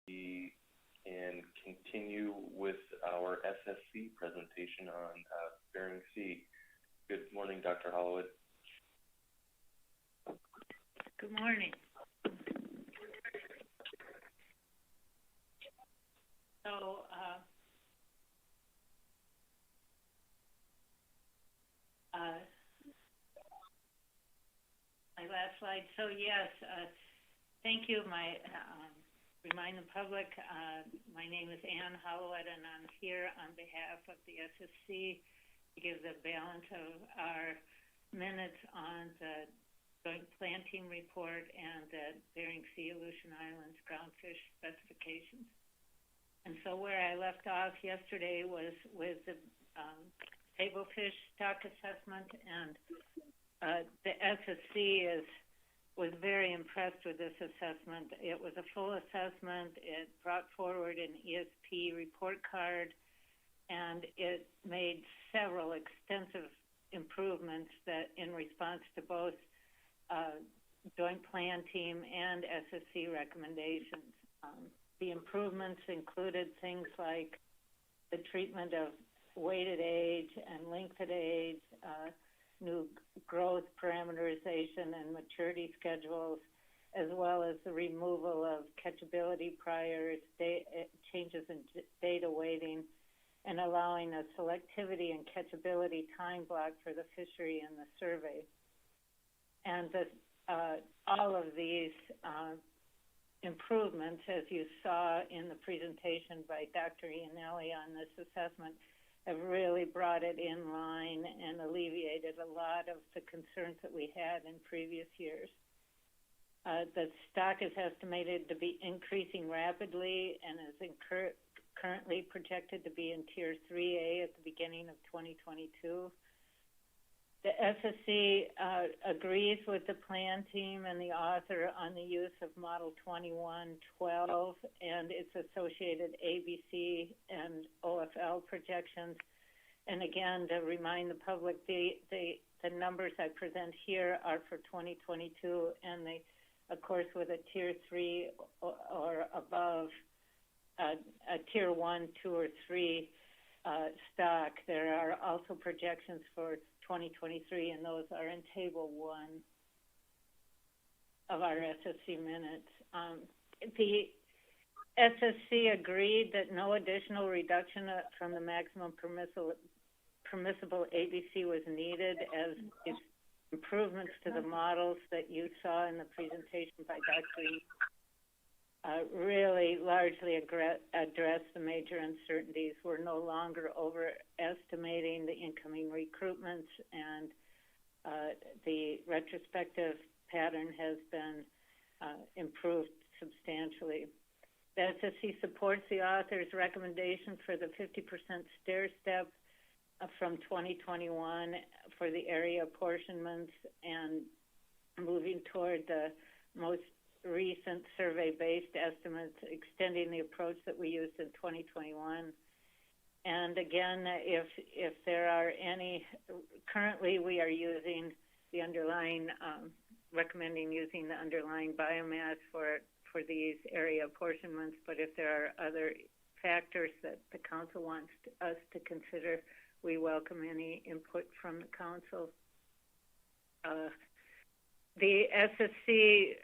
and continue with our SSC presentation on Bering Sea. Good morning, Dr. Holloway. Good morning. So, my last slide. So yes, thank you. Remind the public, my name is Ann Holloway, and I'm here on behalf of the SSC to give the balance of our minutes on the Joint Planting Report and the Bering Sea Aleutian Islands groundfish specifications. And so where I left off yesterday was with the tablefish stock assessment, and the SSC was very impressed with this assessment. It was a full assessment. It brought forward an ESP report card, and it made several extensive improvements that in response to both Joint Plan Team and SSC recommendations. The improvements included things like the treatment of weighted age and lengthed age, new growth parameterization and maturity schedules, as well as the removal of catchability priors, changes in data weighting, and allowing a selectivity and catchability time block for the fishery and the survey. And all of these improvements, as you saw in the presentation by Dr. Iannelli on this assessment, have really brought it in line and alleviated a lot of the concerns that we had in previous years. The stock is estimated to be increasing rapidly and is currently projected to be in Tier 3A at the beginning of 2022. The SSC agrees with the plan team and the author on the use of Model 2112 and its associated ABC and OFL projections. And again, to remind the public, the numbers I present here are for 2022, and they, of course, with a Tier 3 or above, a Tier 1, 2, or 3 stock. There are also projections for 2023, and those are in Table 1 of our SSC minutes. The SSC agreed that no additional reduction from the maximum permissible ABC was needed, as improvements to the models that you saw in the presentation by Dr. Really largely address the major uncertainties. We're no longer overestimating the incoming recruitments, and the retrospective pattern has been improved substantially. The SSC supports the author's recommendation for the 50% stair step from 2021 for the area apportionments and moving toward the most recent survey-based estimates, extending the approach that we used in 2021. And again, if there are any, currently we are using the underlying, recommending using the underlying biomass for these area apportionments, but if there are other factors that the council wants us to consider, we welcome any input from the council. The SSC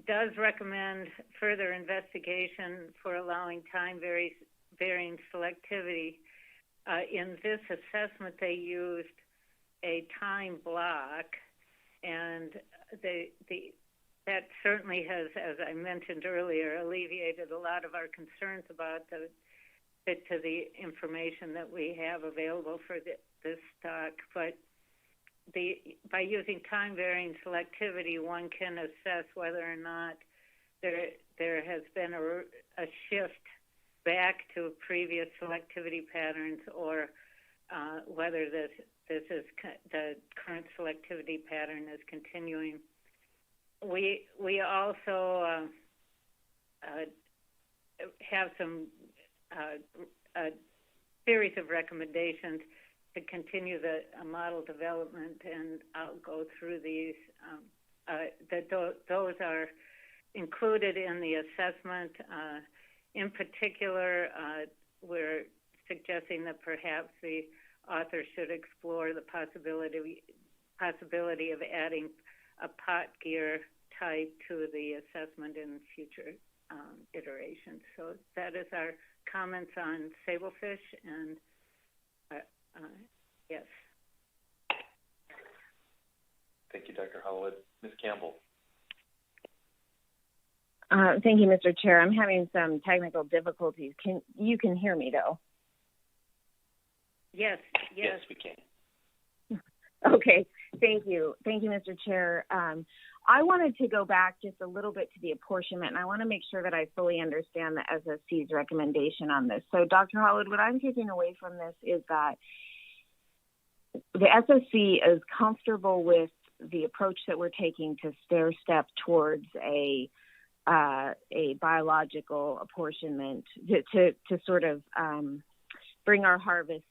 does recommend further investigation for allowing time-varying selectivity. In this assessment, they used a time block, and that certainly has, as I mentioned earlier, alleviated a lot of our concerns about the fit to the information that we have available for this stock. But by using time-varying selectivity, one can assess whether or not there has been a shift back to previous selectivity patterns, or whether this is the current selectivity pattern is continuing. We also have some a series of recommendations to continue the model development, and I'll go through these. Those are included in the assessment. In particular, we're suggesting that perhaps the author should explore the possibility of adding a pot gear type to the assessment in future iterations. So that is our comments on sablefish, and yes. Thank you, Dr. Hollowood. Ms. Campbell. Thank you, Mr. Chair. I'm having some technical difficulties. You can hear me, though? Yes. Yes, we can. Okay. Thank you. Thank you, Mr. Chair. I wanted to go back just a little bit to the apportionment, and I want to make sure that I fully understand the SSC's recommendation on this. So, Dr. Hollowood, what I'm taking away from this is that the SSC is comfortable with the approach that we're taking to stair step towards a biological apportionment to sort of bring our harvest,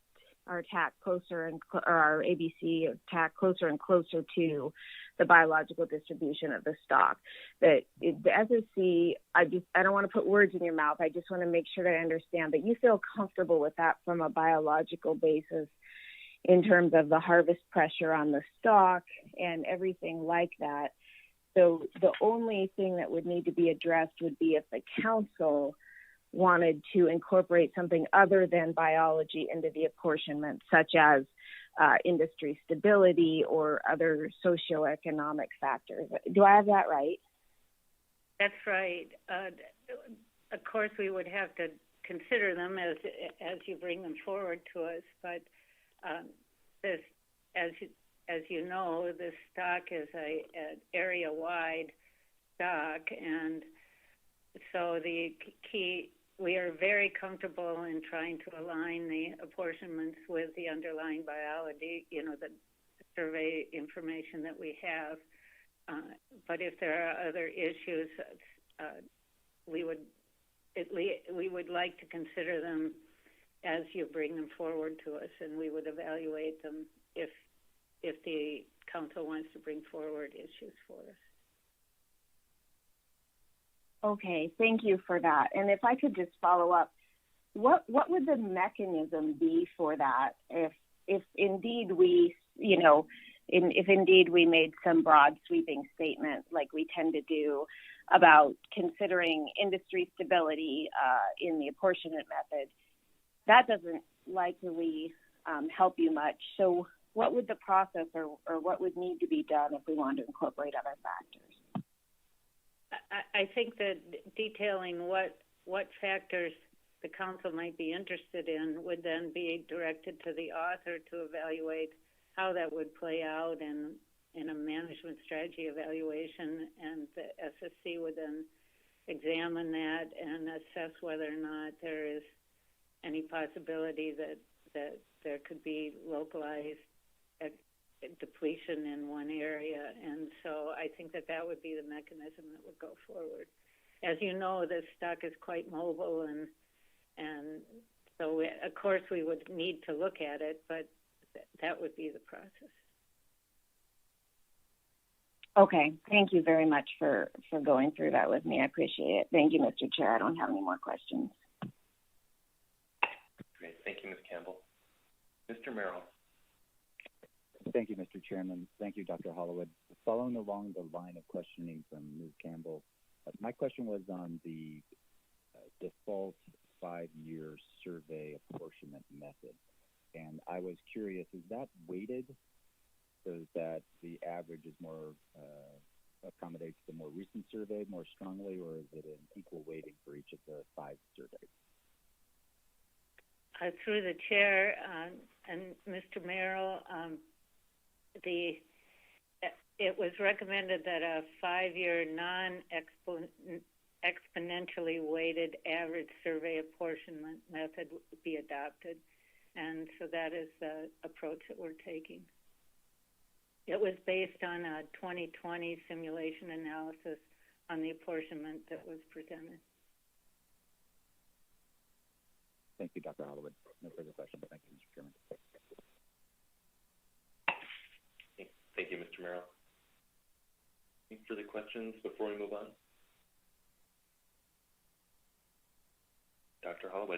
our TAC closer and or our ABC TAC closer and closer to the biological distribution of the stock. That the SSC, I don't want to put words in your mouth. I just want to make sure that I understand that you feel comfortable with that from a biological basis in terms of the harvest pressure on the stock and everything like that. So the only thing that would need to be addressed would be if the council wanted to incorporate something other than biology into the apportionment, such as industry stability or other socioeconomic factors. Do I have that right? That's right. Of course, we would have to consider them as you bring them forward to us, but this, as you know, this stock is an area-wide stock, and so the key, we are very comfortable in trying to align the apportionments with the underlying biology, the survey information that we have. But if there are other issues, we would like to consider them as you bring them forward to us, and we would evaluate them if the council wants to bring forward issues for us. Okay, thank you for that. And if I could just follow up, what would the mechanism be for that if indeed we, if indeed we made some broad sweeping statement like we tend to do about considering industry stability in the apportionment method? That doesn't likely help you much. So what would the process or what would need to be done if we wanted to incorporate other factors? I think that detailing what factors the council might be interested in would then be directed to the author to evaluate how that would play out in a management strategy evaluation, and the SSC would then examine that and assess whether or not there is any possibility that there could be localized depletion in one area. And so I think that would be the mechanism that would go forward. As you know, this stock is quite mobile, and so of course we would need to look at it, but that would be the process. Okay, thank you very much for going through that with me. I appreciate it. Thank you, Mr. Chair. I don't have any more questions. Great, thank you, Ms. Campbell. Mr. Merrill. Thank you, Mr. Chairman. Thank you, Dr. Hollowood. Following along the line of questioning from Ms. Campbell, my question was on the default 5-year survey apportionment method. And I was curious, is that weighted so that the average is more accommodates the more recent survey more strongly, or is it an equal weighting for each of the 5 surveys? Through the chair and Mr. Merrill, it was recommended that a 5-year non-exponentially weighted average survey apportionment method be adopted, and so that is the approach that we're taking. It was based on a 2020 simulation analysis on the apportionment that was presented. Thank you, Dr. Hollowood. No further questions. Thank you, Mr. Chairman. Thank you, Mr. Merrill. Any further questions before we move on? Dr. Holloway.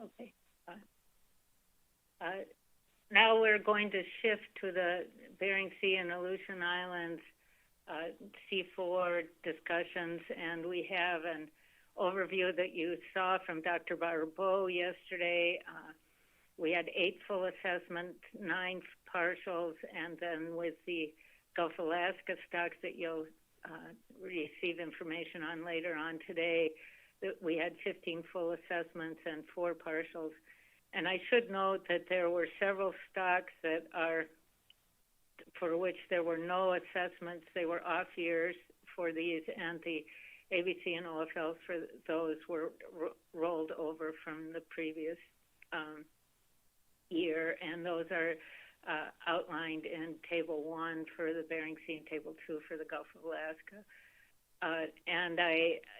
Okay. Now we're going to shift to the Bering Sea and Aleutian Islands C4 discussions, and we have an overview that you saw from Dr. Barbeau yesterday. We had 8 full assessments, 9 partials, and then with the Gulf of Alaska stocks that you'll receive information on later on today, that we had 15 full assessments and 4 partials. And I should note that there were several stocks that are, for which there were no assessments. They were off years for these, and the ABC and OFLs for those were rolled over from the previous year, and those are outlined in Table 1 for the Bering Sea and Table 2 for the Gulf of Alaska. And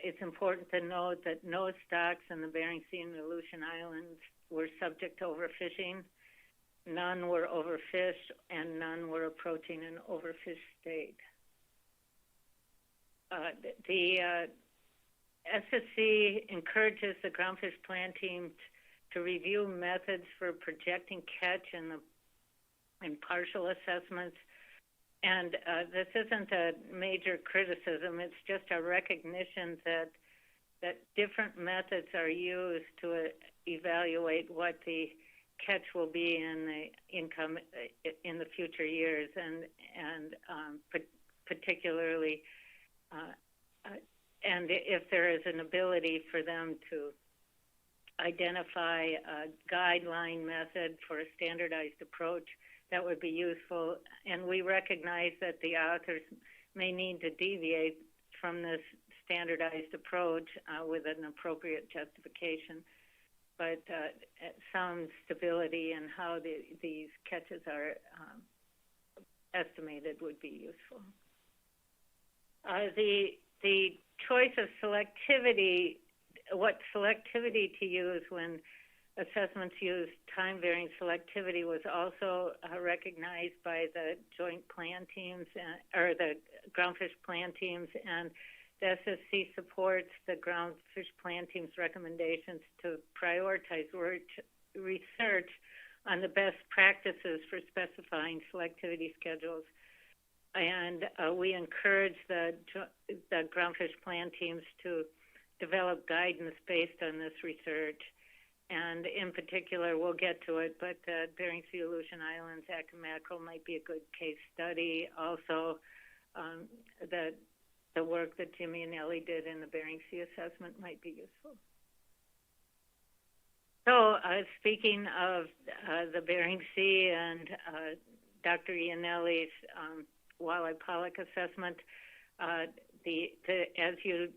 it's important to note that no stocks in the Bering Sea and Aleutian Islands were subject to overfishing. None were overfished, and none were approaching an overfished state. The SSC encourages the groundfish plan team to review methods for projecting catch in partial assessments. And this isn't a major criticism. It's just a recognition that different methods are used to evaluate what the catch will be in the income in the future years, and particularly, and if there is an ability for them to identify a guideline method for a standardized approach, that would be useful. And we recognize that the authors may need to deviate from this standardized approach with an appropriate justification, but some stability in how these catches are estimated would be useful. The choice of selectivity, what selectivity to use when assessments use time-varying selectivity, was also recognized by the joint plan teams, or the groundfish plan teams, and the SSC supports the groundfish plan team's recommendations to prioritize research on the best practices for specifying selectivity schedules. And we encourage the groundfish plan teams to develop guidance based on this research. And in particular, we'll get to it, but Bering Sea, Aleutian Islands, Atka mackerel might be a good case study. Also, the work that Jimmy and Ellie did in the Bering Sea assessment might be useful. So speaking of the Bering Sea and Dr. Iannelli's walleye pollock assessment, as you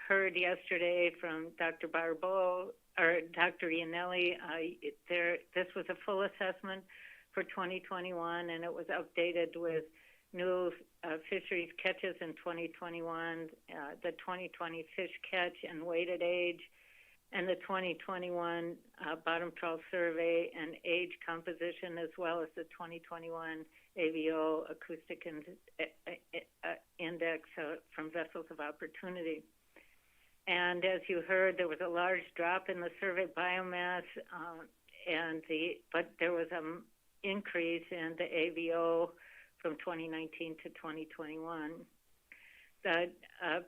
heard yesterday from Dr. Barbeau, or Dr. Iannelli, this was a full assessment for 2021, and it was updated with new fisheries catches in 2021, the 2020 fish catch and weighted age, and the 2021 bottom trawl survey and age composition, as well as the 2021 AVO acoustic index from vessels of opportunity. And as you heard, there was a large drop in the survey biomass, but there was an increase in the AVO from 2019 to 2021. The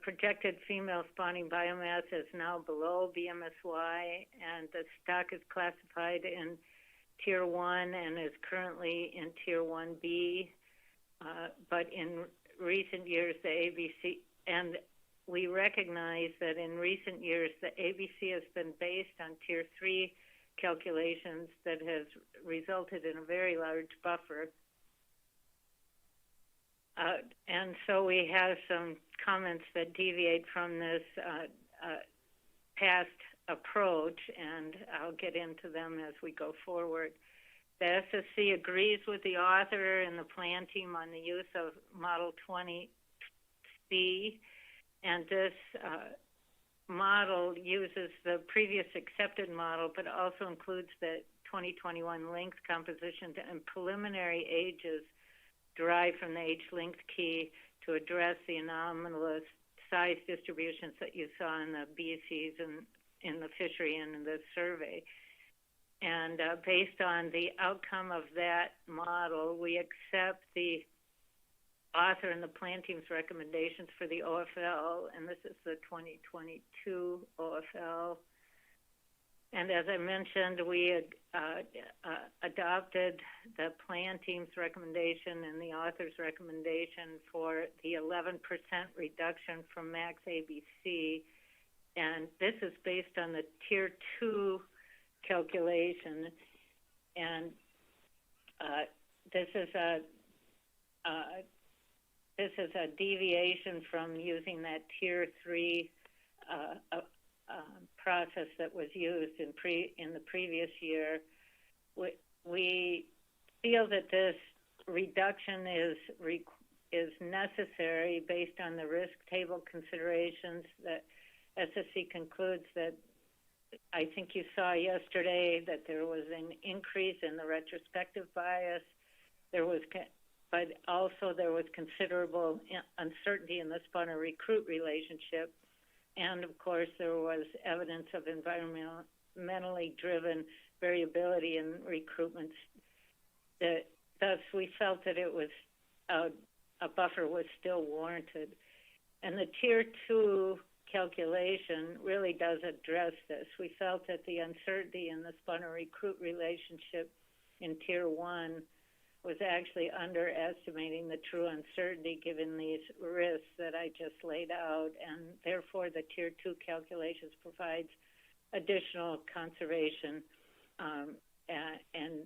projected female spawning biomass is now below BMSY, and the stock is classified in Tier 1 and is currently in Tier 1B. But in recent years, the ABC, and we recognize that in recent years, the ABC has been based on Tier 3 calculations that has resulted in a very large buffer. And so we have some comments that deviate from this past approach, and I'll get into them as we go forward. The SSC agrees with the author and the plan team on the use of Model 20C, and this model uses the previous accepted model, but also includes the 2021 length composition and preliminary ages derived from the age length key to address the anomalous size distributions that you saw in the BCs and in the fishery and in the survey. And based on the outcome of that model, we accept the author and the plan team's recommendations for the OFL, and this is the 2022 OFL. And as I mentioned, we adopted the plan team's recommendation and the author's recommendation for the 11% reduction from max ABC. And this is based on the Tier 2 calculation. And this is a deviation from using that Tier 3 process that was used in the previous year. We feel that this reduction is necessary based on the risk table considerations that SSC concludes that I think you saw yesterday that there was an increase in the retrospective bias. But also there was considerable uncertainty in the spawner-recruit relationship. And of course, there was evidence of environmentally driven variability in recruitments. Thus, we felt that it was a buffer was still warranted. And the Tier 2 calculation really does address this. We felt that the uncertainty in the spawner-recruit relationship in Tier 1 was actually underestimating the true uncertainty given these risks that I just laid out, and therefore the Tier 2 calculations provides additional conservation and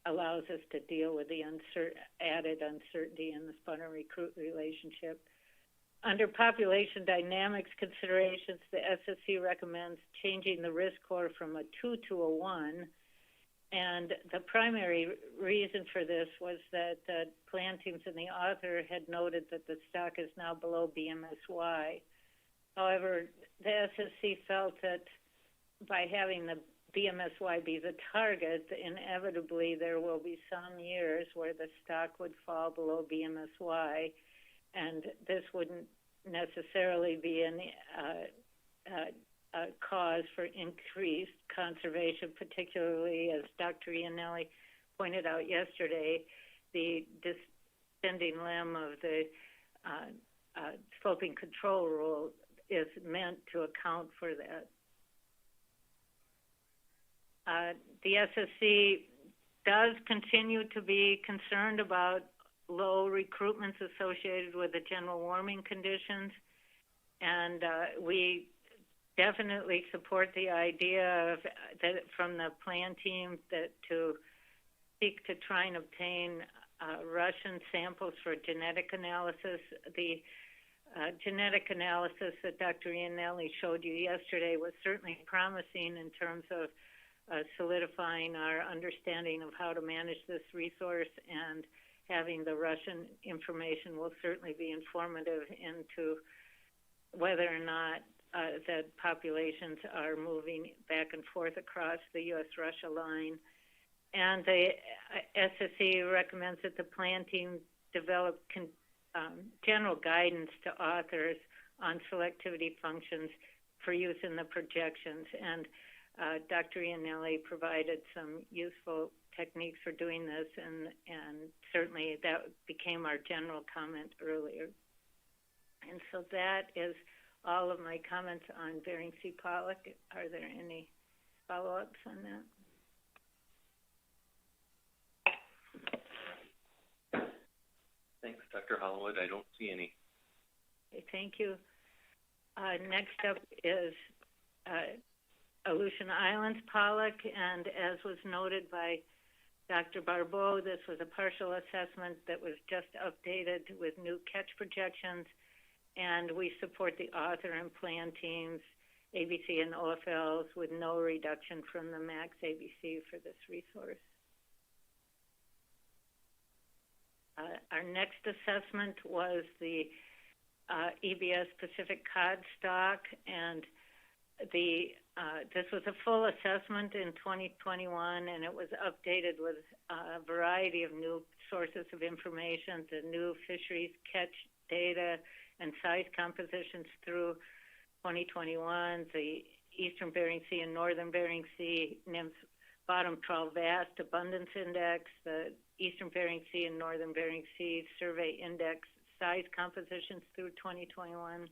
allows us to deal with the added uncertainty in the spawner-recruit relationship. Under population dynamics considerations, the SSC recommends changing the risk score from a 2 to a 1. And the primary reason for this was that the plan teams and the author had noted that the stock is now below BMSY. However, the SSC felt that by having the BMSY be the target, inevitably there will be some years where the stock would fall below BMSY, and this wouldn't necessarily be a cause for increased conservation, particularly as Dr. Iannelli pointed out yesterday, the descending limb of the sloping control rule is meant to account for that. The SSC does continue to be concerned about low recruitments associated with the general warming conditions, and we definitely support the idea of that from the plan team that to seek to try and obtain Russian samples for genetic analysis. The genetic analysis that Dr. Iannelli showed you yesterday was certainly promising in terms of solidifying our understanding of how to manage this resource, and having the Russian information will certainly be informative into whether or not that populations are moving back and forth across the U.S.-Russia line. And the SSC recommends that the plan team develop general guidance to authors on selectivity functions for use in the projections. And Dr. Iannelli provided some useful techniques for doing this, and certainly that became our general comment earlier. And so that is all of my comments on Bering Sea pollock. Are there any follow-ups on that? Thanks, Dr. Hollowood. I don't see any. Okay, thank you. Next up is Aleutian Islands pollock, and as was noted by Dr. Barbeau, this was a partial assessment that was just updated with new catch projections, and we support the author and plan teams, ABC and OFLs, with no reduction from the max ABC for this resource. Our next assessment was the EBS Pacific cod stock, and this was a full assessment in 2021, and it was updated with a variety of new sources of information, the new fisheries catch data and size compositions through 2021, the Eastern Bering Sea and Northern Bering Sea NIMS Bottom Trawl Vast Abundance Index, the Eastern Bering Sea and Northern Bering Sea Survey Index Size Compositions through 2021,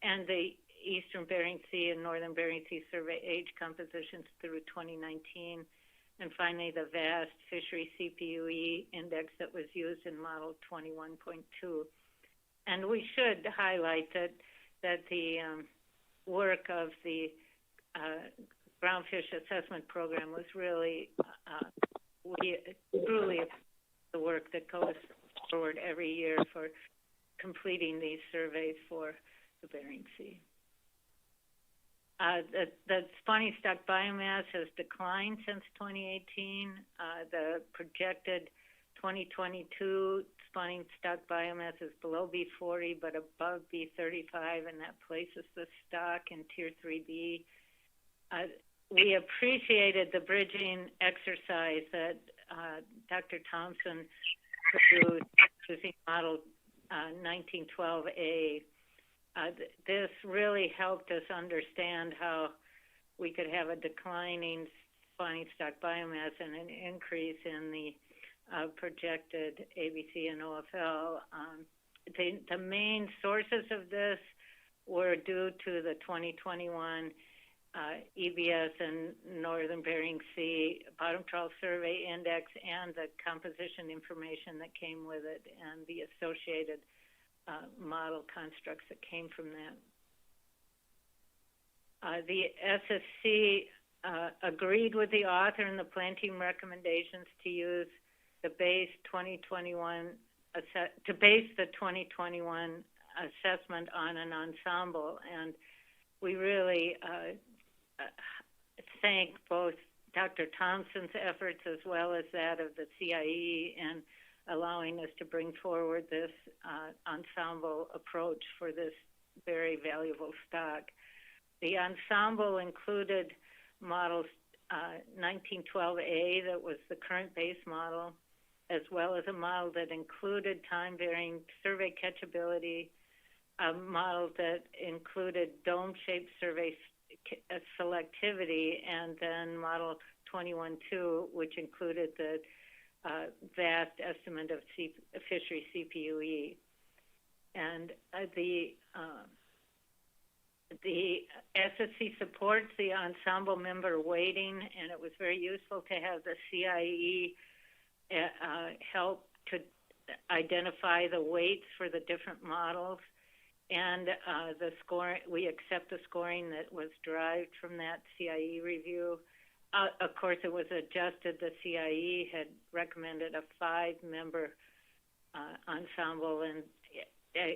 and the Eastern Bering Sea and Northern Bering Sea Survey Age Compositions through 2019, and finally the vast fishery CPUE index that was used in Model 21.2. And we should highlight that the work of the groundfish assessment program was really truly the work that goes forward every year for completing these surveys for the Bering Sea. The spawning stock biomass has declined since 2018. The projected 2022 spawning stock biomass is below B40 but above B35, and that places the stock in Tier 3B. We appreciated the bridging exercise that Dr. Thompson produced using Model 1912A. This really helped us understand how we could have a declining spawning stock biomass and an increase in the projected ABC and OFL. The main sources of this were due to the 2021 EBS and Northern Bering Sea Bottom Trawl Survey Index and the composition information that came with it and the associated model constructs that came from that. The SSC agreed with the author in the planting recommendations to use the base 2021 to base the 2021 assessment on an ensemble, and we really thank both Dr. Thompson's efforts as well as that of the CIE in allowing us to bring forward this ensemble approach for this very valuable stock. The ensemble included models 1912A, that was the current base model, as well as a model that included time-varying survey catchability, a model that included dome-shaped survey selectivity, and then model 21.2, which included the vast estimate of fishery CPUE. And the SSC supports the ensemble member weighting, and it was very useful to have the CIE help to identify the weights for the different models. And the scoring, we accept the scoring that was derived from that CIE review. Of course, it was adjusted. The CIE had recommended a 5-member ensemble, and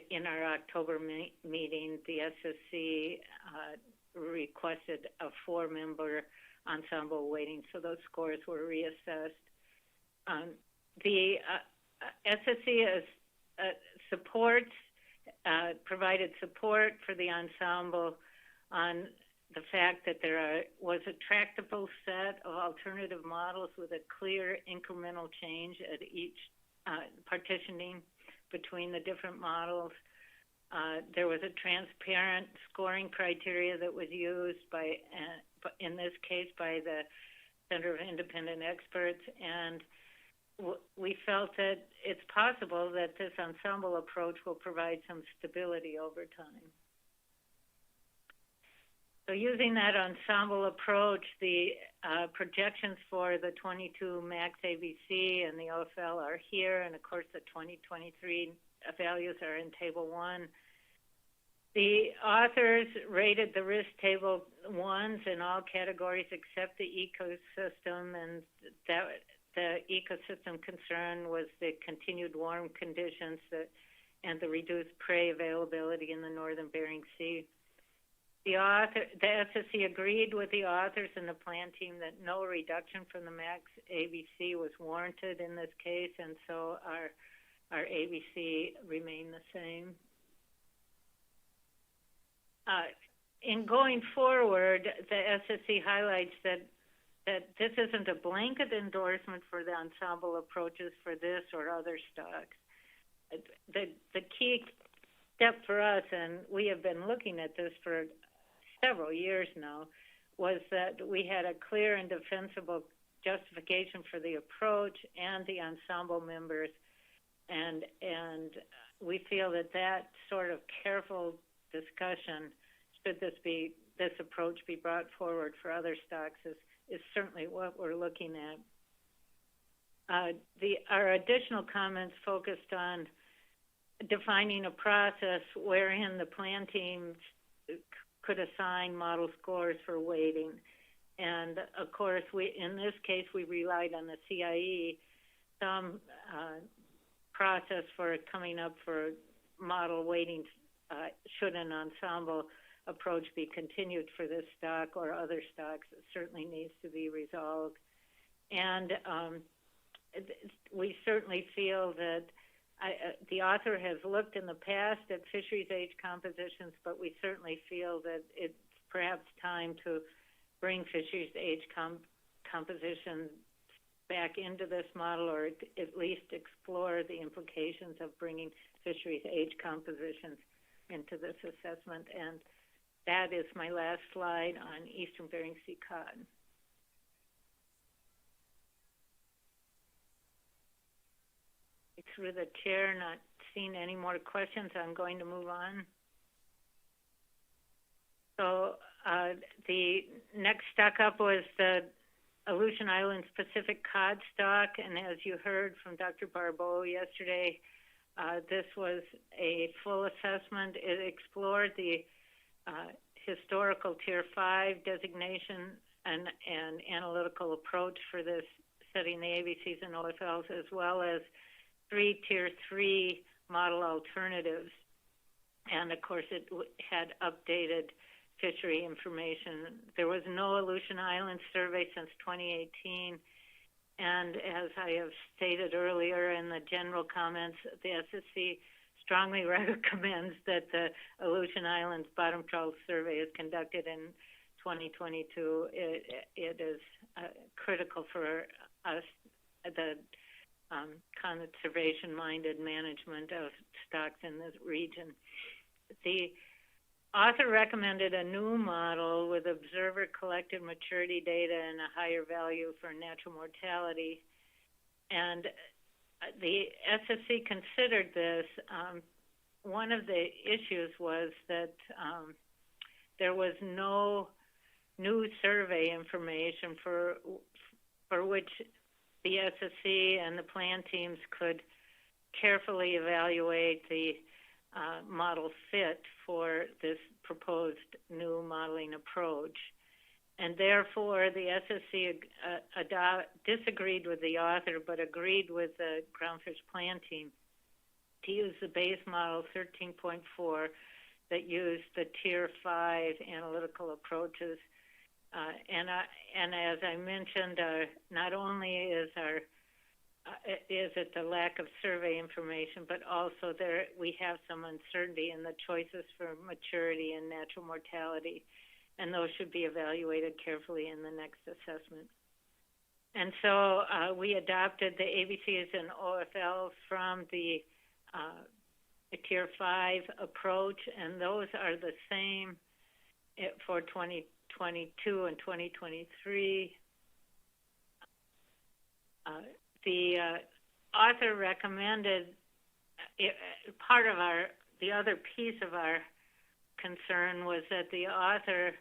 in our October meeting, the SSC requested a 4-member ensemble weighting, so those scores were reassessed. The SSC provided support for the ensemble on the fact that there was a tractable set of alternative models with a clear incremental change at each partitioning between the different models. There was a transparent scoring criteria that was used by, in this case, by the Center of Independent Experts, and we felt that it's possible that this ensemble approach will provide some stability over time. So using that ensemble approach, the projections for the 22 max ABC and the OFL are here, and of course the 2023 values are in Table 1. The authors rated the risk table 1s in all categories except the ecosystem, and that the ecosystem concern was the continued warm conditions and the reduced prey availability in the Northern Bering Sea. The SSC agreed with the authors and the plan team that no reduction from the max ABC was warranted in this case, and so our ABC remained the same. In going forward, the SSC highlights that this isn't a blanket endorsement for the ensemble approaches for this or other stocks. The key step for us, and we have been looking at this for several years now, was that we had a clear and defensible justification for the approach and the ensemble members, and we feel that that sort of careful discussion, should this approach be brought forward for other stocks, is certainly what we're looking at. Our additional comments focused on defining a process wherein the plan teams could assign model scores for weighting. And of course, in this case, we relied on the CIE, some process for coming up for model weighting. Should an ensemble approach be continued for this stock or other stocks, it certainly needs to be resolved. And we certainly feel that the author has looked in the past at fisheries age compositions, but we certainly feel that it's perhaps time to bring fisheries age composition back into this model, or at least explore the implications of bringing fisheries age compositions into this assessment. And that is my last slide on Eastern Bering Sea cod. Through the chair, not seeing any more questions, I'm going to move on. So the next stock up was the Aleutian Islands Pacific cod stock, and as you heard from Dr. Barbeau yesterday, this was a full assessment. It explored the historical Tier 5 designation and analytical approach for this, setting the ABCs and OFLs, as well as 3 Tier 3 model alternatives. And of course, it had updated fishery information. There was no Aleutian Islands survey since 2018. And as I have stated earlier in the general comments, the SSC strongly recommends that the Aleutian Islands Bottom Trawl Survey is conducted in 2022. It is critical for us, the conservation-minded management of stocks in this region. The author recommended a new model with observer-collected maturity data and a higher value for natural mortality. And the SSC considered this. One of the issues was that there was no new survey information for which the SSC and the plan teams could carefully evaluate the model fit for this proposed new modeling approach. And therefore, the SSC disagreed with the author, but agreed with the groundfish plan team to use the base model 13.4 that used the Tier 5 analytical approaches. And as I mentioned, not only is it the lack of survey information, but also we have some uncertainty in the choices for maturity and natural mortality, and those should be evaluated carefully in the next assessment. And so we adopted the ABCs and OFLs from the Tier 5 approach, and those are the same for 2022 and 2023. The author recommended, the other piece of our concern was that the author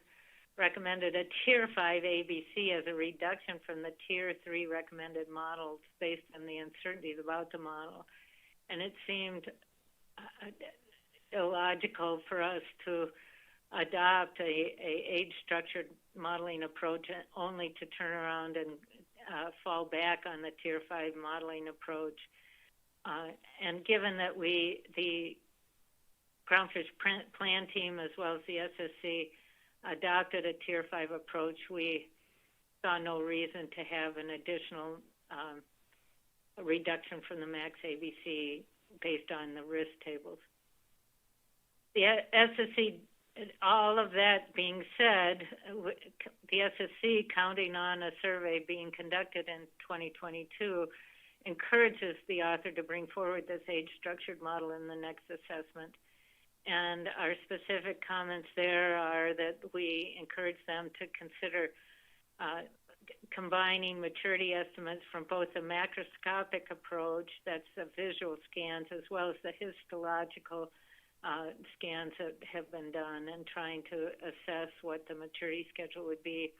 recommended a Tier 5 ABC as a reduction from the Tier 3 recommended models based on the uncertainties about the model. And it seemed illogical for us to adopt a age-structured modeling approach only to turn around and fall back on the Tier 5 modeling approach. And given that the groundfish plan team as well as the SSC adopted a Tier 5 approach, we saw no reason to have an additional reduction from the max ABC based on the risk tables. The SSC, all of that being said, the SSC, counting on a survey being conducted in 2022, encourages the author to bring forward this age-structured model in the next assessment. And our specific comments there are that we encourage them to consider combining maturity estimates from both the macroscopic approach, that's the visual scans, as well as the histological scans that have been done, and trying to assess what the maturity schedule would be.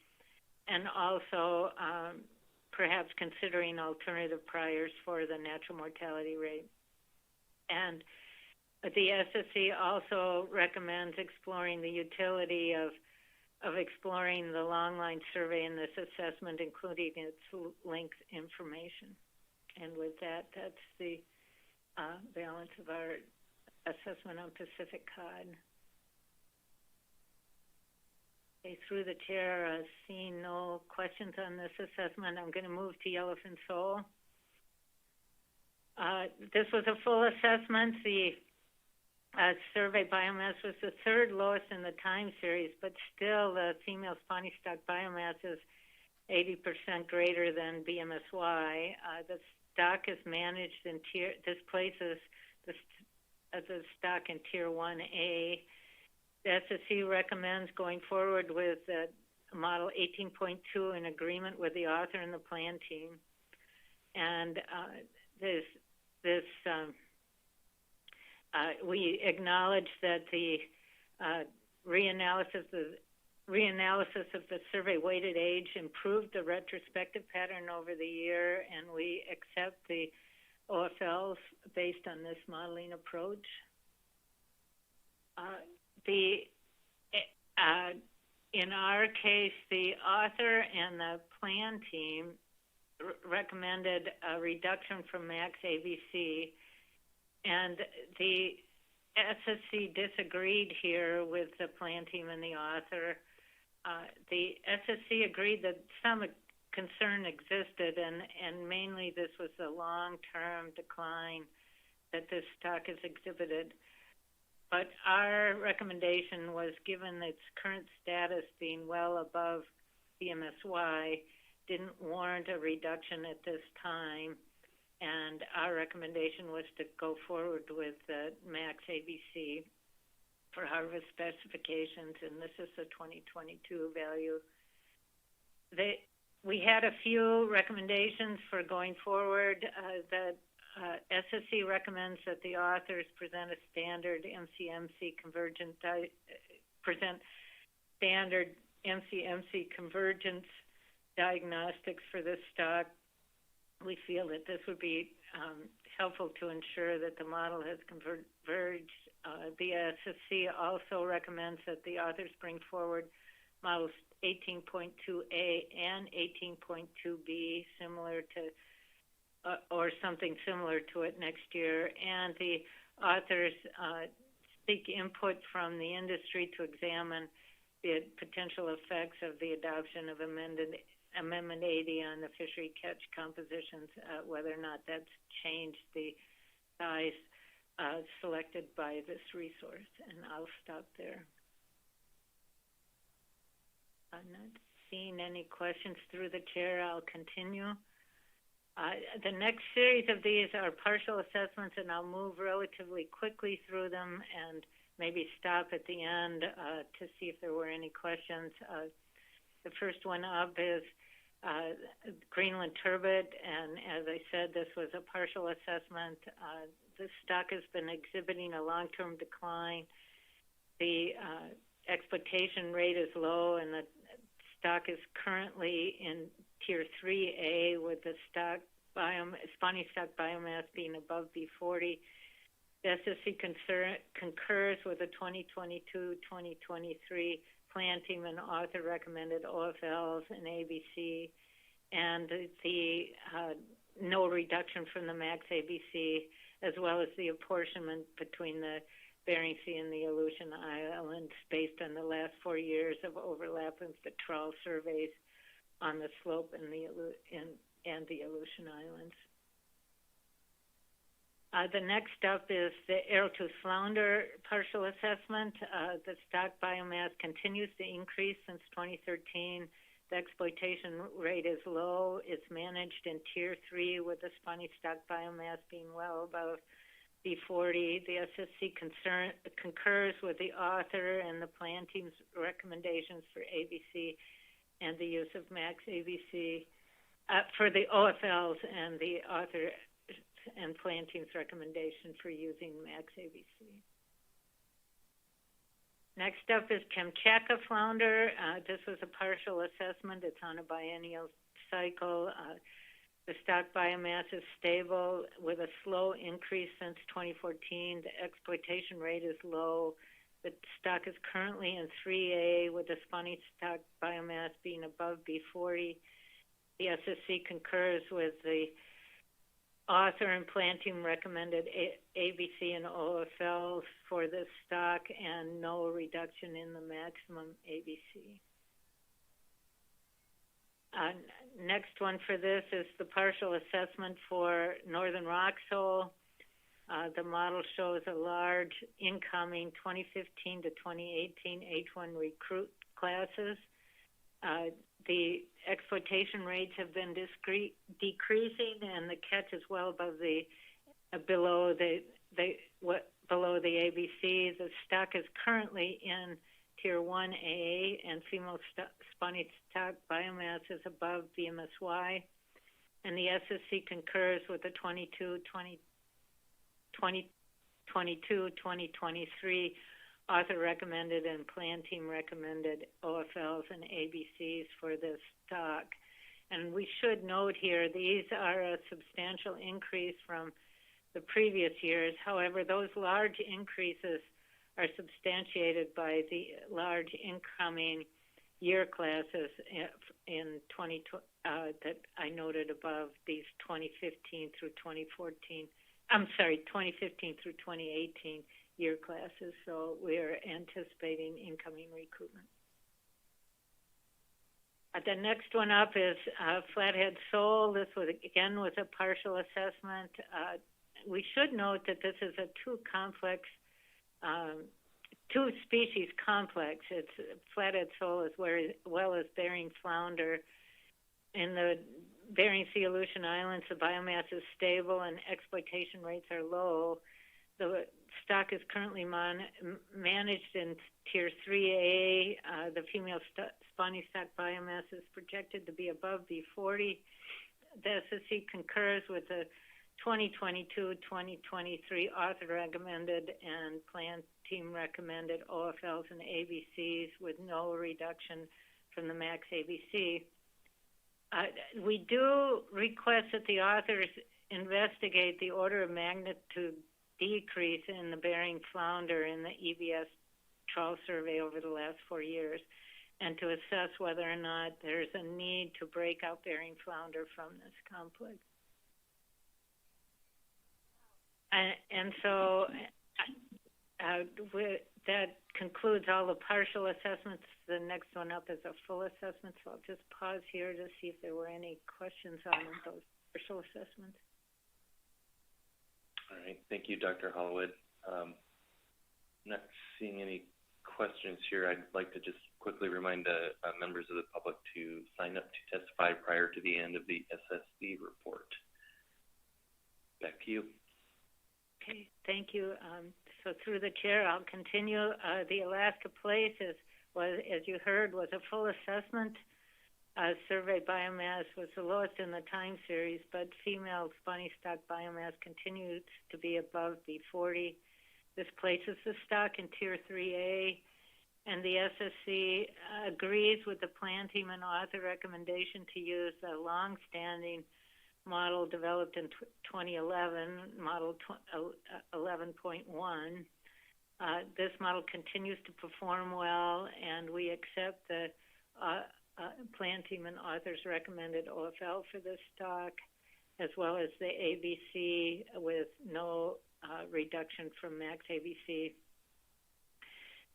And also perhaps considering alternative priors for the natural mortality rate. And the SSC also recommends exploring the utility of exploring the long line survey in this assessment, including its length information. And with that, that's the balance of our assessment on Pacific cod. Okay, through the chair, seeing no questions on this assessment, I'm going to move to yellowfin sole. This was a full assessment. The survey biomass was the third lowest in the time series, but still the female spawning stock biomass is 80% greater than BMSY. The stock is managed in this places the stock in Tier 1A. The SSC recommends going forward with Model 18.2 in agreement with the author and the plan team. And we acknowledge that the reanalysis of the survey weighted age improved the retrospective pattern over the year, and we accept the OFLs based on this modeling approach. In our case, the author and the plan team recommended a reduction from max ABC, and the SSC disagreed here with the plan team and the author. The SSC agreed that some concern existed, and mainly this was the long-term decline that this stock has exhibited. But our recommendation was, given its current status being well above BMSY, didn't warrant a reduction at this time, and our recommendation was to go forward with the max ABC for harvest specifications, and this is the 2022 value. We had a few recommendations for going forward. The SSC recommends that the authors present a standard MCMC convergence diagnostics for this stock. We feel that this would be helpful to ensure that the model has converged. The SSC also recommends that the authors bring forward models 18.2A and 18.2B, similar to or something similar to it next year, and the authors seek input from the industry to examine the potential effects of the adoption of Amendment 80 on the fishery catch compositions, whether or not that's changed the size selected by this resource. And I'll stop there. I'm not seeing any questions through the chair. I'll continue. The next series of these are partial assessments, and I'll move relatively quickly through them and maybe stop at the end to see if there were any questions. The first one up is Greenland turbot, and as I said, this was a partial assessment. The stock has been exhibiting a long-term decline. The exploitation rate is low, and the stock is currently in Tier 3A with the spawning stock biomass being above B40. The SSC concurs with the 2022-2023 plan team and author recommended OFLs and ABC, and the no reduction from the max ABC, as well as the apportionment between the Bering Sea and the Aleutian Islands based on the last 4 years of overlap with the trawl surveys on the slope and the Aleutian Islands. The next up is the arrowtooth flounder partial assessment. The stock biomass continues to increase since 2013. The exploitation rate is low. It's managed in Tier 3 with the spawning stock biomass being well above B40. The SSC concurs with the author and the plan team's recommendations for ABC and the use of max ABC for the OFLs, and the author and plan team's recommendation for using max ABC. Next up is Kamchatka flounder. This was a partial assessment. It's on a biennial cycle. The stock biomass is stable with a slow increase since 2014. The exploitation rate is low. The stock is currently in 3A with the spawning stock biomass being above B40. The SSC concurs with the author and plan team recommended ABC and OFL for this stock and no reduction in the maximum ABC. Next one for this is the partial assessment for Northern Rock Sole. The model shows a large incoming 2015 to 2018 H1 recruit classes. The exploitation rates have been decreasing, and the catch is well above below the ABC. The stock is currently in Tier 1A, and female spawning stock biomass is above BMSY. And the SSC concurs with the 2022-2023 author recommended and plan team recommended OFLs and ABCs for this stock. And we should note here, these are a substantial increase from the previous years. However, those large increases are substantiated by the large incoming year classes in that I noted above, these 2015 through 2018 year classes. So we're anticipating incoming recruitment. The next one up is Flathead Sole. This was a partial assessment. We should note that this is a two species complex. It's Flathead Sole as well as Bering Flounder. In the Bering Sea Aleutian Islands, the biomass is stable and exploitation rates are low. The stock is currently managed in Tier 3A. The female spawning stock biomass is projected to be above B40. The SSC concurs with the 2022-2023 author recommended and plan team recommended OFLs and ABCs with no reduction from the max ABC. We do request that the authors investigate the order of magnitude decrease in the Bering flounder in the EBS trawl survey over the last 4 years, and to assess whether or not there's a need to break out Bering flounder from this complex. That concludes all the partial assessments. The next one up is a full assessment, so I'll just pause here to see if there were any questions on those partial assessments. All right, thank you, Dr. Hollowood. Not seeing any questions here. I'd like to just quickly remind members of the public to sign up to testify prior to the end of the SSC report. Back to you. Okay, thank you. So through the chair, I'll continue. The Alaska Place, as you heard, was a full assessment. Survey biomass was the lowest in the time series, but female spawning stock biomass continues to be above B40. This places the stock in Tier 3A, and the SSC agrees with the plan team and author recommendation to use a long-standing model developed in 2011, model 11.1. This model continues to perform well, and we accept the plan team and authors recommended OFL for this stock, as well as the ABC with no reduction from max ABC.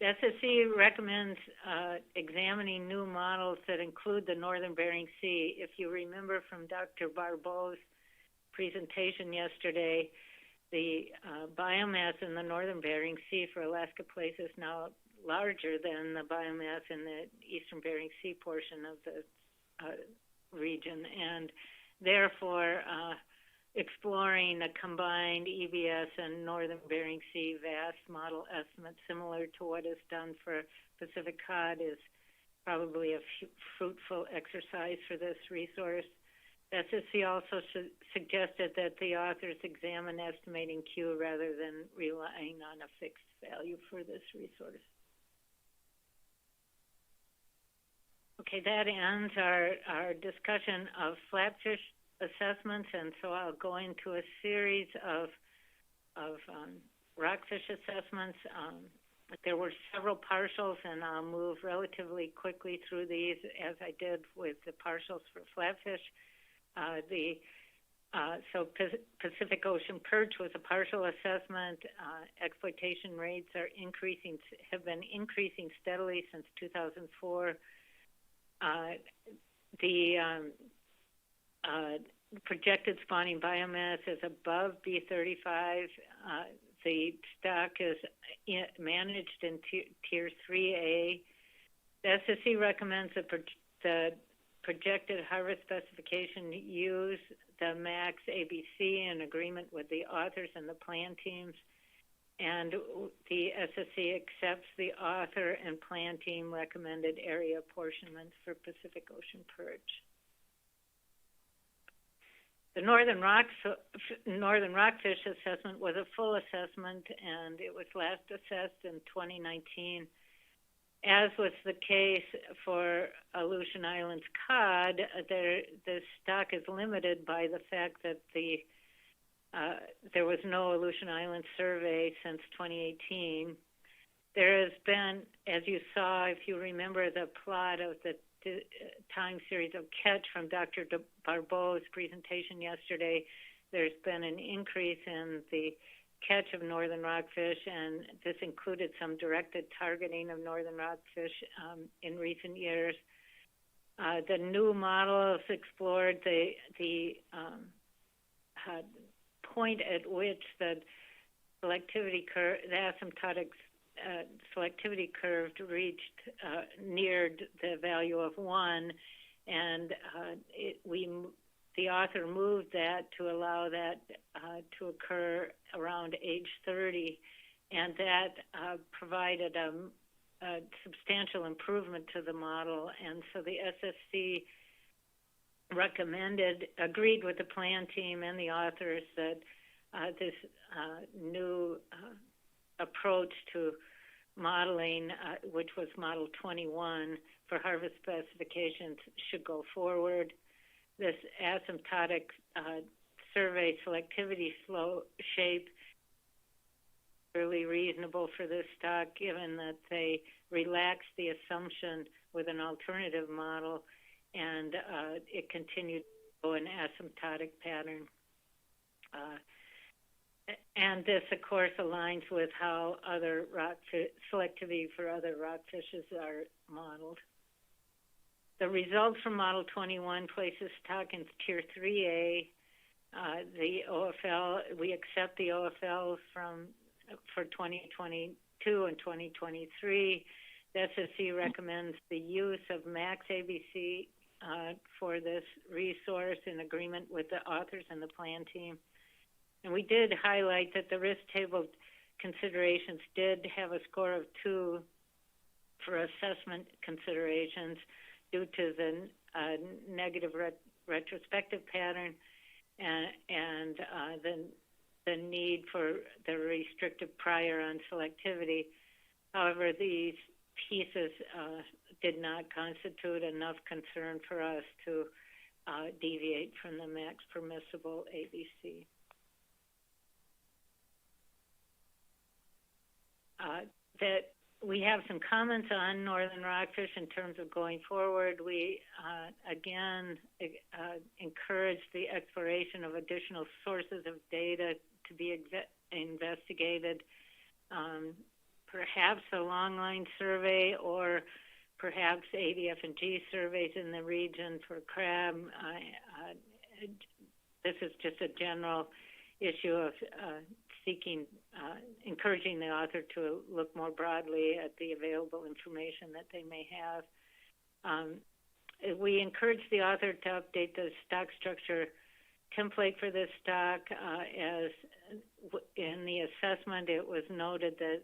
The SSC recommends examining new models that include the Northern Bering Sea. If you remember from Dr. Barbeau's presentation yesterday, the biomass in the Northern Bering Sea for Alaska Place is now larger than the biomass in the Eastern Bering Sea portion of the region, and therefore exploring a combined EBS and Northern Bering Sea vast model estimate similar to what is done for Pacific cod is probably a fruitful exercise for this resource. SSC also suggested that the authors examine estimating Q rather than relying on a fixed value for this resource. Okay, that ends our discussion of flatfish assessments, and so I'll go into a series of rockfish assessments. There were several partials, and I'll move relatively quickly through these as I did with the partials for flatfish. So Pacific Ocean perch was a partial assessment. Exploitation rates have been increasing steadily since 2004. The projected spawning biomass is above B35. The stock is managed in Tier 3A. The SSC recommends the projected harvest specification use the max ABC in agreement with the authors and the plan teams, and the SSC accepts the author and plan team recommended area apportionments for Pacific Ocean perch. The Northern Rockfish assessment was a full assessment, and it was last assessed in 2019. As was the case for Aleutian Islands cod, the stock is limited by the fact that there was no Aleutian Islands survey since 2018. There has been, as you saw, if you remember the plot of the time series of catch from Dr. Barbeau's presentation yesterday, there's been an increase in the catch of northern rockfish, and this included some directed targeting of northern rockfish in recent years. The new models explored the point at which the selectivity curve, the asymptotic selectivity curve reached neared the value of 1, and the author moved that to allow that to occur around age 30, and that provided a substantial improvement to the model. And so the SSC agreed with the plan team and the authors that this new approach to modeling, which was Model 21 for harvest specifications, should go forward. This asymptotic survey selectivity shape is really reasonable for this stock, given that they relaxed the assumption with an alternative model, and it continued to go an asymptotic pattern. And this, of course, aligns with how other selectivity for other rockfishes are modeled. The results from Model 21 places stock in Tier 3A. The OFL, we accept the OFLs for 2022 and 2023. The SSC recommends the use of max ABC for this resource in agreement with the authors and the plan team. And we did highlight that the risk table considerations did have a score of 2 for assessment considerations due to the negative retrospective pattern and the need for the restrictive prior on selectivity. However, these pieces did not constitute enough concern for us to deviate from the max permissible ABC. That we have some comments on northern rockfish in terms of going forward. We, again, encourage the exploration of additional sources of data to be investigated, perhaps a long-line survey or perhaps ADF&G surveys in the region for crab. This is just a general issue of encouraging the author to look more broadly at the available information that they may have. We encourage the author to update the stock structure template for this stock. As in the assessment, it was noted that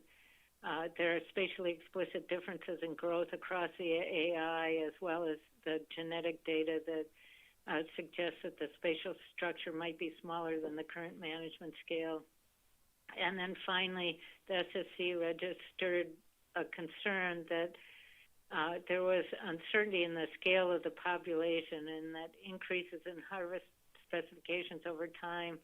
there are spatially explicit differences in growth across the AI, as well as the genetic data that suggests that the spatial structure might be smaller than the current management scale. And then finally, the SSC registered a concern that there was uncertainty in the scale of the population, and that increases in harvest specifications over time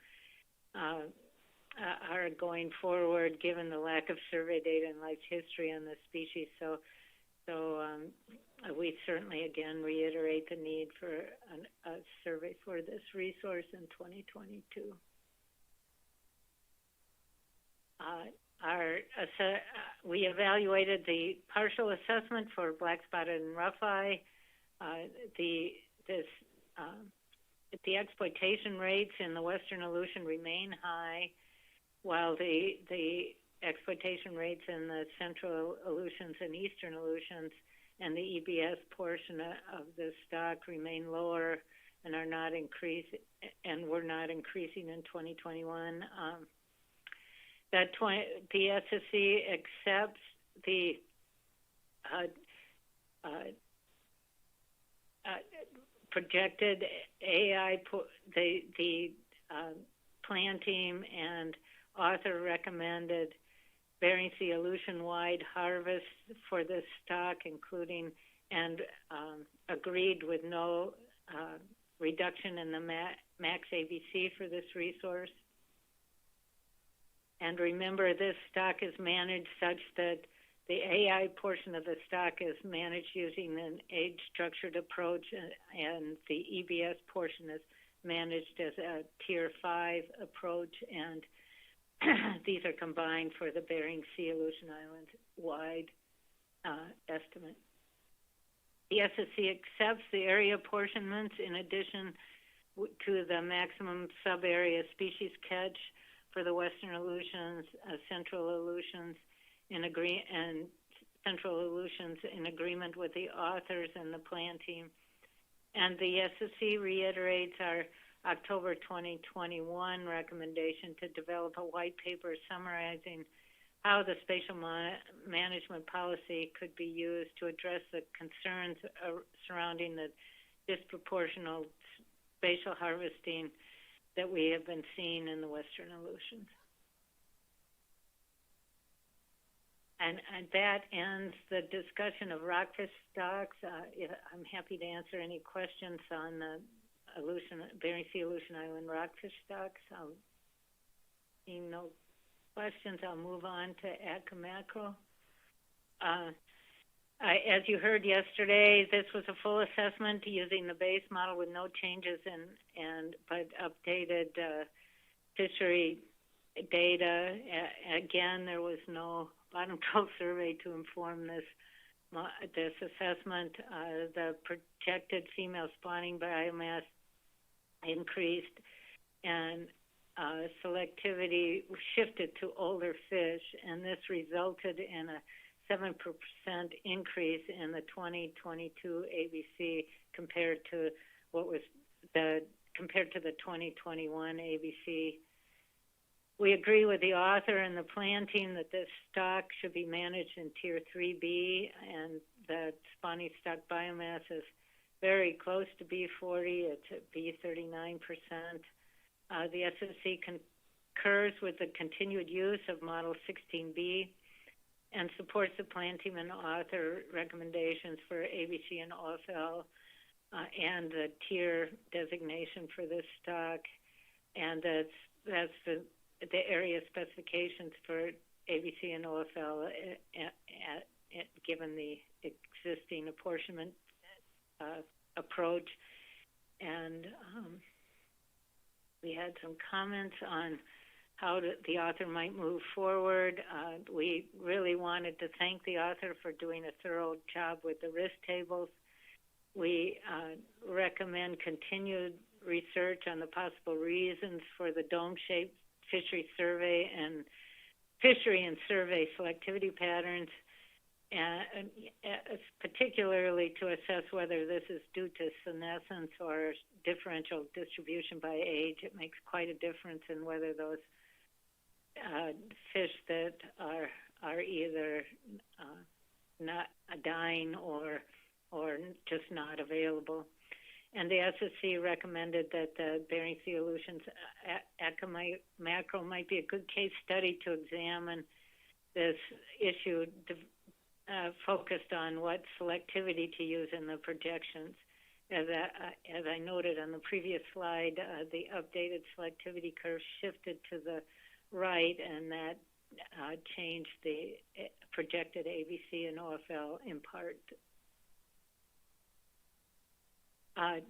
are going forward, given the lack of survey data and life history on the species. So we certainly again reiterate the need for a survey for this resource in 2022. We evaluated the partial assessment for black-spotted and rough-eye. The exploitation rates in the western Aleutian remain high, while the exploitation rates in the central Aleutians and eastern Aleutians and the EBS portion of the stock remain lower and are not increasing, and were not increasing in 2021. The SSC accepts the projected AI, the plan team and author recommended Bering Sea Aleutian-wide harvest for this stock, including and agreed with no reduction in the max ABC for this resource. And remember, this stock is managed such that the AI portion of the stock is managed using an age-structured approach, and the EBS portion is managed as a Tier 5 approach, and these are combined for the Bering Sea Aleutian Island-wide estimate. The SSC accepts the area apportionments in addition to the maximum sub-area species catch for the Western Aleutians, Central Aleutians, and Central Aleutians in agreement with the authors and the plan team. And the SSC reiterates our October 2021 recommendation to develop a white paper summarizing how the spatial management policy could be used to address the concerns surrounding the disproportional spatial harvesting that we have been seeing in the Western Aleutians. And that ends the discussion of rockfish stocks. I'm happy to answer any questions on the Bering Sea Aleutian Island rockfish stocks. Seeing no questions, I'll move on to Atka Mackerel. As you heard yesterday, this was a full assessment using the base model with no changes but updated fishery data. Again, there was no bottom trout survey to inform this assessment. The projected female spawning biomass increased, and selectivity shifted to older fish, and this resulted in a 7% increase in the 2022 ABC compared to the 2021 ABC. We agree with the author and the plan team that this stock should be managed in Tier 3B, and that spawning stock biomass is very close to B40. It's at B39%. The SSC concurs with the continued use of Model 16B and supports the plan team and author recommendations for ABC and OFL and the tier designation for this stock. And that's the area specifications for ABC and OFL given the existing apportionment approach. And we had some comments on how the author might move forward. We really wanted to thank the author for doing a thorough job with the risk tables. We recommend continued research on the possible reasons for the dome-shaped fishery and survey selectivity patterns. and particularly to assess whether this is due to senescence or differential distribution by age. It makes quite a difference in whether those fish that are either not dying or just not available. And the SSC recommended that the Bering Sea Aleutians mackerel might be a good case study to examine this issue, focused on what selectivity to use in the projections. As I noted on the previous slide, the updated selectivity curve shifted to the right, and that changed the projected ABC and OFL in part.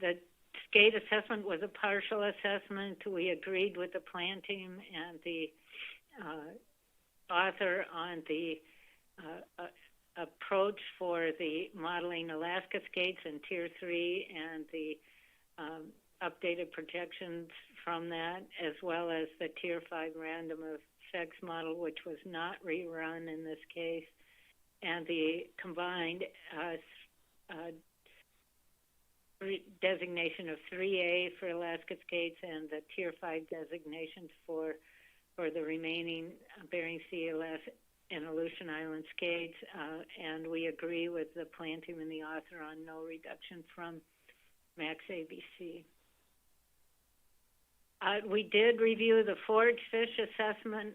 The skate assessment was a partial assessment. We agreed with the plan team and the author on the approach for the modeling Alaska skates in Tier 3 and the updated projections from that, as well as the Tier 5 random effects model, which was not rerun in this case, and the combined designation of 3A for Alaska skates and the Tier 5 designations for the remaining Bering Sea and Aleutian Island skates, and we agree with the plan team and the author on no reduction from max ABC. We did review the forage fish assessment,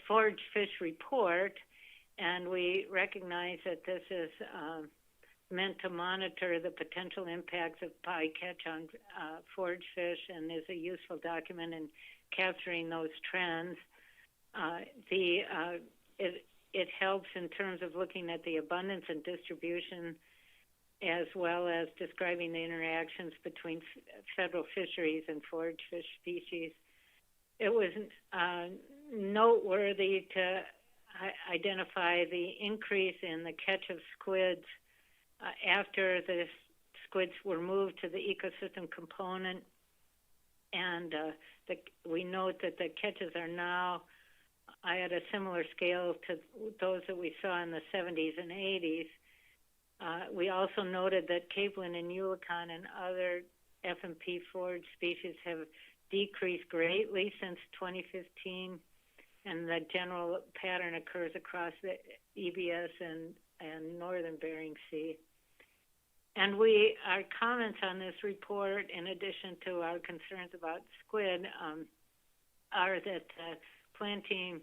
forage fish report, and we recognize that this is meant to monitor the potential impacts of bycatch on forage fish and is a useful document in capturing those trends. It helps in terms of looking at the abundance and distribution, as well as describing the interactions between federal fisheries and forage fish species. It was noteworthy to identify the increase in the catch of squids after the squids were moved to the ecosystem component, and we note that the catches are now at a similar scale to those that we saw in the 70s and 80s. We also noted that capelin and eulachon and other FMP forage species have decreased greatly since 2015, and the general pattern occurs across the EBS and northern Bering Sea. And our comments on this report, in addition to our concerns about squid, are that plan team,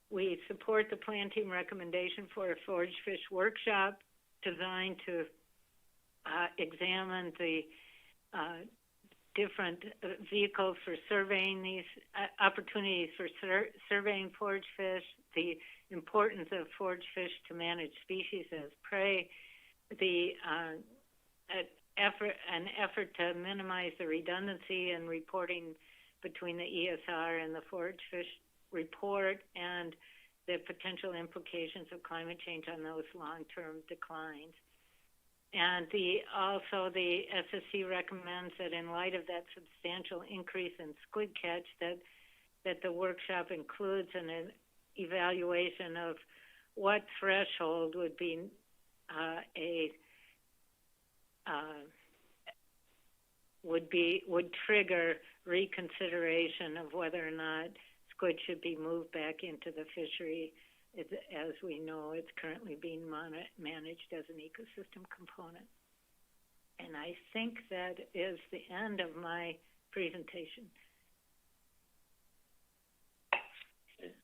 we support the plan team recommendation for a forage fish workshop designed to examine the different vehicles for surveying these opportunities for surveying forage fish, the importance of forage fish to manage species as prey, the effort to minimize the redundancy in reporting between the ESR and the forage fish report, and the potential implications of climate change on those long-term declines. And also the SSC recommends that in light of that substantial increase in squid catch, that the workshop includes an evaluation of what threshold would be would trigger reconsideration of whether or not squid should be moved back into the fishery. As we know, it's currently being managed as an ecosystem component. And I think that is the end of my presentation.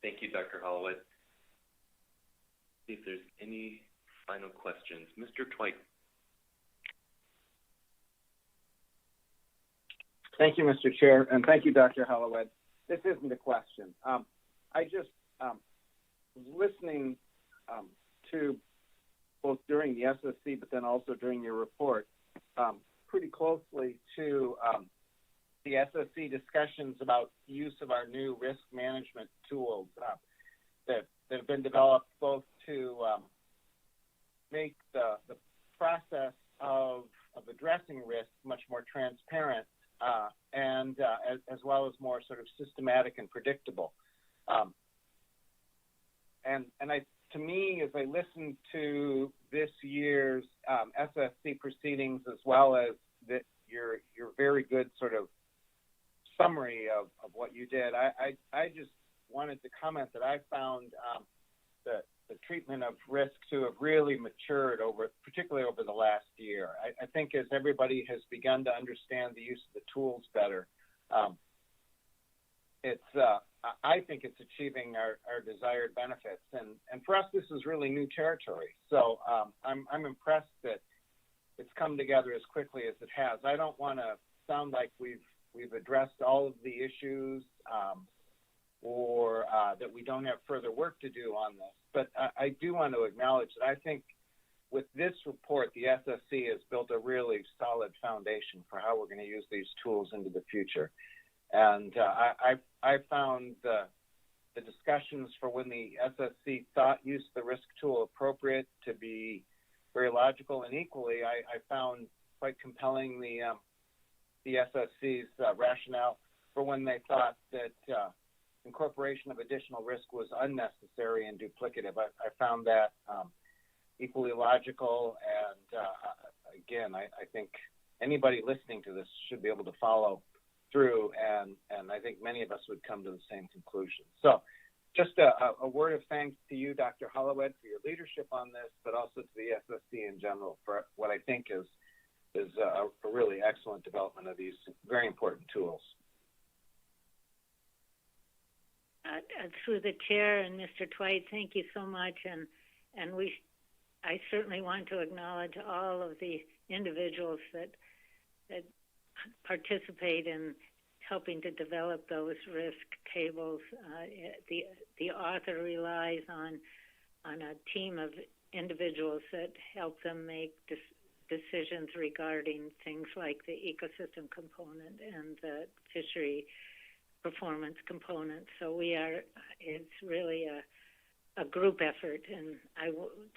Thank you, Dr. Holloway. See if there's any final questions. Mr. Twite. Thank you, Mr. Chair, and thank you, Dr. Holloway. This isn't a question. I just listening to both during the SSC, but then also during your report, pretty closely to the SSC discussions about use of our new risk management tools that have been developed both to make the process of addressing risk much more transparent and as well as more sort of systematic and predictable. And I to me, as I listened to this year's SSC proceedings, as well as your very good sort of summary of what you did, I just wanted to comment that I found the treatment of risk to have really matured particularly over the last year. I think as everybody has begun to understand the use of the tools better, I think it's achieving our desired benefits. And for us, this is really new territory. So I'm impressed that it's come together as quickly as it has. I don't want to sound like we've addressed all of the issues or that we don't have further work to do on this. But I do want to acknowledge that I think with this report, the SSC has built a really solid foundation for how we're going to use these tools into the future. And I found the discussions for when the SSC thought use the risk tool appropriate to be very logical, and equally, I found quite compelling the SSC's rationale for when they thought that incorporation of additional risk was unnecessary and duplicative. I found that equally logical, and again, I think anybody listening to this should be able to follow through, and I think many of us would come to the same conclusion. So just a word of thanks to you, Dr. Hollowed, for your leadership on this, but also to the SSC in general for what I think is a really excellent development of these very important tools. Through the chair and Mr. Twite, thank you so much, and I certainly want to acknowledge all of the individuals that participate in helping to develop those risk tables. The author relies on a team of individuals that help them make decisions regarding things like the ecosystem component and the fishery performance component. So it's really a group effort, and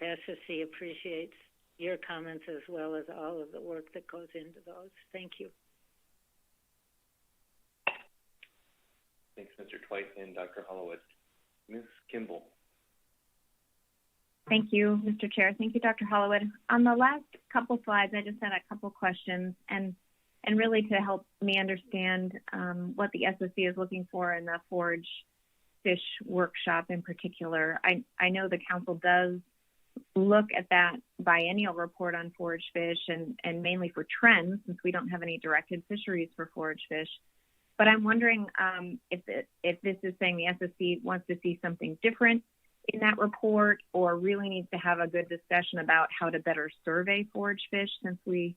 the SSC appreciates your comments as well as all of the work that goes into those. Thank you. Thanks, Mr. Twite and Dr. Hollowed. Ms. Kimball. Thank you, Mr. Chair. Thank you, Dr. Hollowed. On the last couple slides, I just had a couple questions, and really to help me understand what the SSC is looking for in the forage fish workshop in particular. I know the council does look at that biennial report on forage fish and mainly for trends, since we don't have any directed fisheries for forage fish. But I'm wondering if this is saying the SSC wants to see something different in that report, or really needs to have a good discussion about how to better survey forage fish, since we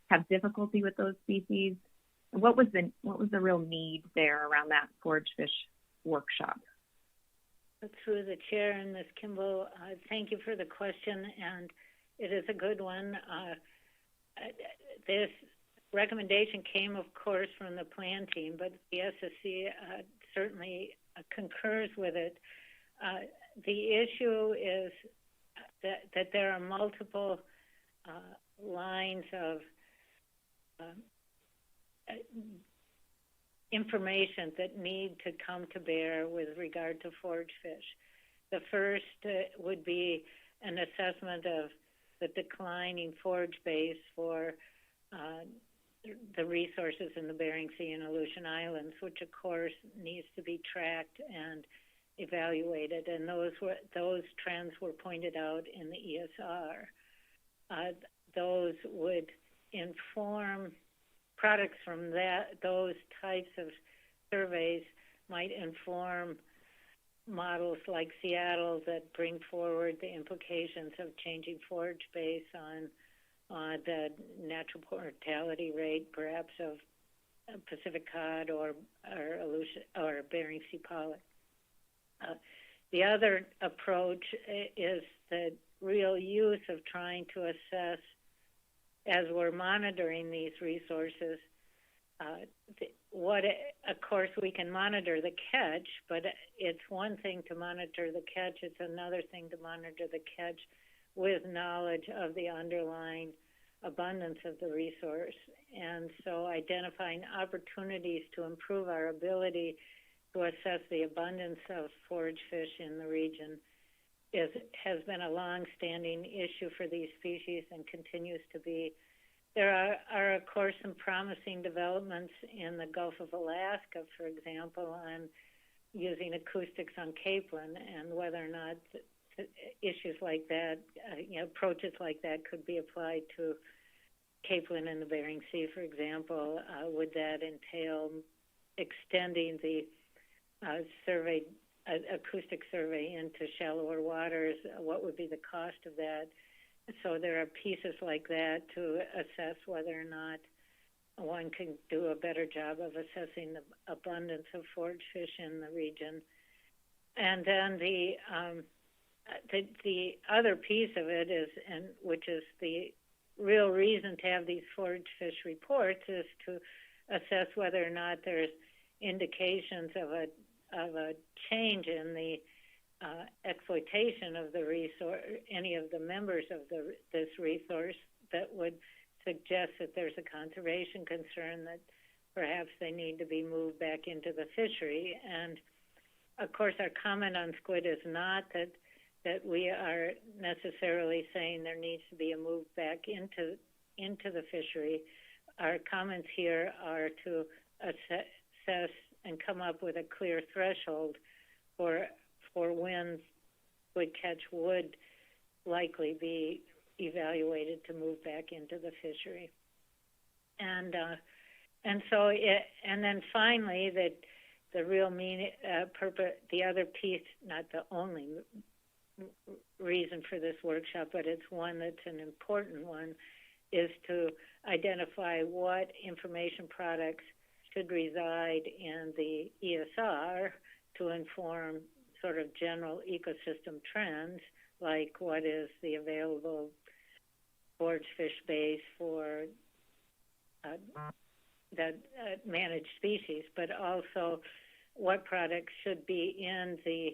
have difficulty with those species. What was the real need there around that forage fish workshop? Through the chair and Ms. Kimball, thank you for the question, and it is a good one. This recommendation came, of course, from the plan team, but the SSC certainly concurs with it. The issue is that there are multiple lines of information that need to come to bear with regard to forage fish. The first would be an assessment of the declining forage base for the resources in the Bering Sea and Aleutian Islands, which of course needs to be tracked and evaluated, and those trends were pointed out in the ESR. Those would inform products from those types of surveys might inform models like Seattle that bring forward the implications of changing forage base on the natural mortality rate, perhaps of Pacific cod or Bering Sea pollock. The other approach is the real use of trying to assess, as we're monitoring these resources, of course, we can monitor the catch, but it's one thing to monitor the catch, it's another thing to monitor the catch with knowledge of the underlying abundance of the resource. And so identifying opportunities to improve our ability to assess the abundance of forage fish in the region has been a long-standing issue for these species and continues to be. There are, of course, some promising developments in the Gulf of Alaska, for example, on using acoustics on capelin, and whether or not issues like that, approaches like that could be applied to capelin in the Bering Sea, for example. Would that entail extending the acoustic survey into shallower waters? What would be the cost of that? So there are pieces like that to assess whether or not one can do a better job of assessing the abundance of forage fish in the region. And then the other piece of it is, and which is the real reason to have these forage fish reports, is to assess whether or not there's indications of a change in the exploitation of the resource, any of the members of this resource, that would suggest that there's a conservation concern that perhaps they need to be moved back into the fishery. And of course, our comment on squid is not that we are necessarily saying there needs to be a move back into the fishery. Our comments here are to assess and come up with a clear threshold for when squid catch would likely be evaluated to move back into the fishery. And then finally, that the real purpose, the other piece, not the only reason for this workshop, but it's one that's an important one, is to identify what information products should reside in the ESR to inform sort of general ecosystem trends, like what is the available forage fish base for that managed species, but also what products should be in the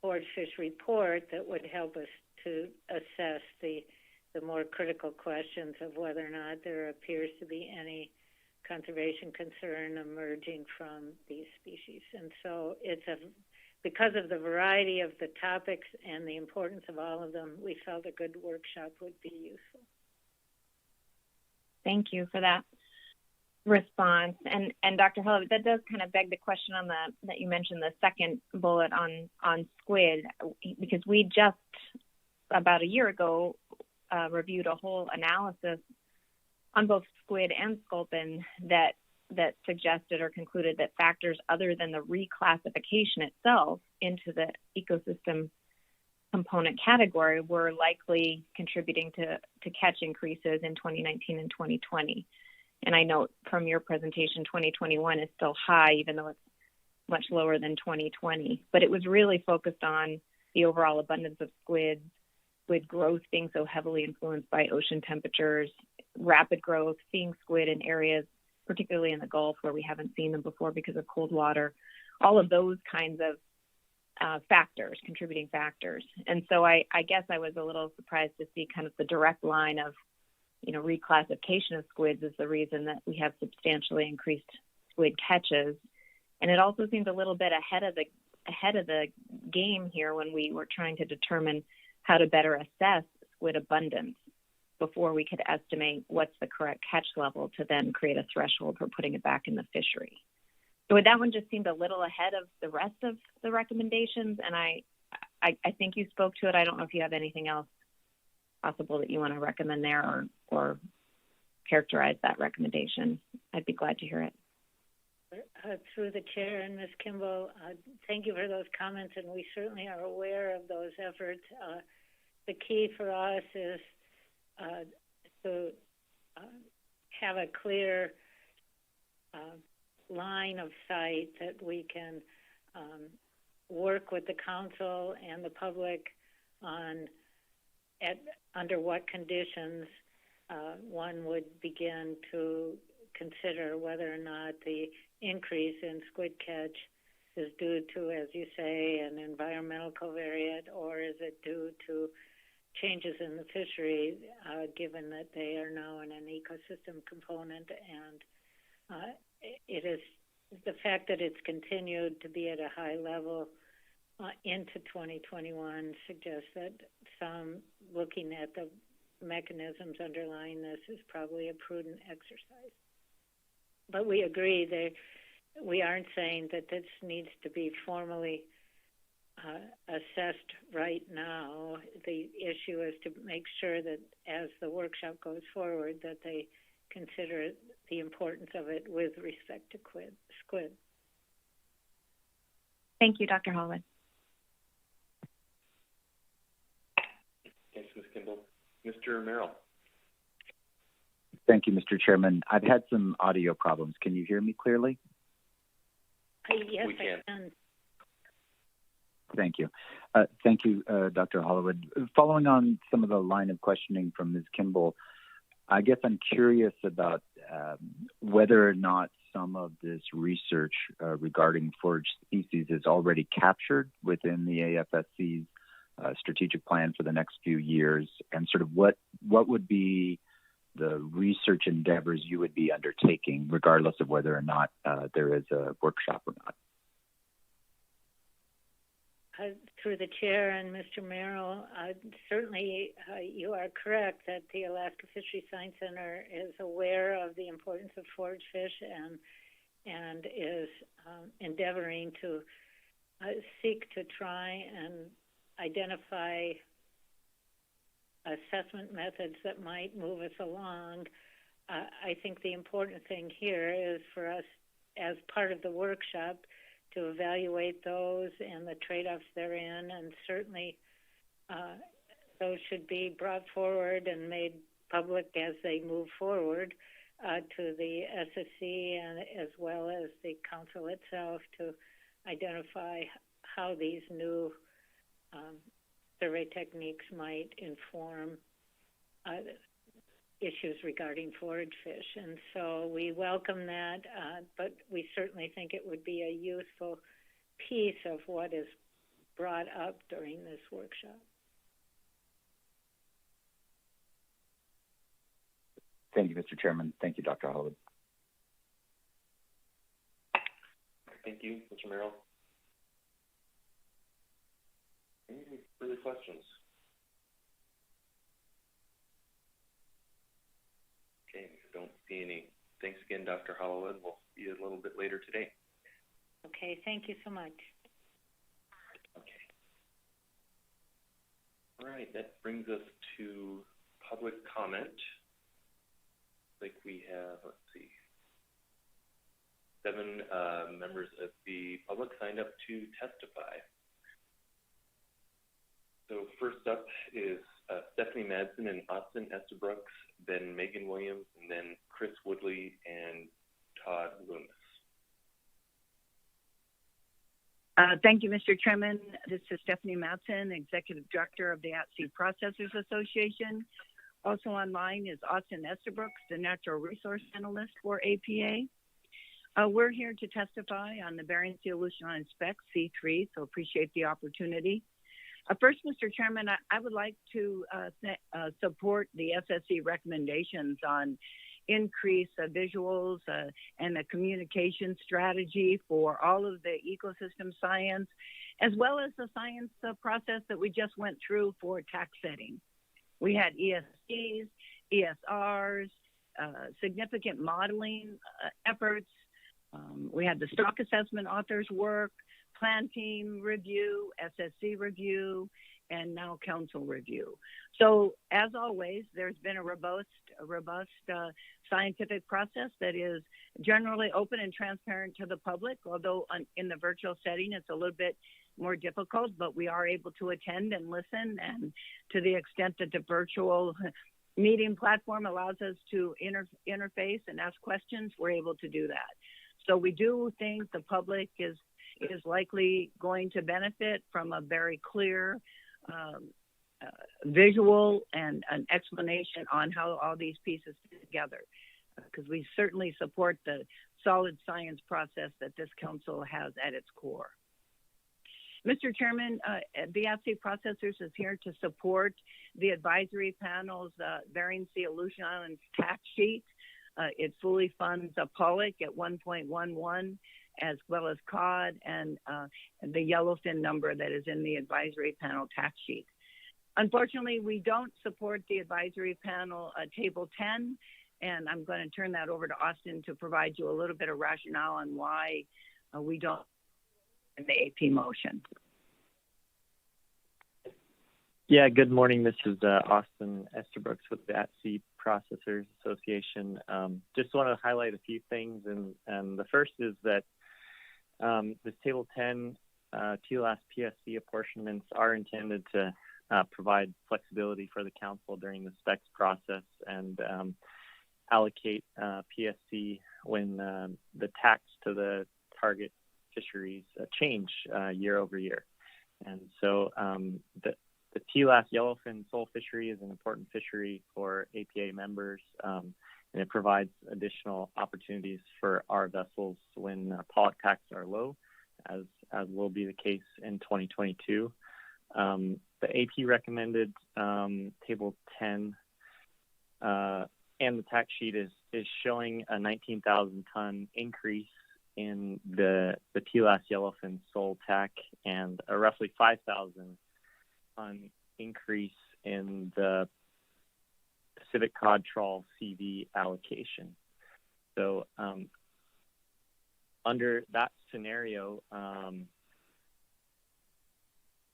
forage fish report that would help us to assess the more critical questions of whether or not there appears to be any conservation concern emerging from these species. And so because of the variety of the topics and the importance of all of them, we felt a good workshop would be useful. Thank you for that response. And Dr. Hull, that does kind of beg the question on that you mentioned the second bullet on squid, because we just about a year ago reviewed a whole analysis on both squid and sculpin that suggested or concluded that factors other than the reclassification itself into the ecosystem component category were likely contributing to catch increases in 2019 and 2020. And I note from your presentation, 2021 is still high, even though it's much lower than 2020. But it was really focused on the overall abundance of squid growth being so heavily influenced by ocean temperatures, rapid growth, seeing squid in areas, particularly in the Gulf where we haven't seen them before because of cold water, all of those kinds of factors, contributing factors. And so I guess I was a little surprised to see kind of the direct line of, reclassification of squids is the reason that we have substantially increased squid catches. And it also seems a little bit ahead of the game here when we were trying to determine how to better assess squid abundance before we could estimate what's the correct catch level to then create a threshold for putting it back in the fishery. So that one just seemed a little ahead of the rest of the recommendations, and I think you spoke to it. I don't know if you have anything else possible that you want to recommend there or characterize that recommendation. I'd be glad to hear it. Through the chair and Ms. Kimball, thank you for those comments, and we certainly are aware of those efforts. The key for us is to have a clear line of sight that we can work with the council and the public on under what conditions one would begin to consider whether or not the increase in squid catch is due to, as you say, an environmental covariate, or is it due to changes in the fishery, given that they are now in an ecosystem component. And it is the fact that it's continued to be at a high level into 2021 suggests that some looking at the mechanisms underlying this is probably a prudent exercise. But we agree that we aren't saying that this needs to be formally assessed right now. The issue is to make sure that as the workshop goes forward, that they consider the importance of it with respect to squid. Thank you, Dr. Holland. Thanks, Ms. Kimball. Mr. Merrill. Thank you, Mr. Chairman. I've had some audio problems. Can you hear me clearly? Yes, we can. I can. Thank you. Thank you, Dr. Hollywood. Following on some of the line of questioning from Ms. Kimball, I guess I'm curious about whether or not some of this research regarding foraged species is already captured within the AFSC's strategic plan for the next few years, and sort of what would be the research endeavors you would be undertaking, regardless of whether or not there is a workshop or not. Through the chair and Mr. Merrill, certainly you are correct that the Alaska Fisheries Science Center is aware of the importance of forage fish and is endeavoring to seek to try and identify assessment methods that might move us along. I think the important thing here is for us, as part of the workshop, to evaluate those and the trade-offs therein, and certainly those should be brought forward and made public as they move forward to the SSC and as well as the council itself to identify how these new survey techniques might inform issues regarding forage fish. And so we welcome that, but we certainly think it would be a useful piece of what is brought up during this workshop. Thank you, Mr. Chairman. Thank you, Dr. Hollywood. Thank you, Mr. Merrill. Any further questions? Okay, don't see any. Thanks again, Dr. Hollywood. We'll see you a little bit later today. Okay, thank you so much. Okay. All right, that brings us to public comment. I think we have, let's see, 7 members of the public signed up to testify. So first up is Stephanie Madsen and Austin Estabrooks, then Megan Williams, and then Chris Woodley and Todd Loomis. Thank you, Mr. Chairman. This is Stephanie Madsen, Executive Director of the At-Sea Processors Association. Also online is Austin Estabrooks, the Natural Resource Analyst for APA. We're here to testify on the Bering Sea Aleutian Spec C3, so appreciate the opportunity. First, Mr. Chairman, I would like to support the SSC recommendations on increase visuals and a communication strategy for all of the ecosystem science, as well as the science process that we just went through for tax setting. We had ESCs, ESRs, significant modeling efforts. We had the stock assessment authors work, plan team review, SSC review, and now council review. So as always, there's been a robust scientific process that is generally open and transparent to the public, although in the virtual setting it's a little bit more difficult, but we are able to attend and listen, and to the extent that the virtual meeting platform allows us to interface and ask questions, we're able to do that. So we do think the public is likely going to benefit from a very clear visual and an explanation on how all these pieces fit together, because we certainly support the solid science process that this council has at its core. Mr. Chairman, the At-Sea Processors is here to support the advisory panel's Bering Sea Aleutian Islands tax sheet. It fully funds POLIC at 1.11 as well as cod and the yellowfin number that is in the advisory panel tax sheet. Unfortunately, we don't support the advisory panel table 10, and I'm going to turn that over to Austin to provide you a little bit of rationale on why we don't in the AP motion. Yeah, good morning. This is Austin Estabrooks with the ATC Processors Association. Just want to highlight a few things, and the first is that this Table 10 TLAS PSC apportionments are intended to provide flexibility for the council during the specs process and allocate PSC when the tax to the target fisheries change year over year. And so the TLAS yellowfin sole fishery is an important fishery for APA members, and it provides additional opportunities for our vessels when pollock tax are low, as will be the case in 2022. The AP recommended Table 10 and the tax sheet is showing a 19,000 ton increase in the TLAS yellowfin sole TAC and a roughly 5,000 ton increase in the Pacific cod trawl CV allocation. So under that scenario,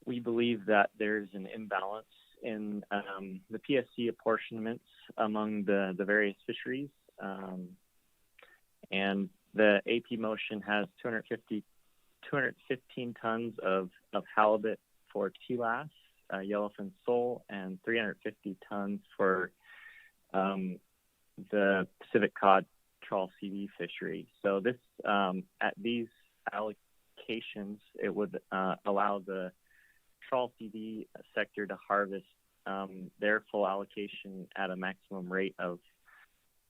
we believe that there's an imbalance in the PSC apportionments among the various fisheries. And the AP motion has 215 tons of halibut for TLAS, yellowfin sole, and 350 tons for the Pacific cod trawl CV fishery. So this, at these allocations, it would allow the trawl CV sector to harvest their full allocation at a maximum rate of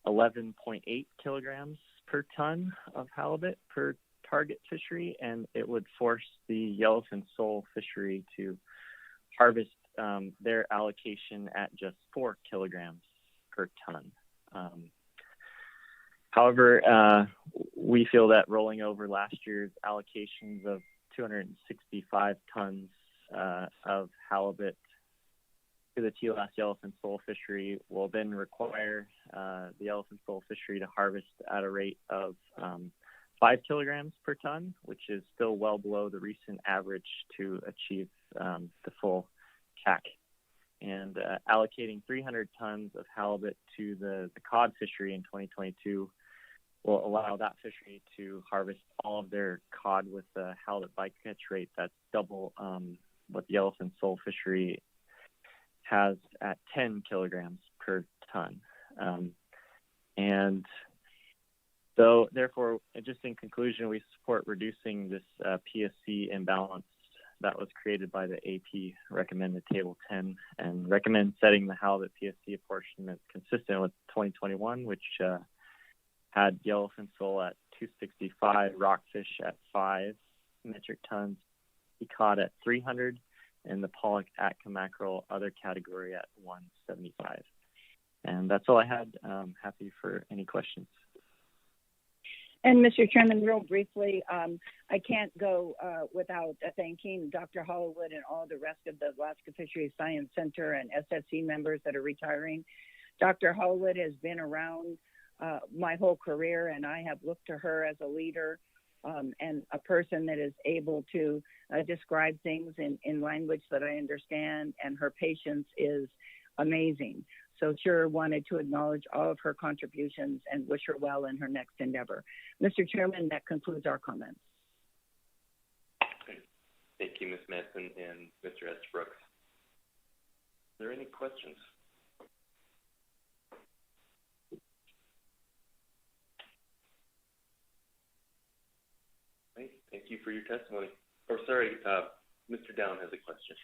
11.8 kilograms per ton of halibut per target fishery, and it would force the yellowfin sole fishery to harvest their allocation at just 4 kilograms per ton. However, we feel that rolling over last year's allocations of 265 tons of halibut to the TLAS yellowfin sole fishery will then require the yellowfin sole fishery to harvest at a rate of 5 kilograms per ton, which is still well below the recent average to achieve the full CAC. And allocating 300 tons of halibut to the cod fishery in 2022 will allow that fishery to harvest all of their cod with a halibut bycatch rate that's double what the yellowfin sole fishery has at 10 kilograms per ton. And so, therefore, just in conclusion, we support reducing this PSC imbalance that was created by the AP recommended Table 10 and recommend setting the halibut PSC apportionment consistent with 2021, which had yellowfin sole at 265, rockfish at 5 metric tons, cod at 300, and the pollock, Atka mackerel, other category at 175. And that's all I had. Happy for any questions. And Mr. Chairman, real briefly, I can't go without thanking Dr. Hollowood and all the rest of the Alaska Fisheries Science Center and SFC members that are retiring. Dr. Hollowood has been around my whole career, and I have looked to her as a leader and a person that is able to describe things in language that I understand, and her patience is amazing. So sure wanted to acknowledge all of her contributions and wish her well in her next endeavor. Mr. Chairman, that concludes our comments. Okay. Thank you, Ms. Madsen and Mr. Estabrooks. Are there any questions? Okay. Thank you for your testimony. Or sorry, Mr. Down has a question.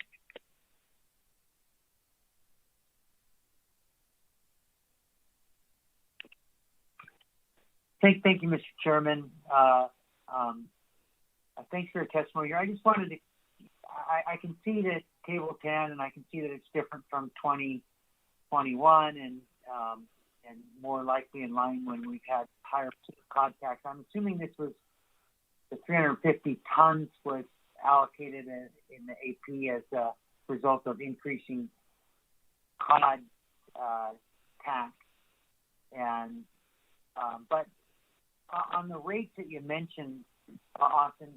Thank you, Mr. Chairman. Thanks for your testimony here. I just wanted to, I can see that Table 10, and I can see that it's different from 2021 and more likely in line when we've had higher cod tax. I'm assuming this was the 350 tons was allocated in the AP as a result of increasing cod tax. And but on the rates that you mentioned, Austin,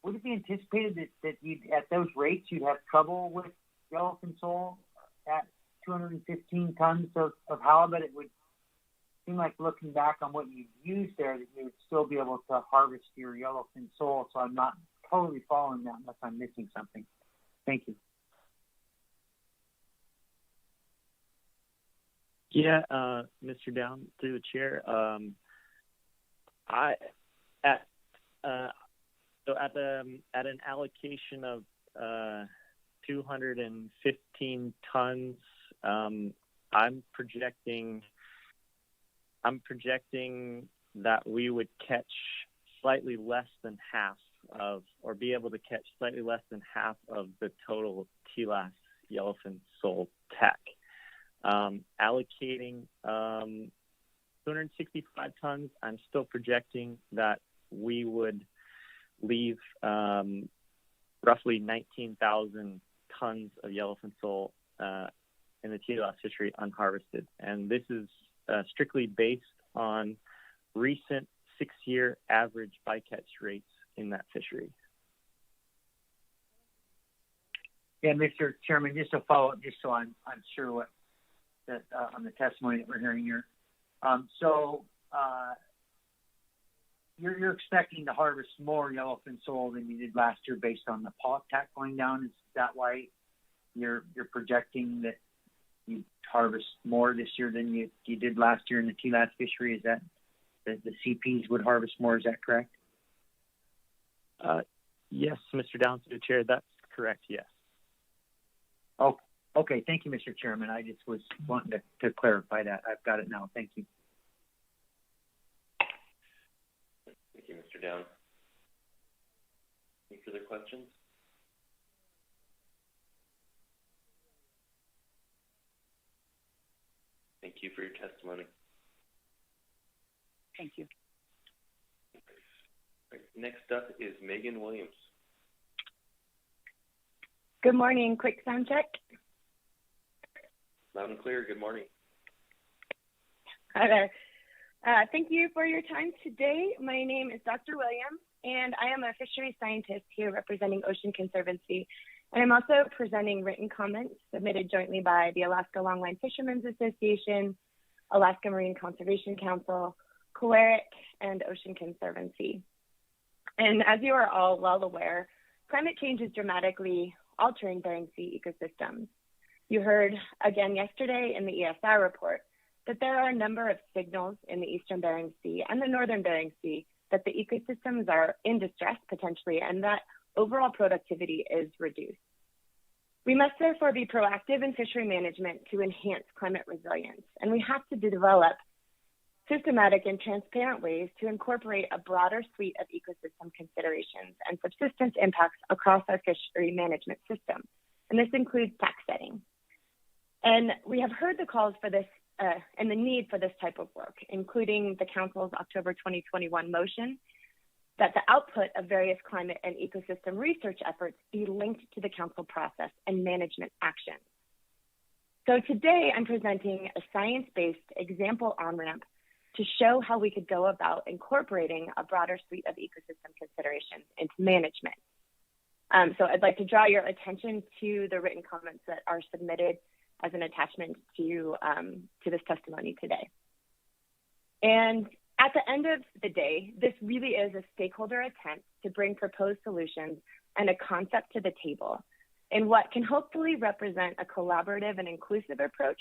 would it be anticipated that you'd, at those rates you'd have trouble with yellowfin sole at 215 tons of halibut? It would seem like, looking back on what you've used there, that you would still be able to harvest your yellowfin sole. So I'm not totally following that unless I'm missing something. Thank you. Yeah, Mr. Down, through the chair. At an allocation of 215 tons, I'm projecting that we would catch slightly less than half of, or be able to catch slightly less than half of the total TLAS yellowfin sole TAC. Allocating 265 tons, I'm still projecting that we would leave roughly 19,000 tons of yellowfin sole in the TLAS fishery unharvested. And this is strictly based on recent 6-year average bycatch rates in that fishery. Yeah, Mr. Chairman, just to follow up, just so I'm sure what that on the testimony that we're hearing here. You're expecting to harvest more yellowfin sole than you did last year based on the pollock tax going down. Is that why you're projecting that you harvest more this year than you did last year in the TLAS fishery? Is that the CPs would harvest more? Is that correct? Yes, Mr. Downs, through the chair, that's correct. Yes. Oh, okay. Thank you, Mr. Chairman. I just was wanting to clarify that. I've got it now. Thank you. Thank you, Mr. Down. Any further questions? Thank you for your testimony. Thank you. Right, next up is Megan Williams. Good morning. Quick sound check. Loud and clear. Good morning. Hi there. Thank you for your time today. My name is Dr. Williams, and I am a fisheries scientist here representing Ocean Conservancy. And I'm also presenting written comments submitted jointly by the Alaska Longline Fishermen's Association, Alaska Marine Conservation Council, COERIC, and Ocean Conservancy. And as you are all well aware, climate change is dramatically altering Bering Sea ecosystems. You heard again yesterday in the ESR report that there are a number of signals in the eastern Bering Sea and the northern Bering Sea that the ecosystems are in distress potentially, and that overall productivity is reduced. We must therefore be proactive in fishery management to enhance climate resilience, and we have to develop systematic and transparent ways to incorporate a broader suite of ecosystem considerations and subsistence impacts across our fishery management system. And this includes tax setting. And we have heard the calls for this and the need for this type of work, including the Council's October 2021 motion that the output of various climate and ecosystem research efforts be linked to the Council process and management actions. So today I'm presenting a science-based example on-ramp to show how we could go about incorporating a broader suite of ecosystem considerations into management. So I'd like to draw your attention to the written comments that are submitted as an attachment to this testimony today. And at the end of the day, this really is a stakeholder attempt to bring proposed solutions and a concept to the table in what can hopefully represent a collaborative and inclusive approach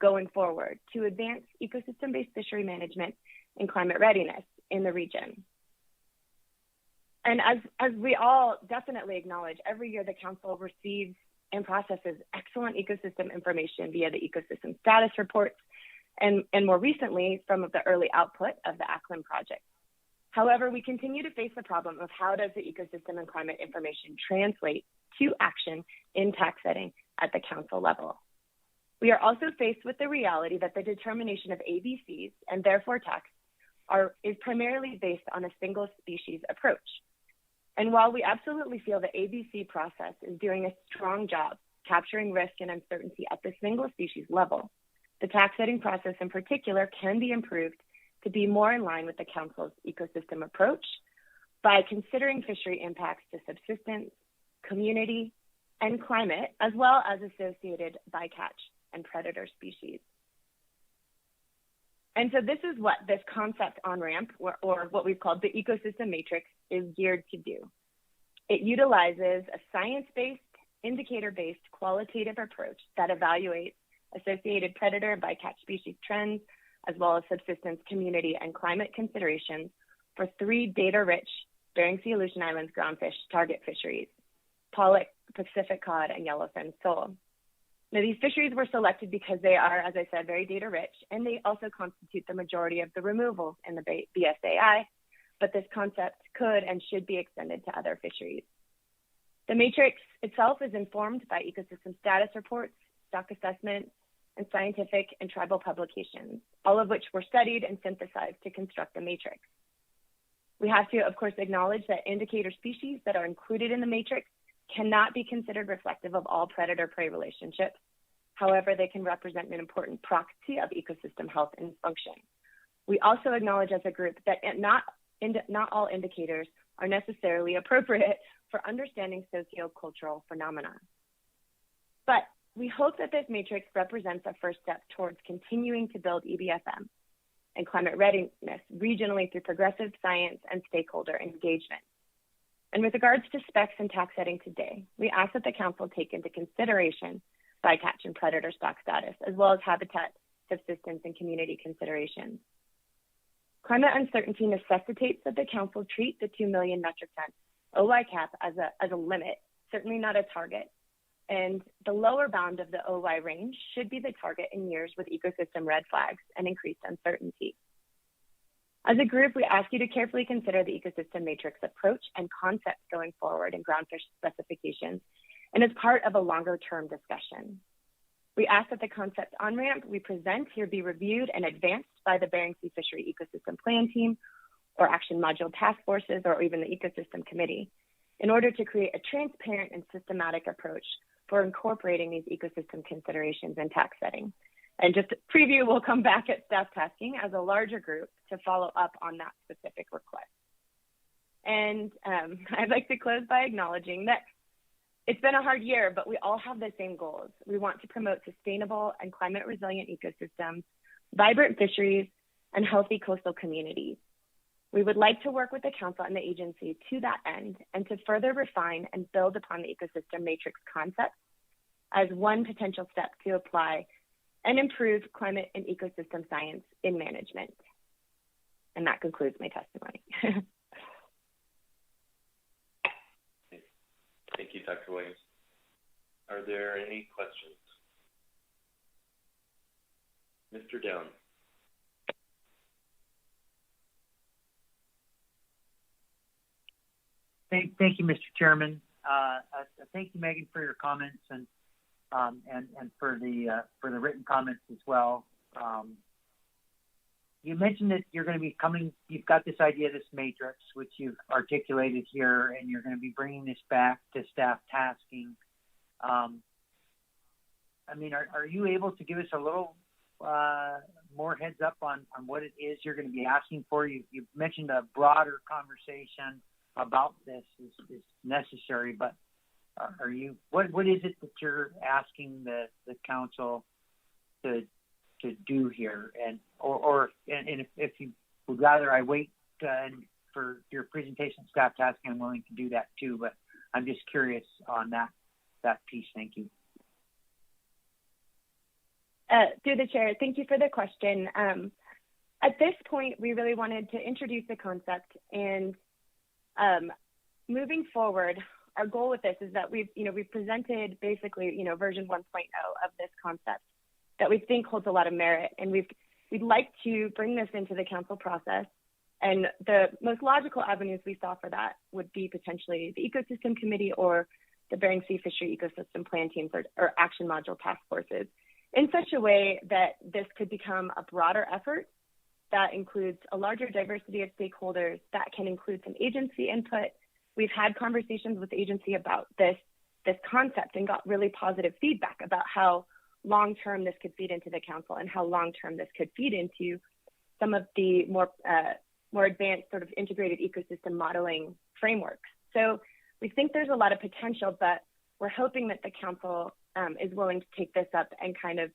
going forward to advance ecosystem-based fishery management and climate readiness in the region. And as we all definitely acknowledge, every year the Council receives and processes excellent ecosystem information via the ecosystem status reports and more recently some of the early output of the ACLIM project. However, we continue to face the problem of how does the ecosystem and climate information translate to action in tax setting at the Council level. We are also faced with the reality that the determination of ABCs and therefore tax is primarily based on a single species approach. And while we absolutely feel the ABC process is doing a strong job capturing risk and uncertainty at the single species level, the tax setting process in particular can be improved to be more in line with the Council's ecosystem approach by considering fishery impacts to subsistence, community, and climate, as well as associated bycatch and predator species. And so this is what this concept on-ramp, or what we've called the ecosystem matrix, is geared to do. It utilizes a science-based, indicator-based qualitative approach that evaluates associated predator and bycatch species trends, as well as subsistence, community, and climate considerations for 3 data-rich Bering Sea Aleutian Islands groundfish target fisheries: pollock, Pacific cod, and yellowfin sole. Now, these fisheries were selected because they are, as I said, very data-rich, and they also constitute the majority of the removals in the BSAI, but this concept could and should be extended to other fisheries. The matrix itself is informed by ecosystem status reports, stock assessments, and scientific and tribal publications, all of which were studied and synthesized to construct the matrix. We have to, of course, acknowledge that indicator species that are included in the matrix cannot be considered reflective of all predator-prey relationships. However, they can represent an important proxy of ecosystem health and function. We also acknowledge as a group that not all indicators are necessarily appropriate for understanding sociocultural phenomena. But we hope that this matrix represents a first step towards continuing to build EBFM and climate readiness regionally through progressive science and stakeholder engagement. And with regards to specs and tax setting today, we ask that the Council take into consideration bycatch and predator stock status, as well as habitat, subsistence, and community considerations. Climate uncertainty necessitates that the Council treat the 2 million metric ton OY cap as a limit, certainly not a target. And the lower bound of the OY range should be the target in years with ecosystem red flags and increased uncertainty. As a group, we ask you to carefully consider the ecosystem matrix approach and concepts going forward in groundfish specifications, and as part of a longer-term discussion. We ask that the concept on-ramp we present here be reviewed and advanced by the Bering Sea Fishery Ecosystem Plan Team, or Action Module Task Forces, or even the Ecosystem Committee, in order to create a transparent and systematic approach for incorporating these ecosystem considerations in tax setting. And just to preview, we'll come back at staff tasking as a larger group to follow up on that specific request. And I'd like to close by acknowledging that it's been a hard year, but we all have the same goals. We want to promote sustainable and climate resilient ecosystems, vibrant fisheries, and healthy coastal communities. We would like to work with the Council and the agency to that end and to further refine and build upon the ecosystem matrix concept as one potential step to apply and improve climate and ecosystem science in management. And that concludes my testimony. Thank you, Dr. Williams. Are there any questions? Mr. Down. Thank you, Mr. Chairman. Thank you, Megan, for your comments and for the written comments as well. You mentioned that you're going to be coming. You've got this idea, this matrix, which you've articulated here, and you're going to be bringing this back to staff tasking. I mean, are you able to give us a little more heads up on what it is you're going to be asking for? You've mentioned a broader conversation about this is necessary, but what is it that you're asking the Council to do here? And if you would rather I wait for your presentation staff tasking, I'm willing to do that too, but I'm just curious on that piece. Thank you. Through the chair, thank you for the question. At this point, we really wanted to introduce the concept, and moving forward, our goal with this is that we've presented basically, version 1.0 of this concept that we think holds a lot of merit, and we'd like to bring this into the Council process. And the most logical avenues we saw for that would be potentially the Ecosystem Committee or the Bering Sea Fishery Ecosystem Plan Team or Action Module Task Forces, in such a way that this could become a broader effort that includes a larger diversity of stakeholders, that can include some agency input. We've had conversations with the agency about this concept and got really positive feedback about how long-term this could feed into the council and how long-term this could feed into some of the more advanced sort of integrated ecosystem modeling frameworks. So we think there's a lot of potential, but we're hoping that the council is willing to take this up and kind of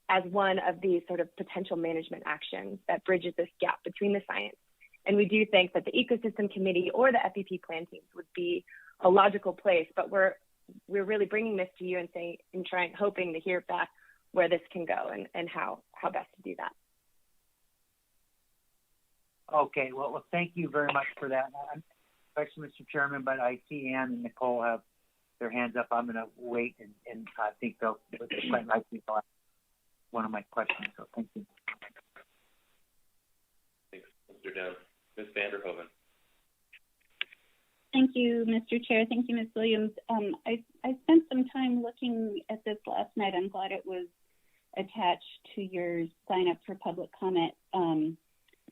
as one of these sort of potential management actions that bridges this gap between the science. And we do think that the ecosystem committee or the FEP plan teams would be a logical place, but we're really bringing this to you and hoping to hear back where this can go and how best to do that. Okay, well, thank you very much for that. Actually, Mr. Chairman, but I see Ann and Nicole have their hands up. I'm going to wait, and I think they'll quite likely ask one of my questions. So thank you. Thanks, Mr. Dunn. Ms. Vanderhoven. Thank you, Mr. Chair. Thank you, Ms. Williams. I spent some time looking at this last night. I'm glad it was attached to your sign up for public comment.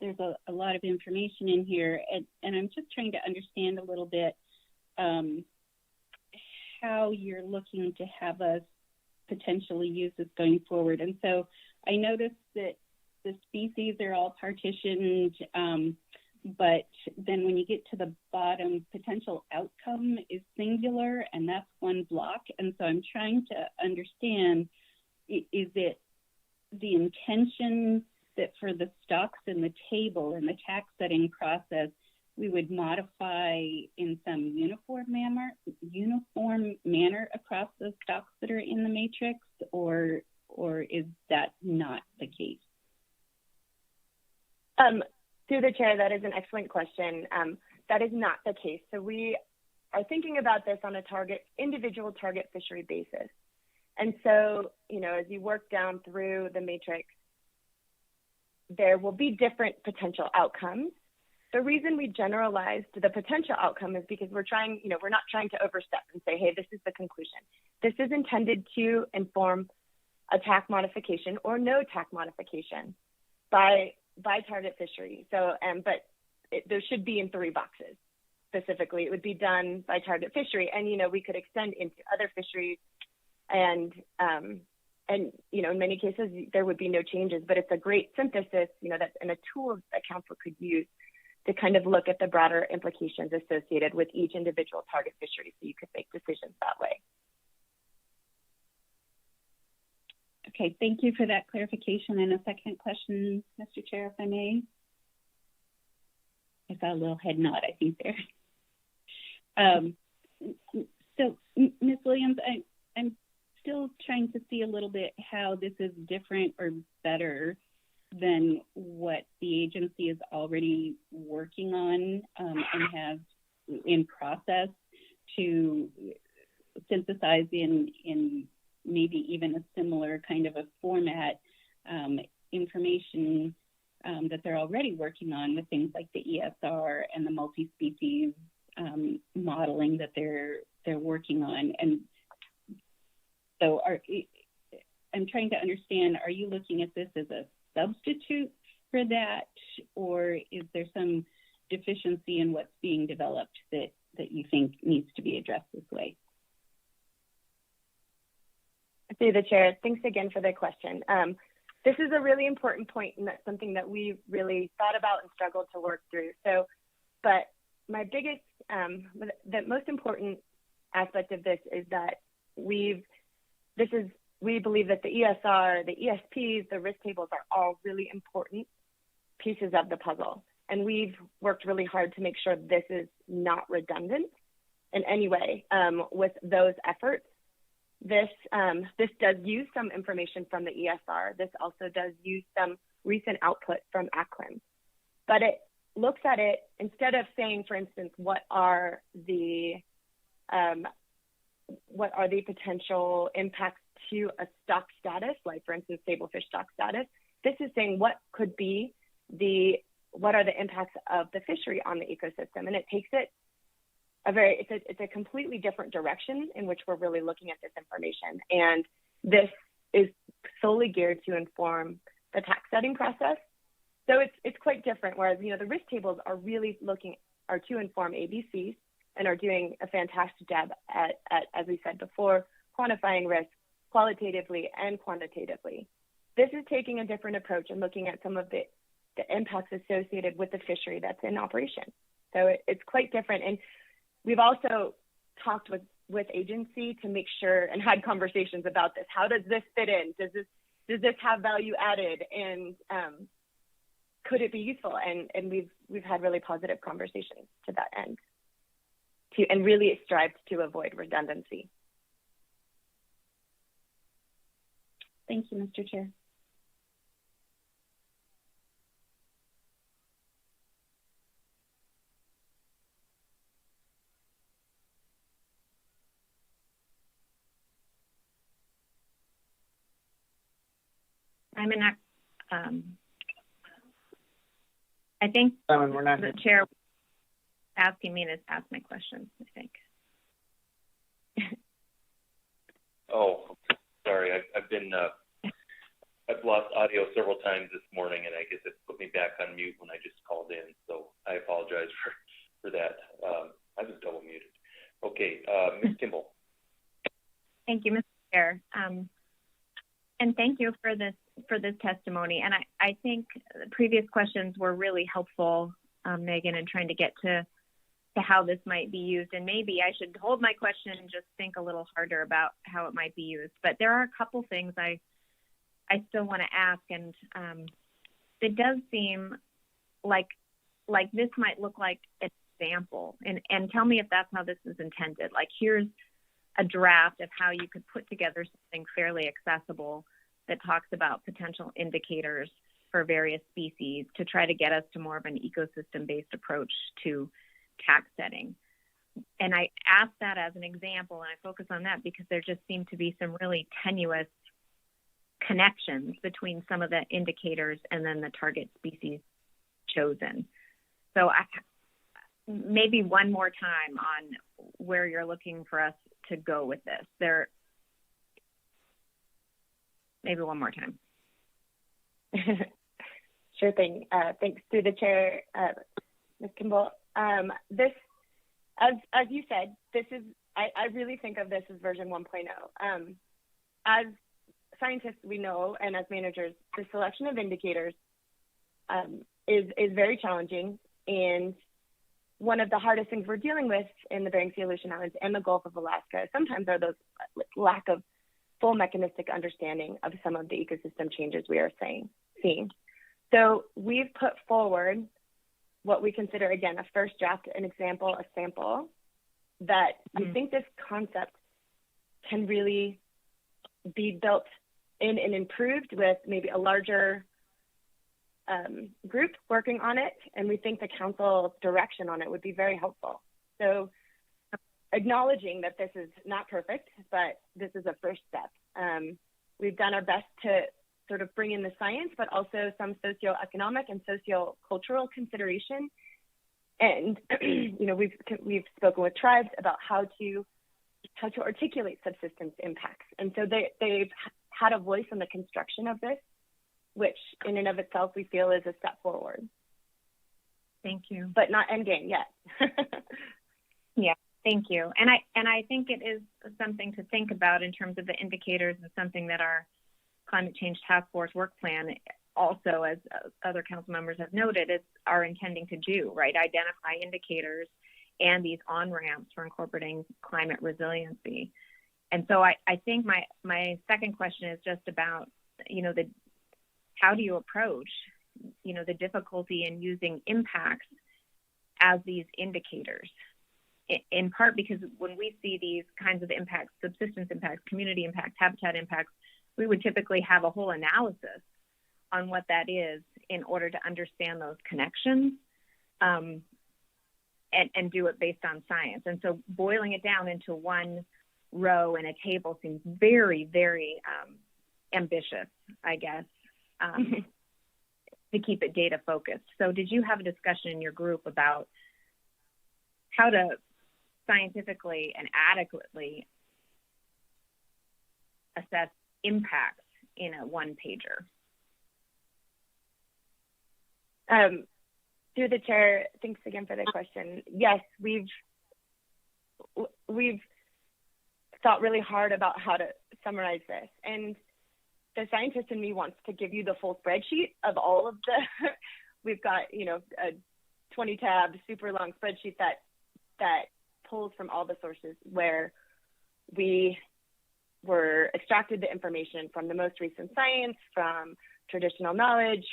There's a lot of information in here, and I'm just trying to understand a little bit how you're looking to have us potentially use this going forward. And so I noticed that the species are all partitioned, but then when you get to the bottom, potential outcome is singular, and that's one block. And so I'm trying to understand, is it the intention that for the stocks in the table in the tax setting process, we would modify in some uniform manner across those stocks that are in the matrix, or is that not the case? Through the chair, that is an excellent question. That is not the case. So we are thinking about this on a individual target fishery basis. And so, as you work down through the matrix, there will be different potential outcomes. The reason we generalized the potential outcome is because we're not trying to overstep and say, hey, this is the conclusion. This is intended to inform a TAC modification or no TAC modification by target fishery. So, there should be in 3 boxes. Specifically, it would be done by target fishery, and we could extend into other fisheries, and in many cases there would be no changes. But it's a great synthesis, that's and a tool that council could use to kind of look at the broader implications associated with each individual target fishery, so you could make decisions that way. Okay, thank you for that clarification. And a second question, Mr. Chair, if I may. I saw a little head nod, I think, there. So, Ms. Williams, I'm still trying to see a little bit how this is different or better than what the agency is already working on and has in process to synthesize in maybe even a similar kind of a format information that they're already working on with things like the ESR and the multi-species modeling that they're working on. And so I'm trying to understand, are you looking at this as a substitute for that, or is there some deficiency in what's being developed that you think needs to be addressed this way? Through the chair, thanks again for the question. This is a really important point, and that's something that we really thought about and struggled to work through. So, but my biggest, the most important aspect of this is that we believe that the ESR, the ESPs, the risk tables are all really important pieces of the puzzle. And we've worked really hard to make sure this is not redundant in any way with those efforts. This does use some information from the ESR. This also does use some recent output from ACLIM. But it looks at it, instead of saying, for instance, what are the potential impacts to a stock status, like for instance, stablefish stock status, this is saying what are the impacts of the fishery on the ecosystem. And it takes it it's a completely different direction in which we're really looking at this information. And this is solely geared to inform the tax setting process So it's quite different, whereas, the risk tables are really are to inform ABCs and are doing a fantastic job at, as we said before, quantifying risk qualitatively and quantitatively. This is taking a different approach and looking at some of the impacts associated with the fishery that's in operation. So it's quite different. And we've also talked with agency to make sure and had conversations about this. How does this fit in? Does this have value added? And could it be useful? And we've had really positive conversations to that end, and really strived to avoid redundancy. Thank you, Mr. Chair. I think We're not the chair asking me to ask my questions, I think. Oh, sorry. I've lost audio several times this morning, and I guess it put me back on mute when I just called in. So I apologize for that. I was double muted. Okay, Ms. Kimball. Thank you, Mr. Chair. And thank you for this testimony. And I think the previous questions were really helpful, Megan, in trying to get to how this might be used. And maybe I should hold my question and just think a little harder about how it might be used. But there are a couple things I still want to ask. And it does seem like this might look like an example. And tell me if that's how this is intended. Like, here's a draft of how you could put together something fairly accessible that talks about potential indicators for various species to try to get us to more of an ecosystem-based approach to tax setting. And I ask that as an example, and I focus on that because there just seem to be some really tenuous connections between some of the indicators and then the target species chosen. So maybe one more time on where you're looking for us to go with this. Maybe one more time. Sure thing. Thanks through the chair, Ms. Kimball. This, as you said, this is, I really think of this as version 1.0. As scientists, we know, and as managers, the selection of indicators is very challenging. And one of the hardest things we're dealing with in the Bering Sea, Aleutian Islands, and the Gulf of Alaska sometimes are those lack of full mechanistic understanding of some of the ecosystem changes we are seeing. So we've put forward what we consider, again, a first draft, an example, a sample, that we think this concept can really be built in and improved with maybe a larger group working on it, and we think the council's direction on it would be very helpful. So acknowledging that this is not perfect, but this is a first step. We've done our best to sort of bring in the science, but also some socioeconomic and sociocultural consideration. And we've spoken with tribes about how to articulate subsistence impacts, and so they've had a voice in the construction of this, which in and of itself we feel is a step forward. Thank you. But not endgame yet. Yeah, thank you. And I think it is something to think about in terms of the indicators, and something that our Climate Change Task Force work plan also, as other council members have noted, are intending to do, right? Identify indicators and these on-ramps for incorporating climate resiliency. And so I think my second question is just about, how do you approach, the difficulty in using impacts as these indicators? In part because when we see these kinds of impacts, subsistence impacts, community impacts, habitat impacts, we would typically have a whole analysis on what that is in order to understand those connections, and do it based on science. And so boiling it down into one row in a table seems very, very ambitious, I guess, to keep it data focused. So did you have a discussion in your group about how to scientifically and adequately assess impacts in a one-pager? Through the chair, thanks again for the question. Yes, we've thought really hard about how to summarize this, and the scientist in me wants to give you the full spreadsheet of all of the. We've got a 20-tab super long spreadsheet that pulls from all the sources where we were extracted the information from the most recent science, from traditional knowledge.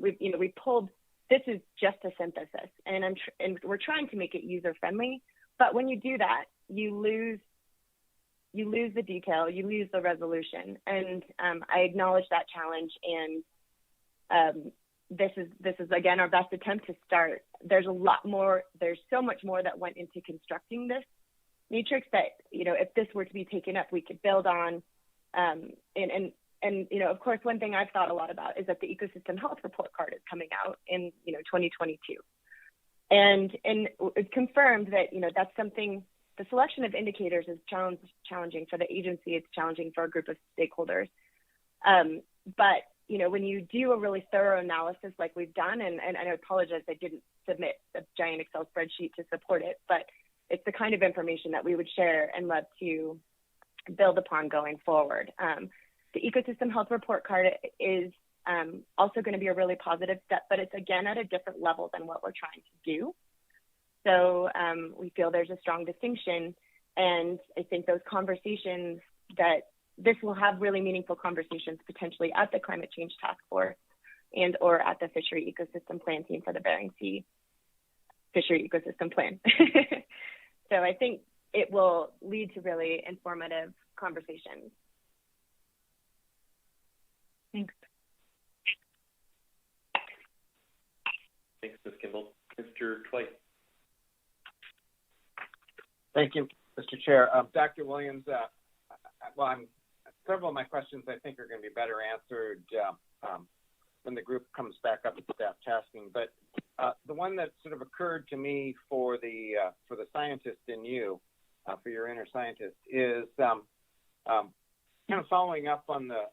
We pulled. This is just a synthesis, and we're trying to make it user friendly. But when you do that, you lose the detail, you lose the resolution, and I acknowledge that challenge. And this is again our best attempt to start. There's a lot more. There's so much more that went into constructing this matrix that if this were to be taken up, we could build on. And of course, one thing I've thought a lot about is that the Ecosystem Health Report Card is coming out in 2022, and it's confirmed that that's something. The selection of indicators is challenging for the agency. It's challenging for a group of stakeholders. But when you do a really thorough analysis like we've done, and I apologize I didn't submit a giant Excel spreadsheet to support it, but it's the kind of information that we would share and love to build upon going forward. The Ecosystem Health Report Card is also going to be a really positive step, but it's again at a different level than what we're trying to do. So we feel there's a strong distinction, and I think those conversations that this will have really meaningful conversations potentially at the Climate Change Task Force and or at the Fishery Ecosystem Plan team for the Bering Sea Fishery Ecosystem Plan. So I think it will lead to really informative conversations. Thanks. Thanks, Ms. Kimball. Mr. Twite. Thank you, Mr. Chair. Dr. Williams, several of my questions I think are going to be better answered when the group comes back up to staff tasking. But the one that sort of occurred to me for the scientist in you, for your inner scientist, is kind of following up on the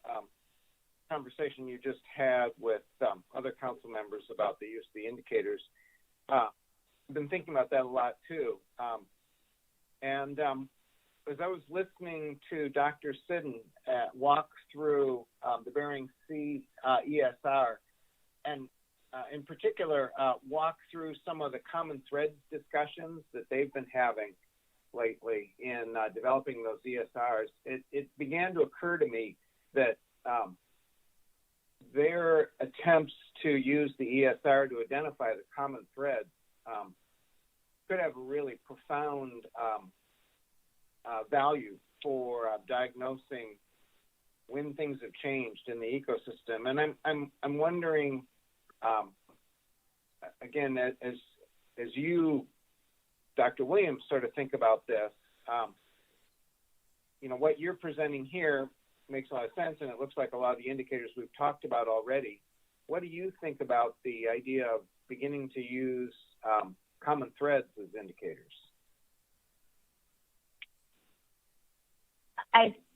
conversation you just had with other council members about the use of the indicators. I've been thinking about that a lot too. And as I was listening to Dr. Siddon walk through the Bering Sea ESR, and in particular walk through some of the common threads discussions that they've been having lately in developing those ESRs, it began to occur to me that their attempts to use the ESR to identify the common threads could have a really profound value for diagnosing when things have changed in the ecosystem. And I'm wondering, again, as you, Dr. Williams, sort of think about this, what you're presenting here makes a lot of sense, and it looks like a lot of the indicators we've talked about already. What do you think about the idea of beginning to use common threads as indicators?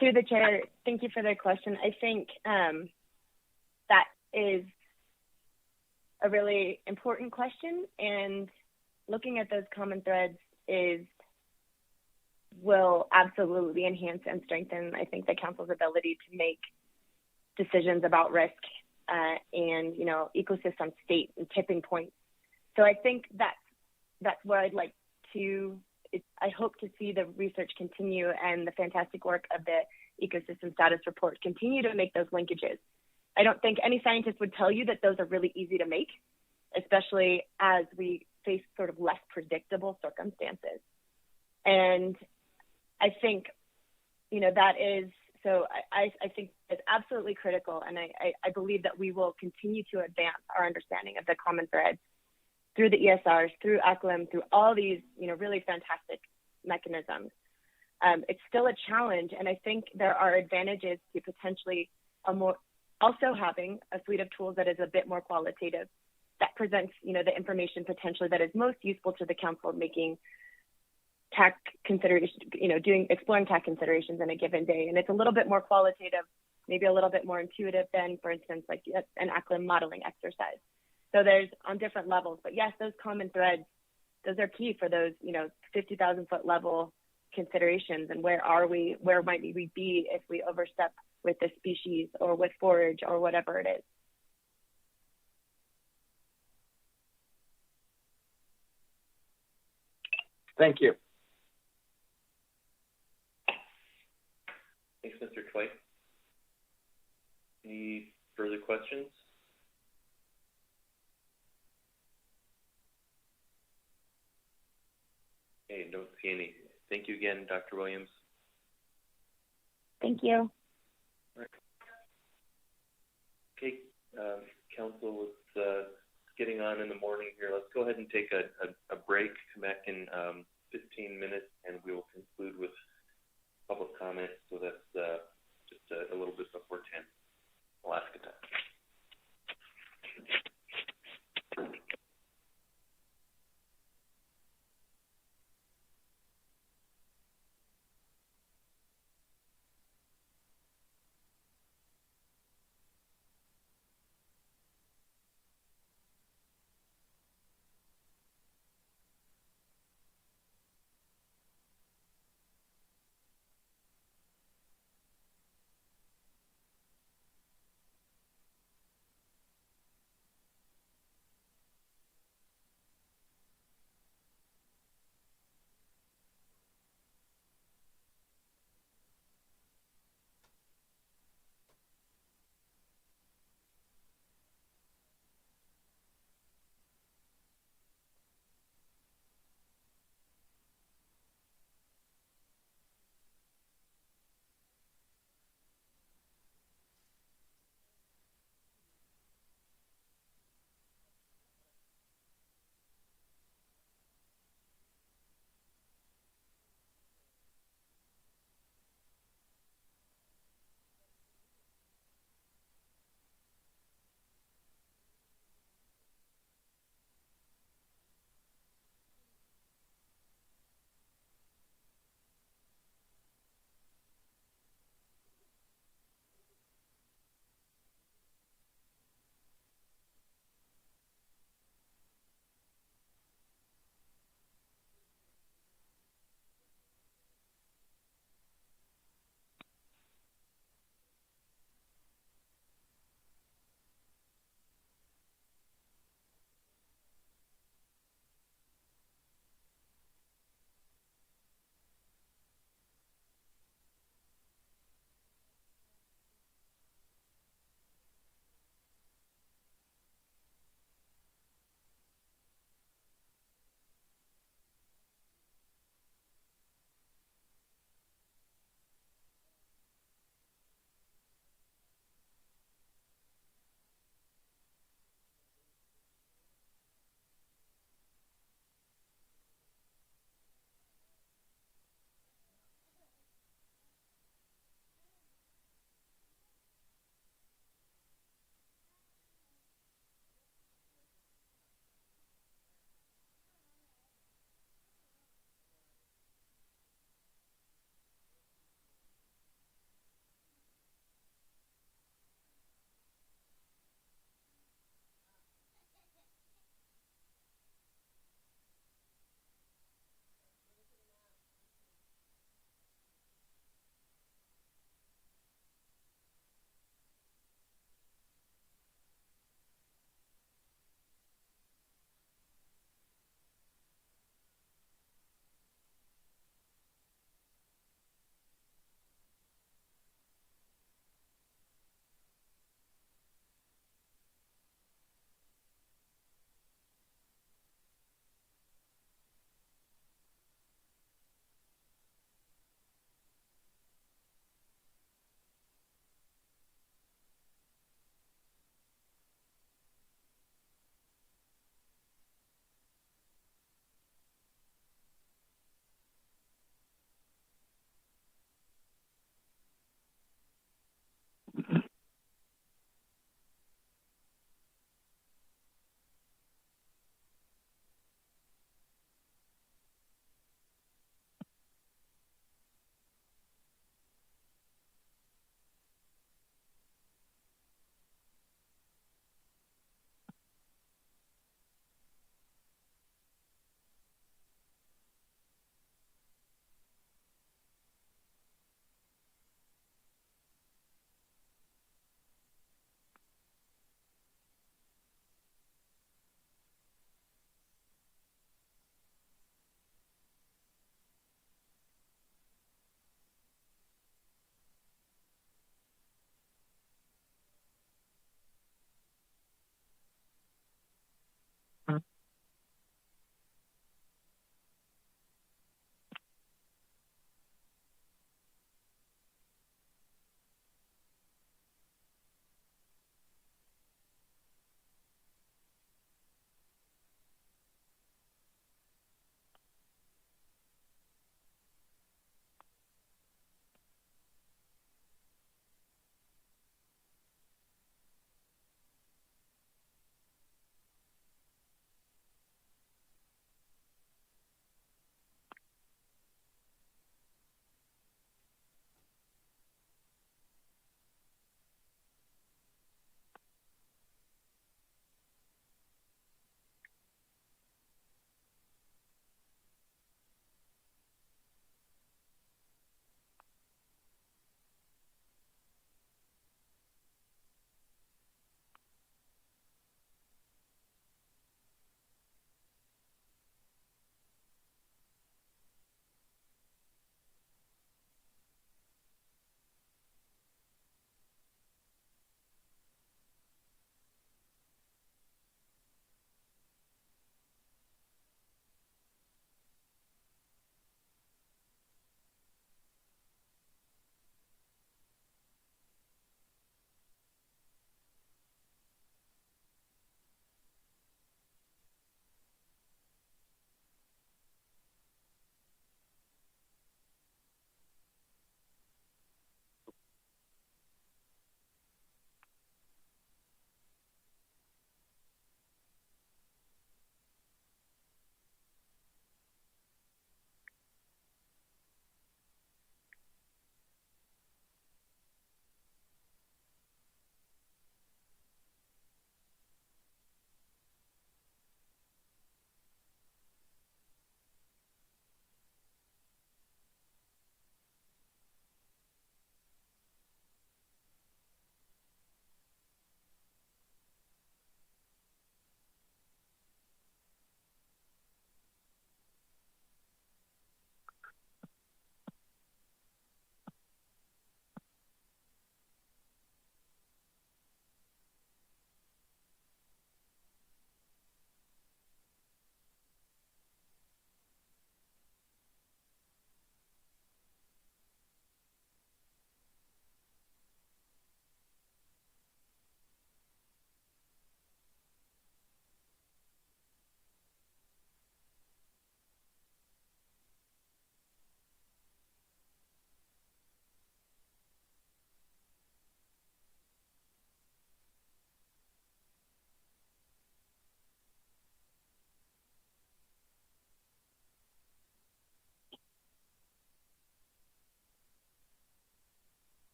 Through the chair, thank you for the question. I think that is a really important question, and looking at those common threads will absolutely enhance and strengthen, I think, the council's ability to make decisions about risk and ecosystem state and tipping points. So I think that's where I'd like to. I hope to see the research continue and the fantastic work of the Ecosystem Status Report continue to make those linkages. I don't think any scientist would tell you that those are really easy to make, especially as we face sort of less predictable circumstances. And I think, that is, so I think it's absolutely critical. And I believe that we will continue to advance our understanding of the common threads through the ESRs, through ACLIM, through all these, really fantastic mechanisms. It's still a challenge, and I think there are advantages to potentially also having a suite of tools that is a bit more qualitative, that presents, the information potentially that is most useful to the council making TAC consideration, exploring TAC considerations in a given day. And it's a little bit more qualitative, maybe a little bit more intuitive than, for instance, like an ACLIM modeling exercise. So there's on different levels. But yes, those common threads, those are key for those, 50,000 foot level considerations. And where might we be if we overstep with the species or with forage or whatever it is? Thank you. Thanks, Mr. Twite. Any further questions? Okay, don't see any. Thank you again, Dr. Williams. Thank you. Okay, council, it's getting on in the morning here. Let's go ahead and take a break, come back in 15 minutes, and we will conclude with public comment. So that's just a little bit before 10, Alaska time.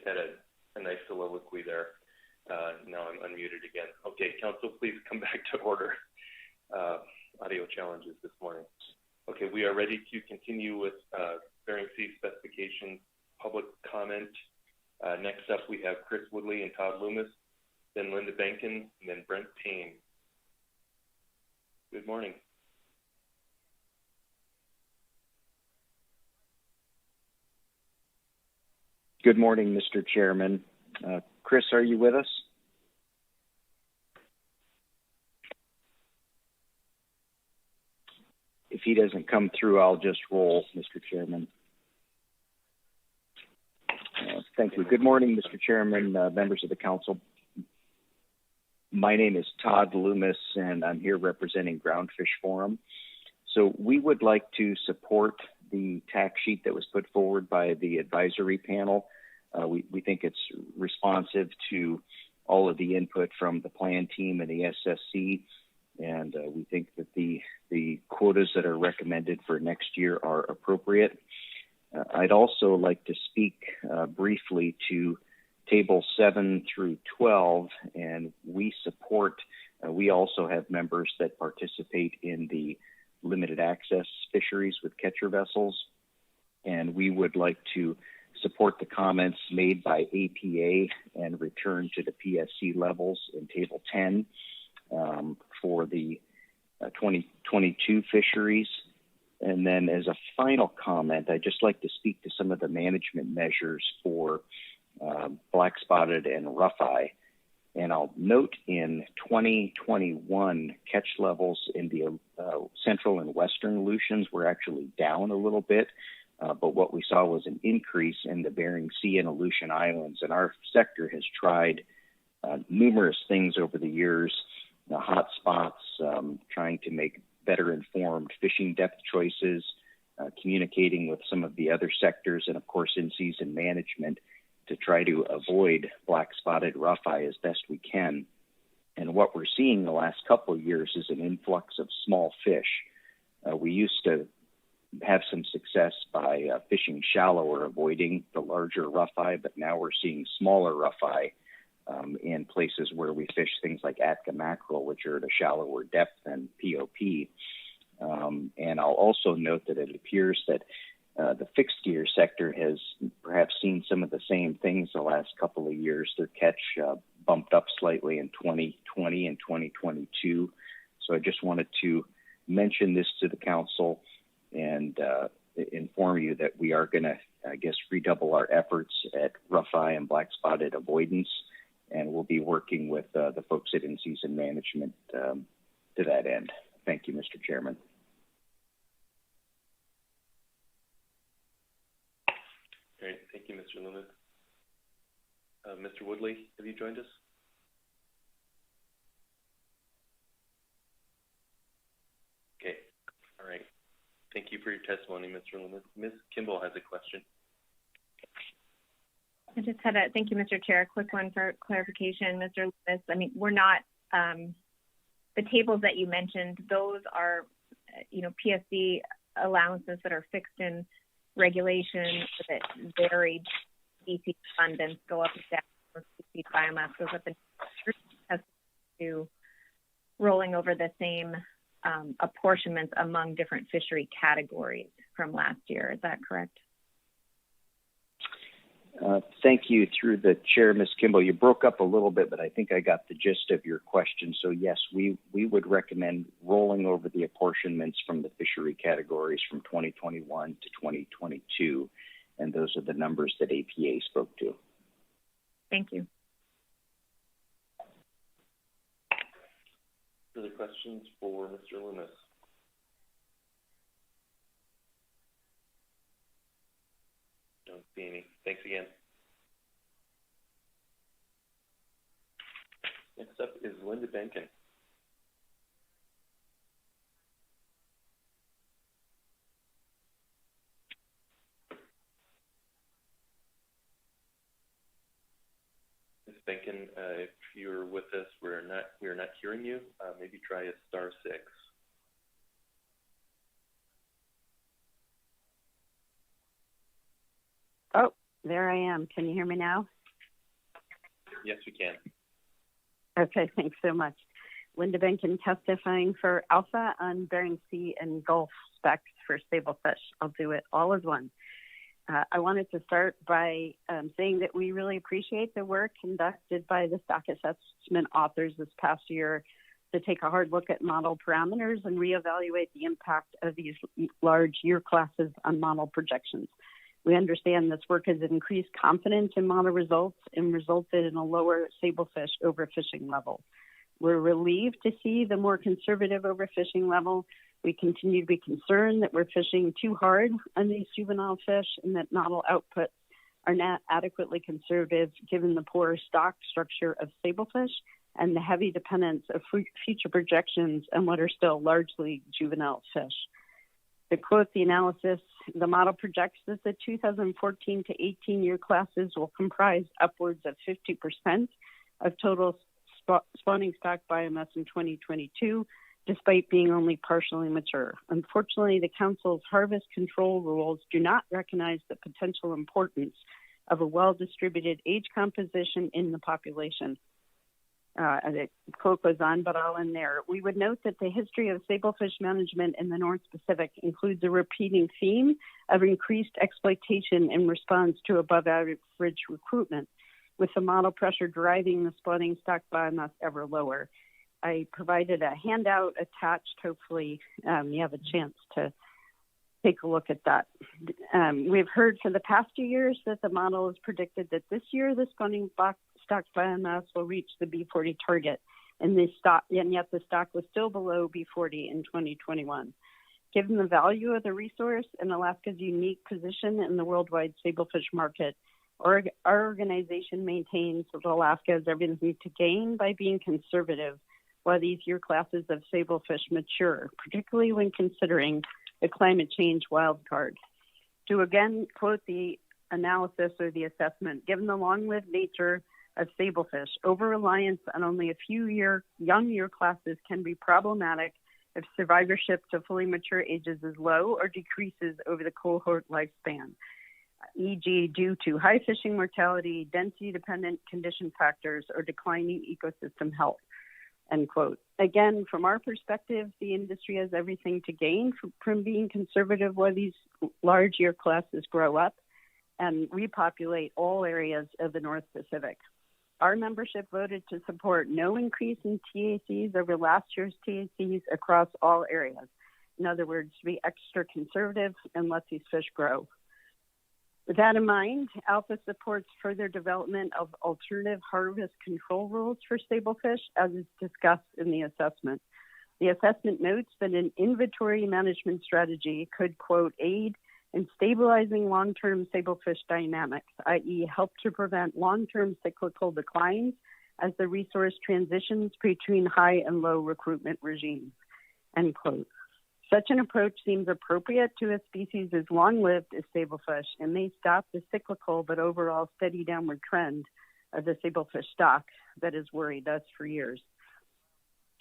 just had a nice soliloquy there. Now I'm unmuted again. Okay, Council, please come back to order. Audio challenges this morning. Okay, we are ready to continue with Bearing C specification public comment. Next up, we have Chris Woodley and Todd Loomis, then Linda Benkin, and then Brent Payne. Good morning. Good morning, Mr. Chairman. Chris, are you with us? If he doesn't come through, I'll just roll, Mr. Chairman. Thank you. Good morning, Mr. Chairman, members of the council. My name is Todd Loomis, and I'm here representing Groundfish Forum. So we would like to support the tax sheet that was put forward by the advisory panel. We think it's responsive to all of the input from the plan team and the SSC, and we think that the quotas that are recommended for next year are appropriate. I'd also like to speak briefly to Table 7 through 12, and we support, we also have members that participate in the limited access fisheries with catcher vessels, and we would like to support the comments made by APA and return to the PSC levels in Table 10 for the 2022 fisheries. And then as a final comment, I'd just like to speak to some of the management measures for black spotted and rough-eye. And I'll note in 2021, catch levels in the central and western Aleutians were actually down a little bit, but what we saw was an increase in the Bering Sea and Aleutian Islands. And our sector has tried numerous things over the years, the hot spots, trying to make better informed fishing depth choices, communicating with some of the other sectors, and of course in-season management to try to avoid black spotted rough-eye as best we can. And what we're seeing the last couple of years is an influx of small fish. We used to have some success by fishing shallower, avoiding the larger rough-eye, but now we're seeing smaller rough-eye in places where we fish things like Atka mackerel, which are at a shallower depth than POP. And I'll also note that it appears that the fixed gear sector has perhaps seen some of the same things the last couple of years. Their catch bumped up slightly in 2020 and 2022. So I just wanted to mention this to the council and inform you that we are going to, I guess, redouble our efforts at rough-eye and black-spotted avoidance, and we'll be working with the folks at in-season management to that end. Thank you, Mr. Chairman. Great. Thank you, Mr. Loomis. Mr. Woodley, have you joined us? Okay. All right. Thank you for your testimony, Mr. Loomis. Ms. Kimball has a question. I just had thank you, Mr. Chair. A quick one for clarification, Mr. Loomis. I mean, we're not, the tables that you mentioned, those are, PSC allowances that are fixed in regulation that vary species abundance, go up and down, species biomass goes up and down, as to rolling over the same apportionments among different fishery categories from last year. Is that correct? Thank you. Through the chair, Ms. Kimball, you broke up a little bit, but I think I got the gist of your question. So yes, we would recommend rolling over the apportionments from the fishery categories from 2021 to 2022. And those are the numbers that APA spoke to. Thank you. Further questions for Mr. Loomis? Don't see any. Thanks again. Next up is Linda Benkin. Ms. Benkin, if you're with us, we are not hearing you. Maybe try a *6. Oh, There I am. Can you hear me now? Yes, we can. Okay, thanks so much. Linda Benkin testifying for Alpha on Bering Sea and Gulf specs for stable fish. I'll do it all as one. I wanted to start by saying that we really appreciate the work conducted by the stock assessment authors this past year to take a hard look at model parameters and reevaluate the impact of these large year classes on model projections. We understand this work has increased confidence in model results and resulted in a lower sablefish overfishing level. We're relieved to see the more conservative overfishing level. We continue to be concerned that we're fishing too hard on these juvenile fish and that model outputs are not adequately conservative given the poor stock structure of sablefish and the heavy dependence of future projections on what are still largely juvenile fish. To quote the analysis, the model projects that the 2014 to 18 year classes will comprise upwards of 50% of total spawning stock biomass in 2022, despite being only partially mature. Unfortunately, the Council's harvest control rules do not recognize the potential importance of a well-distributed age composition in the population. The quote goes on, but I'll end there. We would note that the history of sablefish management in the North Pacific includes a repeating theme of increased exploitation in response to above-average recruitment, with the model pressure driving the spawning stock biomass ever lower. I provided a handout attached. Hopefully you have a chance to take a look at that. We've heard for the past 2 years that the model has predicted that this year the spawning stock biomass will reach the B40 target, and yet the stock was still below B40 in 2021. Given the value of the resource and Alaska's unique position in the worldwide sablefish market, our organization maintains that Alaska has everything to gain by being conservative while these year classes of sablefish mature, particularly when considering the climate change wildcard. To again quote the analysis or the assessment, given the long-lived nature of sablefish, over-reliance on only a few young year classes can be problematic if survivorship to fully mature ages is low or decreases over the cohort lifespan, e.g. due to high fishing mortality, density-dependent condition factors, or declining ecosystem health. End quote. Again, from our perspective, the industry has everything to gain from being conservative while these large year classes grow up and repopulate all areas of the North Pacific. Our membership voted to support no increase in TACs over last year's TACs across all areas. In other words, to be extra conservative and let these fish grow. With that in mind, Alpha supports further development of alternative harvest control rules for sablefish, as is discussed in the assessment. The assessment notes that an inventory management strategy could, quote, aid in stabilizing long-term sablefish dynamics, i.e. help to prevent long-term cyclical declines as the resource transitions between high and low recruitment regimes, end quote. Such an approach seems appropriate to a species as long-lived as sablefish and may stop the cyclical but overall steady downward trend of the sablefish stock that has worried us for years.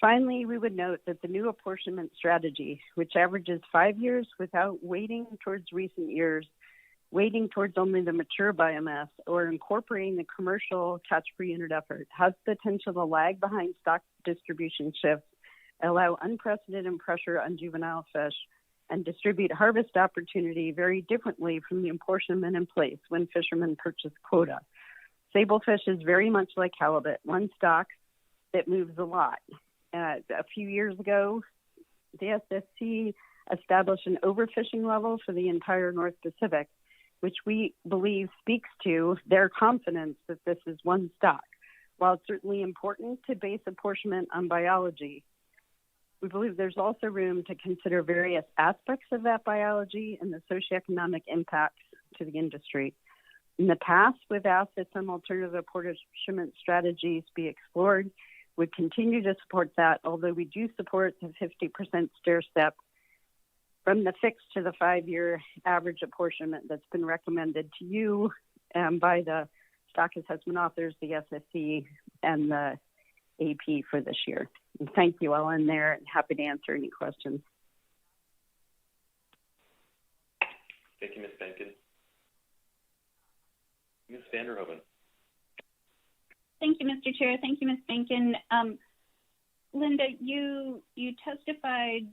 Finally, we would note that the new apportionment strategy, which averages 5 years without weighting towards recent years, weighting towards only the mature biomass, or incorporating the commercial catch per unit effort, has the potential to lag behind stock distribution shifts, allow unprecedented pressure on juvenile fish, and distribute harvest opportunity very differently from the apportionment in place when fishermen purchase quota. Sablefish is very much like halibut, one stock that moves a lot. A few years ago, the SSC established an overfishing level for the entire North Pacific, which we believe speaks to their confidence that this is one stock. While it's certainly important to base apportionment on biology, we believe there's also room to consider various aspects of that biology and the socioeconomic impacts to the industry. In the past, we've asked that some alternative apportionment strategies be explored. We continue to support that, although we do support the 50% stair step from the fixed to the 5-year average apportionment that's been recommended to you by the stock assessment authors, the SSC, and the AP for this year. And thank you all in there, and happy to answer any questions. Thank you, Ms. Benkin. Ms. Vanderhoven. Thank you, Mr. Chair. Thank you, Ms. Benkin. Linda, you testified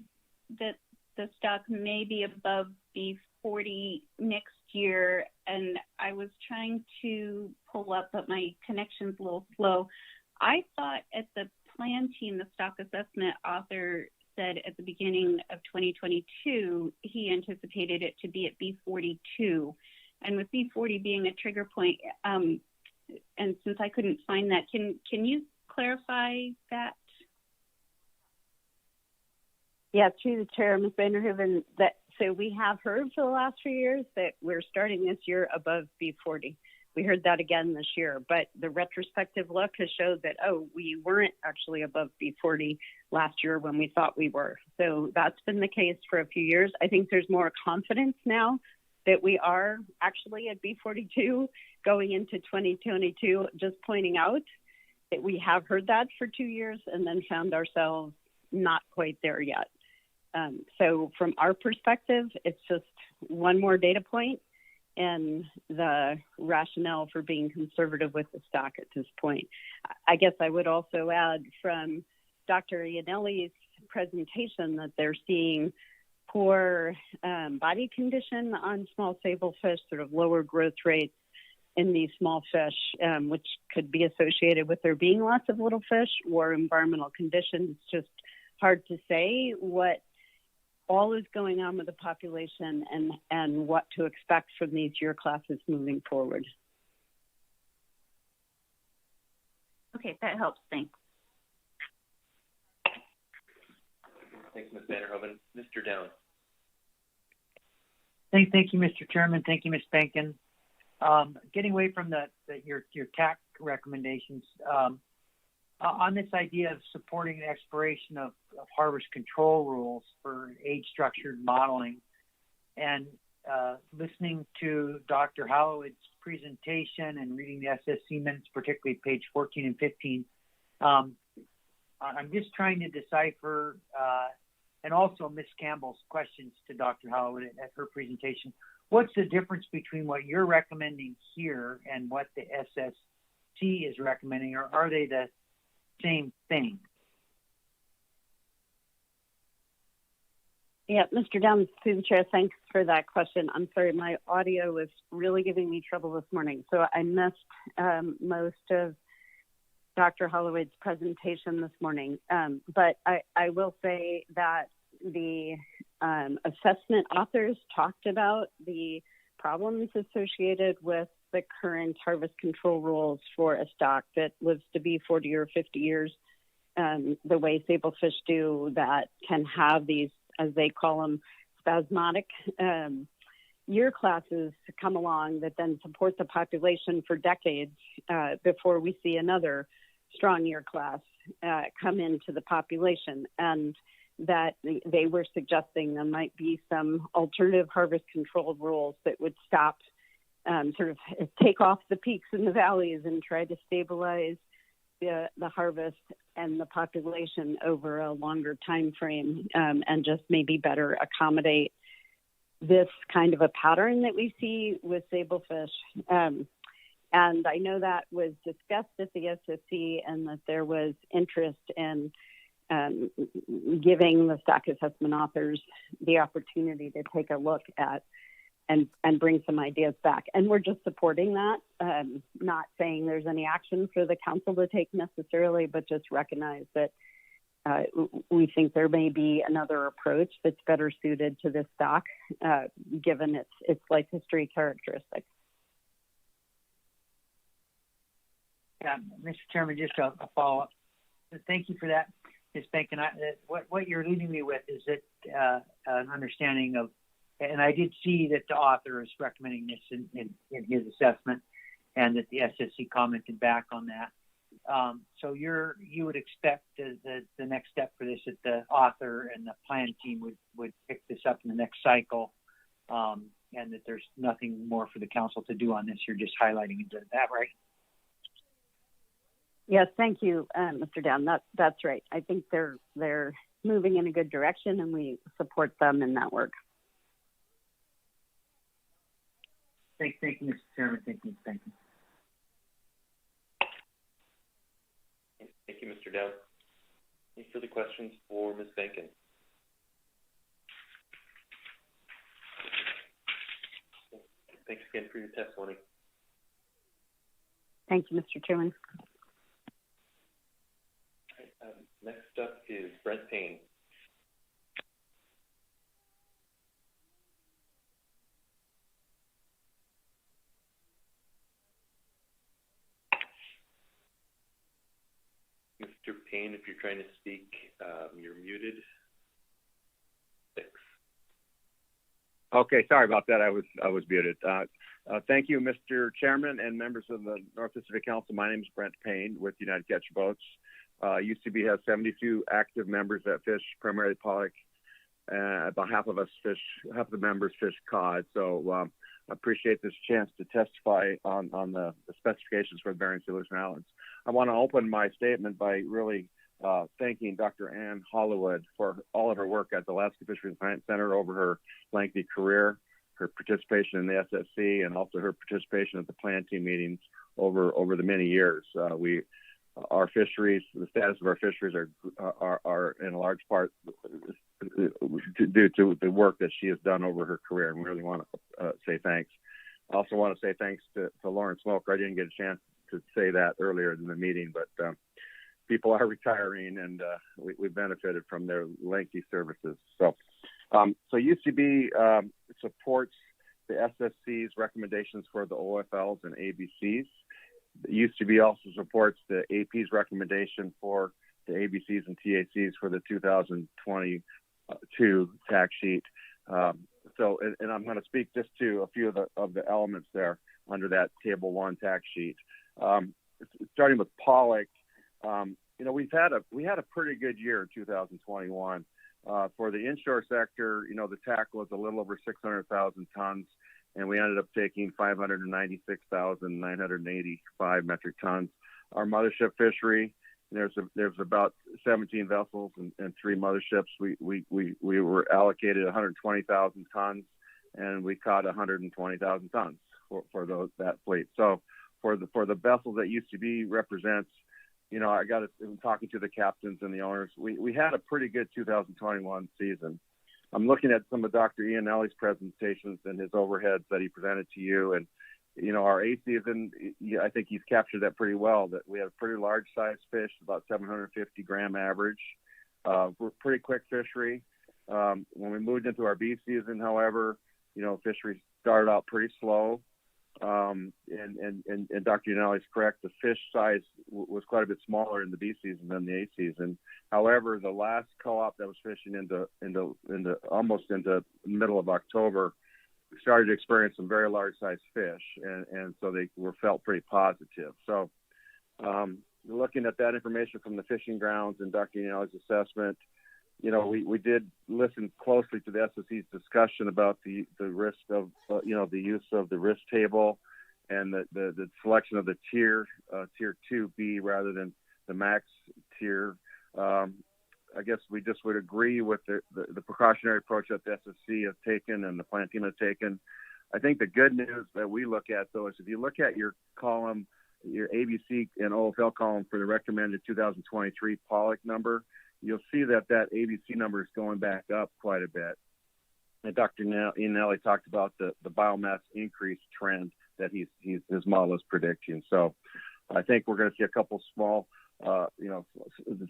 that the stock may be above B40 next year, and I was trying to pull up, but my connection's a little slow. I thought at the plan team, the stock assessment author said at the beginning of 2022, he anticipated it to be at B42. And with B40 being a trigger point, and since I couldn't find that, can you clarify that? Yeah, through the chair, Ms. Vanderhoeven, so we have heard for the last few years that we're starting this year above B40. We heard that again this year, but the retrospective look has showed that, we weren't actually above B40 last year when we thought we were. So that's been the case for a few years. I think there's more confidence now that we are actually at B42 going into 2022, just pointing out that we have heard that for 2 years and then found ourselves not quite there yet. So from our perspective, it's just one more data point and the rationale for being conservative with the stock at this point. I guess I would also add from Dr. Iannelli's presentation that they're seeing poor body condition on small sablefish, sort of lower growth rates in these small fish, which could be associated with there being lots of little fish or environmental conditions. It's just hard to say what all is going on with the population and what to expect from these year classes moving forward. Okay, that helps. Thanks. Thanks, Ms. Vanderhoeven. Mr. Down. Thank you, Mr. Chairman. Thank you, Ms. Benkin. Getting away from your TAC recommendations, on this idea of supporting the expiration of harvest control rules for age-structured modeling, and listening to Dr. Holloway's presentation and reading the SSC minutes, particularly page 14 and 15, I'm just trying to decipher, and also Ms. Campbell's questions to Dr. Holloway at her presentation. What's the difference between what you're recommending here and what the SSC is recommending, or are they the same thing? Yeah, Mr. Down, through the chair, thanks for that question. I'm sorry, my audio was really giving me trouble this morning, so I missed most of Dr. Holloway's presentation this morning. But I will say that the assessment authors talked about the problems associated with the current harvest control rules for a stock that lives to be 40 or 50 years, the way sablefish do, that can have these, as they call them, spasmodic year classes come along that then support the population for decades before we see another strong year class come into the population. And that they were suggesting there might be some alternative harvest control rules that would stop, sort of take off the peaks and the valleys and try to stabilize the harvest and the population over a longer time frame, and just maybe better accommodate this kind of a pattern that we see with sablefish. And I know that was discussed at the SSC and that there was interest in giving the stock assessment authors the opportunity to take a look at and bring some ideas back. And we're just supporting that, not saying there's any action for the council to take necessarily, but just recognize that we think there may be another approach that's better suited to this stock, given its life history characteristics. Yeah, Mr. Chairman, just a follow-up. Thank you for that, Ms. Benkin. What you're leaving me with is that an understanding of, and I did see that the author is recommending this in his assessment, and that the SSC commented back on that. So you would expect the next step for this, that the author and the plan team would pick this up in the next cycle, and that there's nothing more for the council to do on this. You're just highlighting it. Is that right? Yes, thank you, Mr. Down. That's right. I think they're moving in a good direction, and we support them in that work. Thank you, Mr. Chairman. Thank you. Thank you, Mr. Dowd. Any further questions for Ms. Benkin? Thanks again for your testimony. Thank you, Mr. Chairman. Next up is Brent Payne. Mr. Payne, if you're trying to speak, you're muted. 6. Okay, sorry about that. I was muted. Thank you, Mr. Chairman and members of the North Pacific Council. My name is Brent Payne with United Catcher Boats. UCB has 72 active members that fish primarily pollock. About half of the members fish cod. So I appreciate this chance to testify on the specifications for the Bering Sea Aleutian Islands. I want to open my statement by really thanking Dr. Ann Hollywood for all of her work at the Alaska Fisheries Science Center over her lengthy career, her participation in the SSC, and also her participation at the plan team meetings over the many years. Our fisheries, the status of our fisheries are in a large part due to the work that she has done over her career, and we really want to say thanks. I also want to say thanks to Lauren Smoker. I didn't get a chance to say that earlier in the meeting, but people are retiring, and we benefited from their lengthy services. So UCB supports the SSC's recommendations for the OFLs and ABCs. The UCB also supports the AP's recommendation for the ABCs and TACs for the 2022 tax sheet. And I'm going to speak just to a few of the elements there under that Table 1 tax sheet. Starting with pollock, we had a pretty good year in 2021. For the inshore sector, the TAC was a little over 600,000 tons, and we ended up taking 596,985 metric tons. Our mothership fishery, there's about 17 vessels and 3 motherships. We were allocated 120,000 tons, and we caught 120,000 tons for that fleet. So for the vessels that UCB represents, I got to, talking to the captains and the owners, we had a pretty good 2021 season. I'm looking at some of Dr. Ian Ellie's presentations and his overheads that he presented to you. And, our A season, I think he's captured that pretty well, that we have pretty large size fish, about 750 gram average. We're pretty quick fishery. When we moved into our B season, however, fishery started out pretty slow. And Dr. Yanelli is correct. The fish size was quite a bit smaller in the B season than the A season. However, the last co-op that was fishing into almost into the middle of October, we started to experience some very large size fish, and so they felt pretty positive. So, looking at that information from the fishing grounds and Dr. Yanelli's assessment, we did listen closely to the SSC's discussion about the risk of, the use of the risk table and the selection of the tier 2B rather than the max tier. I guess we just would agree with the precautionary approach that the SSC has taken and the plan team has taken. I think the good news that we look at, though, is if you look at your column, your ABC and OFL column for the recommended 2023 pollock number, you'll see that ABC number is going back up quite a bit. And Dr. Ianelli talked about the biomass increase trend that his model is predicting. So I think we're going to see a couple small,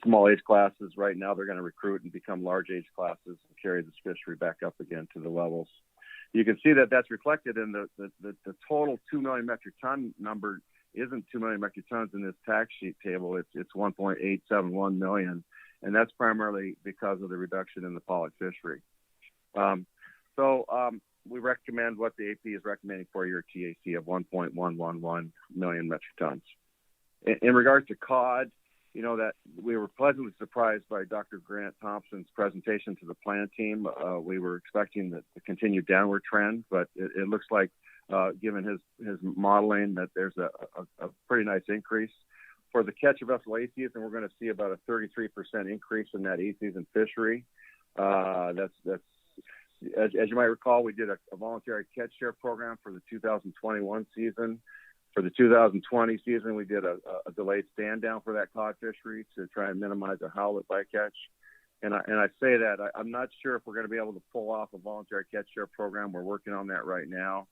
small age classes. Right now they're going to recruit and become large age classes and carry this fishery back up again to the levels. You can see that that's reflected in the total 2 million metric ton number isn't 2 million metric tons in this tax sheet table. It's 1.871 million. And that's primarily because of the reduction in the pollock fishery. We recommend what the AP is recommending for your TAC of 1.111 million metric tons. In regards to cod, that we were pleasantly surprised by Dr. Grant Thompson's presentation to the plan team. We were expecting the continued downward trend, but it looks like, given his modeling, that there's a pretty nice increase. For the catch of vessel A season, we're going to see about a 33% increase in that A season fishery. That's as you might recall, we did a voluntary catch share program for the 2021 season. For the 2020 season, we did a delayed stand down for that cod fishery to try and minimize the halibut bycatch. And I say that I'm not sure if we're going to be able to pull off a voluntary catch share program. We're working on that right now.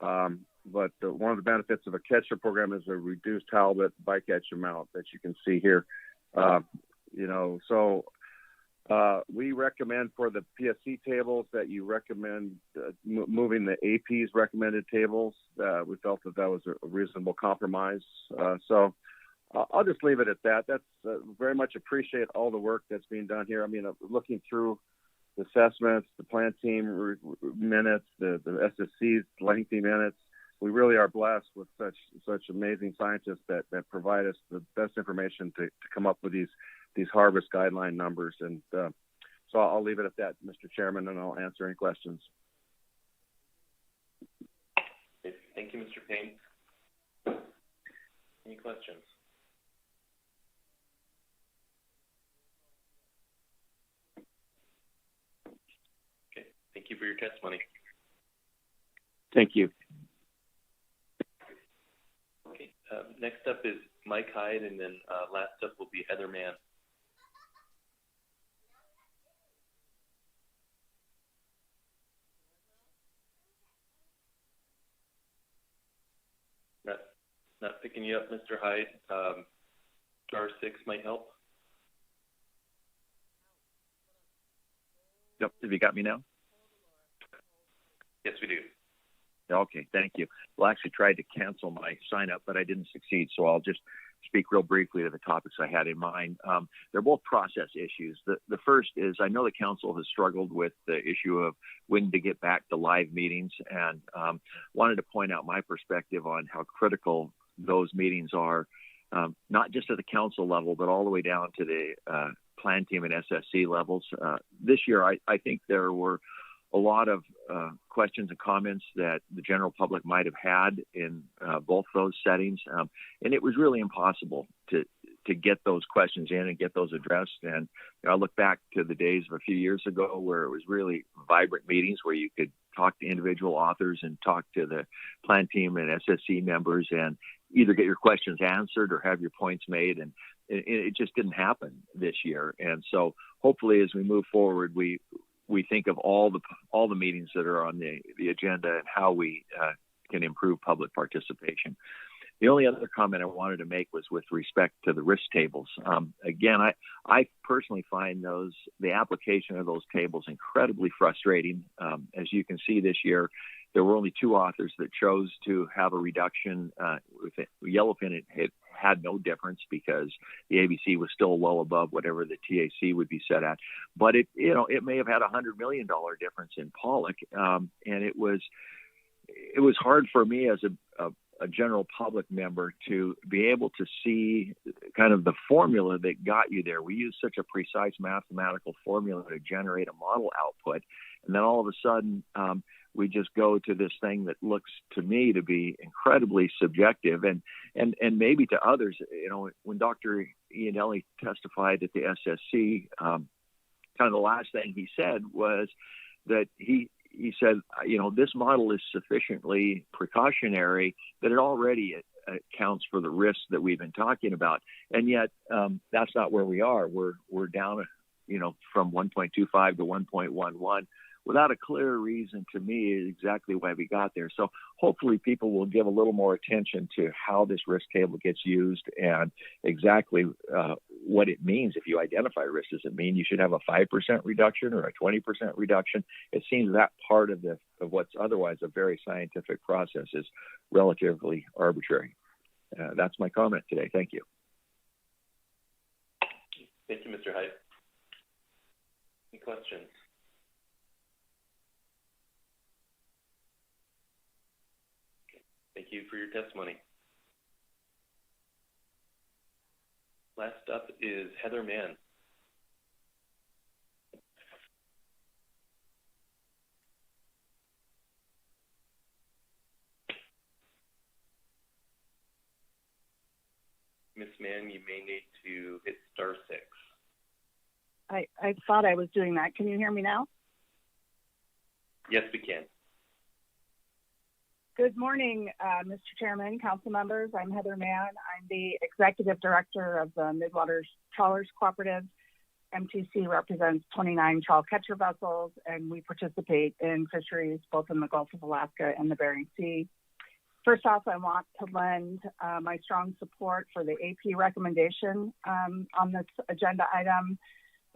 But one of the benefits of a catch share program is a reduced halibut bycatch amount that you can see here. We recommend for the PSC tables that you recommend moving the AP's recommended tables. We felt that was a reasonable compromise. So I'll just leave it at that. That's very much appreciate all the work that's being done here. I mean, looking through the assessments, the plan team minutes, the SSC's lengthy minutes, we really are blessed with such amazing scientists that provide us the best information to come up with these harvest guideline numbers. And so I'll leave it at that, Mr. Chairman, and I'll answer any questions. Thank you, Mr. Payne. Any questions? Okay, thank you for your testimony. Thank you. Okay, next up is Mike Hyde, and then last up will be Heather Mann. Not picking you up, Mr. Hyde. Star 6 might help. Yep. Have you got me now? Yes, we do. Okay, thank you. Well, I actually tried to cancel my sign up, but I didn't succeed. So I'll just speak real briefly to the topics I had in mind. They're both process issues. The first is I know the council has struggled with the issue of when to get back to live meetings, and wanted to point out my perspective on how critical those meetings are, not just at the council level, but all the way down to the plan team and SSC levels. This year, I think there were a lot of questions and comments that the general public might have had in both those settings. And it was really impossible to get those questions in and get those addressed. And I look back to the days of a few years ago where it was really vibrant meetings where you could talk to individual authors and talk to the plan team and SSC members and either get your questions answered or have your points made. And it just didn't happen this year. And so hopefully as we move forward, we think of all the meetings that are on the agenda and how we can improve public participation. The only other comment I wanted to make was with respect to the risk tables. Again, I personally find the application of those tables incredibly frustrating. As you can see this year, there were only 2 authors that chose to have a reduction. With yellowfin, it had no difference because the ABC was still well above whatever the TAC would be set at. But it may have had $100 million difference in pollock, and it was hard for me as a general public member to be able to see kind of the formula that got you there. We use such a precise mathematical formula to generate a model output, and then all of a sudden we just go to this thing that looks to me to be incredibly subjective and maybe to others. When Dr. Iannelli testified at the SSC, kind of the last thing he said was that he said, this model is sufficiently precautionary that it already accounts for the risks that we've been talking about. And yet that's not where we are. We're down, from 1.25 to 1.11 without a clear reason to me exactly why we got there. So hopefully people will give a little more attention to how this risk table gets used and exactly what it means. If you identify risk, does it mean you should have a 5% reduction or a 20% reduction? It seems that part of what's otherwise a very scientific process is relatively arbitrary. That's my comment today. Thank you. Thank you, Mr. Hyde. Any questions? Thank you for your testimony. Last up is Heather Mann. Ms. Mann, you may need to hit star 6. I thought I was doing that. Can you hear me now? Yes, we can. Good morning, Mr. Chairman, council members. I'm Heather Mann. I'm the Executive Director of the Midwater Trawlers Cooperative. MTC represents 29 trawl catcher vessels, and we participate in fisheries both in the Gulf of Alaska and the Bering Sea. First off, I want to lend my strong support for the AP recommendation on this agenda item.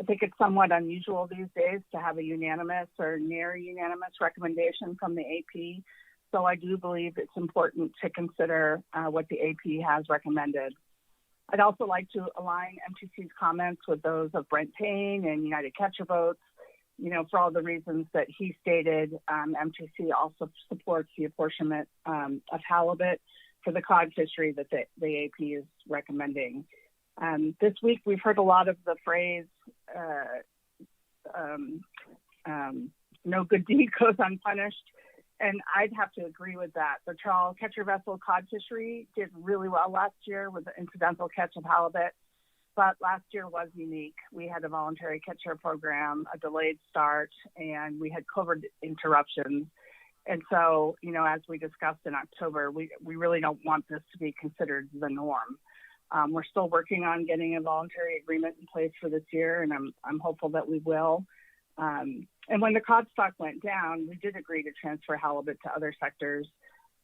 I think it's somewhat unusual these days to have a unanimous or near unanimous recommendation from the AP. So I do believe it's important to consider what the AP has recommended. I'd also like to align MTC's comments with those of Brent Payne and United Catcher Boats. You know, for all the reasons that he stated, MTC also supports the apportionment of halibut for the cod fishery that the AP is recommending. This week, we've heard a lot of the phrase, no good deed goes unpunished. And I'd have to agree with that. The trawl catcher vessel cod fishery did really well last year with the incidental catch of halibut, but last year was unique. We had a voluntary catcher program, a delayed start, and we had COVID interruptions. And so, you know, as we discussed in October, we really don't want this to be considered the norm. We're still working on getting a voluntary agreement in place for this year, and I'm hopeful that we will. And when the cod stock went down, we did agree to transfer halibut to other sectors.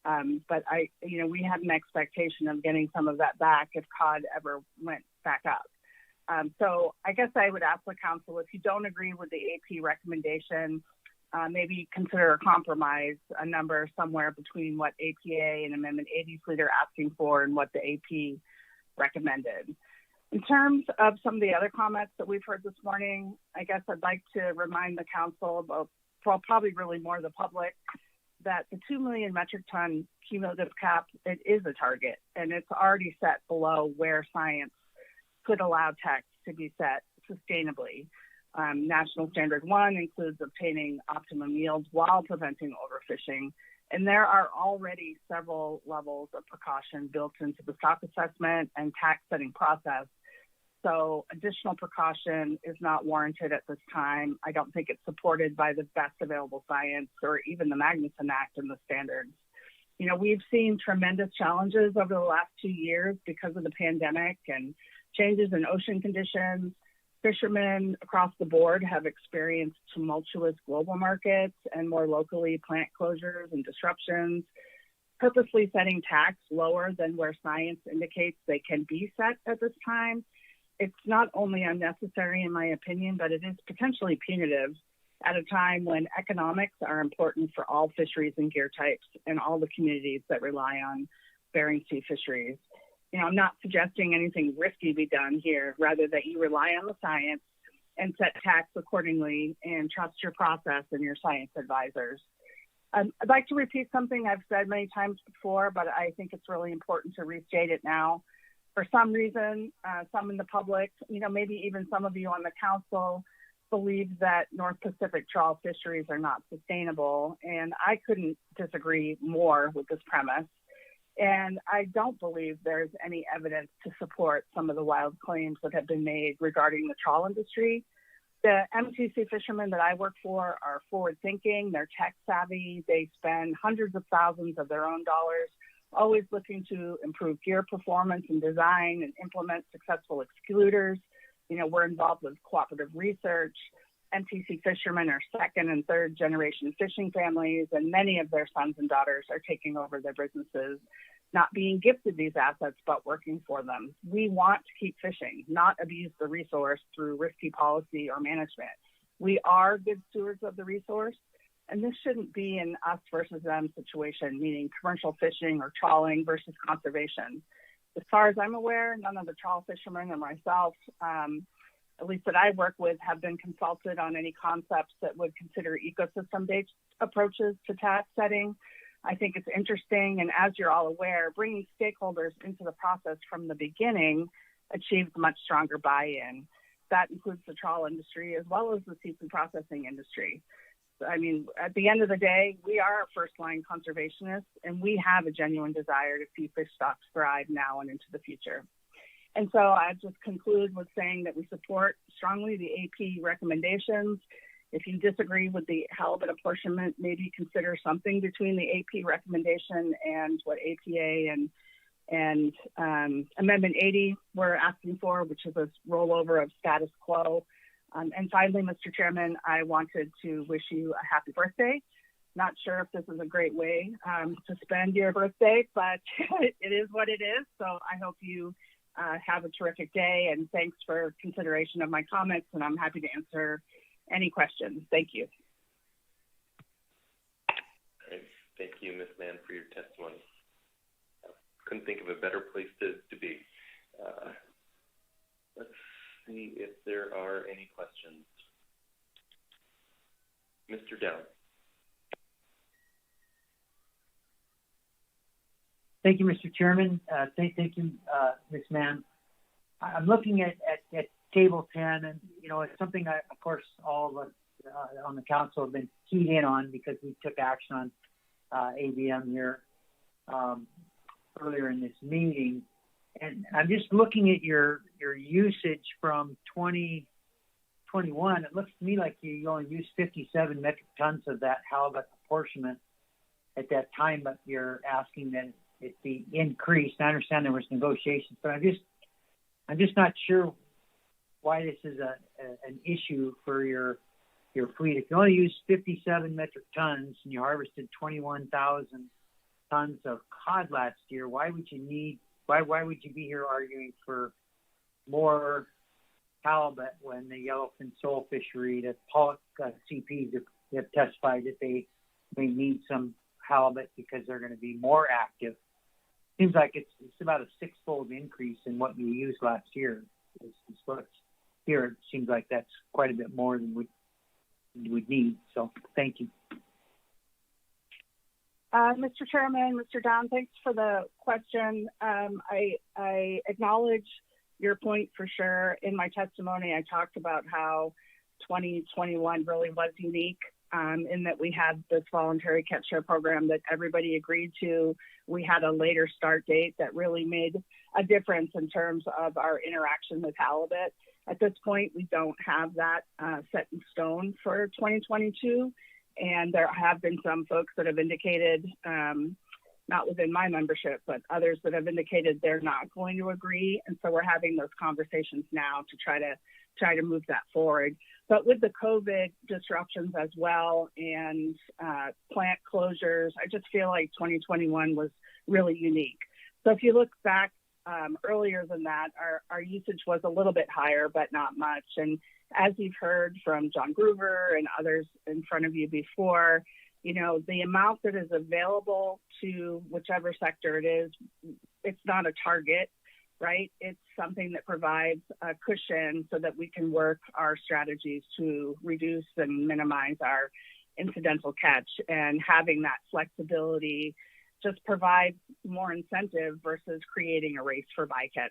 But we had an expectation of getting some of that back if cod ever went back up. So I guess I would ask the council, if you don't agree with the AP recommendation, maybe consider a compromise, a number somewhere between what APA and Amendment 80 fleet are asking for and what the AP recommended. In terms of some of the other comments that we've heard this morning, I guess I'd like to remind the council about, well, probably really more the public, that the 2 million metric ton cumulative cap, it is a target, and it's already set below where science could allow tax to be set sustainably. National Standard 1 includes obtaining optimum yields while preventing overfishing. And there are already several levels of precaution built into the stock assessment and tax setting process. So additional precaution is not warranted at this time. I don't think it's supported by the best available science or even the Magnuson Act and the standards. You know, we've seen tremendous challenges over the last 2 years because of the pandemic and changes in ocean conditions. Fishermen across the board have experienced tumultuous global markets and more locally plant closures and disruptions. Purposely setting tax lower than where science indicates they can be set at this time, it's not only unnecessary in my opinion, but it is potentially punitive at a time when economics are important for all fisheries and gear types and all the communities that rely on Bering Sea fisheries. You know, I'm not suggesting anything risky be done here, rather that you rely on the science and set tax accordingly and trust your process and your science advisors. I'd like to repeat something I've said many times before, but I think it's really important to restate it now. For some reason, some in the public, you know, maybe even some of you on the council believe that North Pacific trawl fisheries are not sustainable, and I couldn't disagree more with this premise. And I don't believe there's any evidence to support some of the wild claims that have been made regarding the trawl industry. The MTC fishermen that I work for are forward-thinking, they're tech-savvy, they spend hundreds of thousands of their own dollars, always looking to improve gear performance and design and implement successful excluders. You know, we're involved with cooperative research. MTC fishermen are second and third generation fishing families, and many of their sons and daughters are taking over their businesses, not being gifted these assets, but working for them. We want to keep fishing, not abuse the resource through risky policy or management. We are good stewards of the resource, and this shouldn't be an us versus them situation, meaning commercial fishing or trawling versus conservation. As far as I'm aware, none of the trawl fishermen or myself, at least that I work with, have been consulted on any concepts that would consider ecosystem-based approaches to tax setting. I think it's interesting, and as you're all aware, bringing stakeholders into the process from the beginning achieves much stronger buy-in. That includes the trawl industry as well as the seafood processing industry. I mean, at the end of the day, we are first-line conservationists, and we have a genuine desire to see fish stocks thrive now and into the future. And so I just conclude with saying that we support strongly the AP recommendations. If you disagree with the halibut apportionment, maybe consider something between the AP recommendation and what APA and Amendment 80 we're asking for, which is a rollover of status quo. And finally, Mr. Chairman, I wanted to wish you a happy birthday. Not sure if this is a great way to spend your birthday, but it is what it is. So I hope you have a terrific day, and thanks for consideration of my comments, and I'm happy to answer any questions. Thank you. All right. Thank you, Ms. Mann, for your testimony. Couldn't think of a better place to be. Let's see if there are any questions. Mr. Down. Thank you, Mr. Chairman. Thank you, Ms. Mann. I'm looking at Table 10, and, you know, it's something I, of course, all of us on the council have been keyed in on because we took action on ABM here earlier in this meeting. And I'm just looking at your usage from 2021. It looks to me like you only used 57 metric tons of that halibut apportionment at that time, but you're asking that it be increased. I understand there was negotiations, but I'm just not sure why this is an issue for your fleet. If you only use 57 metric tons and you harvested 21,000 tons of cod last year, why would you be here arguing for more halibut when the yellowfin sole fishery, the pollock CPs have testified that they may need some halibut because they're going to be more active? Seems like it's about a six-fold increase in what you used last year. Here, it seems like that's quite a bit more than we would need. So, thank you. Mr. Chairman, Mr. Don, thanks for the question. I acknowledge your point for sure. In my testimony, I talked about how 2021 really was unique in that we had this voluntary catch share program that everybody agreed to. We had a later start date that really made a difference in terms of our interaction with halibut. At this point, we don't have that set in stone for 2022. And there have been some folks that have indicated, not within my membership, but others that have indicated they're not going to agree. And so we're having those conversations now to try to move that forward. But with the COVID disruptions as well and plant closures, I just feel like 2021 was really unique. So if you look back earlier than that, our usage was a little bit higher, but not much. And as you've heard from John Groover and others in front of you before, you know, the amount that is available to whichever sector it is, it's not a target, right? It's something that provides a cushion so that we can work our strategies to reduce and minimize our incidental catch. And having that flexibility just provides more incentive versus creating a race for bycatch.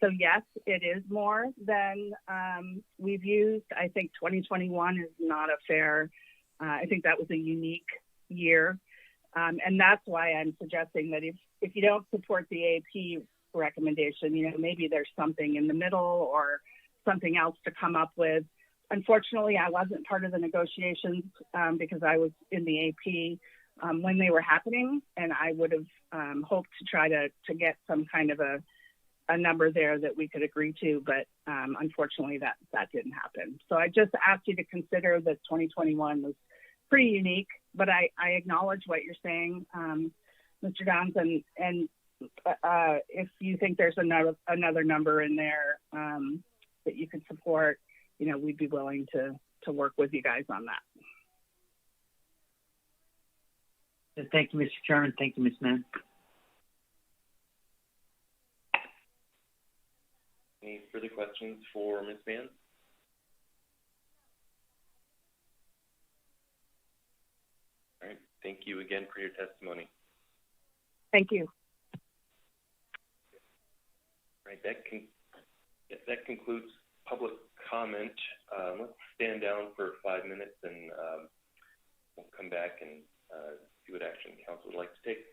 So yes, it is more than we've used. I think 2021 is not a fair, I think that was a unique year. And that's why I'm suggesting that if you don't support the AP recommendation, you know, maybe there's something in the middle or something else to come up with. Unfortunately, I wasn't part of the negotiations because I was in the AP when they were happening, and I would have hoped to try to get some kind of a number there that we could agree to, but unfortunately that didn't happen. So I just asked you to consider that 2021 was pretty unique, but I acknowledge what you're saying, Mr. Downs, and if you think there's another number in there that you could support, you know, we'd be willing to work with you guys on that. Thank you, Mr. Chairman. Thank you, Ms. Mann. Any further questions for Ms. Mann? All right. Thank you again for your testimony. Thank you. All right. That concludes public comment. Let's stand down for 5 minutes and we'll come back and see what action council would like to take.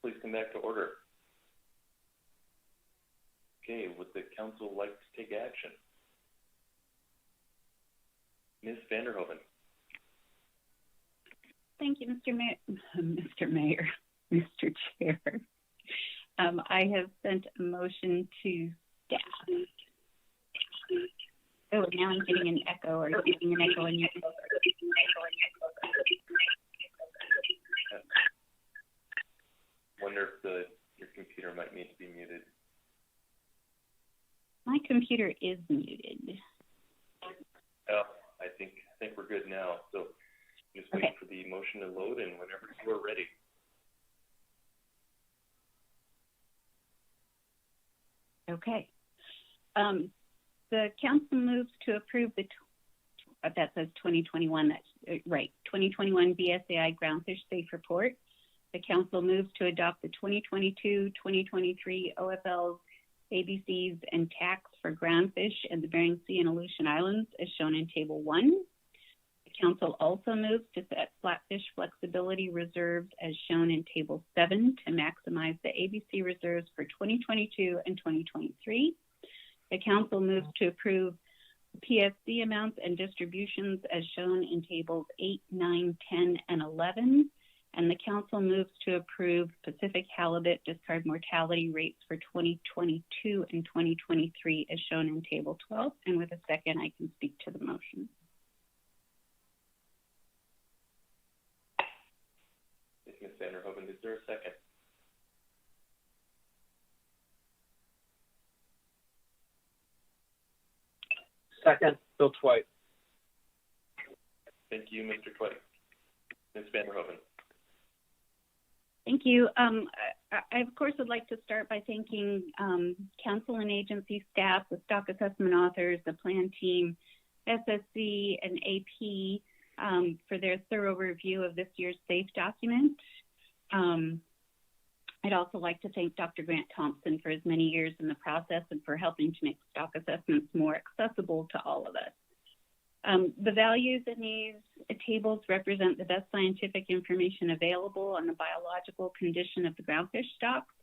please come back to order. Okay, would the council like to take action? Ms. Vanderhoven. Thank you, Mr. Mayor, Mr. Chair. I have sent a motion to staff. Oh, now I'm getting an echo. Are you getting an echo in your? Wonder if your computer might need to be muted. My computer is muted. Oh, I think we're good now. So just wait for the motion to load, and whenever you are ready. Okay. The council moves to approve that says 2021. That's right. 2021 BSAI Groundfish Safe Report. The council moves to adopt the 2022-2023 OFLs, ABCs, and TACs for groundfish and the Bering Sea and Aleutian Islands, as shown in Table 1. The council also moves to set flatfish flexibility reserves, as shown in Table 7, to maximize the ABC reserves for 2022 and 2023. The council moves to approve PSC amounts and distributions, as shown in Tables 8, 9, 10, and 11. And the council moves to approve Pacific halibut discard mortality rates for 2022 and 2023, as shown in Table 12. And with a second, I can speak to the motion. Ms. Vanderhoven, is there a second? Second, Bill Twite. Thank you, Mr. Twite. Ms. Vanderhoven. Thank you. I, of course, would like to start by thanking council and agency staff, the stock assessment authors, the plan team, SSC, and AP for their thorough review of this year's SAFE document. I'd also like to thank Dr. Grant Thompson for his many years in the process and for helping to make stock assessments more accessible to all of us. The values in these tables represent the best scientific information available on the biological condition of the groundfish stocks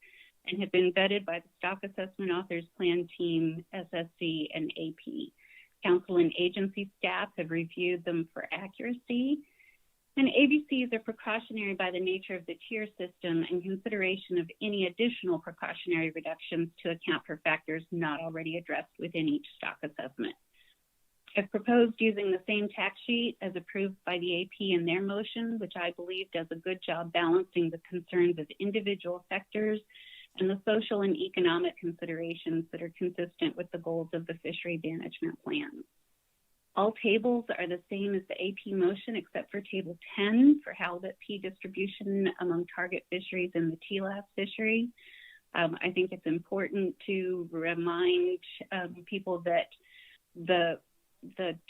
and have been vetted by the stock assessment authors, plan team, SSC, and AP. Council and agency staff have reviewed them for accuracy. And ABCs are precautionary by the nature of the tier system and consideration of any additional precautionary reductions to account for factors not already addressed within each stock assessment. I've proposed using the same tax sheet as approved by the AP in their motion, which I believe does a good job balancing the concerns of individual sectors and the social and economic considerations that are consistent with the goals of the fishery management plan. All tables are the same as the AP motion except for Table 10 for halibut P distribution among target fisheries in the TLAS fishery. I think it's important to remind people that the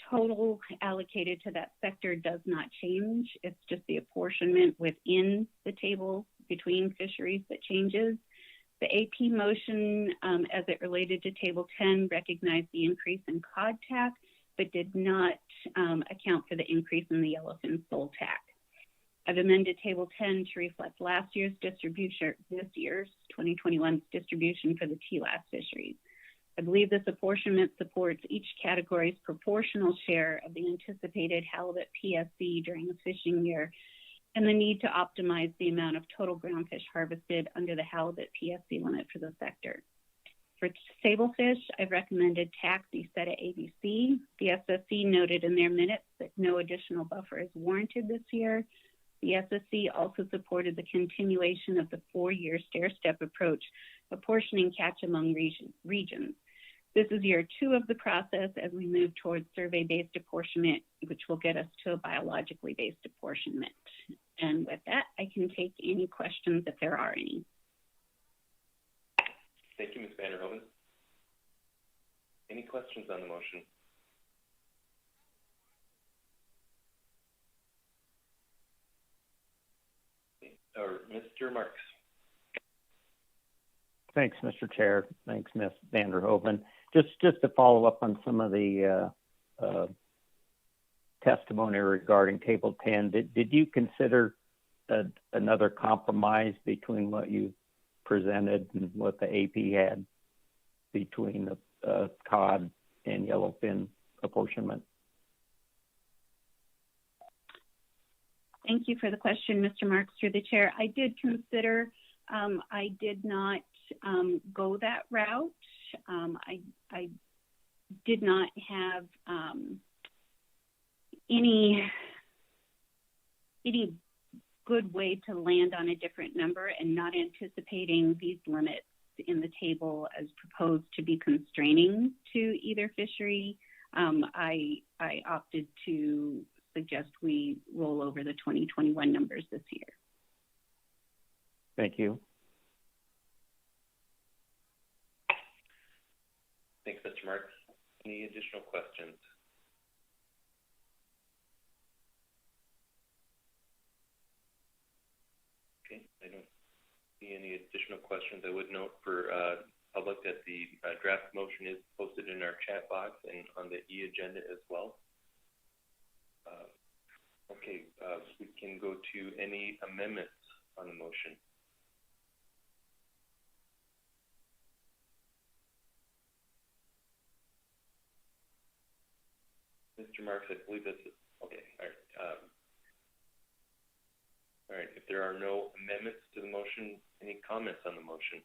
total allocated to that sector does not change. It's just the apportionment within the table between fisheries that changes. The AP motion, as it related to Table 10, recognized the increase in cod tax, but did not account for the increase in the yellowfin sole tax. I've amended Table 10 to reflect last year's distribution, this year's 2021 distribution for the TLAS fisheries. I believe this apportionment supports each category's proportional share of the anticipated halibut PSC during the fishing year and the need to optimize the amount of total groundfish harvested under the halibut PSC limit for the sector. For sablefish, I've recommended tax be set at ABC. The SSC noted in their minutes that no additional buffer is warranted this year. The SSC also supported the continuation of the 4-year stair-step approach, apportioning catch among regions. This is year 2 of the process as we move towards survey-based apportionment, which will get us to a biologically based apportionment. And with that, I can take any questions if there are any. Thank you, Ms. Vanderhoven. Any questions on the motion? Or Mr. Marks. Thanks, Mr. Chair. Thanks, Ms. Vanderhoven. Just to follow up on some of the testimony regarding Table 10, did you consider another compromise between what you presented and what the AP had between the cod and yellowfin apportionment? Thank you for the question, Mr. Marks, through the chair. I did consider, I did not go that route. I did not have any good way to land on a different number, and not anticipating these limits in the table as proposed to be constraining to either fishery. I opted to suggest we roll over the 2021 numbers this year. Thank you. Thanks, Mr. Marks. Any additional questions? Okay, I don't see any additional questions. I would note for public that the draft motion is posted in our chat box and on the e-agenda as well. Okay, we can go to any amendments on the motion. Mr. Marks, I believe that's it. Okay. All right. All right. If there are no amendments to the motion, any comments on the motion?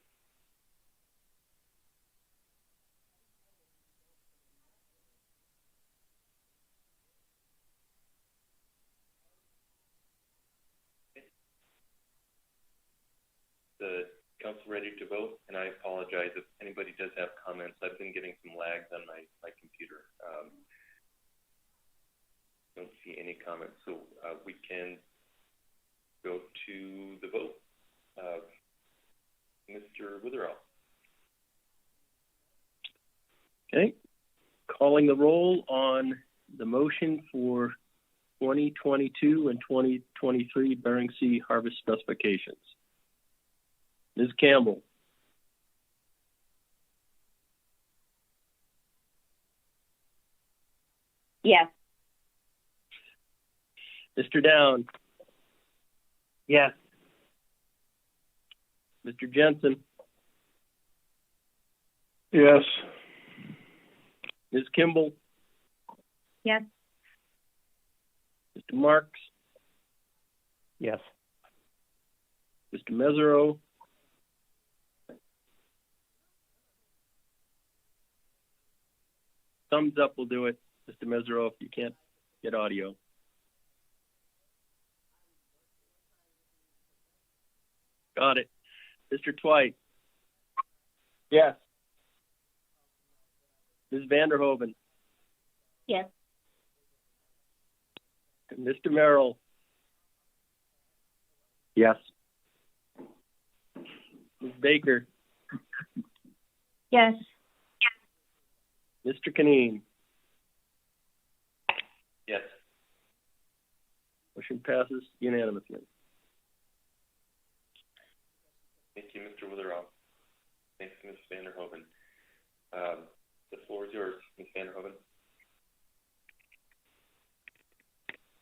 The council ready to vote? And I apologize if anybody does have comments. I've been getting some lags on my computer. Don't see any comments, so we can go to the vote. Mr. Witherell. Okay, calling the roll on the motion for 2022 and 2023 Bering Sea harvest specifications. Ms. Campbell. Yes. Mr. Down. Yes. Mr. Jensen. Yes. Ms. Kimball. Yes. Mr. Marks. Yes. Mr. Mesereau. Thumbs up will do it, Mr. Mesereau, if you can't get audio. Got it. Mr. Twite. Yes. Ms. Vanderhoven. Yes. And Mr. Merrill. Yes. Ms. Baker. Yes. Mr. Canine. Yes. Motion passes unanimously. Thank you, Mr. Witherell. Thanks, Ms. Vanderhoven. The floor is yours, Ms. Vanderhoven.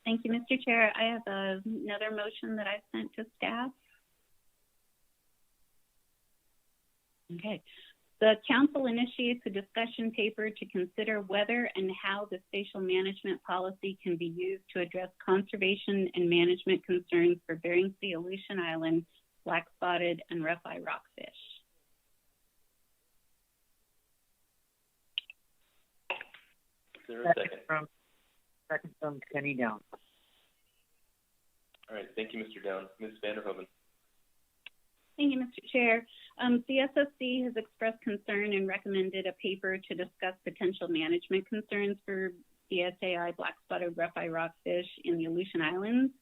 Thank you, Mr. Chair. I have another motion that I sent to staff. Okay. The council initiates a discussion paper to consider whether and how the spatial management policy can be used to address conservation and management concerns for Bering Sea, Aleutian Island, black-spotted, and rough-eye rockfish. Is there a second? Second from Kenny Down. All right. Thank you, Mr. Down. Ms. Vanderhoven. Thank you, Mr. Chair. The SFC has expressed concern and recommended a paper to discuss potential management concerns for BSAI black-spotted rough-eye rockfish in the Aleutian Islands.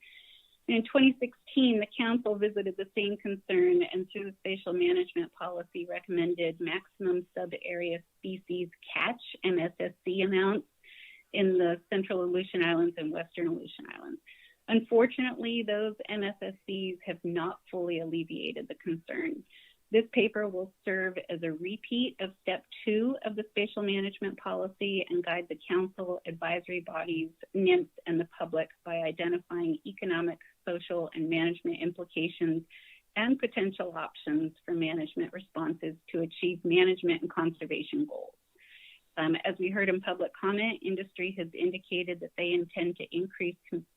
In 2016, the council visited the same concern and through the spatial management policy recommended maximum sub-area species catch, MSSC amounts, in the central Aleutian Islands and western Aleutian Islands. Unfortunately, those MSSCs have not fully alleviated the concern. This paper will serve as a repeat of step 2 of the spatial management policy and guide the council, advisory bodies, NIMS, and the public by identifying economic, social, and management implications and potential options for management responses to achieve management and conservation goals. As we heard in public comment, industry has indicated that they intend to increase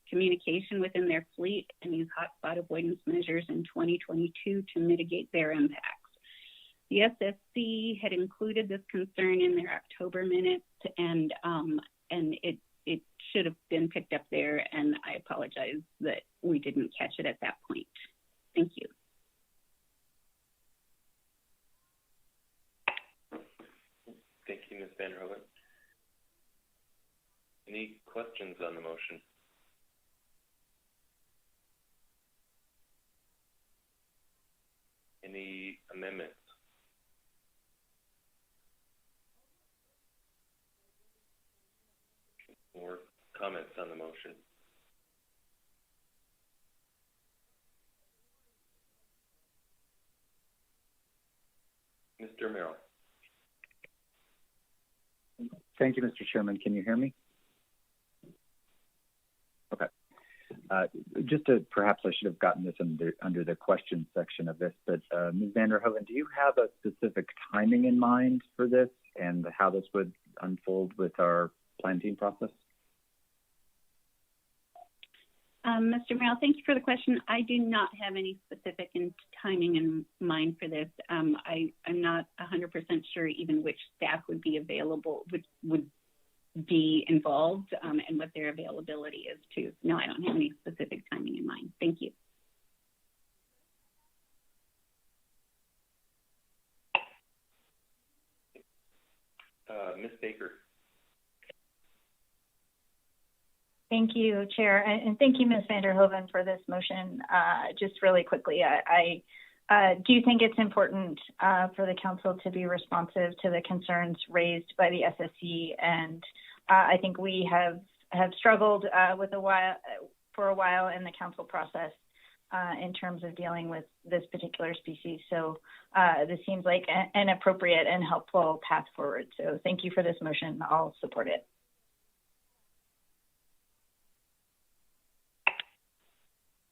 communication within their fleet and use hotspot avoidance measures in 2022 to mitigate their impacts. The SSC had included this concern in their October minutes, and it should have been picked up there, and I apologize that we didn't catch it at that point. Thank you. Thank you, Ms. Vanderhoven. Any questions on the motion? Any amendments? Or comments on the motion? Mr. Merrill. Thank you, Mr. Chairman. Can you hear me? Okay. Perhaps I should have gotten this under the question section of this, but Ms. Vanderhoven, do you have a specific timing in mind for this and how this would unfold with our planting process? Mr. Merrill, thank you for the question. I do not have any specific timing in mind for this. I'm not 100% sure even which staff would be available, would be involved, and what their availability is too. No, I don't have any specific timing in mind. Thank you. Ms. Baker. Thank you, Chair, and thank you, Ms. Vanderhoven, for this motion. Just really quickly, I do think it's important for the council to be responsive to the concerns raised by the SSC, and I think we have struggled for a while in the council process in terms of dealing with this particular species. So this seems like an appropriate and helpful path forward. So thank you for this motion. I'll support it.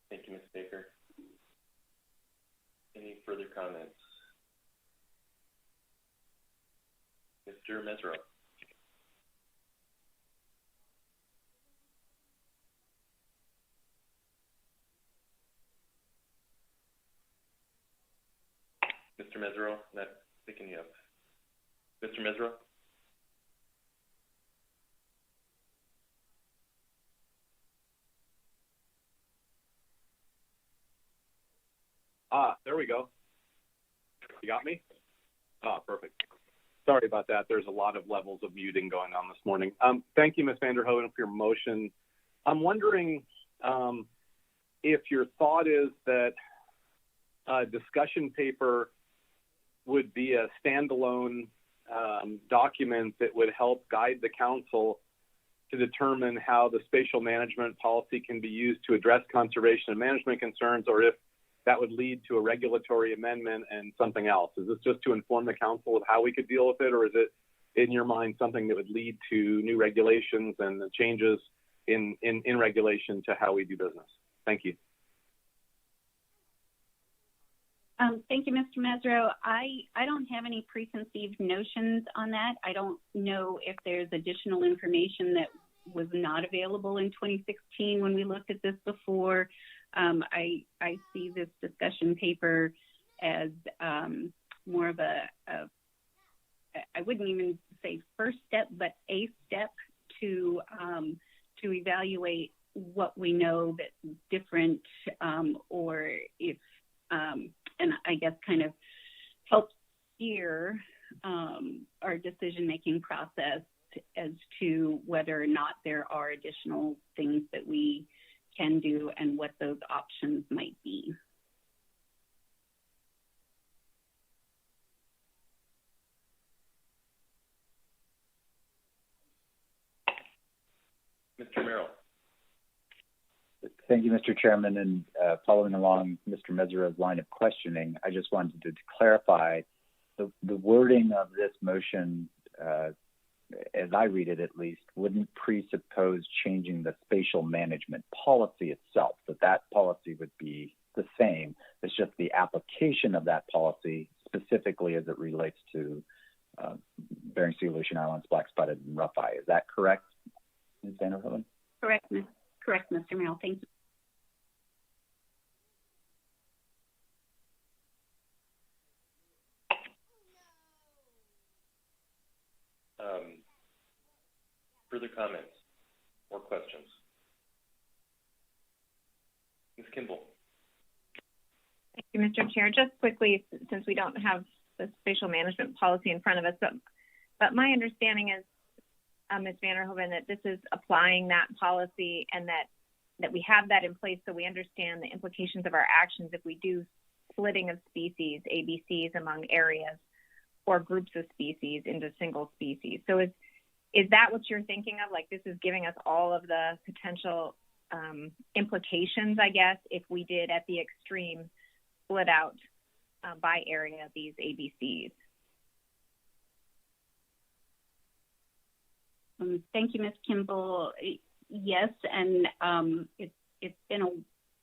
Thank you, Ms. Baker. Any further comments? Mr. Mesereau. Mr. Mesereau, not picking you up. Mr. Mesereau? There we go. You got me? Perfect. Sorry about that. There's a lot of levels of muting going on this morning. Thank you, Ms. Vanderhoven, for your motion. I'm wondering if your thought is that a discussion paper would be a standalone document that would help guide the council to determine how the spatial management policy can be used to address conservation and management concerns, or if that would lead to a regulatory amendment and something else. Is this just to inform the council of how we could deal with it, or is it, in your mind, something that would lead to new regulations and the changes in regulation to how we do business? Thank you. Thank you, Mr. Mesereau. I don't have any preconceived notions on that. I don't know if there's additional information that was not available in 2016 when we looked at this before. I see this discussion paper as more of I wouldn't even say first step, but a step to evaluate what we know that's different, or if, and I guess kind of help steer our decision-making process as to whether or not there are additional things that we can do and what those options might be. Mr. Merrill. Thank you, Mr. Chairman. And following along Mr. Mesereau's line of questioning, I just wanted to clarify the wording of this motion, as I read it at least, wouldn't presuppose changing the spatial management policy itself, that policy would be the same. It's just the application of that policy specifically as it relates to Bering Sea, Aleutian Islands, black-spotted, and rough-eye. Is that correct, Ms. Vanderhoven? Correct, Mr. Merrill. Thank you. Further comments or questions? Ms. Kimball. Thank you, Mr. Chair. Just quickly, since we don't have the spatial management policy in front of us, but my understanding is, Ms. Vanderhoven, that this is applying that policy and that we have that in place so we understand the implications of our actions if we do splitting of species, ABCs, among areas or groups of species into single species. So is that what you're thinking of? Like, this is giving us all of the potential implications, I guess, if we did at the extreme split out by area these ABCs. Thank you, Ms. Kimball. Yes, and it's been a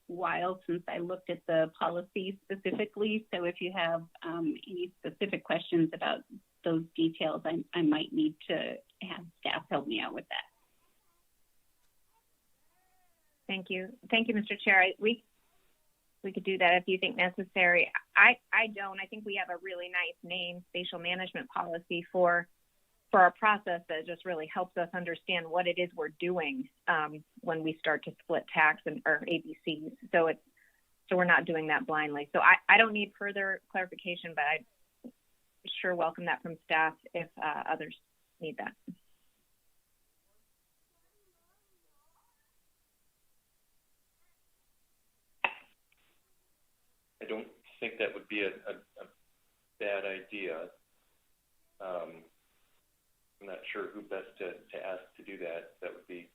while since I looked at the policy specifically, so if you have any specific questions about those details, I might need to have staff help me out with that. Thank you. Thank you, Mr. Chair. We could do that if you think necessary. I don't. I think we have a really nice name, spatial management policy, for our process that just really helps us understand what it is we're doing when we start to split tax or ABCs. So we're not doing that blindly. So I don't need further clarification, but I sure welcome that from staff if others need that. I don't think that would be a bad idea. I'm not sure who best to ask to do that. That would be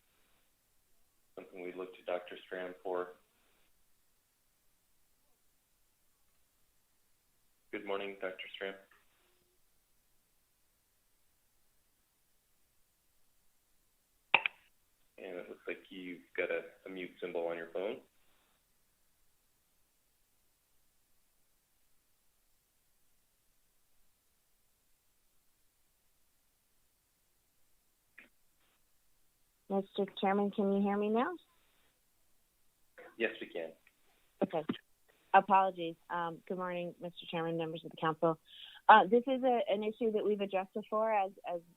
something we'd look to Dr. Strand for. Good morning, Dr. Strand. And it looks like you've got a mute symbol on your phone. Mr. Chairman, can you hear me now? Yes, we can. Okay. Apologies. Good morning, Mr. Chairman, members of the council. This is an issue that we've addressed before, as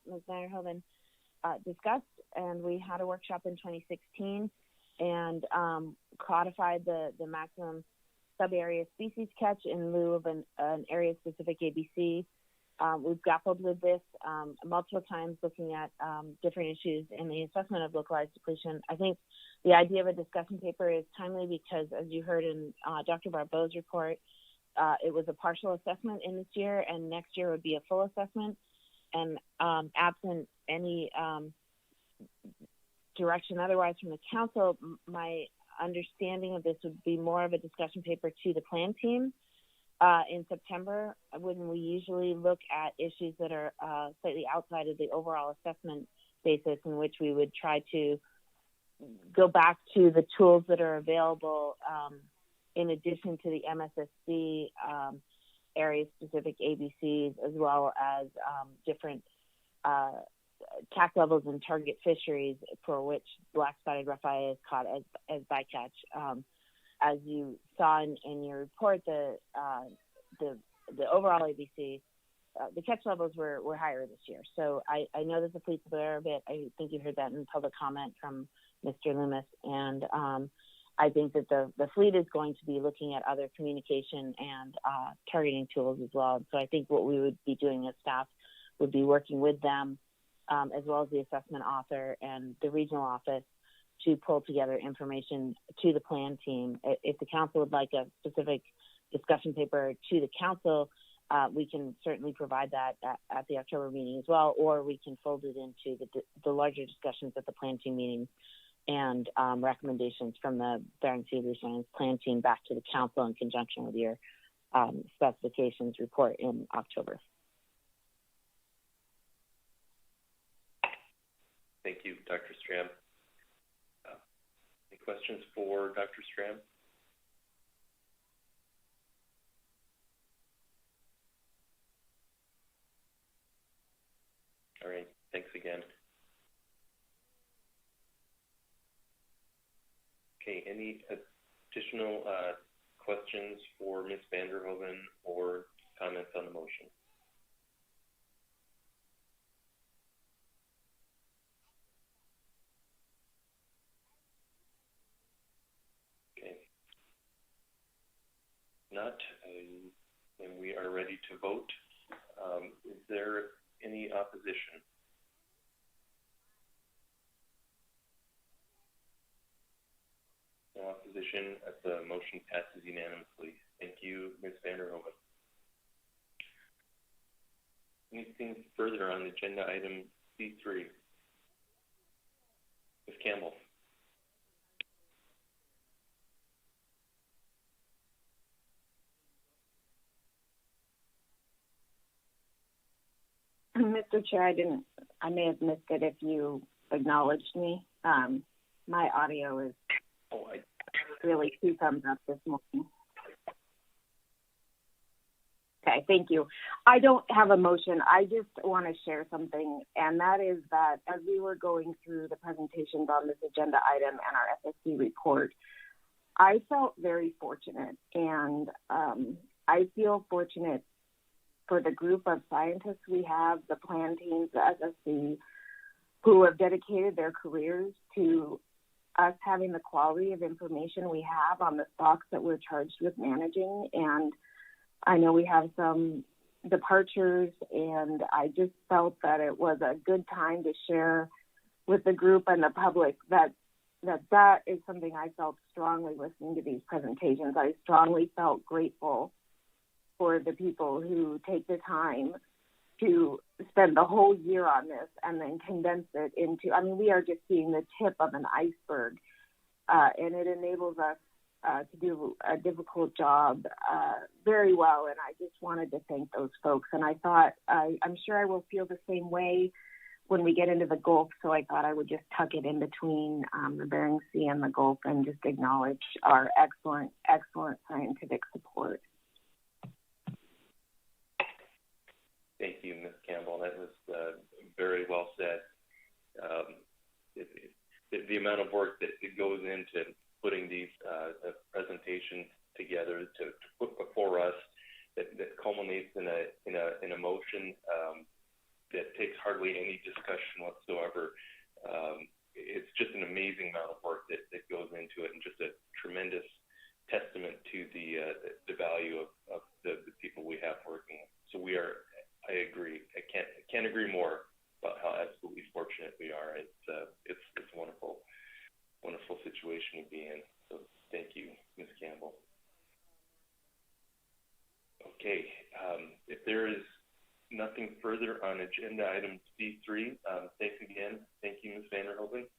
Ms. Vanderhoven discussed, and we had a workshop in 2016 and codified the maximum sub-area species catch in lieu of an area-specific ABC. We've grappled with this multiple times, looking at different issues in the assessment of localized depletion. I think the idea of a discussion paper is timely because, as you heard in Dr. Barbeau's report, it was a partial assessment in this year, and next year would be a full assessment. And absent any direction otherwise from the council, my understanding of this would be more of a discussion paper to the plan team in September, when we usually look at issues that are slightly outside of the overall assessment basis, in which we would try to go back to the tools that are available in addition to the MSSC area-specific ABCs, as well as different tax levels and target fisheries for which black-spotted rough-eye is caught as bycatch. As you saw in your report, the overall ABC, the catch levels were higher this year. So I know that the fleet's aware of it. I think you heard that in public comment from Mr. Loomis. And I think that the fleet is going to be looking at other communication and targeting tools as well. So I think what we would be doing as staff would be working with them, as well as the assessment author and the regional office, to pull together information to the plan team. If the council would like a specific discussion paper to the council, we can certainly provide that at the October meeting as well, or we can fold it into the larger discussions at the plan team meetings and recommendations from the Bering Sea Regional Plan Team back to the Council in conjunction with your specifications report in October. Thank you, Dr. Stram. Any questions for Dr. Stram? All right, thanks again. Okay, any additional questions for Ms. Vanderhoven or comments on the motion? Okay. Not, and we are ready to vote. Is there any opposition? No opposition. The motion passes unanimously. Thank you, Ms. Vanderhoven. Anything further on agenda item C3? Ms. Campbell. Mr. Chair, I may have missed it if you acknowledged me. My audio is really 2 thumbs up this morning. Okay, thank you. I don't have a motion. I just want to share something, and that is that as we were going through the presentations on this agenda item and our FSC report, I felt very fortunate, and I feel fortunate for the group of scientists we have, the plan teams, the SSC, who have dedicated their careers to us having the quality of information we have on the stocks that we're charged with managing. And I know we have some departures, and I just felt that it was a good time to share with the group and the public that is something I felt strongly listening to these presentations. I strongly felt grateful for the people who take the time to spend the whole year on this and then condense it into, I mean, we are just seeing the tip of an iceberg, and it enables us to do a difficult job very well. And I just wanted to thank those folks. And I thought, I'm sure I will feel the same way when we get into the Gulf. So I thought I would just tuck it in between the Bering Sea and the Gulf and just acknowledge our excellent, excellent scientific support. Thank you, Ms. Campbell. That was very well said. The amount of work that it goes into putting these presentations together to put before us that culminates in a motion that takes hardly any discussion whatsoever. It's just an amazing amount of work that goes into it, and just a tremendous testament to the value of the people we have working. So I agree. I can't agree more about how absolutely fortunate we are. It's a wonderful situation to be in. So thank you, Ms. Campbell. Okay, if there is nothing further on agenda item C3, thanks again. Thank you, Ms. Vanderhoven.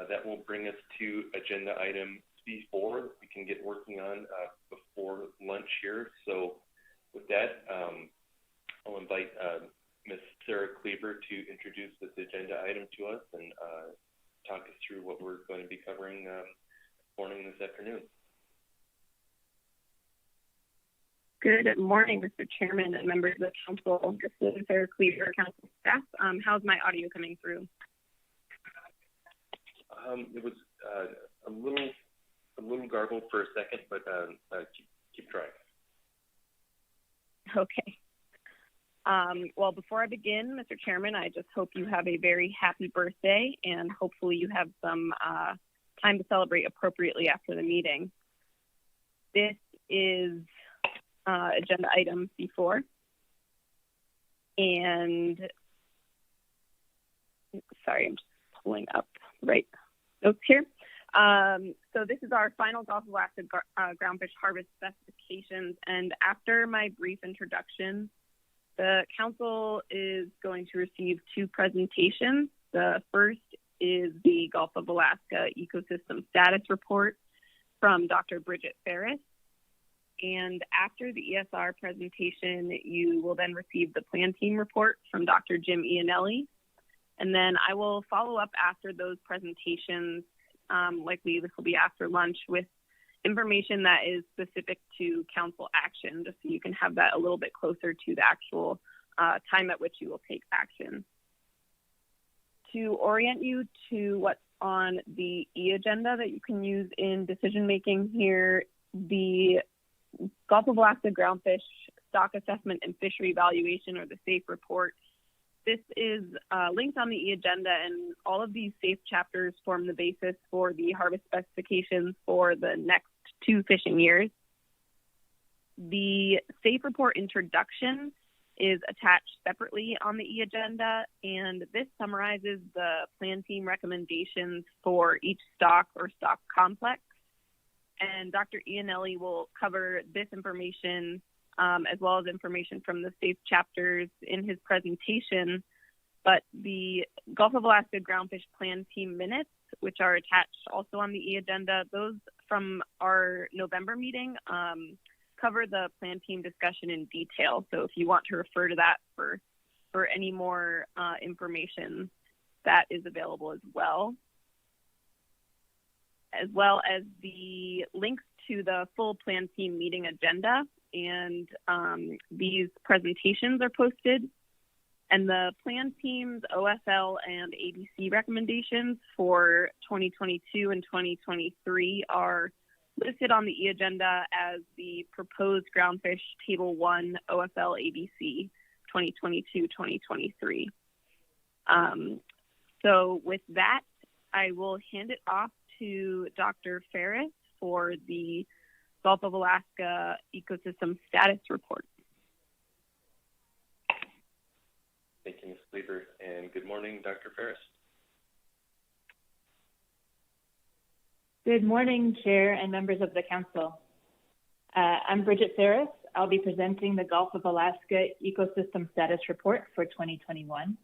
That will bring us to agenda item C4 that we can get working on before lunch here. So with that, I'll invite Ms. Sarah Kleber to introduce this agenda item to us and talk us through what we're going to be covering morning this afternoon. Good morning, Mr. Chairman and members of the council. This is Sarah Kleber, council staff. How's my audio coming through? It was a little garbled for a second, but keep trying. Okay. Well, before I begin, Mr. Chairman, I just hope you have a very happy birthday, and hopefully you have some time to celebrate appropriately after the meeting. This is agenda item C4. And sorry, I'm just pulling up right notes here. So this is our final Gulf of Alaska groundfish harvest specifications. And after my brief introduction, the council is going to receive 2 presentations. The first is the Gulf of Alaska Ecosystem Status Report from Dr. Bridget Ferris. And after the ESR presentation, you will then receive the plan team report from Dr. Jim Iannelli. And then I will follow up after those presentations, likely this will be after lunch, with information that is specific to council action, just so you can have that a little bit closer to the actual time at which you will take action. To orient you to what's on the e-agenda that you can use in decision making here, the Gulf of Alaska Groundfish Stock Assessment and Fishery Evaluation, or the SAFE report. This is linked on the e-agenda, and all of these SAFE chapters form the basis for the harvest specifications for the next 2 fishing years. The SAFE report introduction is attached separately on the e-agenda, and this summarizes the plan team recommendations for each stock or stock complex. And Dr. Iannelli will cover this information as well as information from the SAFE chapters in his presentation. But the Gulf of Alaska Groundfish Plan Team minutes, which are attached also on the e-agenda, those from our November meeting cover the plan team discussion in detail. So if you want to refer to that for any more information, that is available as well as the links to the full plan team meeting agenda. And these presentations are posted. And the plan team's OSL and ABC recommendations for 2022 and 2023 are listed on the e-agenda as the proposed Groundfish Table 1 OSL ABC 2022-2023. So with that, I will hand it off to Dr. Ferris for the Gulf of Alaska Ecosystem Status Report. Thank you, Ms. Cleaver, and good morning, Dr. Ferris. Good morning, Chair and members of the Council. I'm Bridget Ferris. I'll be presenting the Gulf of Alaska Ecosystem Status Report for 2021.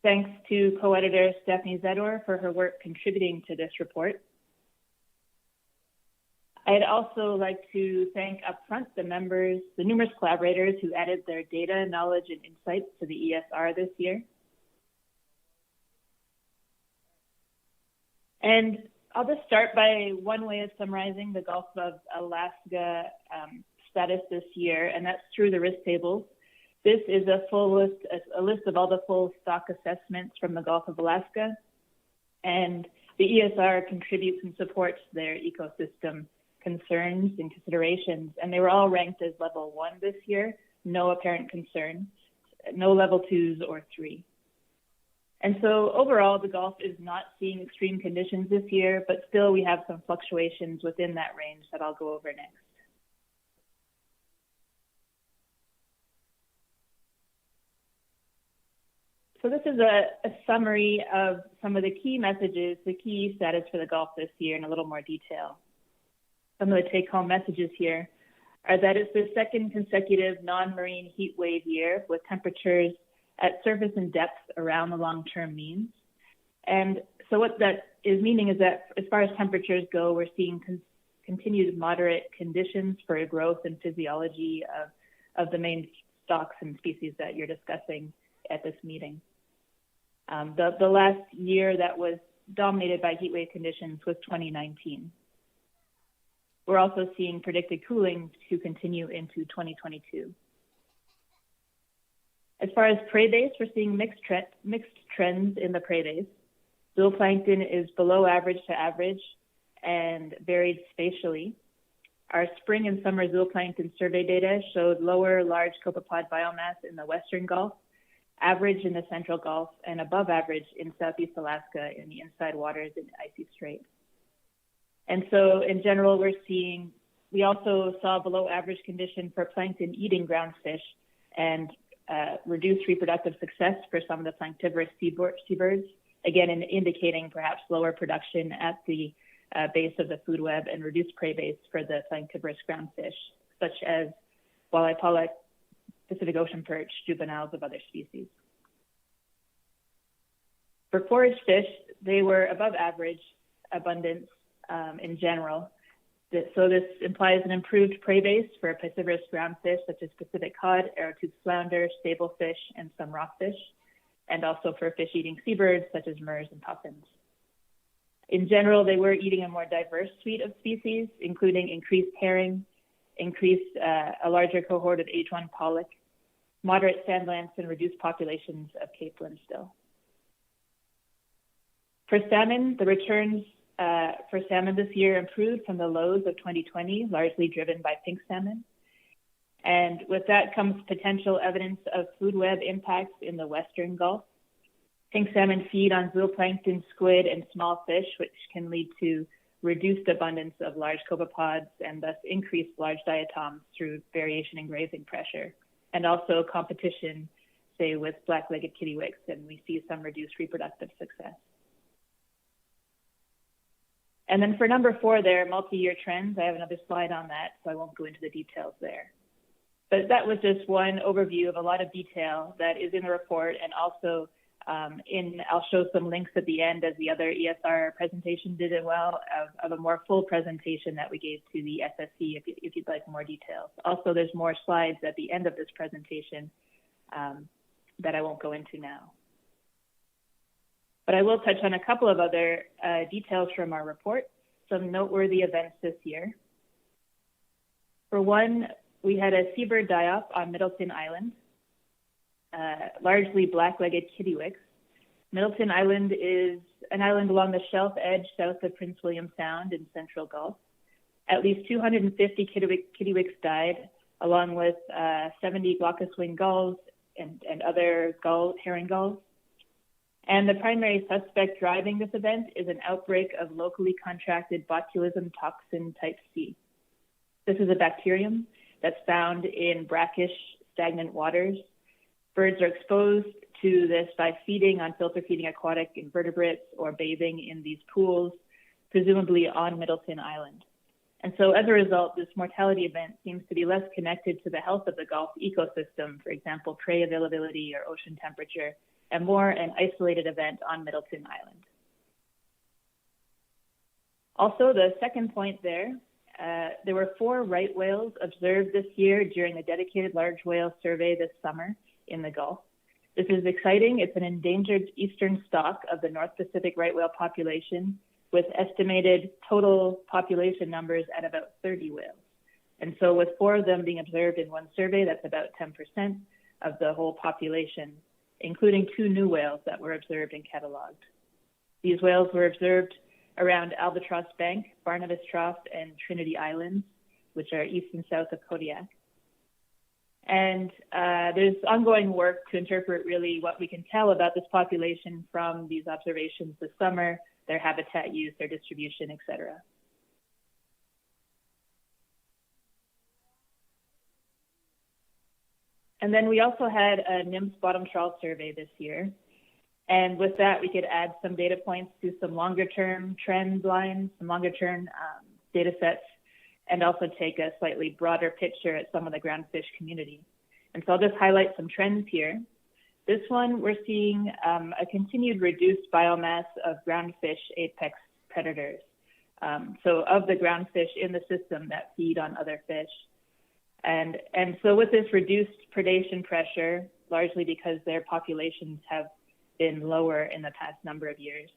Thanks to co-editor Stephanie Zedor for her work contributing to this report. I'd also like to thank upfront the numerous collaborators who added their data, knowledge, and insights to the ESR this year. And I'll just start by one way of summarizing the Gulf of Alaska status this year, and that's through the risk tables. This is a list of all the full stock assessments from the Gulf of Alaska, and the ESR contributes and supports their ecosystem concerns and considerations, and they were all ranked as level 1 this year, no apparent concerns, no level 2s or 3. And so overall, the Gulf is not seeing extreme conditions this year, but still we have some fluctuations within that range that I'll go over next. So this is a summary of some of the key messages, the key status for the Gulf this year in a little more detail. Some of the take-home messages here are that it's the second consecutive non-marine heat wave year with temperatures at surface and depth around the long-term means. And so what that is meaning is that as far as temperatures go, we're seeing continued moderate conditions for growth and physiology of the main stocks and species that you're discussing at this meeting. The last year that was dominated by heat wave conditions was 2019. We're also seeing predicted cooling to continue into 2022. As far as prey base, we're seeing mixed trends in the prey base. Zooplankton is below average to average and varied spatially. Our spring and summer zooplankton survey data showed lower large copepod biomass in the Western Gulf, average in the Central Gulf, and above average in Southeast Alaska in the inside waters in Icy Strait. And so in general, we also saw below average condition for plankton eating groundfish and reduced reproductive success for some of the planktivorous seabirds, again indicating perhaps lower production at the base of the food web and reduced prey base for the planktivorous groundfish, such as walleye pollock, Pacific Ocean perch, juveniles of other species. For forage fish, they were above average abundance in general. So this implies an improved prey base for piscivorous groundfish such as Pacific cod, arrowtooth flounder, stablefish, and some rockfish, and also for fish-eating seabirds such as murres and puffins. In general, they were eating a more diverse suite of species, including increased herring, a larger cohort of H1 pollock, moderate sand lance, and reduced populations of Cape Linstill. For salmon, the returns for salmon this year improved from the lows of 2020, largely driven by pink salmon. And with that comes potential evidence of food web impacts in the Western Gulf. Pink salmon feed on zooplankton, squid, and small fish, which can lead to reduced abundance of large copepods and thus increased large diatoms through variation in grazing pressure, and also competition, say, with black-legged kittiwakes, and we see some reduced reproductive success. And then for number 4 there, multi-year trends, I have another slide on that, so I won't go into the details there. But that was just one overview of a lot of detail that is in the report, and also I'll show some links at the end, as the other ESR presentation did as well, of a more full presentation that we gave to the SSC if you'd like more details. Also, there's more slides at the end of this presentation that I won't go into now. But I will touch on a couple of other details from our report, some noteworthy events this year. For one, we had a seabird die-off on Middleton Island, largely black-legged kittiwakes. Middleton Island is an island along the shelf edge south of Prince William Sound in Central Gulf. At least 250 kittiwakes died, along with 70 glaucous-winged gulls and other herring gulls. And the primary suspect driving this event is an outbreak of locally contracted botulism toxin type C. This is a bacterium that's found in brackish, stagnant waters. Birds are exposed to this by feeding on filter-feeding aquatic invertebrates or bathing in these pools, presumably on Middleton Island. And so as a result, this mortality event seems to be less connected to the health of the Gulf ecosystem, for example, prey availability or ocean temperature, and more an isolated event on Middleton Island. Also, the second point there were 4 right whales observed this year during the dedicated large whale survey this summer in the Gulf. This is exciting. It's an endangered eastern stock of the North Pacific right whale population, with estimated total population numbers at about 30 whales. And so with 4 of them being observed in one survey, that's about 10% of the whole population, including 2 new whales that were observed and cataloged. These whales were observed around Albatross Bank, Barnabas Trough, and Trinity Islands, which are east and south of Kodiak. And there's ongoing work to interpret really what we can tell about this population from these observations this summer, their habitat use, their distribution, et cetera. And then we also had a NIMS bottom trawl survey this year. And with that, we could add some data points to some longer-term trend lines, some longer-term data sets, and also take a slightly broader picture at some of the groundfish community. And so I'll just highlight some trends here. This one, we're seeing a continued reduced biomass of groundfish apex predators. So of the groundfish in the system that feed on other fish. And so with this reduced predation pressure, largely because their populations have been lower in the past number of years,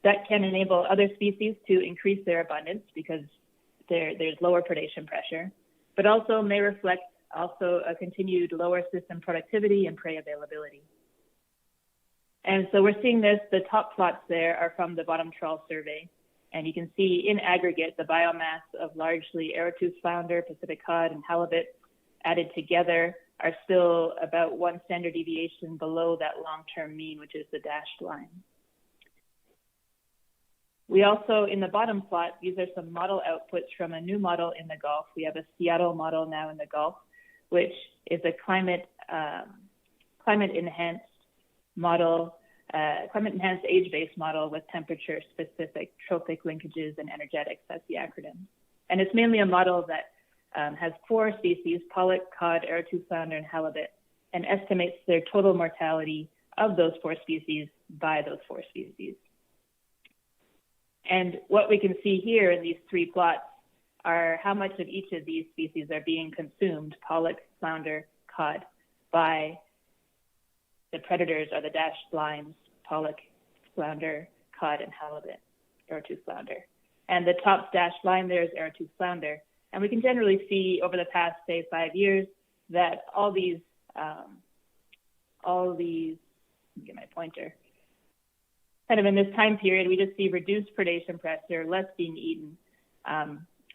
that can enable other species to increase their abundance because there's lower predation pressure, but also may reflect also a continued lower system productivity and prey availability. And so we're seeing this, the top plots there are from the bottom trawl survey. And you can see in aggregate, the biomass of largely arrowtooth flounder, Pacific cod, and halibut added together are still about 1 standard deviation below that long-term mean, which is the dashed line. We also, in the bottom plot, these are some model outputs from a new model in the Gulf. We have a Seattle model now in the Gulf, which is a climate-enhanced model, climate-enhanced age-based model with temperature-specific trophic linkages and energetics. That's the acronym. And it's mainly a model that has 4 species, pollock, cod, arrowtooth flounder, and halibut, and estimates their total mortality of those 4 species by those 4 species. And what we can see here in these three plots are how much of each of these species are being consumed, pollock, flounder, cod, by the predators are the dashed lines, pollock, flounder, cod, and halibut, arrow-tooth flounder. And the top dashed line there is arrow-tooth flounder. And we can generally see over the past, say, 5 years that all these, let me get my pointer, kind of in this time period, we just see reduced predation pressure, less being eaten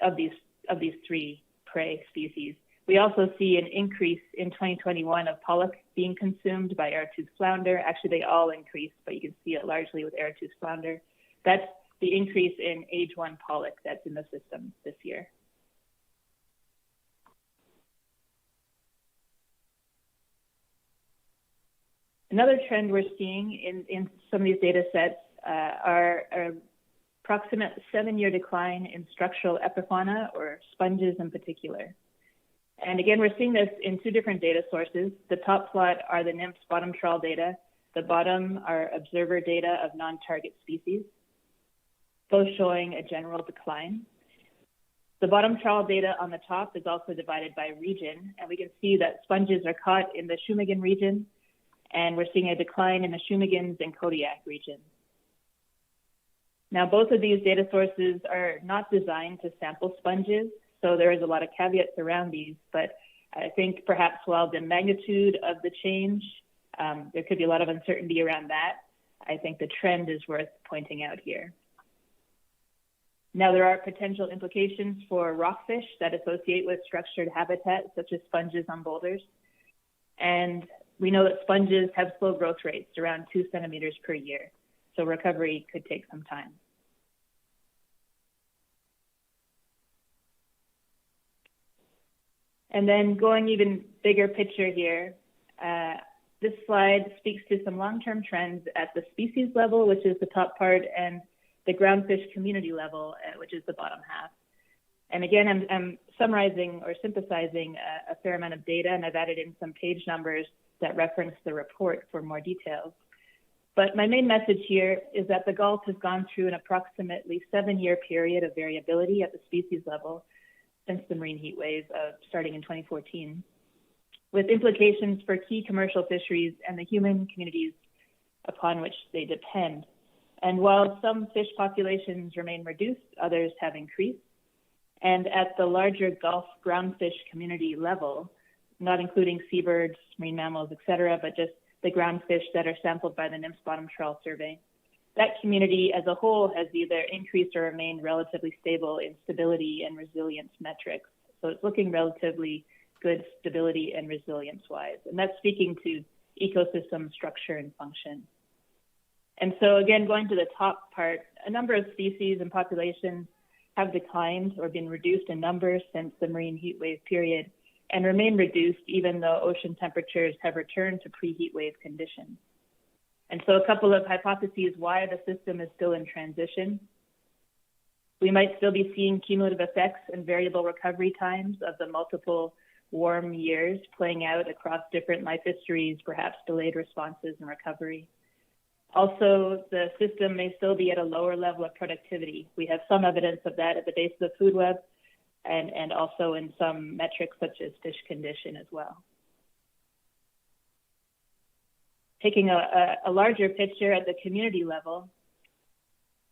of these three prey species. We also see an increase in 2021 of pollock being consumed by arrow-tooth flounder. Actually, they all increased, but you can see it largely with arrow-tooth flounder. That's the increase in age 1 pollock that's in the system this year. Another trend we're seeing in some of these data sets are approximate 7-year decline in structural epifauna, or sponges in particular. And again, we're seeing this in two different data sources. The top plot are the NMFS bottom trawl data. The bottom are observer data of non-target species, both showing a general decline. The bottom trawl data on the top is also divided by region, and we can see that sponges are caught in the Shumagon region, and we're seeing a decline in the Shumagans and Kodiak region. Now, both of these data sources are not designed to sample sponges, so there is a lot of caveats around these, but I think perhaps while the magnitude of the change, there could be a lot of uncertainty around that, I think the trend is worth pointing out here. Now, there are potential implications for rockfish that associate with structured habitats, such as sponges on boulders. And we know that sponges have slow growth rates, around 2 centimeters per year, so recovery could take some time. And then going even bigger picture here, this slide speaks to some long-term trends at the species level, which is the top part, and the groundfish community level, which is the bottom half. And again, I'm summarizing or synthesizing a fair amount of data, and I've added in some page numbers that reference the report for more details. But my main message here is that the Gulf has gone through an approximately 7-year period of variability at the species level since the marine heat wave starting in 2014, with implications for key commercial fisheries and the human communities upon which they depend. And while some fish populations remain reduced, others have increased. And at the larger Gulf groundfish community level, not including seabirds, marine mammals, et cetera, but just the groundfish that are sampled by the NMFS bottom trawl survey, that community as a whole has either increased or remained relatively stable in stability and resilience metrics. So it's looking relatively good stability and resilience-wise. And that's speaking to ecosystem structure and function. And so again, going to the top part, a number of species and populations have declined or been reduced in numbers since the marine heat wave period, and remain reduced even though ocean temperatures have returned to pre-heat wave conditions. And so a couple of hypotheses why the system is still in transition. We might still be seeing cumulative effects and variable recovery times of the multiple warm years playing out across different life histories, perhaps delayed responses and recovery. Also, the system may still be at a lower level of productivity. We have some evidence of that at the base of the food web, and also in some metrics such as fish condition as well. Taking a larger picture at the community level,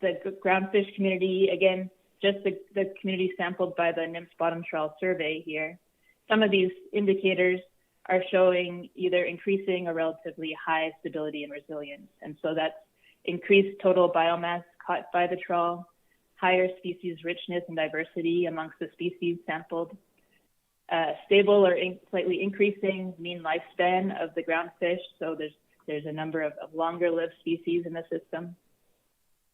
the groundfish community, again, just the community sampled by the NMFS bottom trawl survey here, some of these indicators are showing either increasing or relatively high stability and resilience. And so that's increased total biomass caught by the trawl, higher species richness and diversity amongst the species sampled, stable or slightly increasing mean lifespan of the groundfish. So there's a number of longer lived species in the system,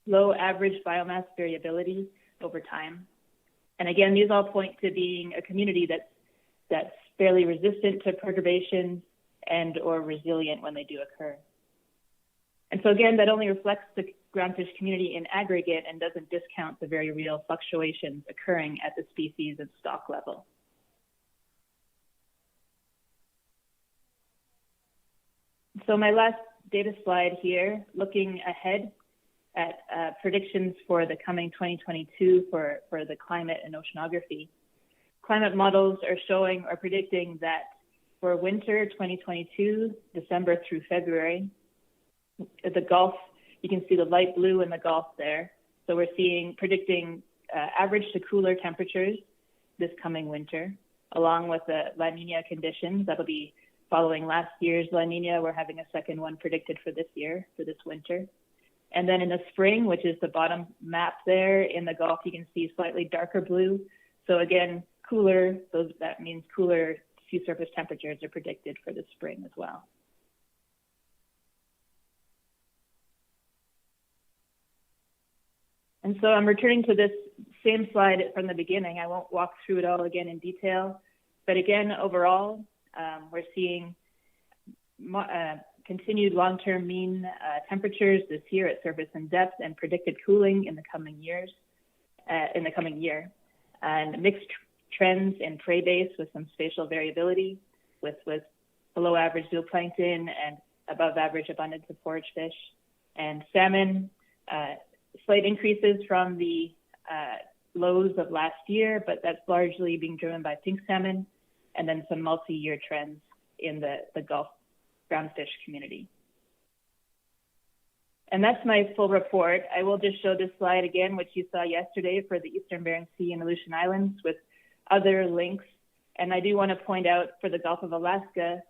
low average biomass variability over time. And again, these all point to being a community that's fairly resistant to perturbations and or resilient when they do occur. And so again, that only reflects the groundfish community in aggregate and doesn't discount the very real fluctuations occurring at the species and stock level. So my last data slide here, looking ahead, at predictions for the coming 2022 for the climate and oceanography. Climate models are predicting that for winter 2022, December through February, the Gulf, you can see the light blue in the Gulf there. So we're predicting average to cooler temperatures this coming winter, along with the La Nina conditions. That'll be following last year's La Nina. We're having a second one predicted for this year, for this winter. And then in the spring, which is the bottom map there in the Gulf, you can see slightly darker blue. So again, cooler, that means cooler sea surface temperatures are predicted for the spring as well. And so I'm returning to this same slide from the beginning. I won't walk through it all again in detail, but again, overall, we're seeing continued long-term mean temperatures this year at surface and depth, and predicted cooling in the coming year, and mixed trends in prey base with some spatial variability, with below average zooplankton and above average abundance of forage fish, and salmon. Slight increases from the lows of last year, but that's largely being driven by pink salmon, and then some multi-year trends in the Gulf groundfish community. And that's my full report. I will just show this slide again, which you saw yesterday for the Eastern Bering Sea and Aleutian Islands, with other links. And I do want to point out for the Gulf of Alaska,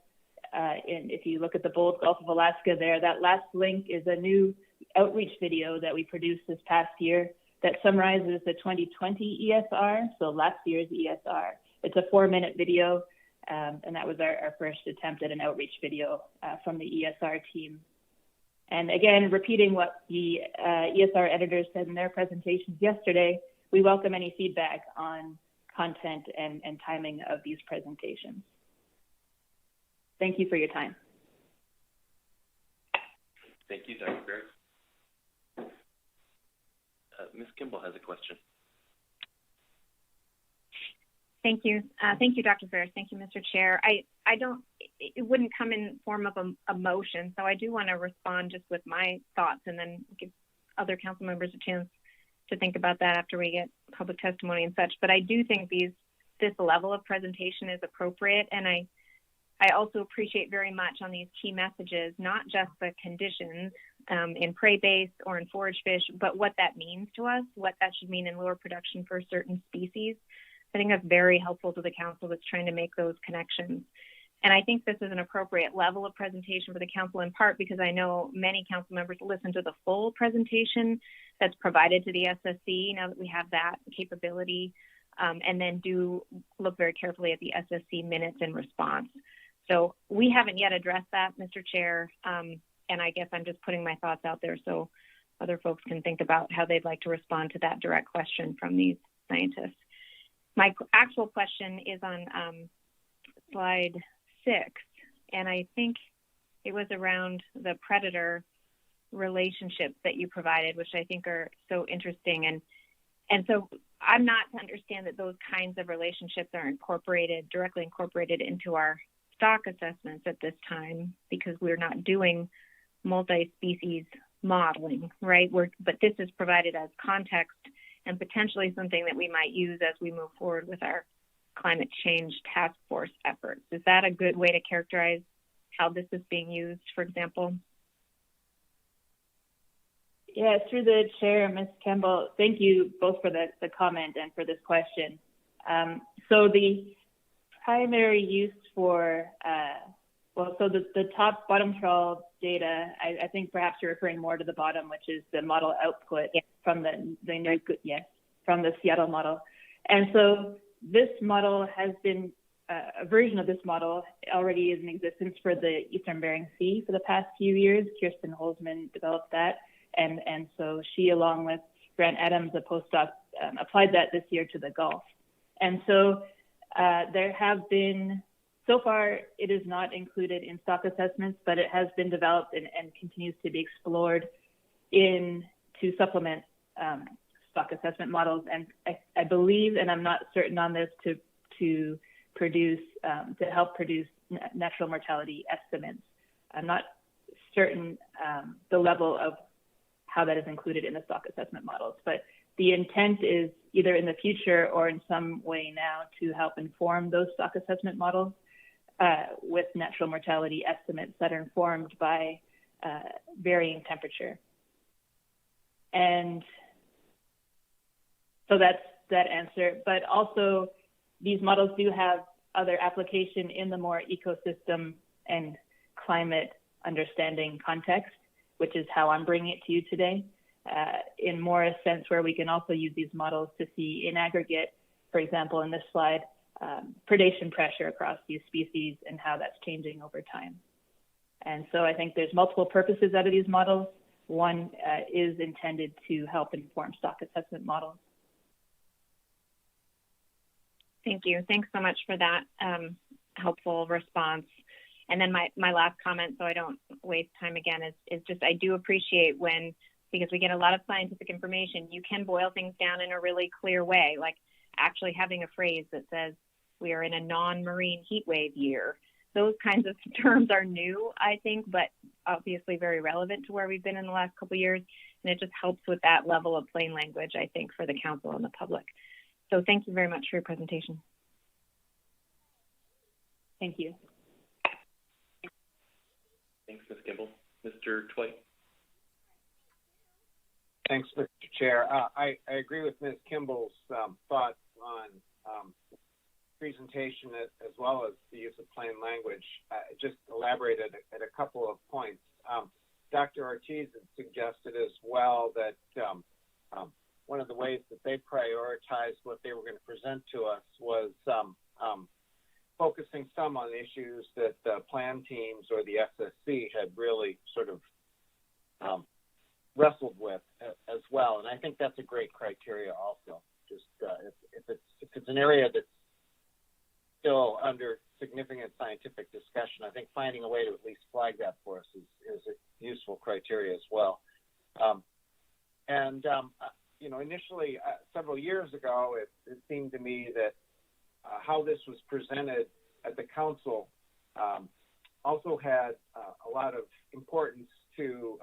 if you look at the bold Gulf of Alaska there, that last link is a new outreach video that we produced this past year that summarizes the 2020 ESR, so last year's ESR. It's a 4-minute video, and that was our first attempt at an outreach video from the ESR team. And again, repeating what the ESR editors said in their presentations yesterday, we welcome any feedback on content and timing of these presentations. Thank you for your time. Thank you, Dr. Barrett. Ms. Kimball has a question. Thank you. Thank you, Dr. Ferris. Thank you, Mr. Chair. It wouldn't come in form of a motion, so I do want to respond just with my thoughts and then give other council members a chance to think about that after we get public testimony and such. But I do think this level of presentation is appropriate, and I also appreciate very much on these key messages, not just the conditions in prey base or in forage fish, but what that means to us, what that should mean in lure production for certain species. I think that's very helpful to the council that's trying to make those connections. And I think this is an appropriate level of presentation for the council, in part because I know many council members listen to the full presentation that's provided to the SSC now that we have that capability, and then do look very carefully at the SSC minutes in response. So we haven't yet addressed that, Mr. Chair, and I guess I'm just putting my thoughts out there so other folks can think about how they'd like to respond to that direct question from these scientists. My actual question is on slide 6, and I think it was around the predator relationships that you provided, which I think are so interesting. And so I'm not to understand that those kinds of relationships are directly incorporated into our stock assessments at this time, because we're not doing multi-species modeling, right? But this is provided as context and potentially something that we might use as we move forward with our climate change task force efforts. Is that a good way to characterize how this is being used, for example? Yeah, through the chair, Ms. Campbell, thank you both for the comment and for this question. So the primary use for, the top bottom trawl data, I think perhaps you're referring more to the bottom, which is the model output from from the Seattle model. And so this model has been, a version of this model already is in existence for the Eastern Bering Sea for the past few years. Kirsten Holzman developed that. And so she, along with Grant Adams, a postdoc, applied that this year to the Gulf. And so there have been, so far it is not included in stock assessments, but it has been developed and continues to be explored to supplement stock assessment models. And I believe, and I'm not certain on this, to help produce natural mortality estimates. I'm not certain the level of how that is included in the stock assessment models. But the intent is either in the future or in some way now to help inform those stock assessment models with natural mortality estimates that are informed by varying temperature. And so that's that answer. But also, these models do have other application in the more ecosystem and climate understanding context, which is how I'm bringing it to you today, in more a sense where we can also use these models to see in aggregate, for example, in this slide, predation pressure across these species and how that's changing over time. And so I think there's multiple purposes out of these models. One is intended to help inform stock assessment models. Thank you. Thanks so much for that helpful response. And then my last comment, so I don't waste time again, is just I do appreciate when, because we get a lot of scientific information, you can boil things down in a really clear way, like actually having a phrase that says we are in a non-marine heat wave year. Those kinds of terms are new, I think, but obviously very relevant to where we've been in the last couple of years. And it just helps with that level of plain language, I think, for the council and the public. So thank you very much for your presentation. Thank you. Thanks, Ms. Kimball. Mr. Twite. Thanks, Mr. Chair. I agree with Ms. Kimball's thoughts on presentation as well as the use of plain language. Just elaborated at a couple of points. Dr. Ortiz had suggested as well that one of the ways that they prioritized what they were going to present to us was focusing some on issues that the plan teams or the SSC had really sort of wrestled with as well. And I think that's a great criteria also. Just if it's an area that's still under significant scientific discussion, I think finding a way to at least flag that for us is a useful criteria as well. Initially, several years ago, it seemed to me that how this was presented at the council also had a lot of importance to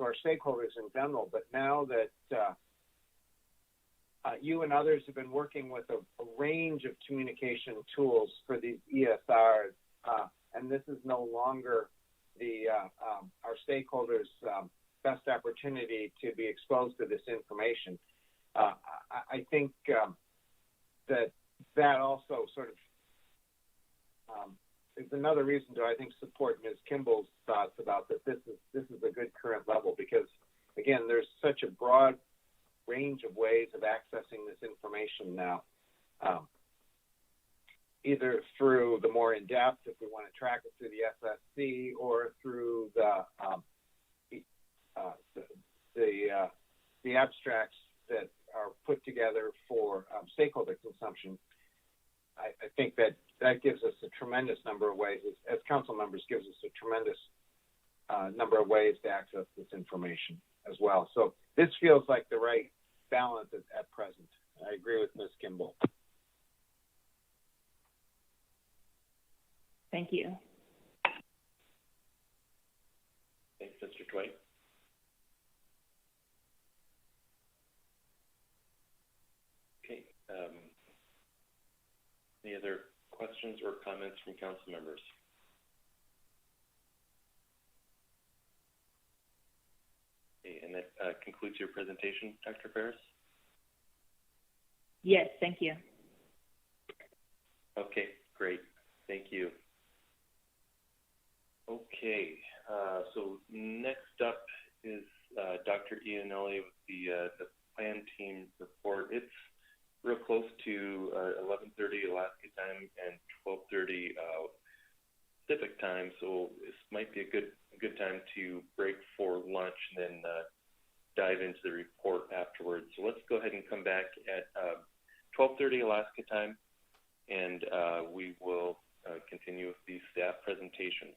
our stakeholders in general. But now that you and others have been working with a range of communication tools for these ESRs, and this is no longer our stakeholders' best opportunity to be exposed to this information. I think that also sort of is another reason to, I think, support Ms. Kimball's thoughts about that this is a good current level, because again, there's such a broad range of ways of accessing this information now, either through the more in-depth, if we want to track it through the SSC, or through the abstracts that are put together for stakeholder consumption. I think that gives us a tremendous number of ways, as council members, gives us a tremendous number of ways to access this information as well. So this feels like the right balance at present. I agree with Ms. Kimball. Thank you. Thanks, Mr. Twite. Okay. Any other questions or comments from council members? Okay, and that concludes your presentation, Dr. Ferris? Yes, thank you. Okay, great. Thank you. Okay, so next up is Dr. Iannelli with the plan team report. It's real close to 11:30 Alaska time and 12:30 Pacific time, so this might be a good time to break for lunch and then dive into the report afterwards. So let's go ahead and come back at 12:30 Alaska time, and we will continue with the staff presentations.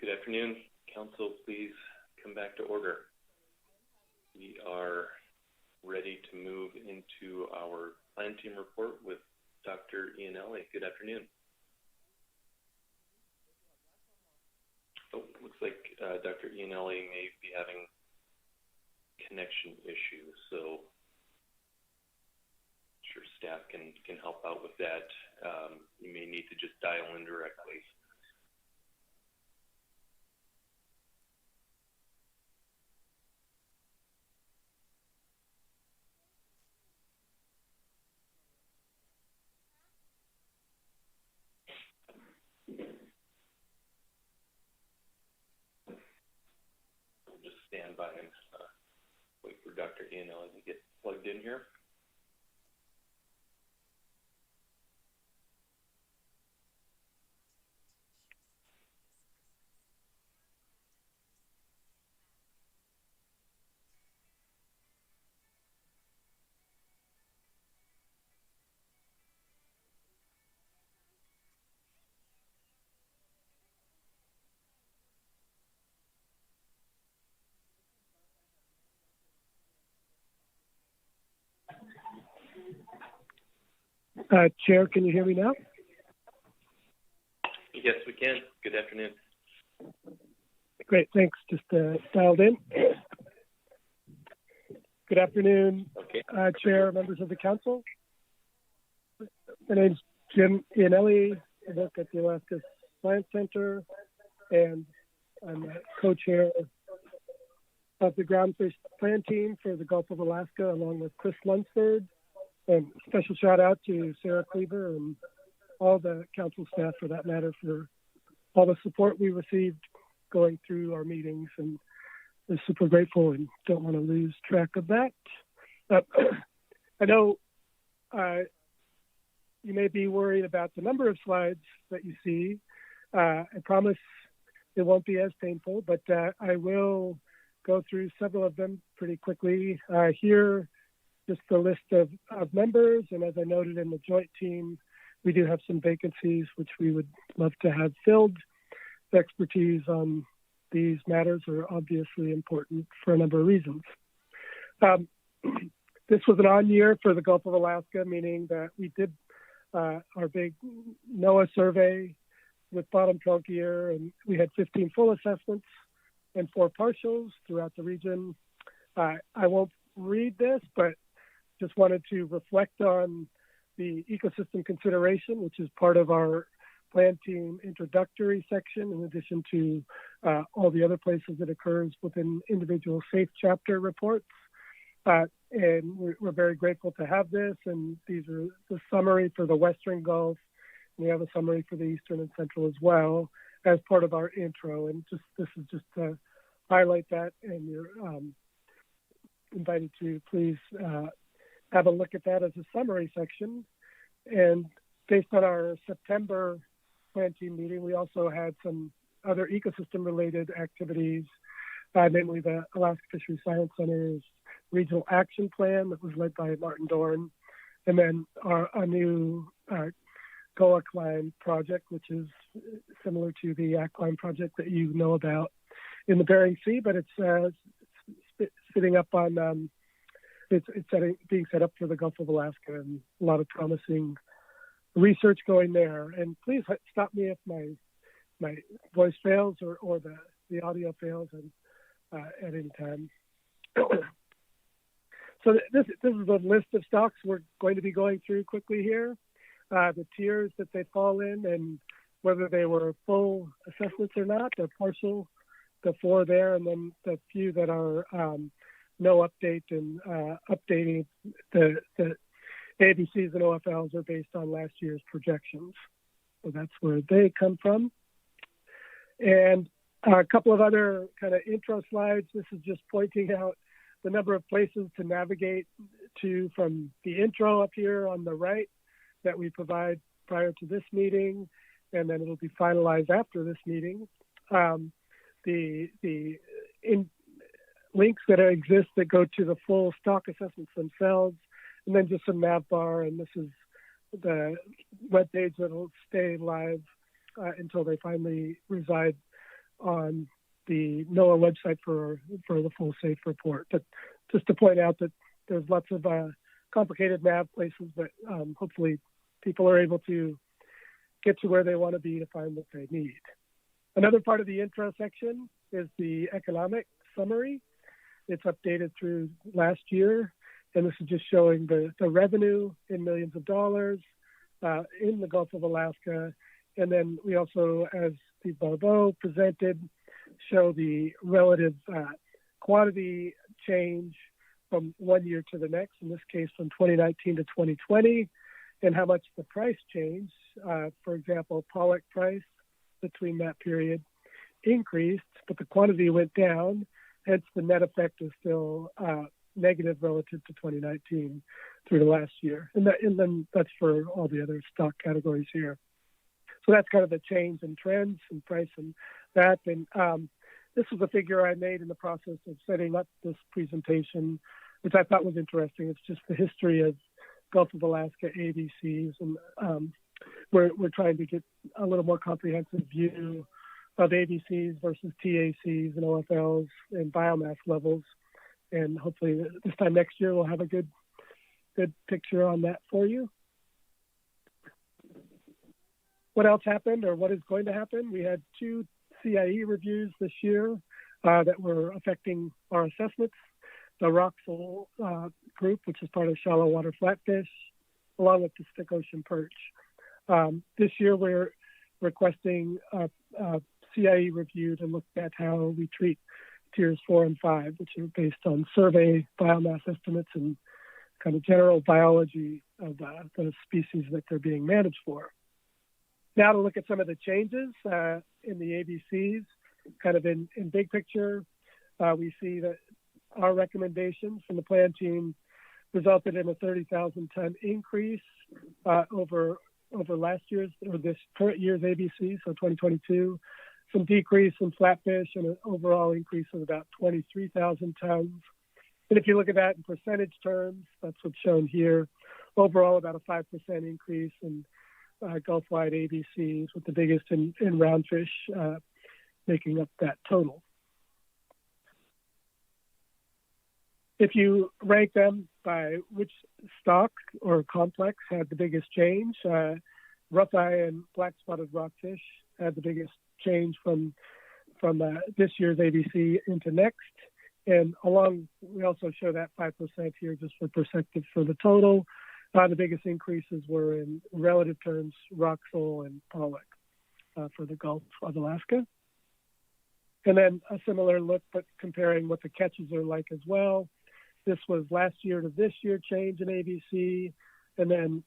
Good afternoon, Council. Please come back to order. We are ready to move into our plan team report with Dr. Iannelli. Good afternoon. Oh, looks like Dr. Iannelli may be having connection issues, so I'm sure staff can help out with that. You may need to just dial in directly. Just stand by and wait for Dr. Iannelli to get plugged in here. Chair, can you hear me now? Yes, we can. Good afternoon. Great, thanks. Just dialed in. Good afternoon, Chair, members of the Council. My name's Jim Iannelli. I work at the Alaska Science Center, and I'm a co-chair of the Groundfish Plan Team for the Gulf of Alaska, along with Chris Lunsford. And special shout out to Sarah Cleaver and all the council staff, for that matter, for all the support we received going through our meetings, and we're super grateful and don't want to lose track of that. I know you may be worried about the number of slides that you see. I promise it won't be as painful, but I will go through several of them pretty quickly. Here, just the list of members, and as I noted in the joint team, we do have some vacancies which we would love to have filled. The expertise on these matters are obviously important for a number of reasons. This was an on year for the Gulf of Alaska, meaning that we did our big NOAA survey with bottom trunk year, and we had 15 full assessments and 4 partials throughout the region. I won't read this, but just wanted to reflect on the ecosystem consideration, which is part of our plan team introductory section, in addition to all the other places it occurs within individual SAFE chapter reports. And we're very grateful to have this, and these are the summary for the Western Gulf, and we have a summary for the Eastern and Central as well as part of our intro. And this is just to highlight that, and you're invited to please have a look at that as a summary section. And based on our September plan team meeting, we also had some other ecosystem related activities, namely the Alaska Fisheries Science Center's regional action plan that was led by Martin Dorn, and then a new COA climb project, which is similar to the ACCLIMB project that you know about in the Bering Sea, but it's sitting up on being set up for the Gulf of Alaska, and a lot of promising research going there. And please stop me if my voice fails or the audio fails at any time. So this is a list of stocks we're going to be going through quickly here. The tiers that they fall in, and whether they were full assessments or not, the partial, the 4 there, and then the few that are no update, and updating the ABCs and OFLs are based on last year's projections. So that's where they come from. And a couple of other kind of intro slides. This is just pointing out the number of places to navigate to from the intro up here on the right that we provide prior to this meeting, and then it'll be finalized after this meeting. The links that exist that go to the full stock assessments themselves, and then just some nav bar, and this is the web page that will stay live until they finally reside on the NOAA website for the full SAFE report. But just to point out that there's lots of complicated nav places, but hopefully people are able to get to where they want to be to find what they need. Another part of the intro section is the economic summary. It's updated through last year, and this is just showing the revenue in millions of dollars in the Gulf of Alaska. And then we also, as Steve Barbeau presented, show the relative quantity change from one year to the next, in this case from 2019 to 2020, and how much the price changed. For example, pollock price between that period increased, but the quantity went down, hence the net effect is still negative relative to 2019 through the last year. And then that's for all the other stock categories here. So that's kind of the change in trends and price and that. And this was a figure I made in the process of setting up this presentation, which I thought was interesting. It's just the history of Gulf of Alaska ABCs, and we're trying to get a little more comprehensive view of ABCs versus TACs and OFLs and biomass levels. And hopefully this time next year we'll have a good picture on that for you. What else happened, or what is going to happen? We had 2 CIE reviews this year that were affecting our assessments. The Roxel group, which is part of shallow water flatfish, along with Pacific Ocean perch. This year we're requesting a CIE review to look at how we treat tiers 4 and 5, which are based on survey biomass estimates and kind of general biology of the species that they're being managed for. Now to look at some of the changes in the ABCs, kind of in big picture, we see that our recommendations from the plan team resulted in a 30,000 ton increase over last year's, or this current year's ABC, so 2022, some decrease in flatfish and an overall increase of about 23,000 tons. And if you look at that in percentage terms, that's what's shown here. Overall, about a 5% increase in Gulf-wide ABCs, with the biggest in roundfish making up that total. If you rank them by which stock or complex had the biggest change, rough-eye and black-spotted rockfish had the biggest change from this year's ABC into next. And we also show that 5% here just for perspective for the total. The biggest increases were in relative terms, Roxel and pollock for the Gulf of Alaska. And then a similar look, but comparing what the catches are like as well. This was last year to this year change in ABC, and then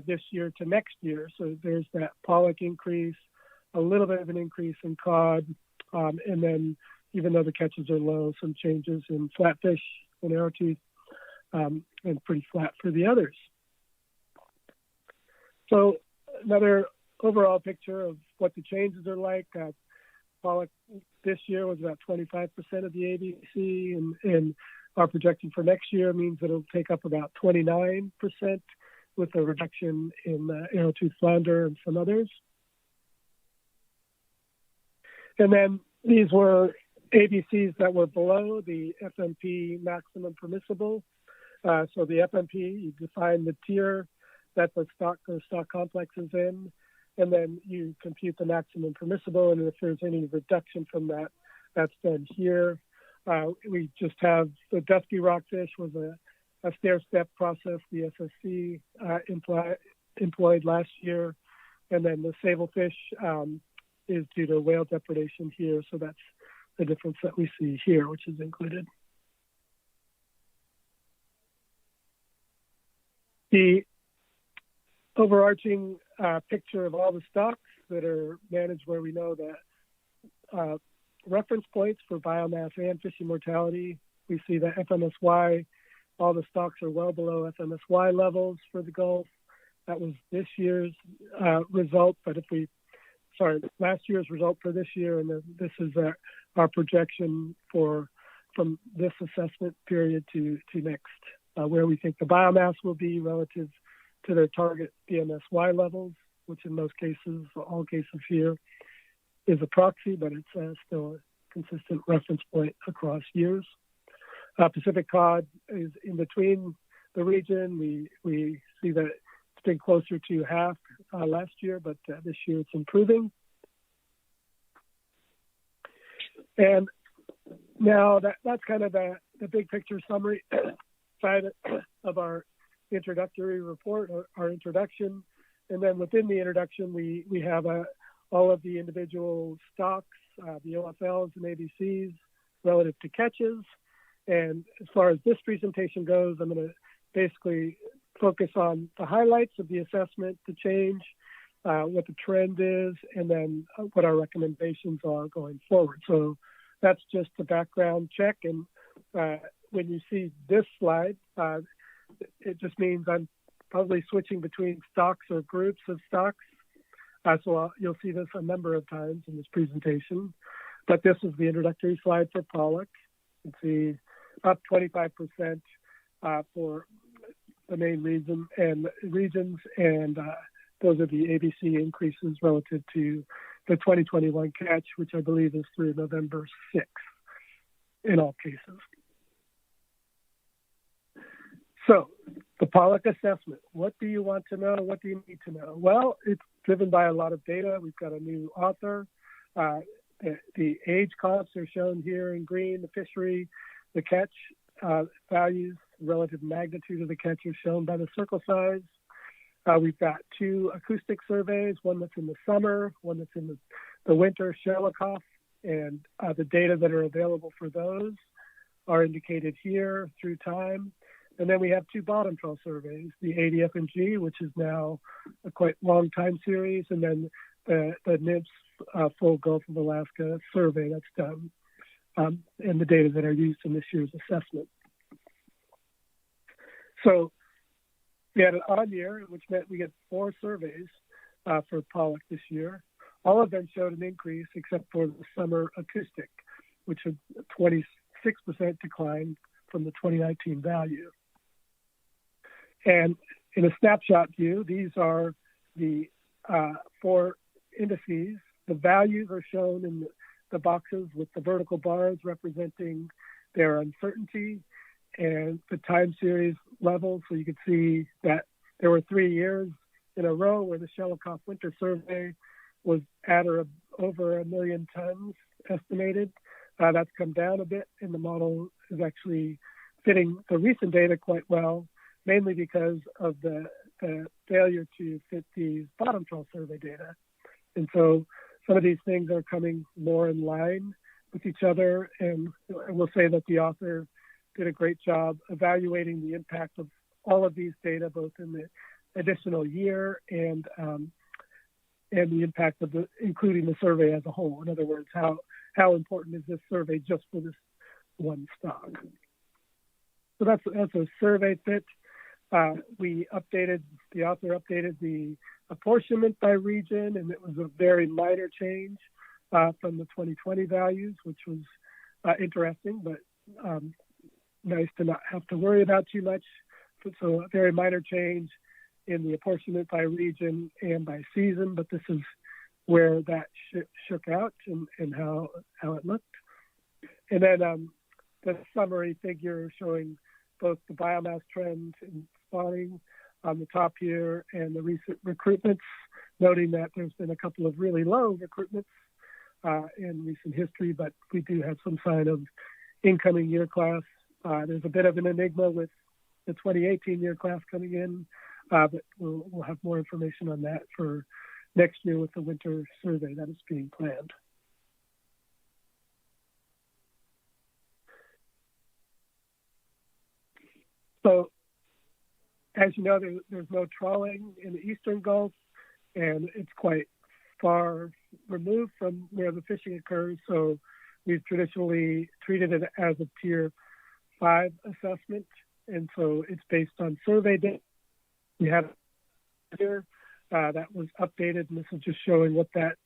this year to next year. So there's that pollock increase, a little bit of an increase in cod, and then even though the catches are low, some changes in flatfish and arrowtooth, and pretty flat for the others. So another overall picture of what the changes are like. Pollock this year was about 25% of the ABC, and our projection for next year means that it'll take up about 29% with a reduction in arrowtooth flounder and some others. And then these were ABCs that were below the FMP maximum permissible. So the FMP, you define the tier that the stock or stock complex is in, and then you compute the maximum permissible, and if there's any reduction from that, that's done here. We just have the dusky rockfish was a stair-step process the SSC employed last year, and then the sablefish is due to whale depredation here, so that's the difference that we see here, which is included. The overarching picture of all the stocks that are managed where we know that reference points for biomass and fishing mortality. We see that FMSY, all the stocks are well below FMSY levels for the Gulf. That was this year's result, but last year's result for this year, and this is our projection from this assessment period to next, where we think the biomass will be relative to their target BMSY levels, which in most cases, all cases here, is a proxy, but it's still a consistent reference point across years. Pacific cod is in between the region. We see that it's been closer to half last year, but this year it's improving. And now that's kind of the big picture summary side of our introductory report, or our introduction. And then within the introduction, we have all of the individual stocks, the OFLs and ABCs relative to catches. And as far as this presentation goes, I'm going to basically focus on the highlights of the assessment, the change, what the trend is, and then what our recommendations are going forward. So that's just a background check. And when you see this slide, it just means I'm probably switching between stocks or groups of stocks. So you'll see this a number of times in this presentation. But this is the introductory slide for pollock. You can see up 25% for the main regions, and those are the ABC increases relative to the 2021 catch, which I believe is through November 6th in all cases. So the pollock assessment, what do you want to know? What do you need to know? Well, it's driven by a lot of data. We've got a new author. The age comps are shown here in green, the fishery, the catch values, relative magnitude of the catch is shown by the circle size. We've got two acoustic surveys, one that's in the summer, one that's in the winter, Shelikoff, and the data that are available for those are indicated here through time. And then we have two bottom trawl surveys, the ADFMG, which is now a quite long time series, and then the NIMS full Gulf of Alaska survey that's done, and the data that are used in this year's assessment. So we had an odd year, which meant we get 4 surveys for pollock this year. All of them showed an increase except for the summer acoustic, which had a 26% decline from the 2019 value. And in a snapshot view, these are the 4 indices. The values are shown in the boxes with the vertical bars representing their uncertainty and the time series levels. So you can see that there were 3 years in a row where the Shelikoff winter survey was at or over 1 million tons estimated. That's come down a bit, and the model is actually fitting the recent data quite well, mainly because of the failure to fit these bottom trawl survey data. And so some of these things are coming more in line with each other, and I will say that the author did a great job evaluating the impact of all of these data, both in the additional year and the impact of including the survey as a whole. In other words, how important is this survey just for this one stock? So that's a survey fit. The author updated the apportionment by region, and it was a very minor change from the 2020 values, which was interesting, but nice to not have to worry about too much. So a very minor change in the apportionment by region and by season, but this is where that shook out and how it looked. And then the summary figure showing both the biomass trends in spawning on the top here and the recent recruitments, noting that there's been a couple of really low recruitments in recent history, but we do have some sign of incoming year class. There's a bit of an enigma with the 2018 year class coming in, but we'll have more information on that for next year with the winter survey that is being planned. So, as you know, there's no trawling in the Eastern Gulf, and it's quite far removed from where the fishing occurs, so we've traditionally treated it as a Tier 5 assessment, and so it's based on survey data. We have here that was updated, and this is just showing what that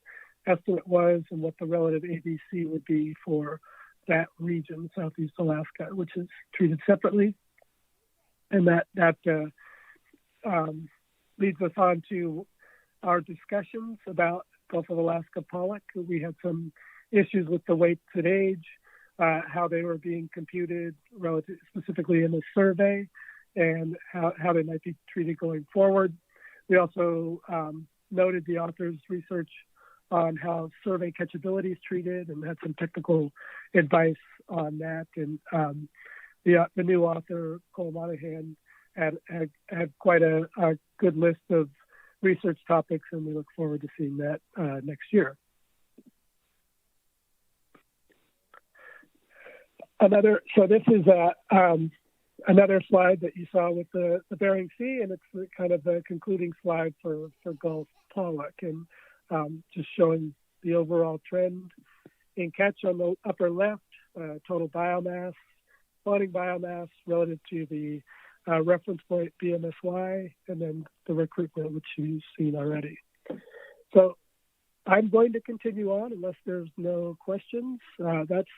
estimate was and what the relative ABC would be for that region, Southeast Alaska, which is treated separately. And that leads us on to our discussions about Gulf of Alaska pollock. We had some issues with the weights at age, how they were being computed relative, specifically in the survey, and how they might be treated going forward. We also noted the author's research on how survey catchability is treated and had some technical advice on that. And the new author, Cole Monahan, had quite a good list of research topics, and we look forward to seeing that next year. So this is another slide that you saw with the Bering Sea, and it's kind of the concluding slide for Gulf pollock, and just showing the overall trend in catch on the upper left, total biomass, spawning biomass relative to the reference point BMSY, and then the recruitment, which you've seen already. So I'm going to continue on unless there's no questions. That's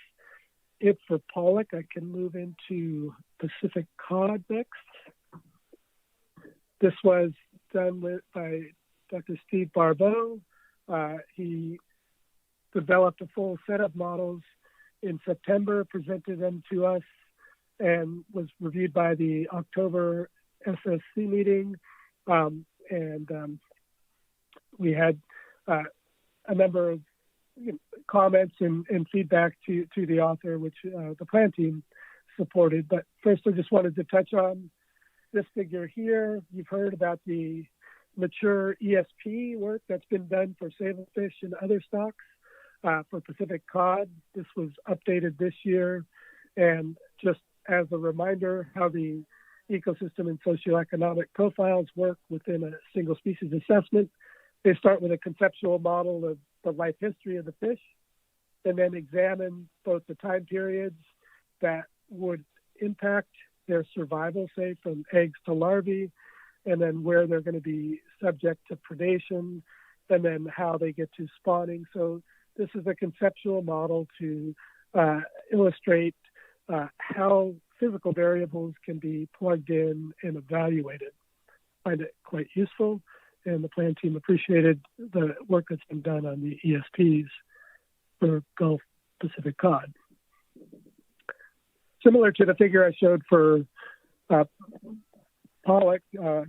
it for pollock. I can move into Pacific cod next. This was done by Dr. Steve Barbeau. He developed a full set of models in September, presented them to us, and was reviewed by the October SSC meeting. We had a number of comments and feedback to the author, which the plan team supported. But first, I just wanted to touch on this figure here. You've heard about the mature ESP work that's been done for sablefish and other stocks. For Pacific cod, this was updated this year. And just as a reminder, how the ecosystem and socioeconomic profiles work within a single species assessment. They start with a conceptual model of the life history of the fish, and then examine both the time periods that would impact their survival, say from eggs to larvae, and then where they're going to be subject to predation, and then how they get to spawning. So this is a conceptual model to illustrate how physical variables can be plugged in and evaluated. I find it quite useful, and the plan team appreciated the work that's been done on the ESPs for Gulf Pacific cod. Similar to the figure I showed for pollock,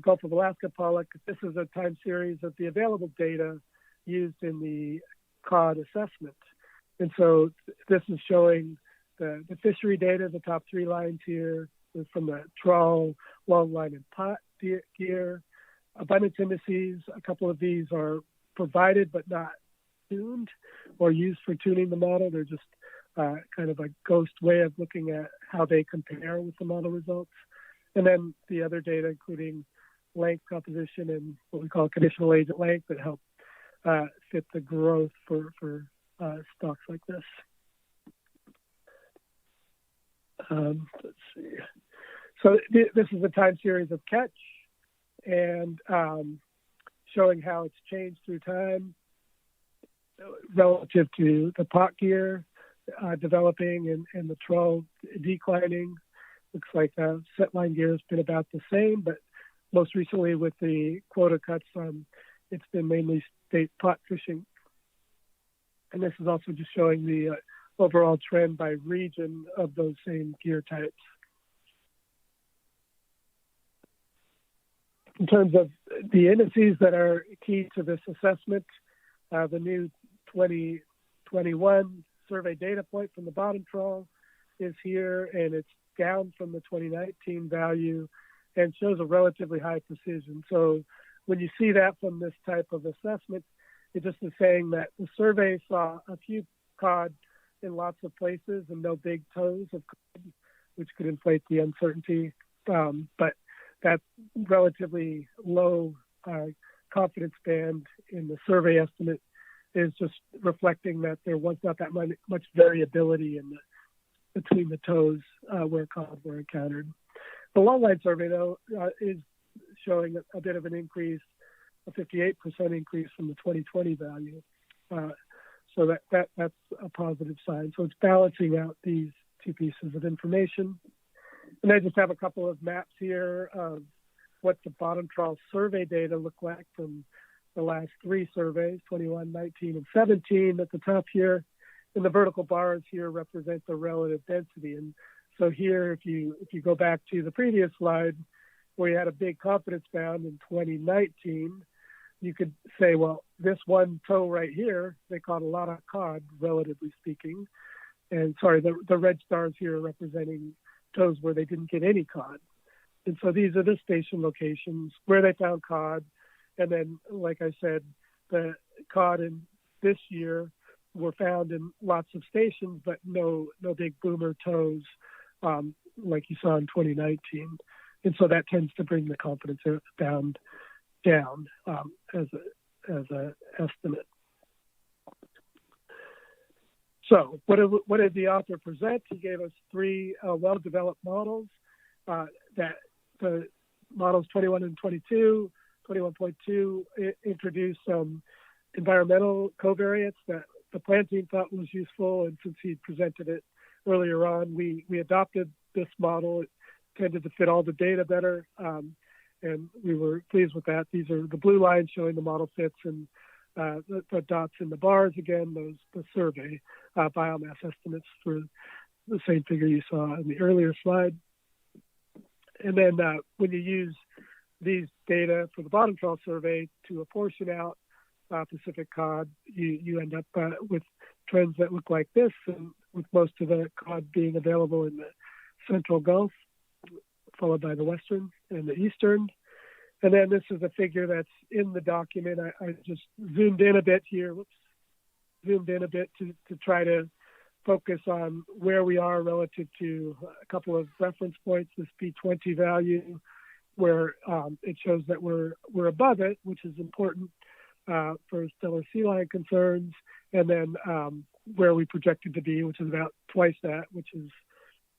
Gulf of Alaska pollock, this is a time series of the available data used in the cod assessment. And so this is showing the fishery data, the top three lines here, is from the trawl, long line, and pot gear. Abundance indices, a couple of these are provided but not tuned or used for tuning the model. They're just kind of a ghost way of looking at how they compare with the model results. And then the other data, including length composition and what we call conditional agent length, that help fit the growth for stocks like this. Let's see. So this is a time series of catch, and showing how it's changed through time relative to the pot gear developing and the trawl declining. Looks like set line gear has been about the same, but most recently with the quota cuts, it's been mainly state pot fishing. And this is also just showing the overall trend by region of those same gear types. In terms of the indices that are key to this assessment, the new 2021 survey data point from the bottom trawl is here, and it's down from the 2019 value and shows a relatively high precision. So when you see that from this type of assessment, it just is saying that the survey saw a few cod in lots of places and no big toes of cod, which could inflate the uncertainty. But that relatively low confidence band in the survey estimate is just reflecting that there was not that much variability between the tows where cod were encountered. The longline survey, though, is showing a bit of an increase, a 58% increase from the 2020 value. So that's a positive sign. So it's balancing out these two pieces of information. And I just have a couple of maps here of what the bottom trawl survey data look like from the last three surveys, 21, 19, and 17 at the top here. And the vertical bars here represent the relative density. And so here, if you go back to the previous slide, where you had a big confidence bound in 2019, you could say, well, this one tow right here, they caught a lot of cod, relatively speaking. And sorry, the red stars here are representing tows where they didn't get any cod. And so these are the station locations where they found cod. And then, like I said, the cod in this year were found in lots of stations, but no big boomer tows like you saw in 2019. And so that tends to bring the confidence bound down as a estimate. So what did the author present? He gave us three well-developed models that the models 21 and 22, 21.2 introduced some environmental covariates that the plan team thought was useful, and since he presented it earlier on, we adopted this model. It tended to fit all the data better, and we were pleased with that. These are the blue lines showing the model fits, and the dots in the bars, again, the survey biomass estimates for the same figure you saw in the earlier slide. And then when you use these data for the bottom trawl survey to apportion out Pacific cod, you end up with trends that look like this, and with most of the cod being available in the central Gulf, followed by the western and the eastern. And then this is a figure that's in the document. I just zoomed in a bit here, to try to focus on where we are relative to a couple of reference points, this P20 value, where it shows that we're above it, which is important for stellar sea lion concerns, and then where we projected to be, which is about twice that, which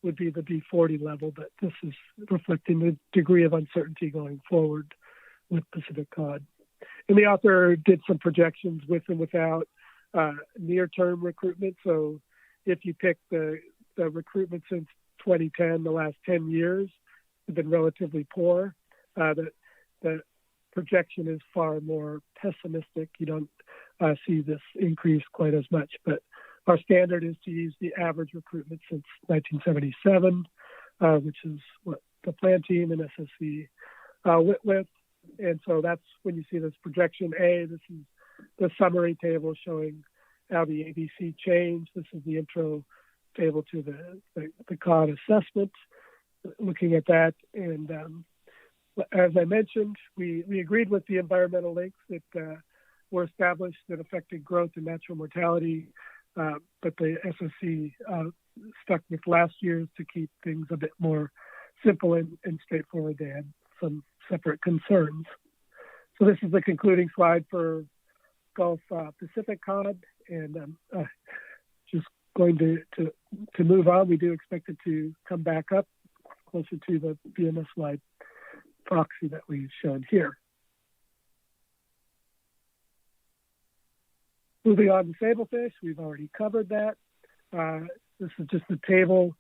would be the B40 level, but this is reflecting the degree of uncertainty going forward with Pacific cod. And the author did some projections with and without near-term recruitment. So if you pick the recruitment since 2010, the last 10 years have been relatively poor. The projection is far more pessimistic. You don't see this increase quite as much, but our standard is to use the average recruitment since 1977, which is what the plan team and SSC went with. And so that's when you see this projection A. This is the summary table showing how the ABC changed. This is the intro table to the cod assessment, looking at that. And as I mentioned, we agreed with the environmental links that were established that affected growth and natural mortality, but the SSC stuck with last year's to keep things a bit more simple and straightforward. They had some separate concerns. So this is the concluding slide for Gulf Pacific cod, and just going to move on. We do expect it to come back up closer to the BMS slide proxy that we've shown here. Moving on to sablefish, we've already covered that. This is just a table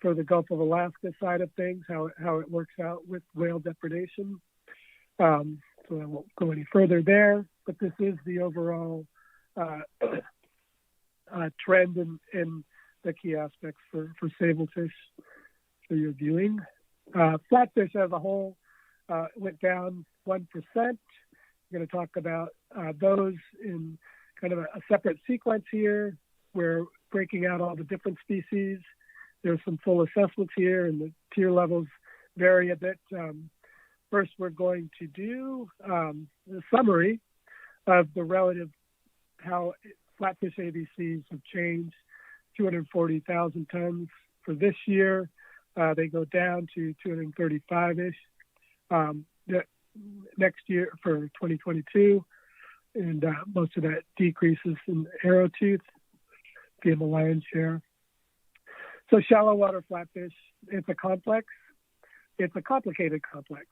for the Gulf of Alaska side of things, how it works out with whale depredation. So I won't go any further there, but this is the overall trend in the key aspects for sablefish for your viewing. Flatfish as a whole went down 1%. I'm going to talk about those in kind of a separate sequence here. We're breaking out all the different species. There's some full assessments here, and the tier levels vary a bit. First, we're going to do a summary of the relative how flatfish ABCs have changed. 240,000 tons for this year. They go down to 235-ish next year for 2022. most of that decreases in arrow tooth being the lion's share. So shallow water flatfish, it's a complicated complex.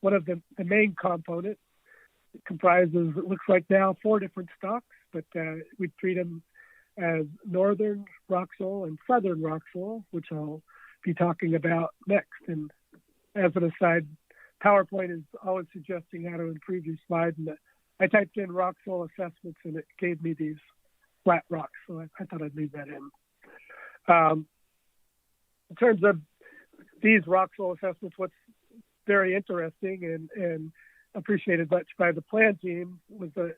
One of the main components comprises, it looks like now, 4 different stocks, but we treat them as northern rock sole and southern rock sole, which I'll be talking about next. And as an aside, PowerPoint is always suggesting how to improve your slide, and I typed in rock sole assessments and it gave me these flat rocks, so I thought I'd leave that in. In terms of these rock sole assessments, what's very interesting and appreciated much by the plan team was the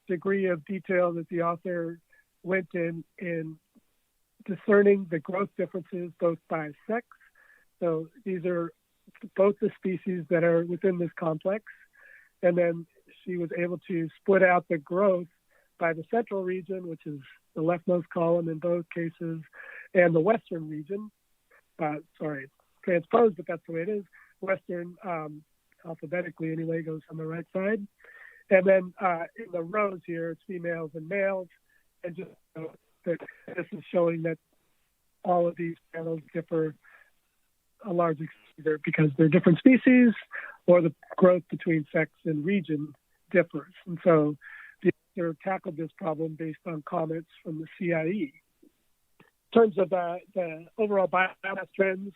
degree of detail that the author went in discerning the growth differences both by sex. So these are both the species that are within this complex. And then she was able to split out the growth by the central region, which is the leftmost column in both cases, and the western region. Transposed, but that's the way it is. Western, alphabetically anyway, goes on the right side. And then in the rows here, it's females and males. And just note that this is showing that all of these panels differ a large extent either because they're different species or the growth between sex and region differs. And so the author tackled this problem based on comments from the CIE. In terms of the overall biomass trends,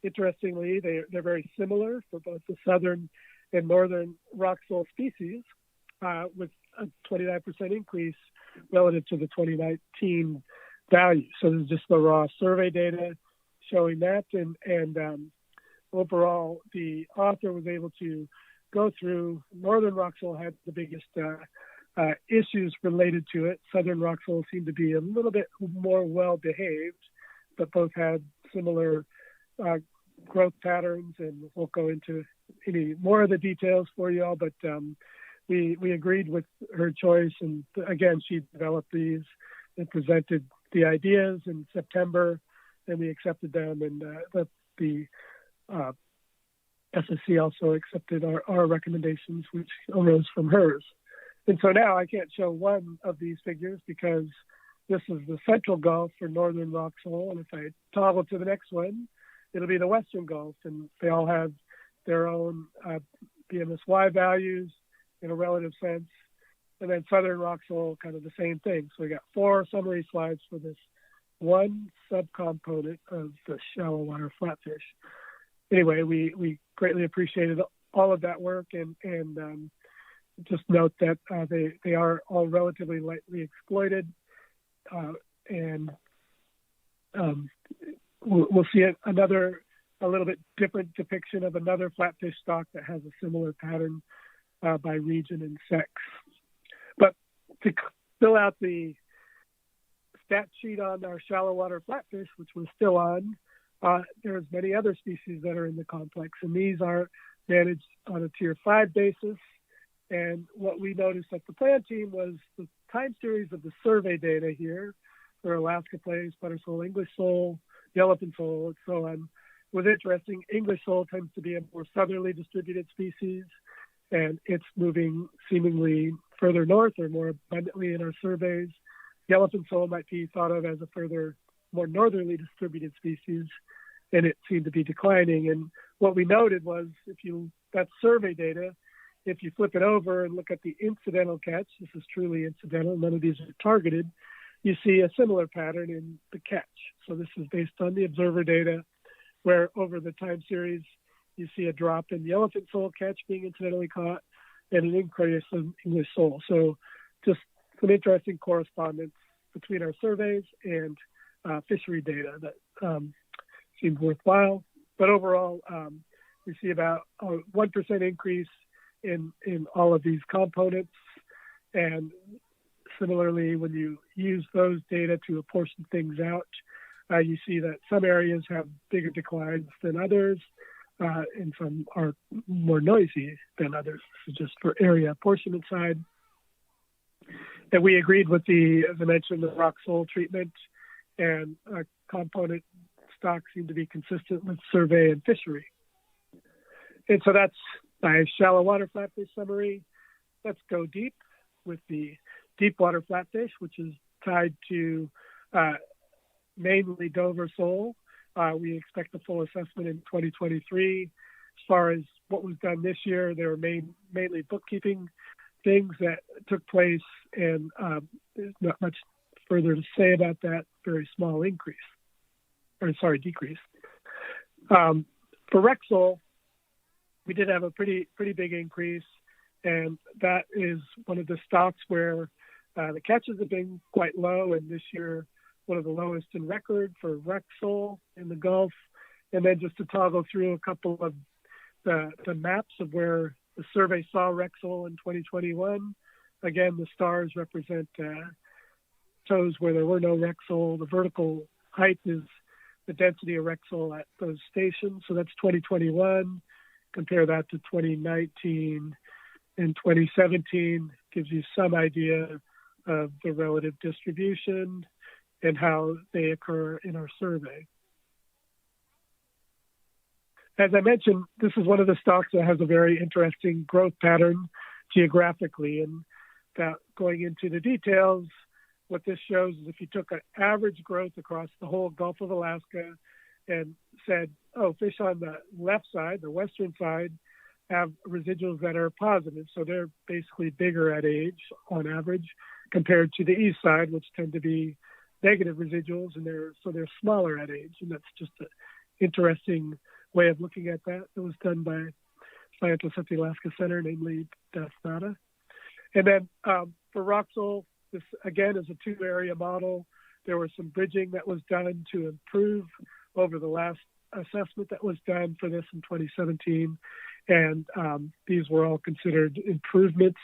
interestingly, they're very similar for both the southern and northern rock sole species, with a 29% increase relative to the 2019 value. So this is just the raw survey data showing that. And overall, the author was able to go through. Northern rock sole had the biggest issues related to it. Southern rock sole seemed to be a little bit more well-behaved, but both had similar growth patterns, and won't go into any more of the details for you all, but we agreed with her choice. And again, she developed these and presented the ideas in September, and we accepted them, and the SSC also accepted our recommendations, which arose from hers. And so now I can't show one of these figures because this is the central Gulf for northern rock sole, and if I toggle to the next one, it'll be the western Gulf, and they all have their own BMSY values in a relative sense. And then southern rock sole, kind of the same thing. So we got 4 summary slides for this one subcomponent of the shallow water flatfish. Anyway, we greatly appreciated all of that work, and just note that they are all relatively lightly exploited, and we'll see a little bit different depiction of another flatfish stock that has a similar pattern by region and sex. But to fill out the stat sheet on our shallow water flatfish, which we're still on, there's many other species that are in the complex, and these are managed on a tier 5 basis. And what we noticed at the plan team was the time series of the survey data here for Alaska plains, butter sole, English sole, yellowfin sole, and so on was interesting. English sole tends to be a more southerly distributed species, and it's moving seemingly further north or more abundantly in our surveys. Yellowfin sole might be thought of as a further, more northerly distributed species, and it seemed to be declining. And what we noted was, that's survey data, if you flip it over and look at the incidental catch, this is truly incidental, none of these are targeted, you see a similar pattern in the catch. So this is based on the observer data, where over the time series, you see a drop in yellowfin sole catch being incidentally caught and an increase in English sole. So just some interesting correspondence between our surveys and fishery data that seemed worthwhile. But overall, we see about a 1% increase in all of these components. And similarly, when you use those data to apportion things out, you see that some areas have bigger declines than others, and some are more noisy than others. This is just for area apportionment side. And we agreed with as I mentioned, the rock sole treatment, and component stocks seem to be consistent with survey and fishery. And so that's my shallow water flatfish summary. let's go deep with the deep water flatfish, which is tied to mainly Dover sole. We expect a full assessment in 2023. As far as what was done this year, there were mainly bookkeeping things that took place, and there's not much further to say about that. Very small decrease. For Rexall, we did have a pretty big increase, and that is one of the stocks where the catches have been quite low, and this year one of the lowest in record for Rexall in the Gulf. And then just to toggle through a couple of the maps of where the survey saw Rexall in 2021. Again, the stars represent toes where there were no Rexall. The vertical height is the density of Rexall at those stations. So that's 2021. Compare that to 2019 and 2017. Gives you some idea of the relative distribution and how they occur in our survey. As I mentioned, this is one of the stocks that has a very interesting growth pattern geographically. And without going into the details, what this shows is if you took an average growth across the whole Gulf of Alaska and said, oh, fish on the left side, the western side, have residuals that are positive. So they're basically bigger at age on average compared to the east side, which tend to be negative residuals, and they're smaller at age. And that's just an interesting way of looking at that. It was done by scientists at the Alaska Center, namely Das Nada. And then for Rexall, this again is a two-area model. There was some bridging that was done to improve over the last assessment that was done for this in 2017. And these were all considered improvements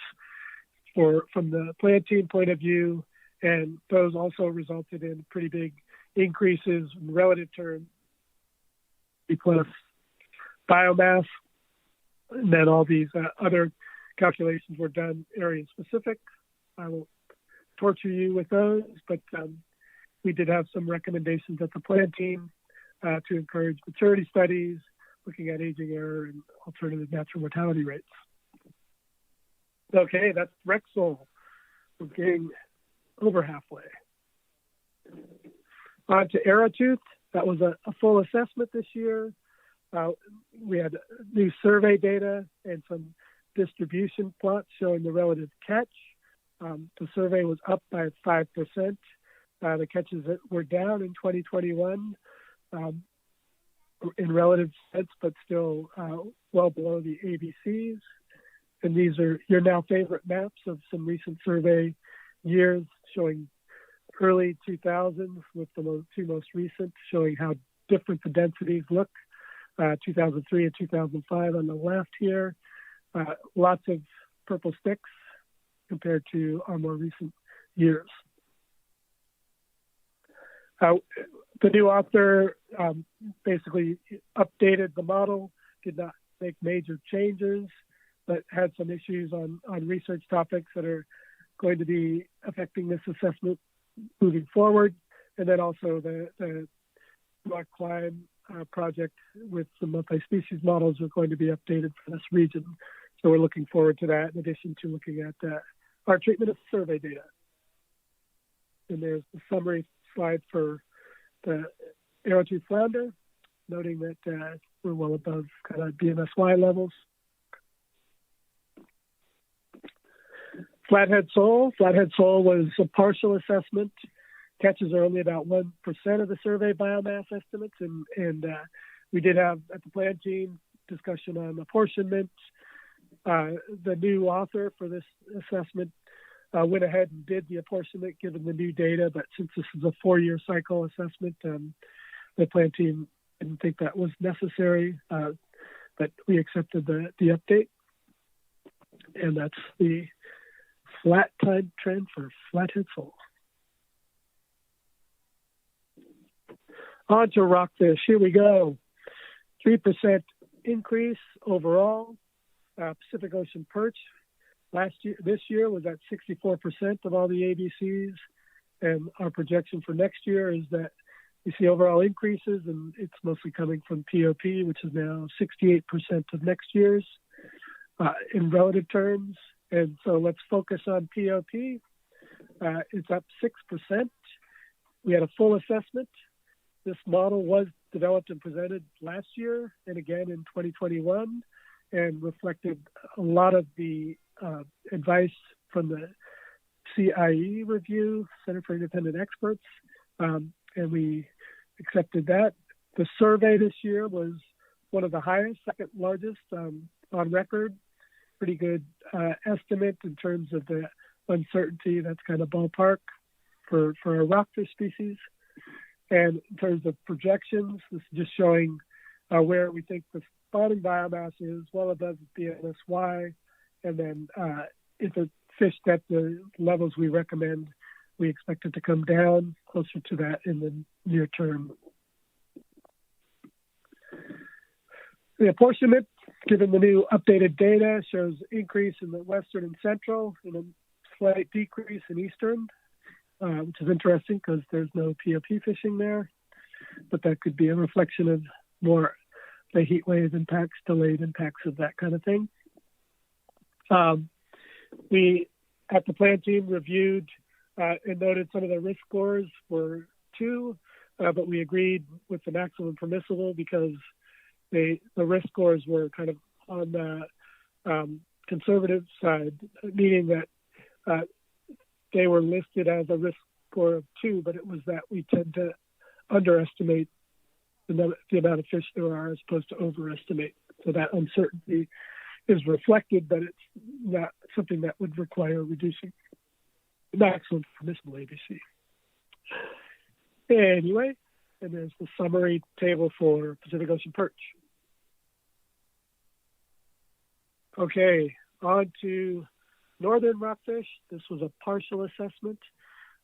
from the planting point of view. And those also resulted in pretty big increases in relative terms, plus biomass. And then all these other calculations were done area specific. I won't torture you with those, but we did have some recommendations at the plan team to encourage maturity studies, looking at aging error and alternative natural mortality rates. Okay, that's Rexall. We're getting over halfway. On to Arrowtooth. That was a full assessment this year. We had new survey data and some distribution plots showing the relative catch. The survey was up by 5%. The catches that were down in 2021 in relative sense, but still well below the ABCs. And these are your now favorite maps of some recent survey years showing early 2000s with the two most recent showing how different the densities look. 2003 and 2005 on the left here. Lots of purple sticks compared to our more recent years. The new author basically updated the model, did not make major changes, but had some issues on research topics that are going to be affecting this assessment moving forward. And then also the rock climb project with some multi-species models are going to be updated for this region. So we're looking forward to that in addition to looking at our treatment of survey data. And there's the summary slide for the Arrowtooth flounder, noting that we're well above kind of BMSY levels. Flathead sole. Flathead sole was a partial assessment. Catches are only about 1% of the survey biomass estimates, and we did have at the plan team discussion on apportionment. The new author for this assessment went ahead and did the apportionment given the new data, but since this is a 4-year cycle assessment, the plan team didn't think that was necessary, but we accepted the update. And that's the flat tide trend for flathead sole. On to rockfish. Here we go. 3% increase overall. Pacific Ocean perch this year was at 64% of all the ABCs, and our projection for next year is that we see overall increases, and it's mostly coming from POP, which is now 68% of next year's in relative terms, And so let's focus on POP. It's up 6%. We had a full assessment. This model was developed and presented last year and again in 2021 and reflected a lot of the advice from the CIE review, Center for Independent Experts, and we accepted that. The survey this year was one of the highest, second largest on record. Pretty good estimate in terms of the uncertainty. That's kind of ballpark for a rockfish species. And in terms of projections, this is just showing where we think the spawning biomass is, well above the BNSY. And then if it's fished at the levels we recommend, we expect it to come down closer to that in the near term. The apportionment, given the new updated data, shows increase in the western and central and a slight decrease in eastern, which is interesting because there's no POP fishing there. But that could be a reflection of more the heat wave impacts, delayed impacts of that kind of thing. We, at the plan team, reviewed and noted some of the risk scores were 2, but we agreed with the maximum permissible because the risk scores were kind of on the conservative side, meaning that they were listed as a risk score of 2, but it was that we tend to underestimate the amount of fish there are as opposed to overestimate. So that uncertainty is reflected, but it's not something that would require reducing the maximum permissible ABC. Anyway, and there's the summary table for Pacific Ocean perch. Okay, on to northern rockfish. This was a partial assessment,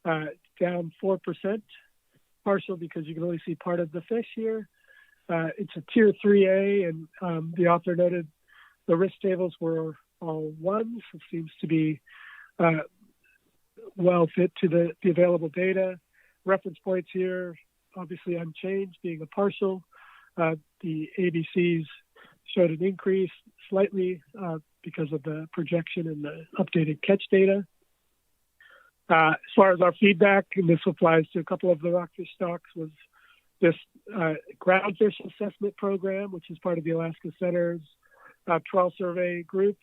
down 4%. Partial because you can only see part of the fish here. It's a tier 3A, and the author noted the risk tables were all 1s. It seems to be well fit to the available data. Reference points here, obviously unchanged, being a partial. The ABCs showed an increase slightly because of the projection and the updated catch data. As far as our feedback, and this applies to a couple of the rockfish stocks, was this groundfish assessment program, which is part of the Alaska Center's trawl survey group,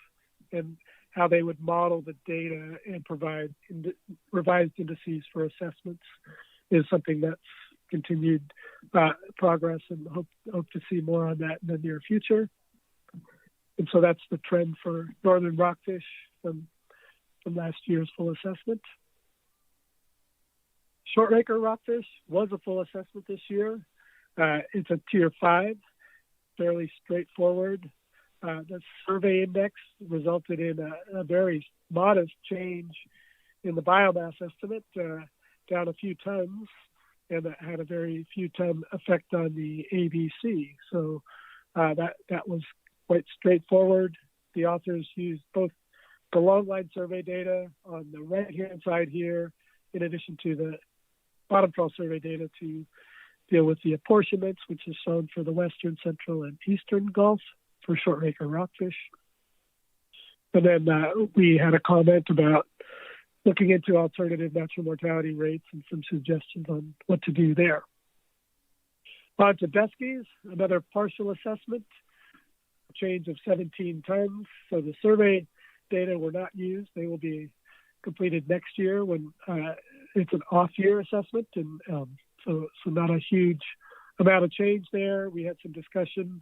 and how they would model the data and provide revised indices for assessments is something that's continued progress, and hope to see more on that in the near future. And so that's the trend for northern rockfish from last year's full assessment. Short raker rockfish was a full assessment this year. It's a tier 5, fairly straightforward. The survey index resulted in a very modest change in the biomass estimate, down a few tons, and that had a very few ton effect on the ABC. So that was quite straightforward. The authors used both the long line survey data on the right-hand side here, in addition to the bottom trawl survey data to deal with the apportionments, which is shown for the western, central, and eastern Gulf for short raker rockfish. And then we had a comment about looking into alternative natural mortality rates and some suggestions on what to do there. On to Duskies, another partial assessment, a change of 17 tons. So the survey data were not used. They will be completed next year when it's an off-year assessment, and so not a huge amount of change there. We had some discussion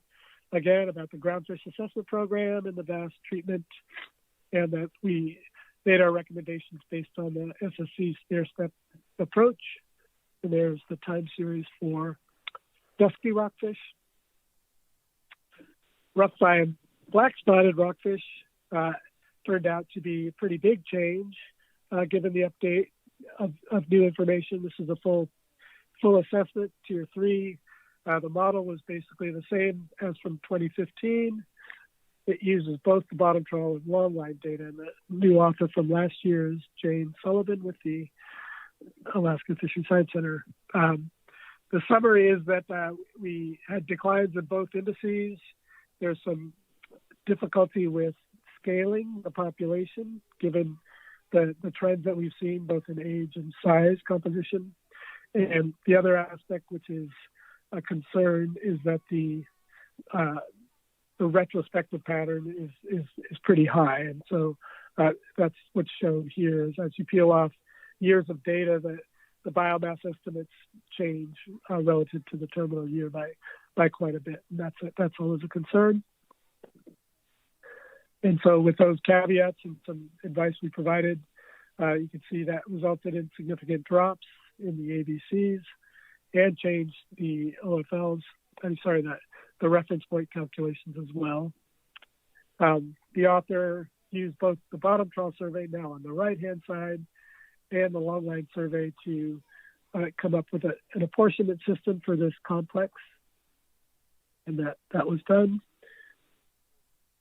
again about the groundfish assessment program and the vast treatment, and that we made our recommendations based on the SSC stair-step approach. And there's the time series for dusky rockfish. Rough-thigh and black-spotted rockfish turned out to be a pretty big change given the update of new information. This is a full assessment, tier 3. The model was basically the same as from 2015. It uses both the bottom trawl and long line data. And the new author from last year is Jane Sullivan with the Alaska Fisheries Science Center. The summary is that we had declines in both indices. There's some difficulty with scaling the population given the trends that we've seen both in age and size composition. And the other aspect, which is a concern, is that the retrospective pattern is pretty high. And so that's what's shown here is as you peel off years of data, the biomass estimates change relative to the terminal year by quite a bit. And that's always a concern. And so with those caveats and some advice we provided, you can see that resulted in significant drops in the ABCs and changed the OFLs, the reference point calculations as well. The author used both the bottom trawl survey now on the right-hand side and the long line survey to come up with an apportionment system for this complex. And that was done.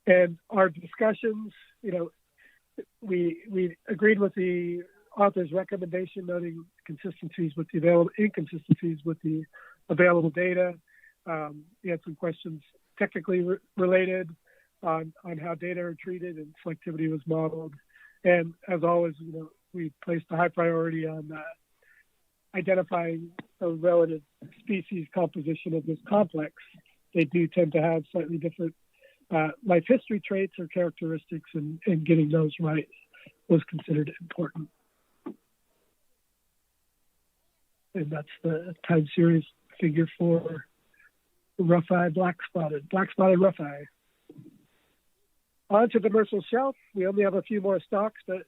And our discussions, we agreed with the author's recommendation, noting inconsistencies with the available data. We had some questions technically related on how data are treated and selectivity was modeled. And as always, we placed a high priority on identifying the relative species composition of this complex. They do tend to have slightly different life history traits or characteristics, and getting those right was considered important. And that's the time series figure for rough-eye black-spotted rough-eye. On to the demersal shelf. We only have a few more stocks, but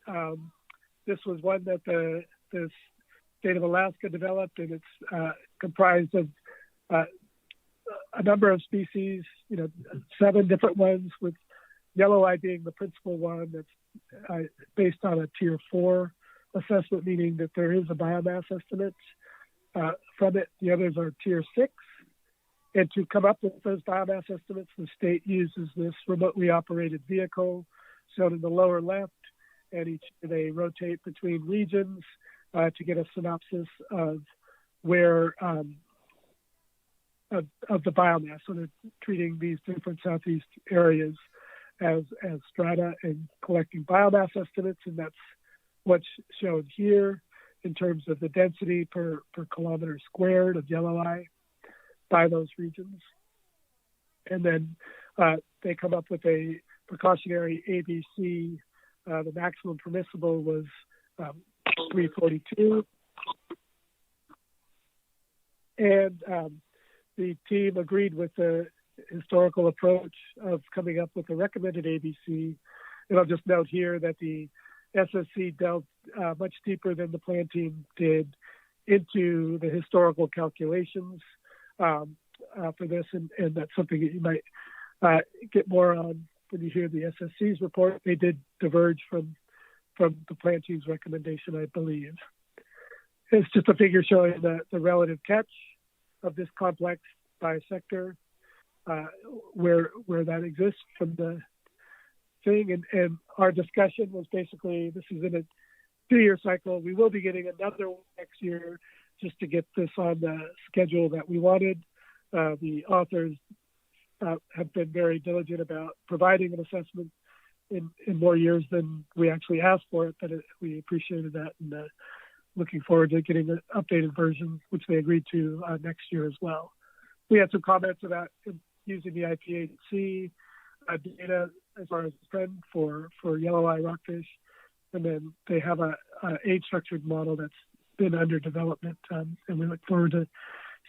this was one that the state of Alaska developed, and it's comprised of a number of species, 7 different ones, with yellow eye being the principal one that's based on a tier 4 assessment, meaning that there is a biomass estimate from it. The others are tier 6. And to come up with those biomass estimates, the state uses this remotely operated vehicle shown in the lower left, and each they rotate between regions to get a synopsis of where of the biomass. So they're treating these different southeast areas as strata and collecting biomass estimates, and that's what's shown here in terms of the density per kilometer squared of yellow eye by those regions. And then they come up with a precautionary ABC. The maximum permissible was 342. And the team agreed with the historical approach of coming up with a recommended ABC. And I'll just note here that the SSC delved much deeper than the plan team did into the historical calculations for this, and that's something that you might get more on when you hear the SSC's report. They did diverge from the plan team's recommendation, I believe. It's just a figure showing the relative catch of this complex by sector, where that exists from the thing. And our discussion was basically, this is in a 2-year cycle. We will be getting another one next year just to get this on the schedule that we wanted. The authors have been very diligent about providing an assessment in more years than we actually asked for it, but we appreciated that, and looking forward to getting an updated version, which they agreed to next year as well. We had some comments about using the IPAC data as far as the trend for yellow eye rockfish, and then they have a age-structured model that's been under development, and we look forward to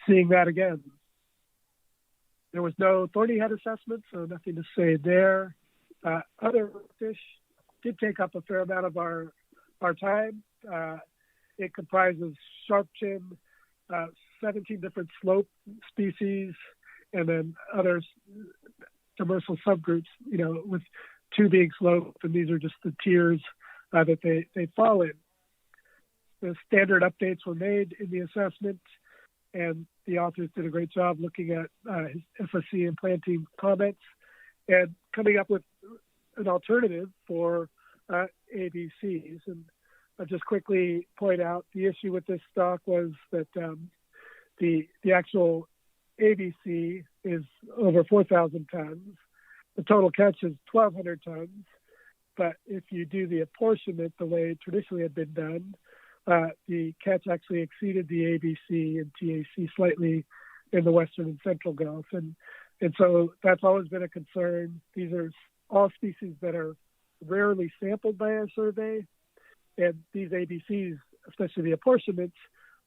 seeing that again. There was no thorny head assessment, so nothing to say there. Other fish did take up a fair amount of our time. It comprises sharp chin, 17 different slope species, and then other demersal subgroups, with 2 being slope, and these are just the tiers that they fall in. The standard updates were made in the assessment, and the authors did a great job looking at his FSC and plan team comments and coming up with an alternative for ABCs. And I'll just quickly point out the issue with this stock was that the actual ABC is over 4,000 tons. The total catch is 1,200 tons, but if you do the apportionment the way it traditionally had been done, the catch actually exceeded the ABC and TAC slightly in the Western and Central Gulf. And so that's always been a concern. These are all species that are rarely sampled by our survey. And these ABCs, especially the apportionments,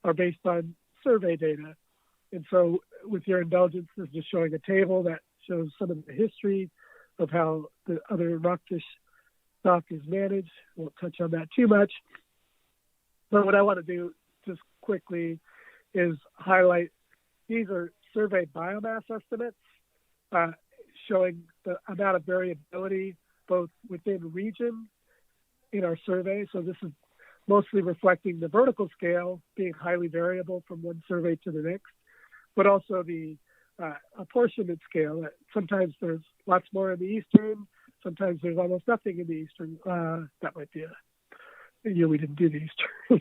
are based on survey data. And so with your indulgence, this is just showing a table that shows some of the history of how the other rockfish stock is managed. Won't touch on that too much. But what I want to do just quickly is highlight these are survey biomass estimates showing the amount of variability both within region in our survey. So this is mostly reflecting the vertical scale being highly variable from one survey to the next, but also the apportionment scale. Sometimes there's lots more in the eastern, sometimes there's almost nothing in the eastern. That might be a year we didn't do the eastern.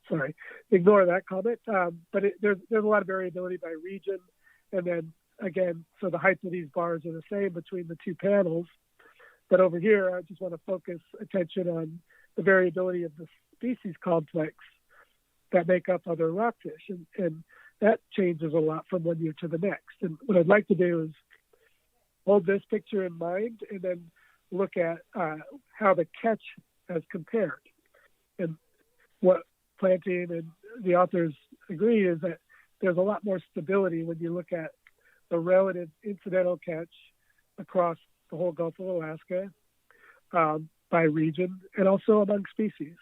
Sorry, ignore that comment. But there's a lot of variability by region. And then again, so the heights of these bars are the same between the two panels. But over here, I just want to focus attention on the variability of the species complex that make up other rockfish. And that changes a lot from one year to the next. And what I'd like to do is hold this picture in mind and then look at how the catch has compared. And what Planting and the authors agree is that there's a lot more stability when you look at the relative incidental catch across the whole Gulf of Alaska by region and also among species.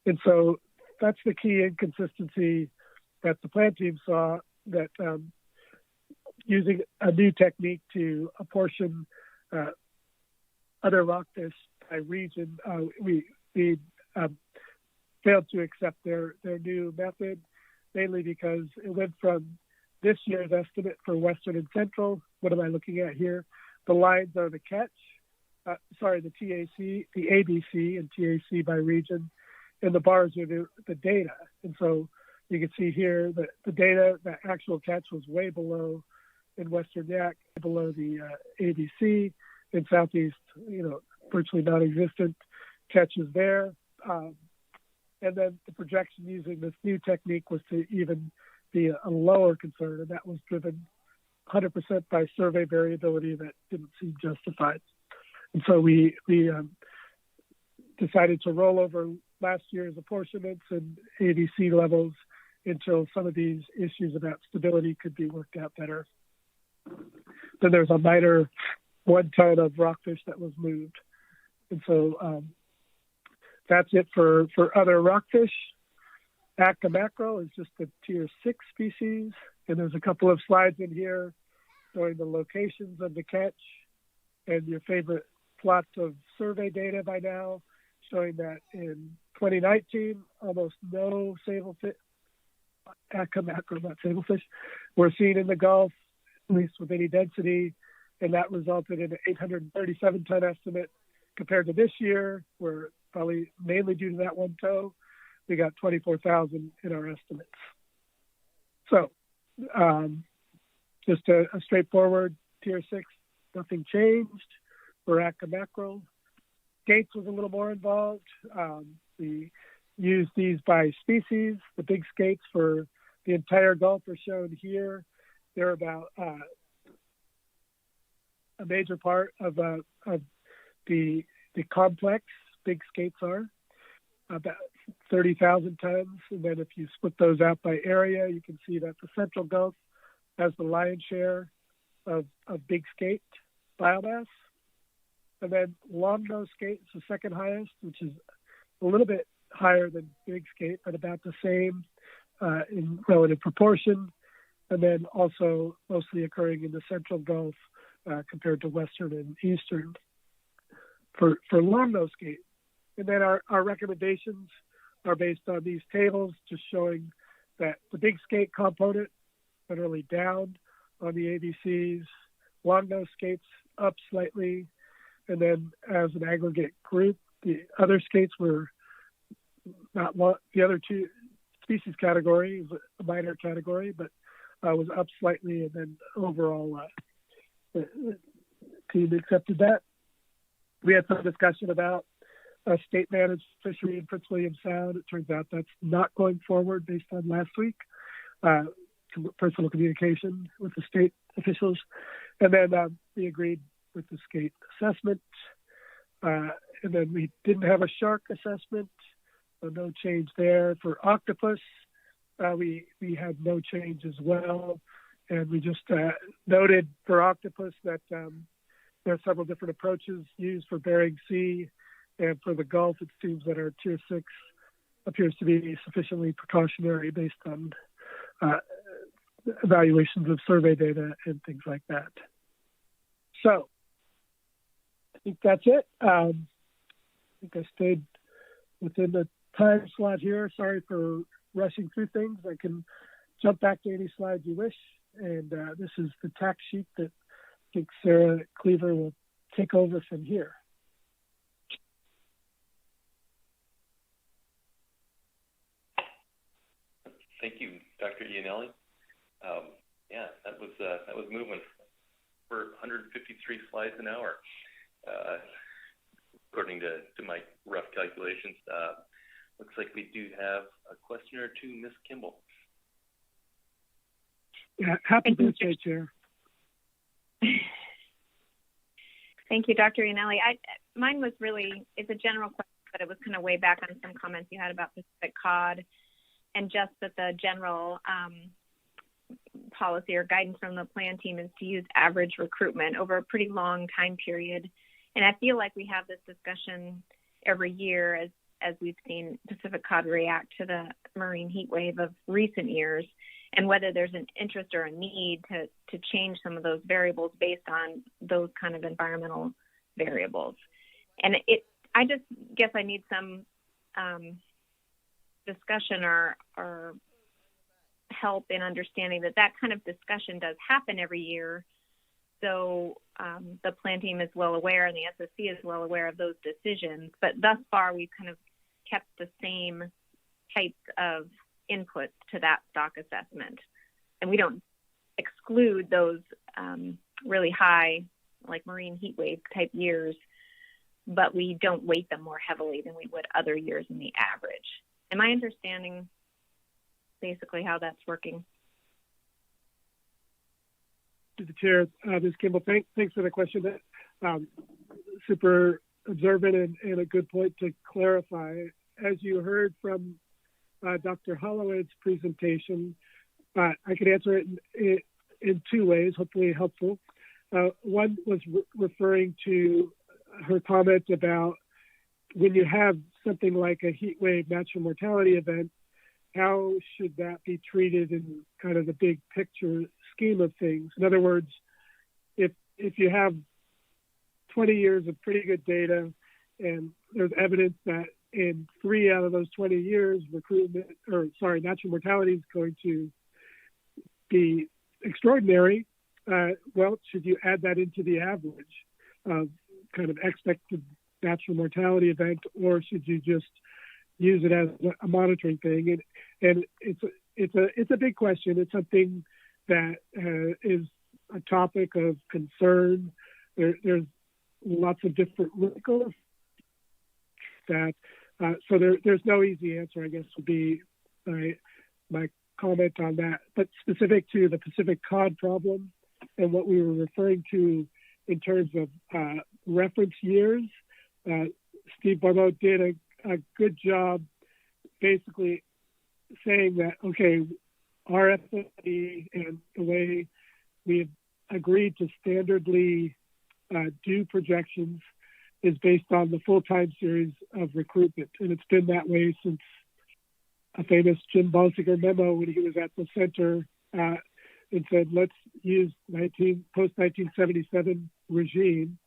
And so that's the key inconsistency that the plant team saw, that using a new technique to apportion other rockfish by region, we failed to accept their new method, mainly because it went from this year's estimate for Western and Central. What am I looking at here? The lines are the catch, the TAC, the ABC and TAC by region, and the bars are the data. And so you can see here that the data, the actual catch was way below in Western Yak, below the ABC. In Southeast, virtually non-existent catches there. And then the projection using this new technique was to even be a lower concern, and that was driven 100% by survey variability that didn't seem justified. And so we decided to roll over last year's apportionments and ABC levels until some of these issues about stability could be worked out better. Then there's a minor 1 ton of rockfish that was moved. And so that's it for other rockfish. Acca mackerel is just a tier 6 species. And there's a couple of slides in here showing the locations of the catch and your favorite plots of survey data by now, showing that in 2019, almost no sablefish, Acca mackerel, not sablefish, were seen in the Gulf, at least with any density. And that resulted in an 837 ton estimate compared to this year, where probably mainly due to that one tow, we got 24,000 in our estimates. So just a straightforward tier 6, nothing changed for Acca mackerel. Skates was a little more involved. We used these by species. The big skates for the entire Gulf are shown here. They're about a major part of the complex. Big skates are about 30,000 tons. And then if you split those out by area, you can see that the Central Gulf has the lion's share of big skate biomass. And then long nose skate is the second highest, which is a little bit higher than big skate, but about the same in relative proportion. And then also mostly occurring in the Central Gulf compared to Western and Eastern for long nose skate. And then our recommendations are based on these tables, just showing that the big skate component generally down on the ABCs, long nose skates up slightly, and then as an aggregate group, the other skates were not long. The other two species category is a minor category, but was up slightly, and then overall the team accepted that. We had some discussion about a state-managed fishery in Prince William Sound. It turns out that's not going forward based on last week, personal communication with the state officials. And then we agreed with the state assessment. And then we didn't have a shark assessment, so no change there. For octopus, we had no change as well. And we just noted for octopus that there are several different approaches used for Bering Sea, and for the Gulf, it seems that our Tier 6 appears to be sufficiently precautionary based on evaluations of survey data and things like that. So I think that's it. I think I stayed within the time slot here. Sorry for rushing through things. I can jump back to any slides you wish. And this is the tax sheet that I think Sarah Cleaver will take over from here. Thank you, Dr. Iannelli. Yeah, that was moving for 153 slides an hour, according to my rough calculations. Looks like we do have a question or two, Ms. Kimball. Yeah, happy birthday, Chair. Thank you, Dr. Iannelli. Mine was really, it's a general question, but it was kind of way back on some comments you had about Pacific cod, and just that the general policy or guidance from the plan team is to use average recruitment over a pretty long time period. And I feel like we have this discussion every year as we've seen Pacific cod react to the marine heat wave of recent years, and whether there's an interest or a need to change some of those variables based on those kind of environmental variables. And I just guess I need some discussion or help in understanding that kind of discussion does happen every year. So the plan team is well aware and the SSC is well aware of those decisions. But thus far, we've kind of kept the same types of inputs to that stock assessment. And we don't exclude those really high, like marine heat wave type years, but we don't weight them more heavily than we would other years in the average. Am I understanding basically how that's working? To the Chair, Ms. Kimball, thanks for the question. Super observant and a good point to clarify. As you heard from Dr. Holloway's presentation, I could answer it in two ways, hopefully helpful. One was referring to her comment about when you have something like a heat wave natural mortality event, how should that be treated in kind of the big picture scheme of things? In other words, if you have 20 years of pretty good data and there's evidence that in 3 out of those 20 years, natural mortality is going to be extraordinary, well, should you add that into the average of kind of expected natural mortality event, or should you just use it as a monitoring thing? And it's a big question. It's something that is a topic of concern. There's lots of different wrinkles that so there's no easy answer, I guess, would be my comment on that. But specific to the Pacific cod problem and what we were referring to in terms of reference years, Steve Barbeau did a good job basically saying that, okay, our FSD and the way we've agreed to standardly do projections is based on the full time series of recruitment. And it's been that way since a famous Jim Balsiger memo when he was at the center and said, let's use post-1977 regime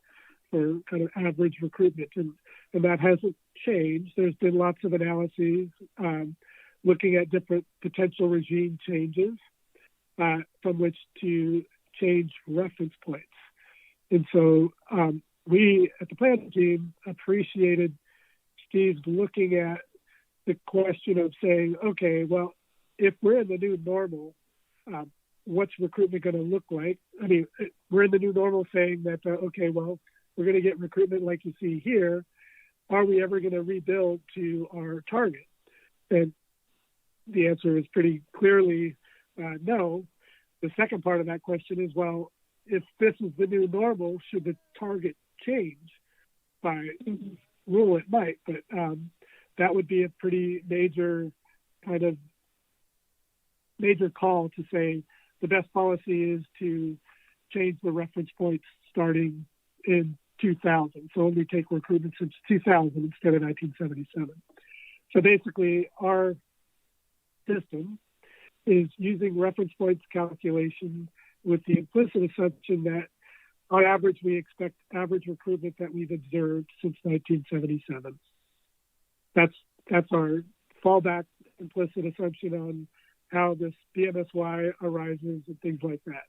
for kind of average recruitment. And that hasn't changed. There's been lots of analyses looking at different potential regime changes from which to change reference points. And so we at the planning team appreciated Steve's looking at the question of saying, okay, well, if we're in the new normal, what's recruitment going to look like? I mean, we're in the new normal saying that, okay, well, we're going to get recruitment like you see here, are we ever going to rebuild to our target? And the answer is pretty clearly no. The second part of that question is, well, if this is the new normal, should the target change? By rule, it might, but that would be a pretty major call to say the best policy is to change the reference points starting in 2000. So only take recruitment since 2000 instead of 1977. So basically, our system is using reference points calculation with the implicit assumption that on average, we expect average recruitment that we've observed since 1977. That's our fallback implicit assumption on how this BMSY arises and things like that.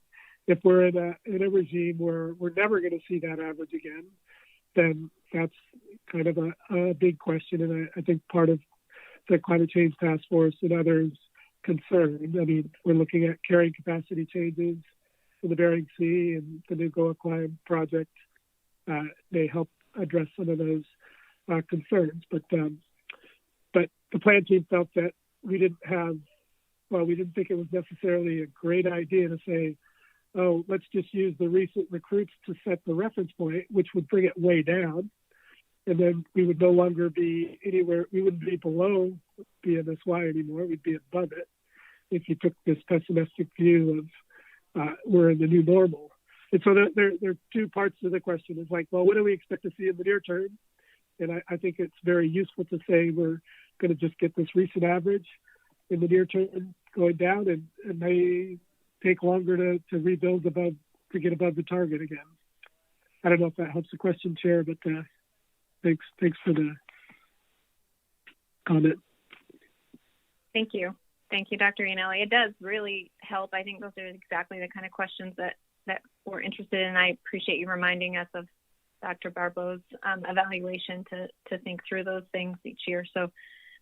If we're in a regime where we're never going to see that average again, then that's kind of a big question, and I think part of the Climate Change Task Force and others' concern. I mean, we're looking at carrying capacity changes in the Bering Sea, and the new Goa Climb project may help address some of those concerns. But the plan team felt that we didn't think it was necessarily a great idea to say, oh, let's just use the recent recruits to set the reference point, which would bring it way down. And then we would no longer be anywhere, we wouldn't be below BMSY anymore, we'd be above it if you took this pessimistic view of we're in the new normal. And so there are two parts to the question. It's like, well, what do we expect to see in the near term? And I think it's very useful to say we're going to just get this recent average in the near term going down, and it may take longer to rebuild to get above the target again. I don't know if that helps the question, Chair, but thanks for the comment. Thank you. Thank you, Dr. Iannelli. It does really help. I think those are exactly the kind of questions that we're interested in. I appreciate you reminding us of Dr. Barbeau's evaluation to think through those things each year. So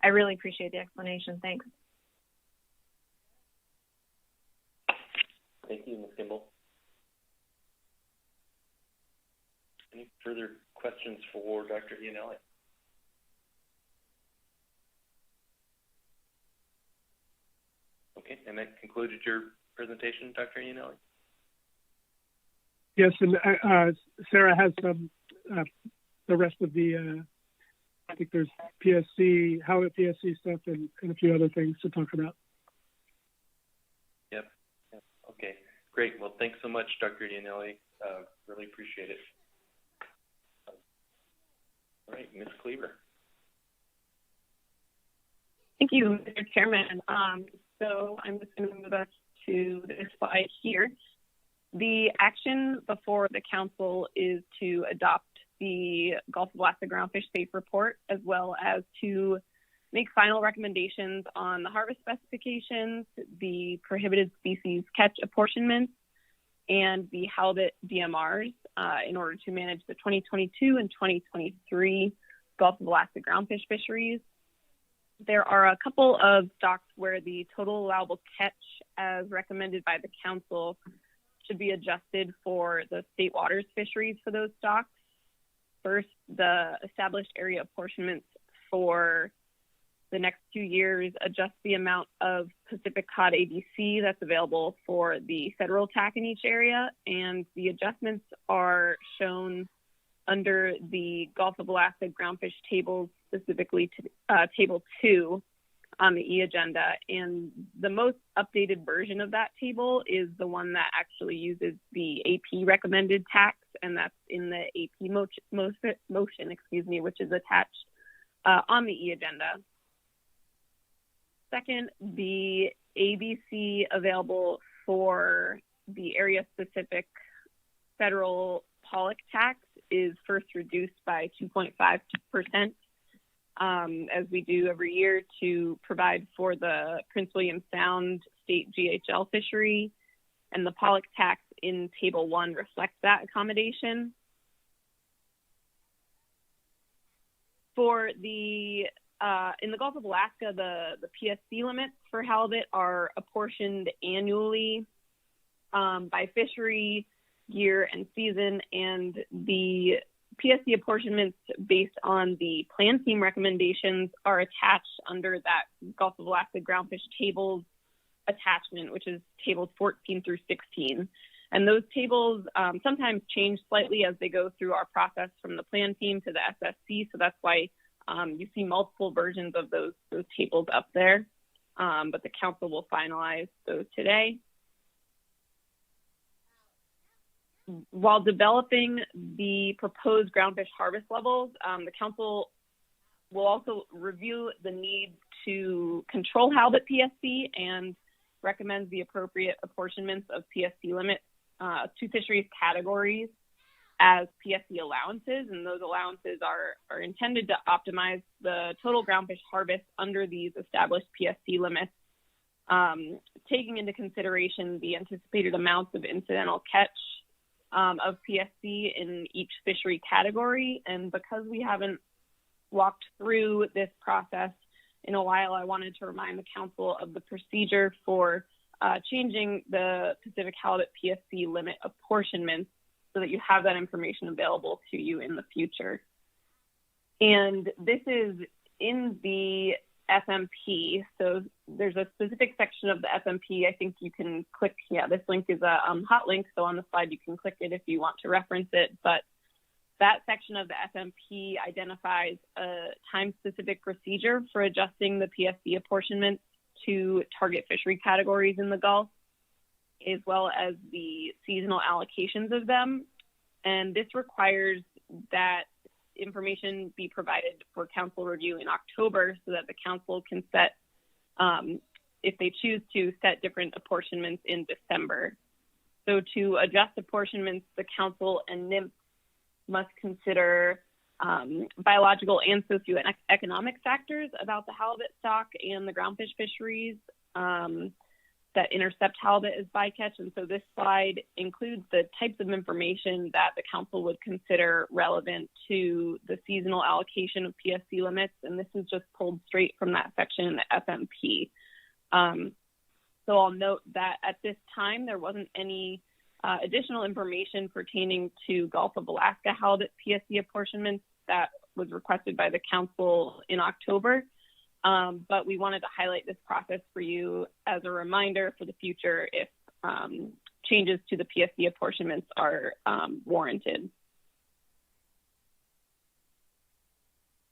I really appreciate the explanation. Thanks. Thank you, Ms. Kimball. Any further questions for Dr. Iannelli? Okay, and that concluded your presentation, Dr. Iannelli? Yes, and Sarah has some, the rest of the, I think there's PSC, how the PSC stuff, and a few other things to talk about. Yep. Okay, great. Well, thanks so much, Dr. Iannelli. Really appreciate it. All right, Ms. Cleaver. Thank you, Mr. Chairman. So I'm just going to move us to this slide here. The action before the council is to adopt the Gulf of Alaska Groundfish Safe Report, as well as to make final recommendations on the harvest specifications, the prohibited species catch apportionments, and the halibut DMRs in order to manage the 2022 and 2023 Gulf of Alaska groundfish fisheries. There are a couple of stocks where the total allowable catch as recommended by the council should be adjusted for the state waters fisheries for those stocks. First, the established area apportionments for the next 2 years adjust the amount of Pacific cod ABC that's available for the federal TAC in each area, and the adjustments are shown under the Gulf of Alaska groundfish tables, specifically to Table 2 on the e-agenda. And the most updated version of that table is the one that actually uses the AP recommended tax, and that's in the AP motion, which is attached on the e-agenda. Second, the ABC available for the area-specific federal pollock tax is first reduced by 2.5%, as we do every year to provide for the Prince William Sound state GHL fishery, and the pollock tax in Table 1 reflects that accommodation. For the in the Gulf of Alaska, the PSC limits for halibut are apportioned annually by fishery, year, and season, and the PSC apportionments based on the plan team recommendations are attached under that Gulf of Alaska groundfish tables attachment, which is tables 14 through 16. And those tables sometimes change slightly as they go through our process from the plan team to the SSC. So that's why you see multiple versions of those tables up there. But the council will finalize those today. While developing the proposed groundfish harvest levels, the council will also review the need to control halibut PSC and recommends the appropriate apportionments of PSC limits to fisheries categories as PSC allowances, and those allowances are intended to optimize the total groundfish harvest under these established PSC limits, taking into consideration the anticipated amounts of incidental catch of PSC in each fishery category. And because we haven't walked through this process in a while, I wanted to remind the council of the procedure for changing the Pacific halibut PSC limit apportionments so that you have that information available to you in the future. And this is in the FMP. So there's a specific section of the FMP. I think you can click, this link is a hot link. So on the slide, you can click it if you want to reference it. But that section of the FMP identifies a time-specific procedure for adjusting the PSC apportionment to target fishery categories in the Gulf, as well as the seasonal allocations of them. And this requires that information be provided for council review in October so that the council can set, if they choose to, set different apportionments in December. So to adjust apportionments, the council and NMFS must consider biological and socioeconomic factors about the halibut stock and the groundfish fisheries that intercept halibut as bycatch. And so this slide includes the types of information that the council would consider relevant to the seasonal allocation of PSC limits. And this is just pulled straight from that section in the FMP. So I'll note that at this time, there wasn't any additional information pertaining to Gulf of Alaska halibut PSC apportionments that was requested by the council in October. But we wanted to highlight this process for you as a reminder for the future if changes to the PSC apportionments are warranted.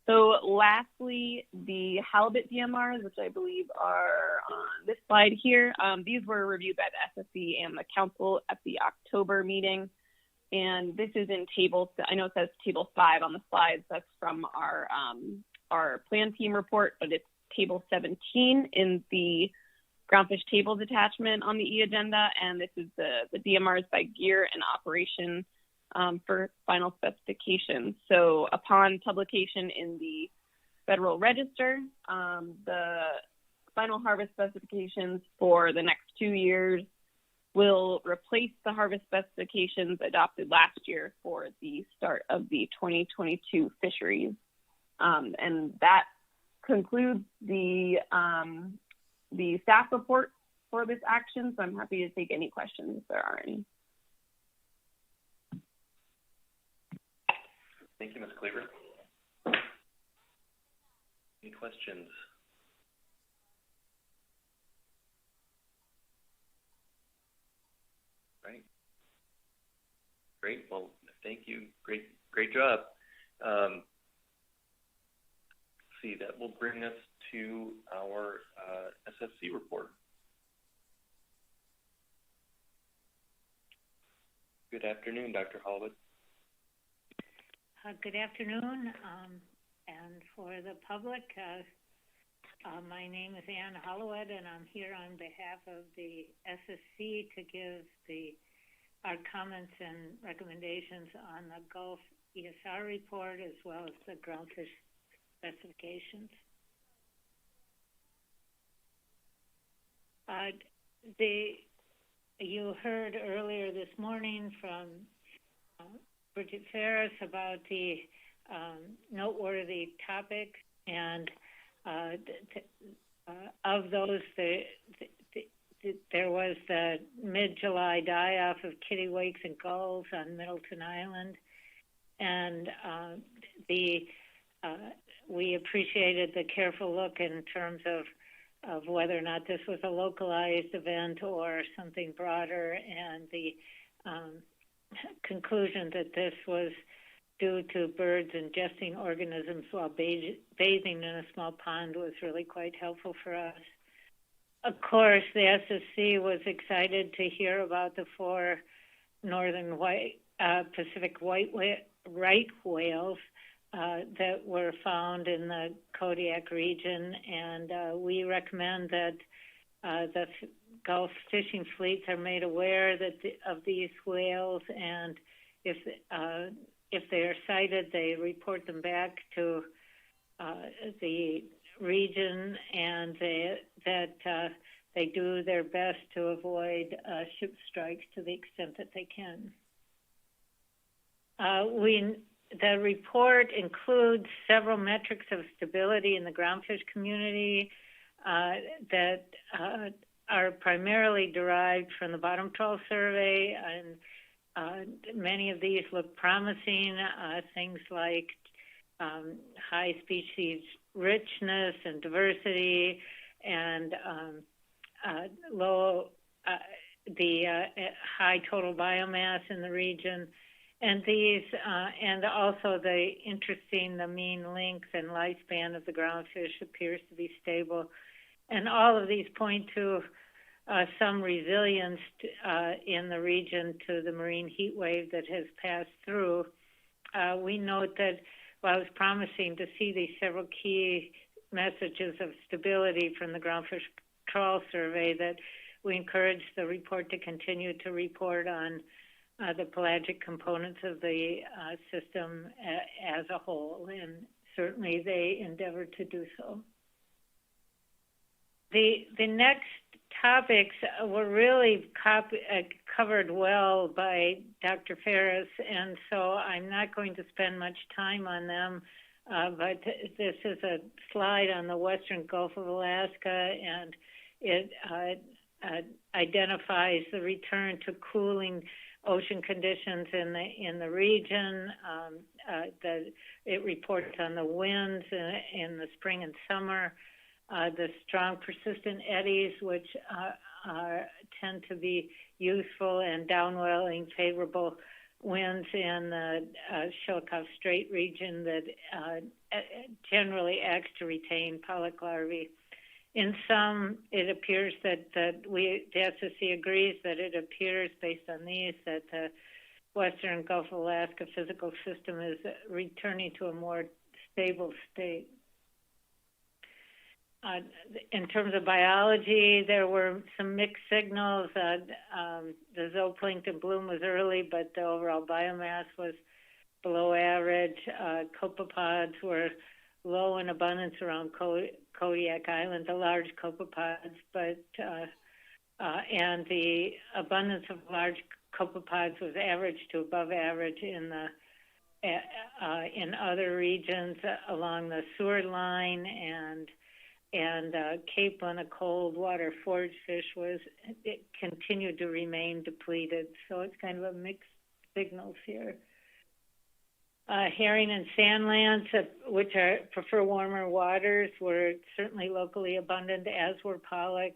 So lastly, the halibut DMRs, which I believe are on this slide here, these were reviewed by the SSC and the council at the October meeting. And this is in table, I know it says table 5 on the slides, that's from our plan team report, but it's table 17 in the groundfish tables attachment on the e-agenda. And this is the DMRs by gear and operation for final specifications. So upon publication in the Federal Register, the final harvest specifications for the next 2 years will replace the harvest specifications adopted last year for the start of the 2022 fisheries. And that concludes the staff report for this action. So I'm happy to take any questions if there are any. Thank you, Ms. Cleaver. Any questions? Right. Great. Well, thank you. Great job. See, that will bring us to our SSC report. Good afternoon, Dr. Hollywood. Good afternoon, and for the public, my name is Ann Hollywood, and I'm here on behalf of the SSC to give our comments and recommendations on the Gulf ESR report as well as the groundfish specifications. You heard earlier this morning from Bridget Ferris about the noteworthy topics, and of those, there was the mid-July die-off of kittiwakes and gulls on Middleton Island, And we appreciated the careful look in terms of whether or not this was a localized event or something broader, and the conclusion that this was due to birds ingesting organisms while bathing in a small pond was really quite helpful for us. Of course, the SSC was excited to hear about the 4 northern Pacific right whales that were found in the Kodiak region, and we recommend that the Gulf fishing fleets are made aware of these whales, and if they are sighted, they report them back to the region, and that they do their best to avoid ship strikes to the extent that they can. The report includes several metrics of stability in the groundfish community that are primarily derived from the bottom trawl survey, and many of these look promising. Things like high species richness and diversity, and high total biomass in the region. And these, and also the mean length and lifespan of the groundfish appears to be stable. And all of these point to some resilience in the region to the marine heat wave that has passed through. We note that while it's promising to see these several key messages of stability from the groundfish trawl survey, that we encourage the report to continue to report on the pelagic components of the system as a whole, and certainly they endeavor to do so. The next topics were really covered well by Dr. Ferris, and so I'm not going to spend much time on them, but this is a slide on the western Gulf of Alaska, and it identifies the return to cooling ocean conditions in the region. It reports on the winds in the spring and summer, the strong persistent eddies, which tend to be useful, and downwelling favorable winds in the Shelikof Strait region that generally acts to retain pollock larvae. In some, it appears that the SSC agrees that it appears, based on these, that the western Gulf of Alaska physical system is returning to a more stable state. In terms of biology, there were some mixed signals. The zooplankton bloom was early, but the overall biomass was below average. Copepods were low in abundance around Kodiak Island, the large copepods, but and the abundance of large copepods was average to above average in other regions along the Seward line, and Cape on a cold water forage fish continued to remain depleted. So it's kind of a mixed signals here. Herring and sandlands, which prefer warmer waters, were certainly locally abundant, as were pollock.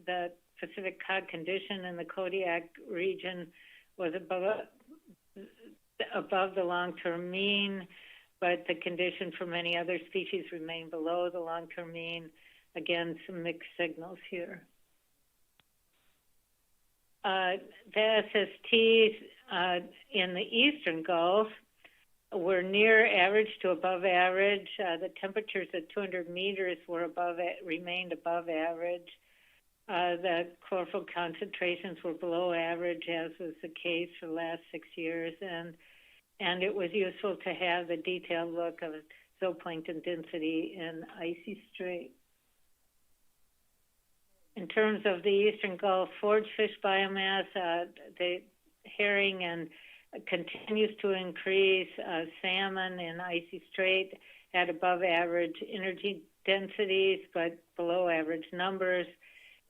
The Pacific cod condition in the Kodiak region was above the long-term mean, but the condition for many other species remained below the long-term mean. Again, some mixed signals here. The SSTs in the eastern Gulf were near average to above average. The temperatures at 200 meters remained above average. The chlorophyll concentrations were below average, as was the case for the last 6 years, and it was useful to have the detailed look of zooplankton density in icy strait. In terms of the eastern Gulf forage fish biomass, the herring continues to increase. Salmon in icy strait had above average energy densities, but below average numbers.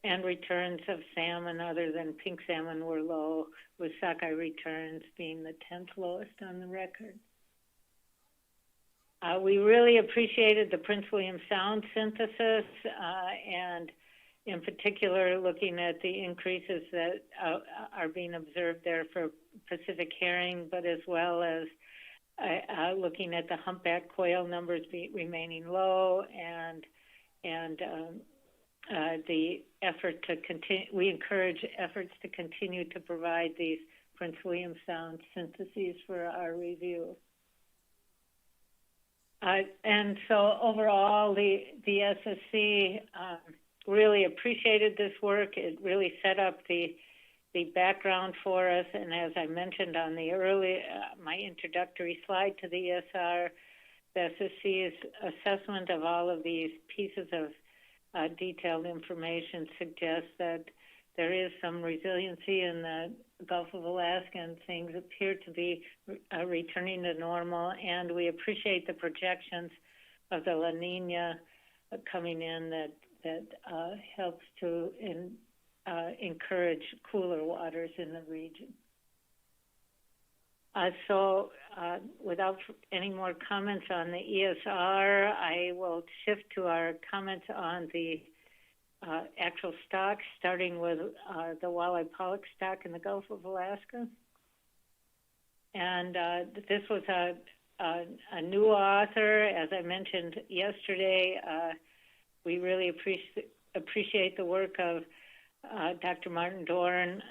and returns of salmon other than pink salmon were low, with sockeye returns being the 10th lowest on the record. We really appreciated the Prince William Sound synthesis, and in particular looking at the increases that are being observed there for Pacific herring, but as well as looking at the humpback quail numbers remaining low, and the effort to continue. We encourage efforts to continue to provide these Prince William Sound syntheses for our review. And so overall, the SSC really appreciated this work. It really set up the background for us. And as I mentioned on the my introductory slide to the ESR, the SSC's assessment of all of these pieces of detailed information suggests that there is some resiliency in the Gulf of Alaska, and things appear to be returning to normal. And we appreciate the projections of the La Nina coming in that helps to encourage cooler waters in the region. So without any more comments on the ESR, I will shift to our comments on the actual stocks, starting with the walleye pollock stock in the Gulf of Alaska. And this was a new author. As I mentioned yesterday, we really appreciate the work of Dr. Martin Dorn,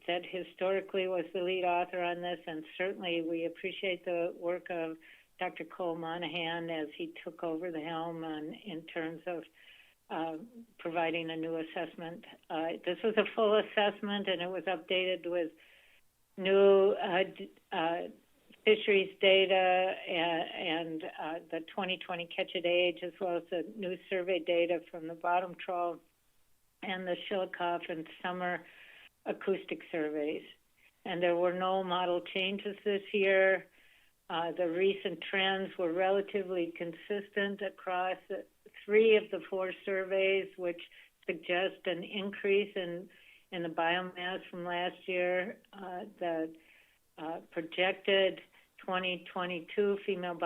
that historically was the lead author on this, and certainly we appreciate the work of Dr. Cole Monahan as he took over the helm in terms of providing a new assessment. This was a full assessment, and it was updated with new fisheries data and the 2020 catch at age, as well as the new survey data from the bottom trawl and the Chillicothe and summer acoustic surveys. And there were no model changes this year. The recent trends were relatively consistent across 3 of the 4 surveys, which suggest an increase in the biomass from last year. The projected 2022 female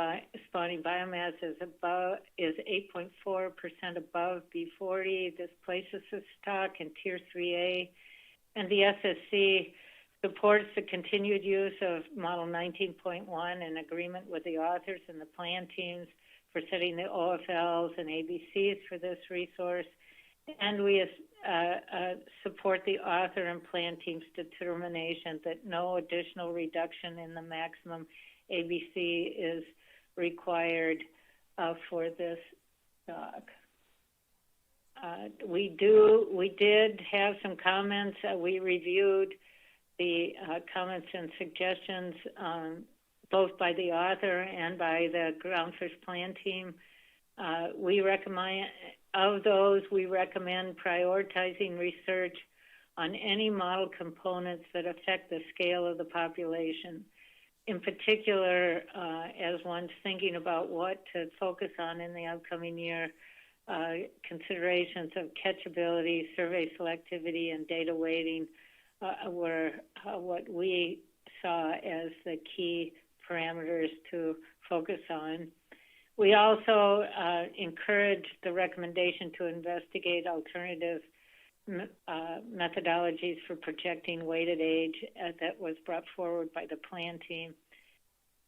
spawning biomass is 8.4% above B40. This places the stock in Tier 3A, and the SSC supports the continued use of Model 19.1 in agreement with the authors and the plan teams for setting the OFLs and ABCs for this resource. And we support the author and plan team's determination that no additional reduction in the maximum ABC is required for this stock. We did have some comments. We reviewed the comments and suggestions both by the author and by the Groundfish Plan team. We recommend prioritizing research on any model components that affect the scale of the population. In particular, as one's thinking about what to focus on in the upcoming year, considerations of catchability, survey selectivity, and data weighting were what we saw as the key parameters to focus on. We also encouraged the recommendation to investigate alternative methodologies for projecting weighted age that was brought forward by the plan team.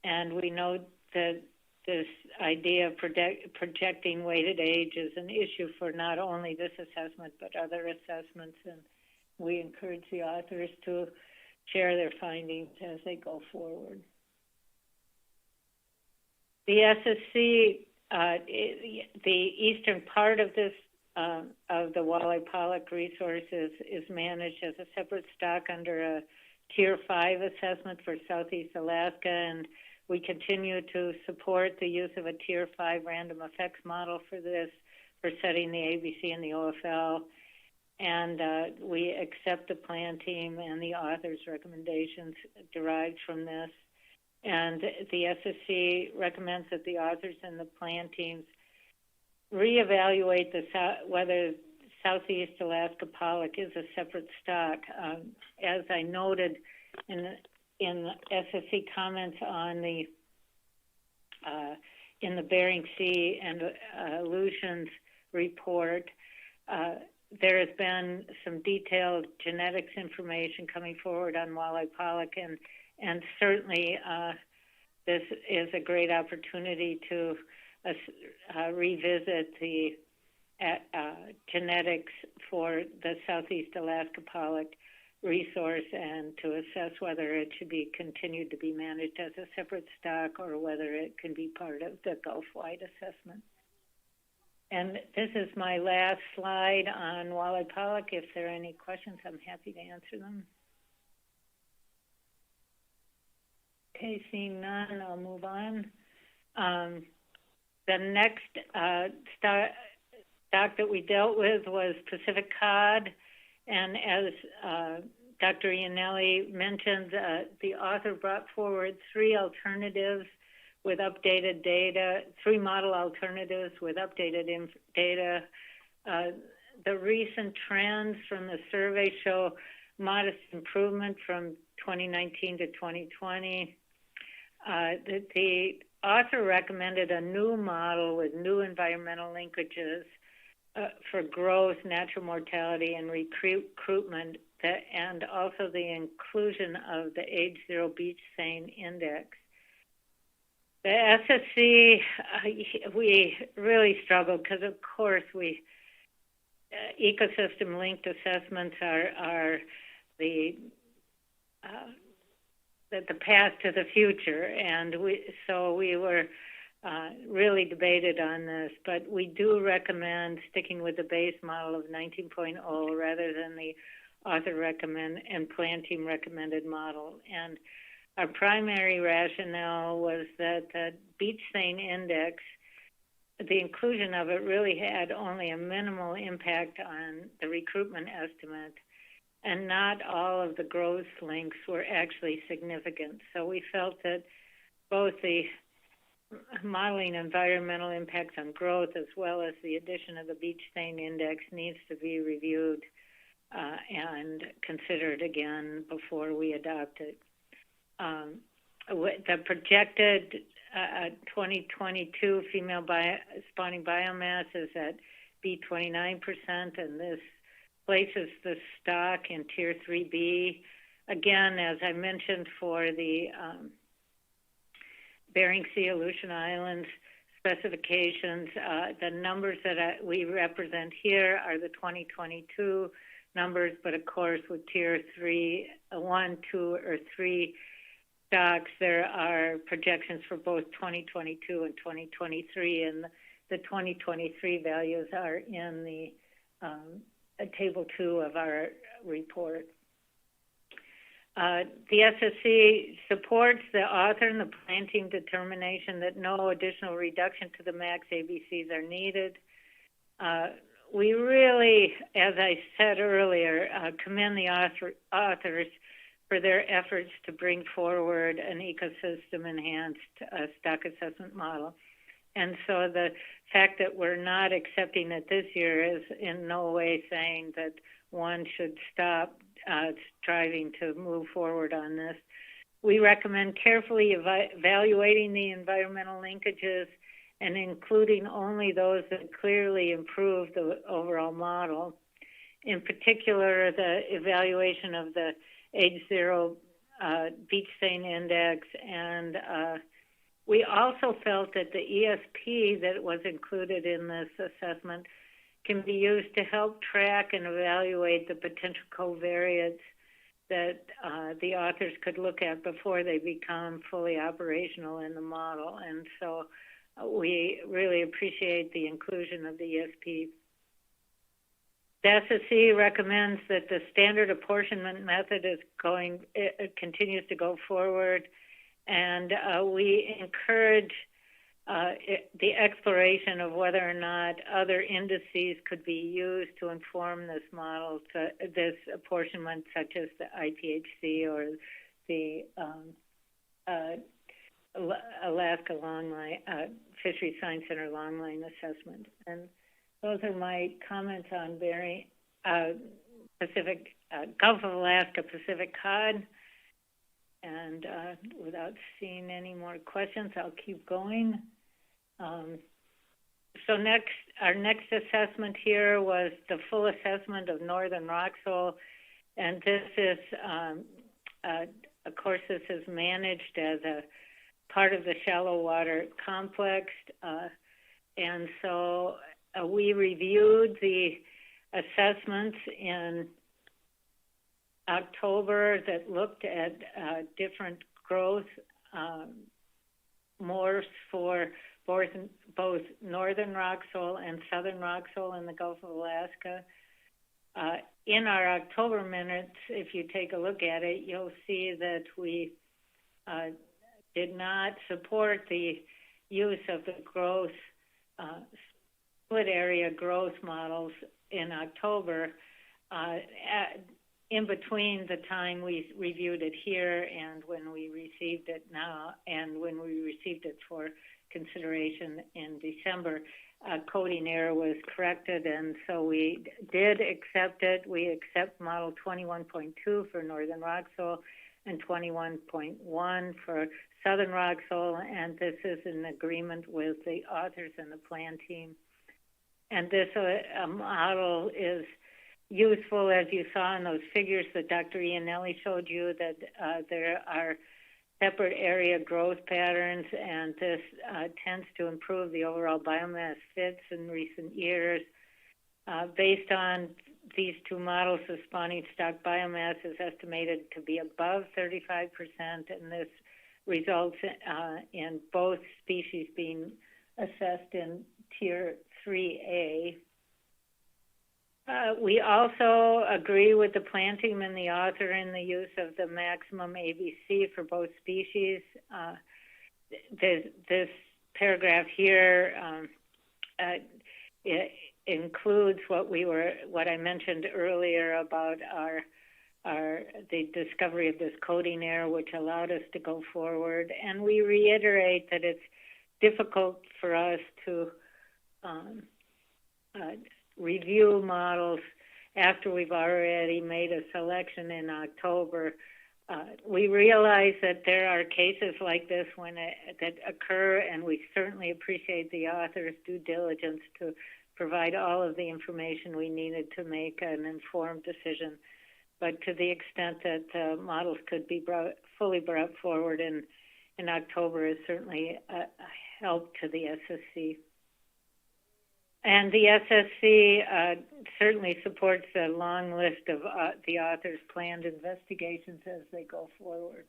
And we know that this idea of projecting weighted age is an issue for not only this assessment, but other assessments. And we encourage the authors to share their findings as they go forward. The SSC, the eastern part of this of the walleye pollock resources is managed as a separate stock under a Tier 5 assessment for Southeast Alaska, and we continue to support the use of a Tier 5 random effects model for this, for setting the ABC and the OFL, and we accept the plan team and the author's recommendations derived from this. And the SSC recommends that the authors and the plan teams reevaluate whether Southeast Alaska pollock is a separate stock. As I noted in SSC comments on the in the Bering Sea and Aleutians report, there has been some detailed genetics information coming forward on walleye pollock, and certainly this is a great opportunity to revisit the genetics for the Southeast Alaska pollock resource and to assess whether it should be continued to be managed as a separate stock or whether it can be part of the Gulf-wide assessment. And this is my last slide on walleye pollock. If there are any questions, I'm happy to answer them. Okay, seeing none, I'll move on. The next stock that we dealt with was Pacific cod, and as Dr. Iannelli mentioned, the author brought forward three alternatives with updated data, three model alternatives with updated data. The recent trends from the survey show modest improvement from 2019 to 2020. The author recommended a new model with new environmental linkages for growth, natural mortality, and recruitment, and also the inclusion of the age zero beach seine index. The SSC, we really struggled because, of course, ecosystem-linked assessments are the path to the future, and so we were really debated on this, but we do recommend sticking with the base model of 19.0 rather than the author recommend and plan team recommended model. And our primary rationale was that the beach seine index, the inclusion of it really had only a minimal impact on the recruitment estimate, and not all of the growth links were actually significant. So we felt that both the modeling environmental impacts on growth as well as the addition of the beach seine index needs to be reviewed and considered again before we adopt it. The projected 2022 female spawning biomass is at B29%, and this places the stock in Tier 3B. Again, as I mentioned, for the Bering Sea, Aleutian Islands specifications, the numbers that we represent here are the 2022 numbers, but of course with Tier 3, 1, 2, or 3 stocks, there are projections for both 2022 and 2023, and the 2023 values are in the Table 2 of our report. The SSC supports the author and the plan team determination that no additional reduction to the max ABCs are needed. We really, as I said earlier, commend the authors for their efforts to bring forward an ecosystem-enhanced stock assessment model. And so the fact that we're not accepting it this year is in no way saying that one should stop striving to move forward on this. We recommend carefully evaluating the environmental linkages and including only those that clearly improve the overall model. In particular, the evaluation of the age zero beach seine index, and we also felt that the ESP that was included in this assessment can be used to help track and evaluate the potential covariates that the authors could look at before they become fully operational in the model. And so we really appreciate the inclusion of the ESP. The SSC recommends that the standard apportionment method continues to go forward, and we encourage the exploration of whether or not other indices could be used to inform this model, this apportionment, such as the IPHC or the Alaska Longline Fisheries Science Center Longline Assessment. And those are my comments on Pacific, Gulf of Alaska Pacific cod. And without seeing any more questions, I'll keep going. So our next assessment here was the full assessment of northern rock soil. And this is, of course, this is managed as a part of the shallow water complex. And so we reviewed the assessments in October that looked at different growth morphs for both northern rock soil and southern rock soil in the Gulf of Alaska. In our October minutes, if you take a look at it, you'll see that we did not support the use of the growth, split area growth models in October, in between the time we reviewed it here and when we received it now, and when we received it for consideration in December. Coding error was corrected, and so we did accept it. We accept model 21.2 for northern rock soil and 21.1 for southern rock soil, and this is in agreement with the authors and the plan team. And this model is useful, as you saw in those figures that Dr. Iannelli showed you, that there are separate area growth patterns, and this tends to improve the overall biomass fits in recent years. Based on these two models, the spawning stock biomass is estimated to be above 35%, and this results in both species being assessed in Tier 3A. We also agree with the plan team and the author in the use of the maximum ABC for both species. This paragraph here it includes what I mentioned earlier about the discovery of this coding error, which allowed us to go forward. And we reiterate that it's difficult for us to review models after we've already made a selection in October. We realize that there are cases like this that occur, and we certainly appreciate the author's due diligence to provide all of the information we needed to make an informed decision. But to the extent that models could be fully brought forward in October is certainly a help to the SSC. And the SSC certainly supports the long list of the author's planned investigations as they go forward.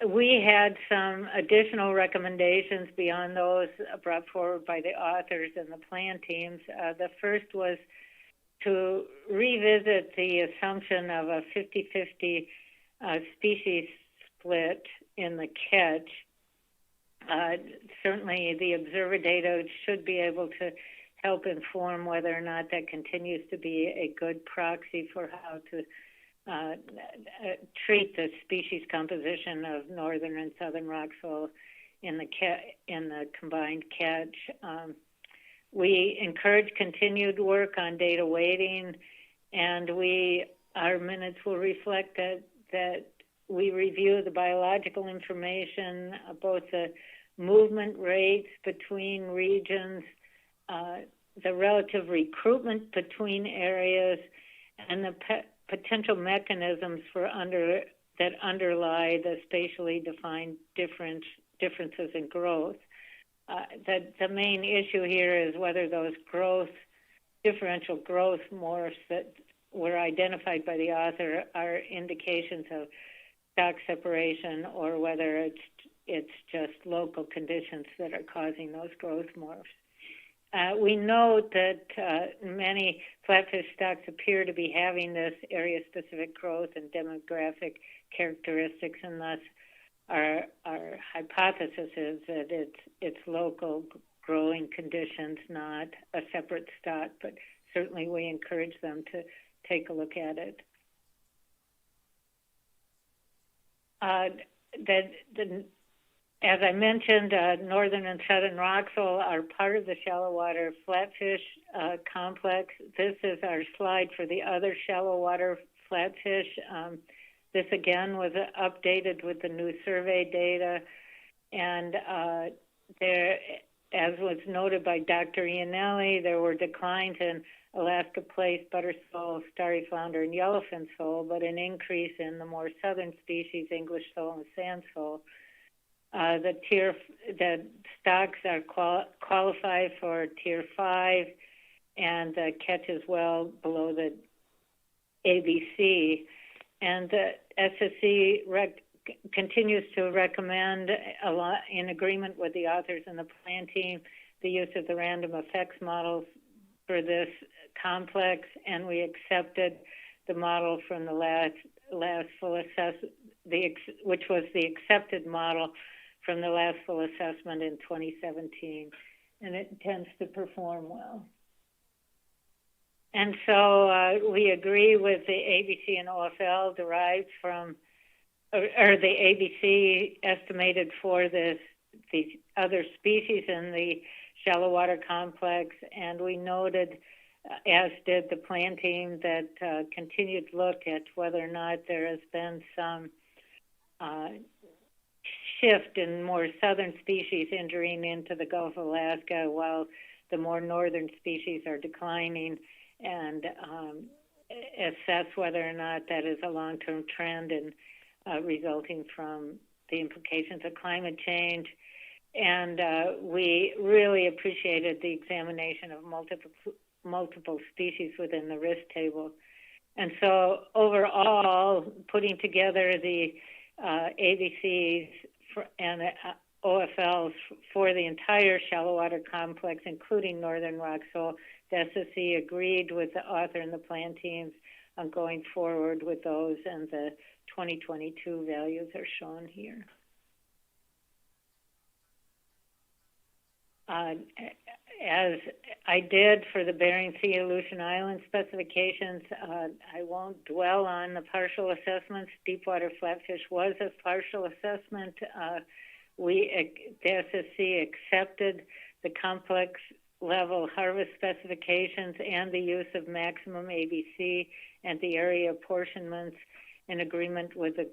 We had some additional recommendations beyond those brought forward by the authors and the plan teams. The first was to revisit the assumption of a 50-50 species split in the catch. Certainly the observer data should be able to help inform whether or not that continues to be a good proxy for how to treat the species composition of northern and southern rock soil in the combined catch. We encourage continued work on data weighting, and our minutes will reflect that we review the biological information, both the movement rates between regions, the relative recruitment between areas, and the potential mechanisms that underlie the spatially defined differences in growth. The main issue here is whether those differential growth morphs that were identified by the author are indications of stock separation, or whether it's just local conditions that are causing those growth morphs. We note that many flatfish stocks appear to be having this area-specific growth and demographic characteristics, and thus our hypothesis is that it's local growing conditions, not a separate stock, but certainly we encourage them to take a look at it. As I mentioned, northern and southern rockfall are part of the shallow water flatfish complex. This is our slide for the other shallow water flatfish. This again was updated with the new survey data, and there, as was noted by Dr. Iannelli, there were declines in Alaska plaice, butter sole, starry flounder, and yellowfin sole, but an increase in the more southern species, English sole and sand sole. The stocks are qualified for Tier 5, and catches well below the ABC. And the SSC continues to recommend, in agreement with the authors and the plan team, the use of the random effects models for this complex, and we accepted the model from the last full assessment, which was the accepted model from the last full assessment in 2017, and it tends to perform well. And so we agree with the ABC and OFL derived from, or the ABC estimated for the other species in the shallow water complex, and we noted, as did the plan team, that continued look at whether or not there has been some shift in more southern species entering into the Gulf of Alaska while the more northern species are declining, and assess whether or not that is a long-term trend and resulting from the implications of climate change. And we really appreciated the examination of multiple species within the risk table. And so overall, putting together the ABCs and OFLs for the entire shallow water complex, including northern rock, so the SSC agreed with the author and the plan teams on going forward with those, and the 2022 values are shown here. As I did for the Bering Sea Aleutian Island specifications, I won't dwell on the partial assessments. Deepwater flatfish was a partial assessment. The SSC accepted the complex level harvest specifications and the use of maximum ABC and the area apportionments in agreement with the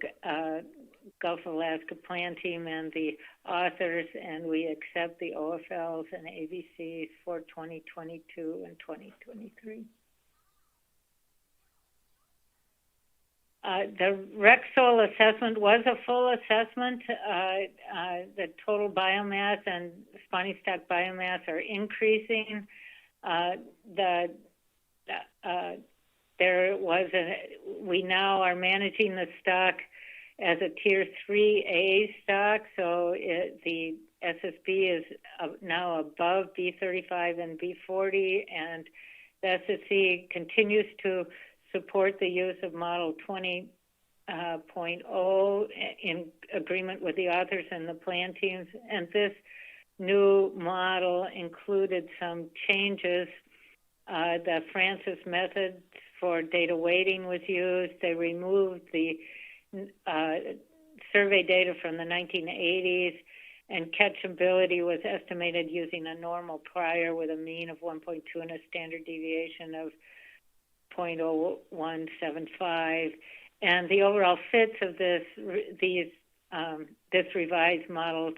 Gulf of Alaska plan team and the authors, and we accept the OFLs and ABCs for 2022 and 2023. The RECSOL assessment was a full assessment. The total biomass and spawning stock biomass are increasing. We now are managing the stock as a Tier 3A stock, so the SSB is now above B35 and B40, and the SSC continues to support the use of Model 20.0 in agreement with the authors and the plan teams. And this new model included some changes. The Francis method for data weighting was used. They removed the survey data from the 1980s, and catchability was estimated using a normal prior with a mean of 1.2 and a standard deviation of 0.0175. And the overall fits of this revised model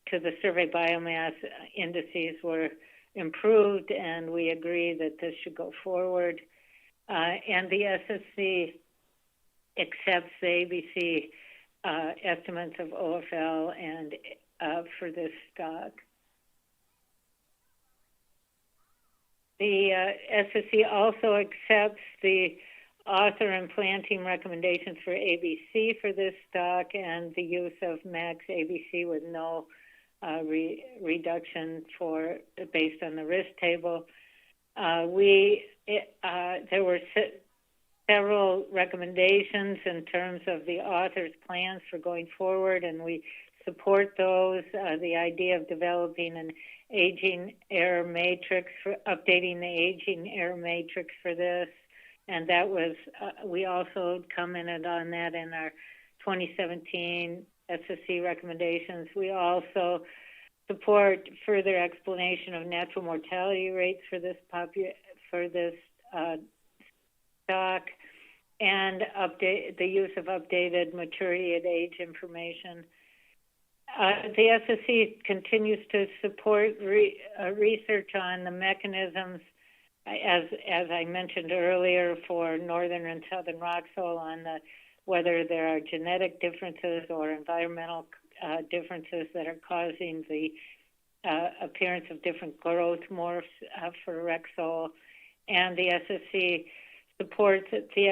to the survey biomass indices were improved, and we agree that this should go forward. And the SSC accepts the ABC estimates of OFL and for this stock. The SSC also accepts the author and plan team recommendations for ABC for this stock and the use of max ABC with no reduction based on the risk table. There were several recommendations in terms of the author's plans for going forward, and we support those. The idea of developing an aging error matrix, for updating the aging error matrix for this, and that was, we also commented on that in our 2017 SSC recommendations. We also support further explanation of natural mortality rates for this stock, and the use of updated maturity at age information. The SSC continues to support research on the mechanisms, as I mentioned earlier, for northern and southern rock soil, on whether there are genetic differences or environmental differences that are causing the appearance of different growth morphs for wreck soil. And the SSC supports the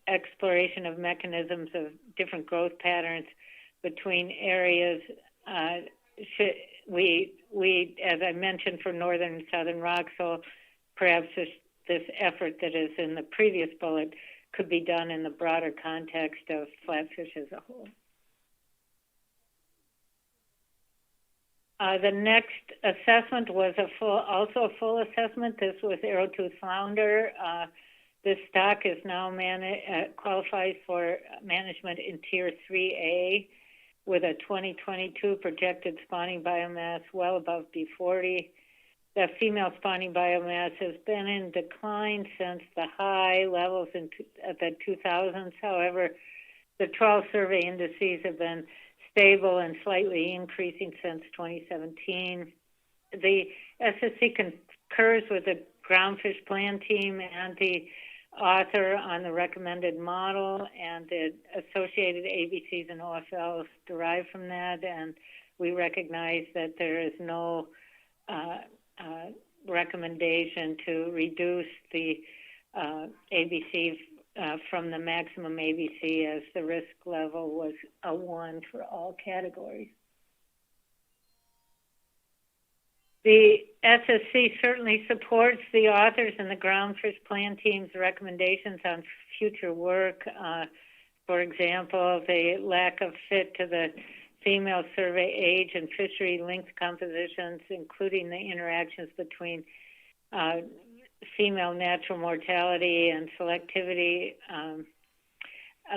exploration of mechanisms of different growth patterns between areas. We, as I mentioned, for northern and southern rock soil, perhaps this effort that is in the previous bullet could be done in the broader context of flatfish as a whole. The next assessment was also a full assessment. This was arrowtooth flounder. This stock is now qualifies for management in Tier 3A with a 2022 projected spawning biomass well above B40. The female spawning biomass has been in decline since the high levels in the 2000s. However, the trawl survey indices have been stable and slightly increasing since 2017. The SSC concurs with the groundfish plan team and the author on the recommended model, and the associated ABCs and OFLs derived from that, and we recognize that there is no recommendation to reduce the ABC from the maximum ABC, as the risk level was a 1 for all categories. The SSC certainly supports the authors and the groundfish plan team's recommendations on future work. For example, the lack of fit to the female survey age and fishery length compositions, including the interactions between female natural mortality and selectivity.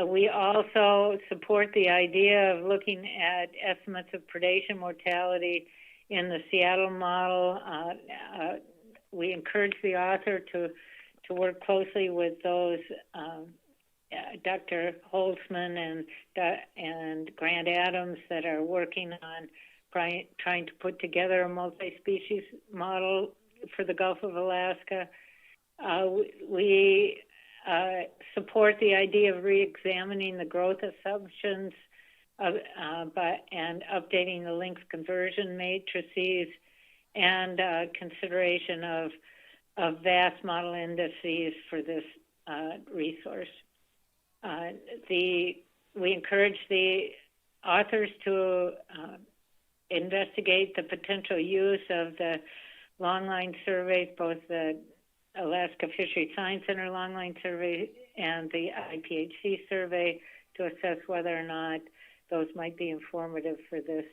We also support the idea of looking at estimates of predation mortality in the Seattle model. We encourage the author to work closely with those Dr. Holtzman and Grant Adams that are working on trying to put together a multi-species model for the Gulf of Alaska. We support the idea of re-examining the growth assumptions and updating the length conversion matrices, and consideration of vast model indices for this resource. We encourage the authors to investigate the potential use of the longline surveys, both the Alaska Fisheries Science Center longline survey and the IPHC survey, to assess whether or not those might be informative for this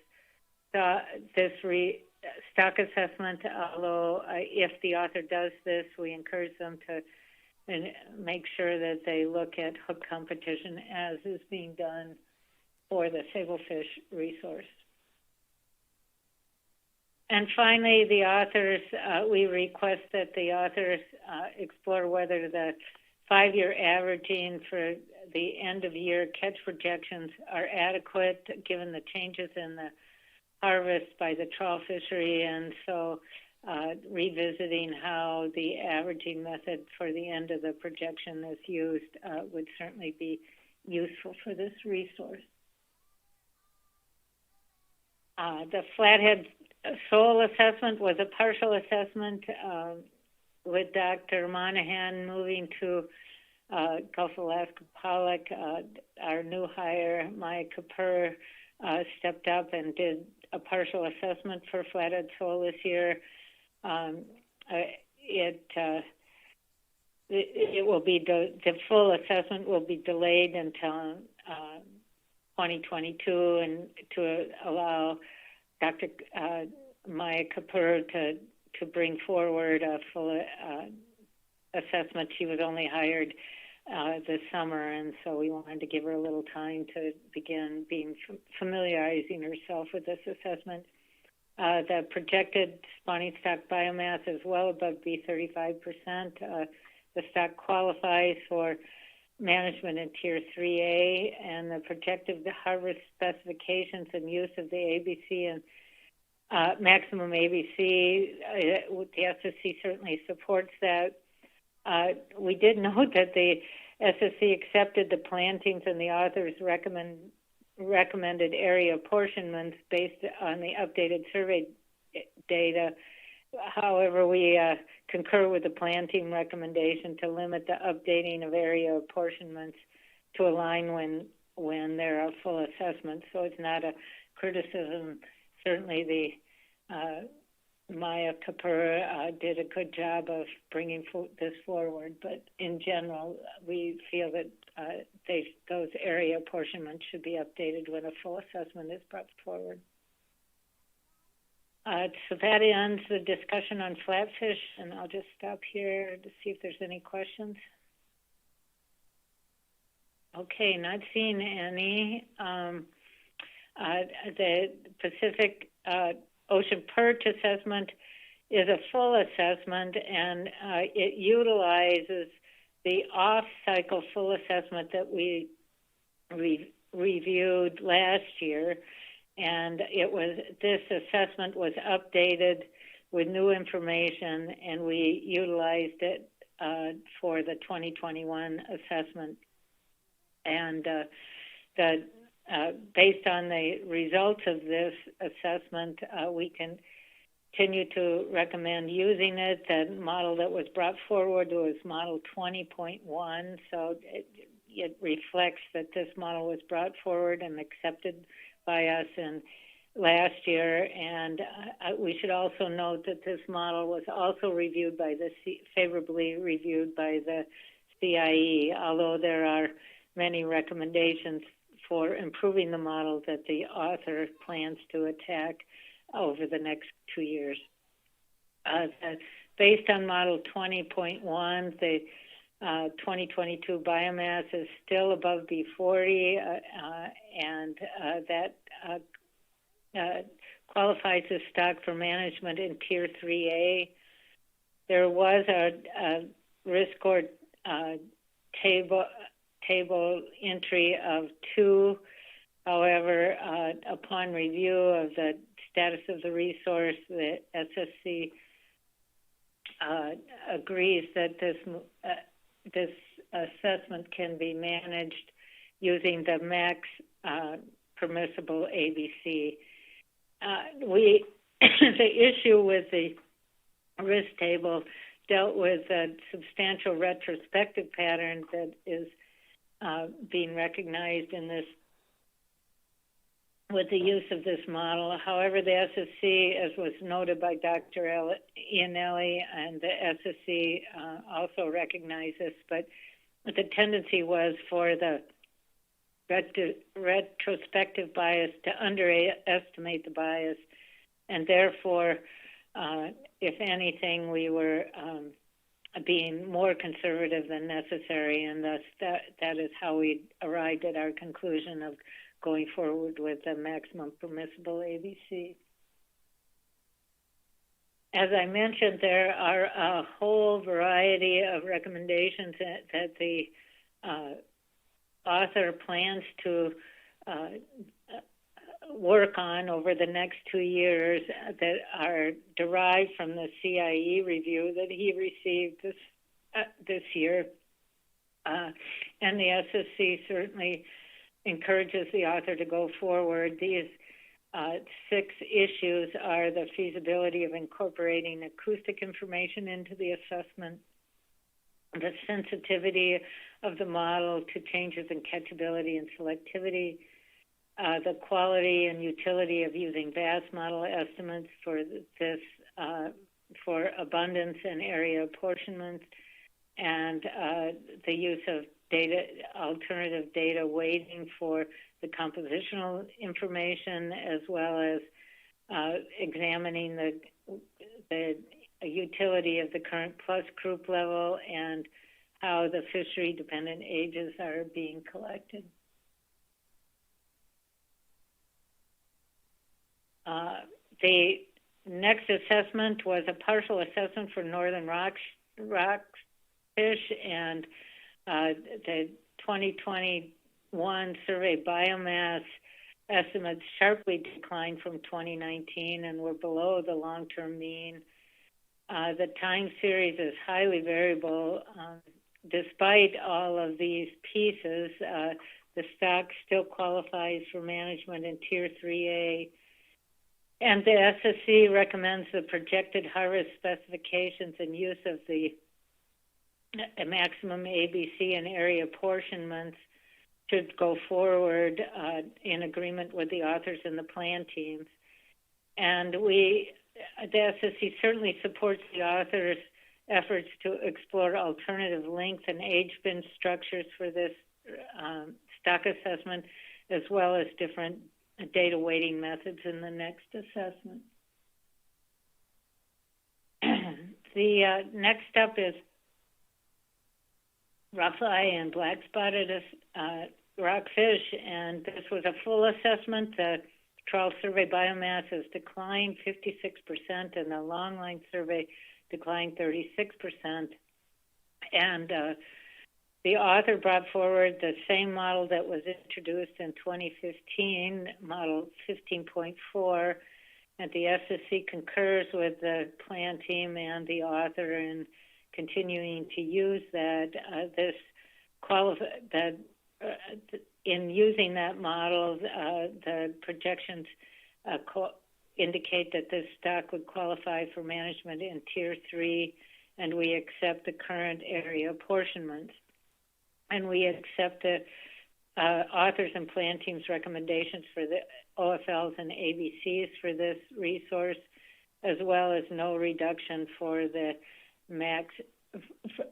stock assessment. Although if the author does this, we encourage them to make sure that they look at hook competition, as is being done for the sablefish resource. And finally, the authors, we request that the authors explore whether the 5-year averaging for the end-of-year catch projections are adequate given the changes in the harvest by the trawl fishery, and so revisiting how the averaging method for the end of the projection is used would certainly be useful for this resource. The Flathead Sole assessment was a partial assessment with Dr. Monahan moving to Gulf of Alaska pollock. Our new hire, Maya Kapur, stepped up and did a partial assessment for Flathead Sole this year. It will be the full assessment will be delayed until 2022, and to allow Dr. Maya Kapur to bring forward a full assessment. She was only hired this summer, and so we wanted to give her a little time to begin familiarizing herself with this assessment. The projected spawning stock biomass is well above B35%. The stock qualifies for management in Tier 3A, and the projected harvest specifications and use of the ABC and maximum ABC, the SSC certainly supports that. We did note that the SSC accepted the plantings and the author's recommended area apportionments based on the updated survey data. However, we concur with the planting recommendation to limit the updating of area apportionments to align when there are full assessments. So it's not a criticism. Certainly the Maya Kapoor did a good job of bringing this forward, but in general, we feel that those area apportionments should be updated when a full assessment is brought forward. So that ends the discussion on flatfish, and I'll just stop here to see if there's any questions. Okay, not seeing any. The Pacific Ocean Perch assessment is a full assessment, and it utilizes the off-cycle full assessment that we reviewed last year, and this assessment was updated with new information, and we utilized it for the 2021 assessment. And based on the results of this assessment, we continue to recommend using it. The model that was brought forward was model 20.1, so it reflects that this model was brought forward and accepted by us in last year. And we should also note that this model was also reviewed by favorably reviewed by the CIE, although there are many recommendations for improving the model that the author plans to attack over the next 2 years. Based on model 20.1, the 2022 biomass is still above B40, and that qualifies as stock for management in Tier 3A. There was a risk score table entry of 2. However, upon review of the status of the resource, the SSC agrees that this assessment can be managed using the max permissible ABC. The issue with the risk table dealt with a substantial retrospective pattern that is being recognized in this with the use of this model. However, the SSC, as was noted by Dr. Iannelli, and the SSC also recognized this, but the tendency was for the retrospective bias to underestimate the bias, and therefore, if anything, we were being more conservative than necessary, and thus that is how we arrived at our conclusion of going forward with the maximum permissible ABC. As I mentioned, there are a whole variety of recommendations that the author plans to work on over the next 2 years that are derived from the CIE review that he received this year. And the SSC certainly encourages the author to go forward. These 6 issues are the feasibility of incorporating acoustic information into the assessment, the sensitivity of the model to changes in catchability and selectivity, the quality and utility of using vast model estimates for this, for abundance and area apportionment, and the use of alternative data weighting for the compositional information, as well as examining the utility of the current plus group level and how the fishery-dependent ages are being collected. The next assessment was a partial assessment for northern rockfish, and the 2021 survey biomass estimates sharply declined from 2019 and were below the long-term mean. The time series is highly variable. Despite all of these pieces, the stock still qualifies for management in Tier 3A. And the SSC recommends the projected harvest specifications and use of the maximum ABC and area apportionments should go forward in agreement with the authors and the plan teams. And the SSC certainly supports the authors' efforts to explore alternative length and age bin structures for this stock assessment, as well as different data weighting methods in the next assessment. The next up is rough-eye and black-spotted rockfish, and this was a full assessment. The trawl survey biomass has declined 56%, and the longline survey declined 36%. And the author brought forward the same model that was introduced in 2015, model 15.4, and the SSC concurs with the plan team and the author in continuing to use that. In using that model, the projections indicate that this stock would qualify for management in Tier 3, and we accept the current area apportionments. And we accept the authors and plan team's recommendations for the OFLs and ABCs for this resource, as well as no reduction for the max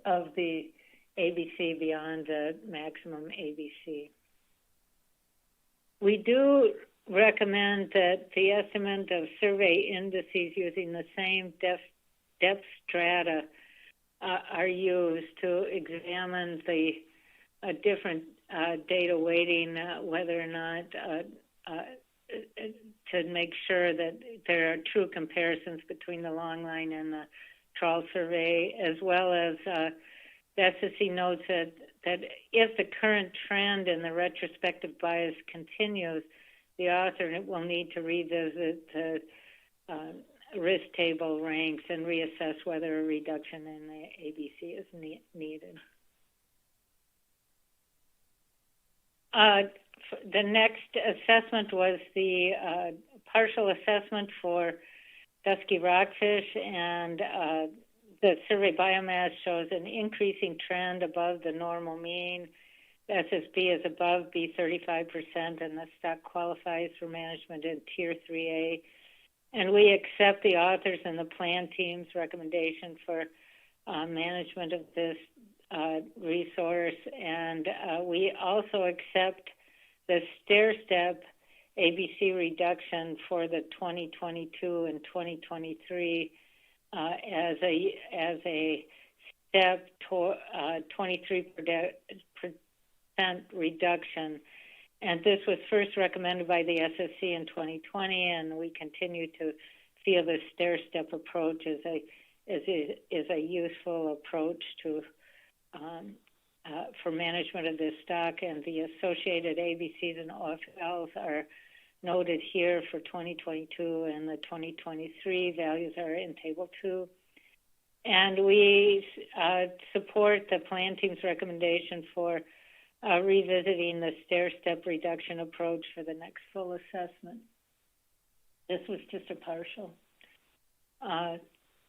of the ABC beyond the maximum ABC. We do recommend that the estimate of survey indices using the same depth strata are used to examine the different data weighting, whether or not to make sure that there are true comparisons between the long line and the trawl survey, as well as the SSC notes that if the current trend in the retrospective bias continues, the author will need to revisit the risk table ranks and reassess whether a reduction in the ABC is needed. The next assessment was the partial assessment for dusky rockfish, and the survey biomass shows an increasing trend above the normal mean. The SSB is above B35%, and the stock qualifies for management in Tier 3A. And we accept the authors and the plan team's recommendation for management of this resource, and we also accept the stair-step ABC reduction for the 2022 and 2023 as a step to 23% reduction. And this was first recommended by the SSC in 2020, and we continue to feel the stair-step approach is a useful approach to for management of this stock, and the associated ABCs and OFLs are noted here for 2022, and the 2023 values are in Table 2. And we support the plan team's recommendation for revisiting the stair-step reduction approach for the next full assessment. This was just a partial.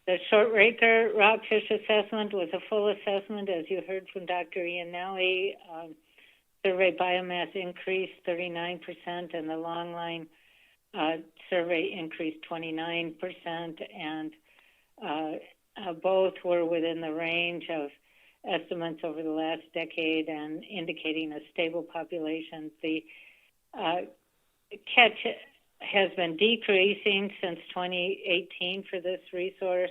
The short raker rockfish assessment was a full assessment, as you heard from Dr. Iannelli. Survey biomass increased 39%, and the longline survey increased 29%, and both were within the range of estimates over the last decade and indicating a stable population. The catch has been decreasing since 2018 for this resource.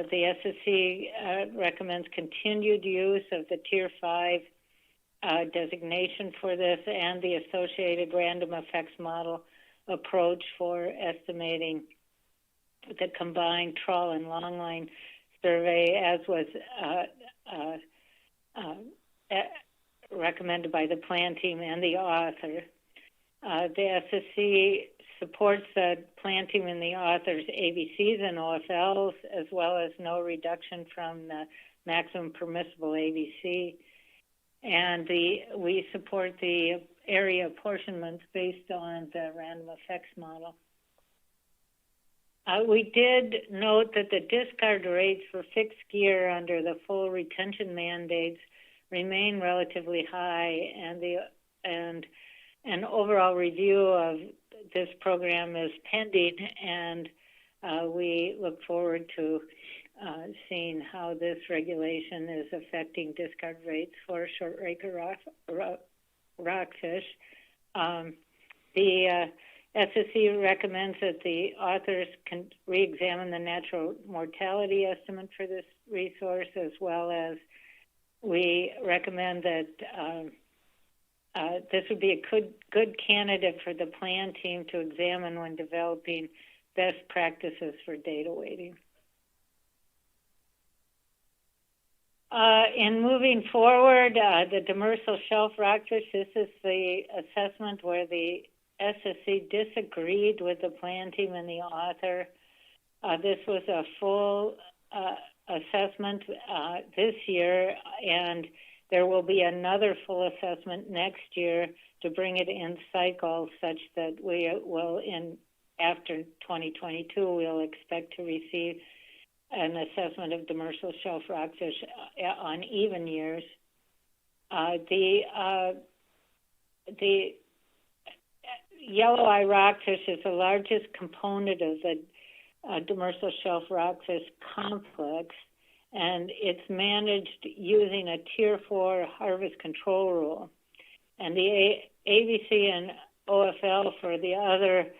The SSC recommends continued use of the Tier 5 designation for this and the associated random effects model approach for estimating the combined trawl and longline survey, as was recommended by the plan team and the author. The SSC supports the plan team and the author's ABCs and OFLs, as well as no reduction from the maximum permissible ABC. And we support the area apportionments based on the random effects model. We did note that the discard rates for fixed gear under the full retention mandates remain relatively high, and an overall review of this program is pending, and we look forward to seeing how this regulation is affecting discard rates for short raker rockfish. The SSC recommends that the authors can re-examine the natural mortality estimate for this resource, as well as we recommend that this would be a good candidate for the plan team to examine when developing best practices for data weighting. In moving forward, the demersal shelf rockfish, this is the assessment where the SSC disagreed with the plan team and the author. This was a full assessment this year, and there will be another full assessment next year to bring it in cycle, such that we will, after 2022, we'll expect to receive an assessment of demersal shelf rockfish on even years. The yellow eye rockfish is the largest component of the demersal shelf rockfish complex, and it's managed using a Tier 4 harvest control rule. And the ABC and OFL for the other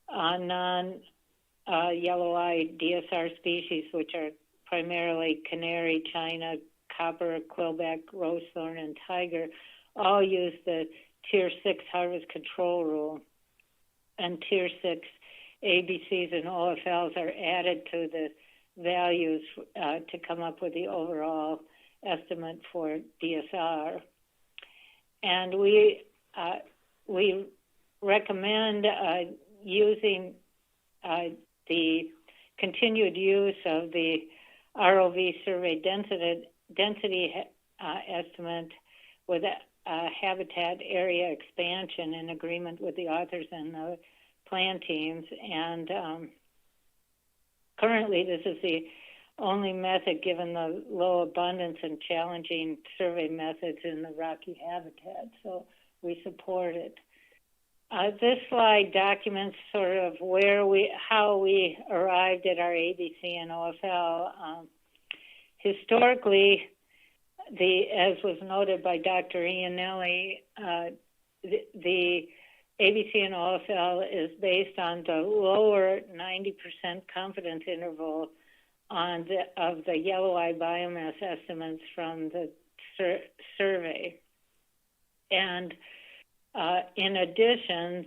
non-yellow-eyed DSR species, which are primarily canary, china, copper, quillback, rosethorn, and tiger, all use the Tier 6 harvest control rule. And Tier 6 ABCs and OFLs are added to the values to come up with the overall estimate for DSR. And we recommend using the continued use of the ROV survey density estimate with a habitat area expansion in agreement with the authors and the plan teams. And currently, this is the only method given the low abundance and challenging survey methods in the rocky habitat, so we support it. This slide documents sort of how we arrived at our ABC and OFL. Historically, as was noted by Dr. Iannelli, the ABC and OFL is based on the lower 90% confidence interval of the yellow eye biomass estimates from the survey. And in addition,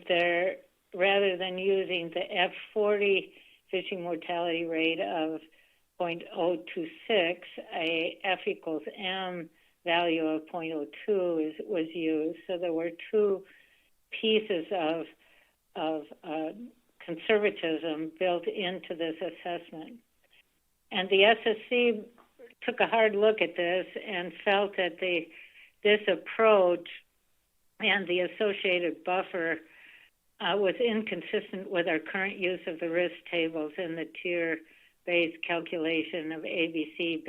rather than using the F40 fishing mortality rate of 0.026, a F equals M value of 0.02 was used. So there were two pieces of conservatism built into this assessment. And the SSC took a hard look at this and felt that this approach and the associated buffer was inconsistent with our current use of the risk tables and the tier-based calculation of ABC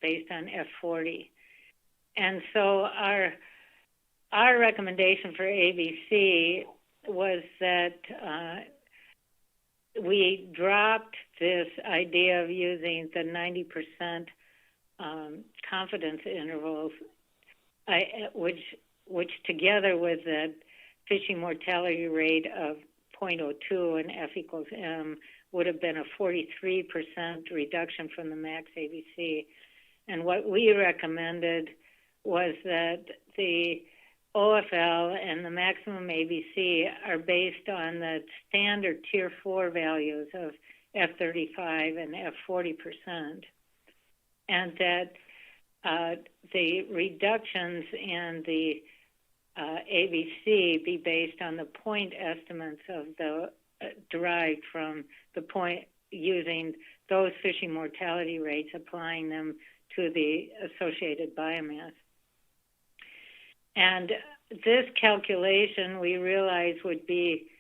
based on F40. And so our recommendation for ABC was that we dropped this idea of using the 90% confidence intervals, which together with the fishing mortality rate of 0.02 and F equals M would have been a 43% reduction from the max ABC. And what we recommended was that the OFL and the maximum ABC are based on the standard Tier 4 values of F35 and F40%, and that the reductions in the ABC be based on the point estimates of the derived from the point using those fishing mortality rates, applying them to the associated biomass. And this calculation, we realized, would be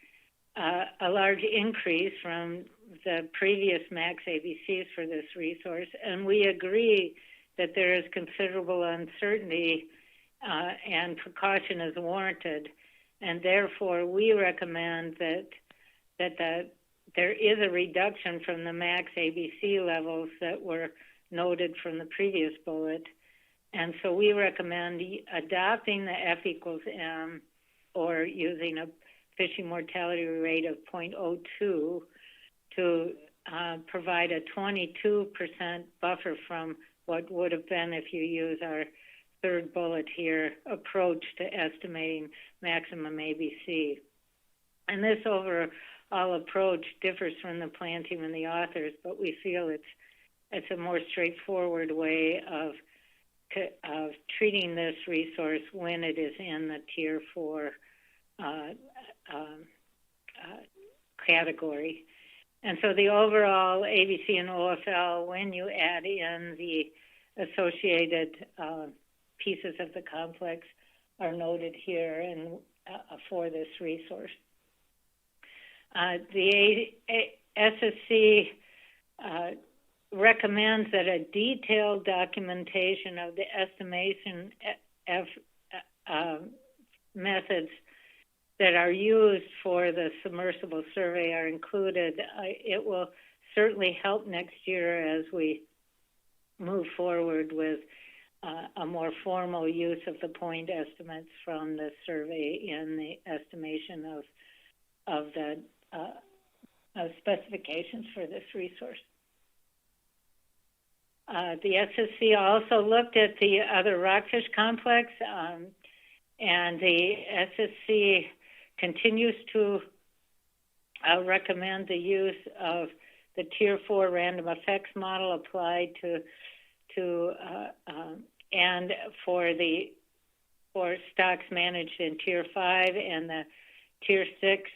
a large increase from the previous max ABCs for this resource, and we agree that there is considerable uncertainty and precaution is warranted, and therefore we recommend that there is a reduction from the max ABC levels that were noted from the previous bullet. And so we recommend adopting the F equals M, or using a fishing mortality rate of 0.02 to provide a 22% buffer from what would have been, if you use our third bullet here, approach to estimating maximum ABC. And this overall approach differs from the plan team and the authors, but we feel it's a more straightforward way of treating this resource when it is in the Tier 4 category. And so the overall ABC and OFL, when you add in the associated pieces of the complex, are noted here and for this resource. The SSC recommends that a detailed documentation of the estimation methods that are used for the submersible survey are included. It will certainly help next year as we move forward with a more formal use of the point estimates from the survey in the estimation of the specifications for this resource. The SSC also looked at the other rockfish complex, and the SSC continues to recommend the use of the Tier 4 random effects model applied and for stocks managed in Tier 5 and the Tier 6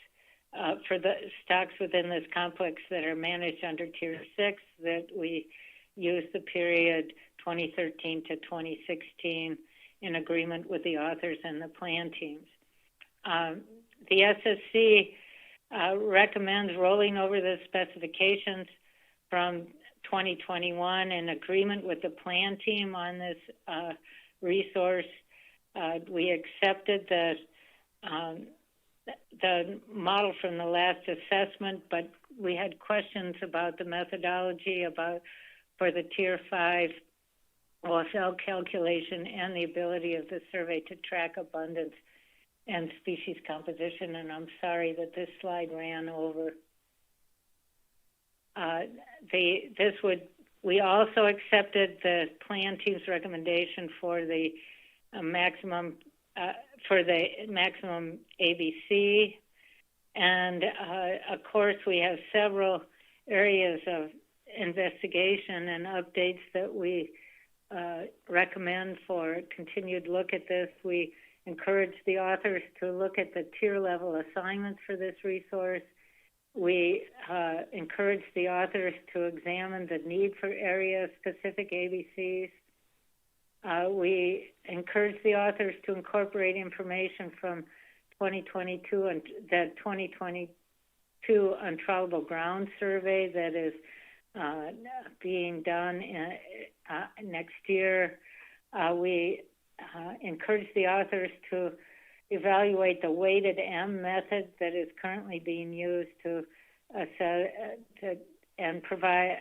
for the stocks within this complex that are managed under Tier 6, that we use the period 2013 to 2016 in agreement with the authors and the plan teams. The SSC recommends rolling over the specifications from 2021 in agreement with the plan team on this resource. We accepted the model from the last assessment, but we had questions about the methodology for the Tier 5 OFL calculation and the ability of the survey to track abundance and species composition, and I'm sorry that this slide ran over. We also accepted the plan team's recommendation for the maximum ABC, and of course we have several areas of investigation and updates that we recommend for a continued look at this. We encourage the authors to look at the tier level assignments for this resource. We encourage the authors to examine the need for area-specific ABCs. We encourage the authors to incorporate information from 2022 and the 2022 untrawlable ground survey that is being done next year. We encourage the authors to evaluate the weighted M method that is currently being used to assess and provide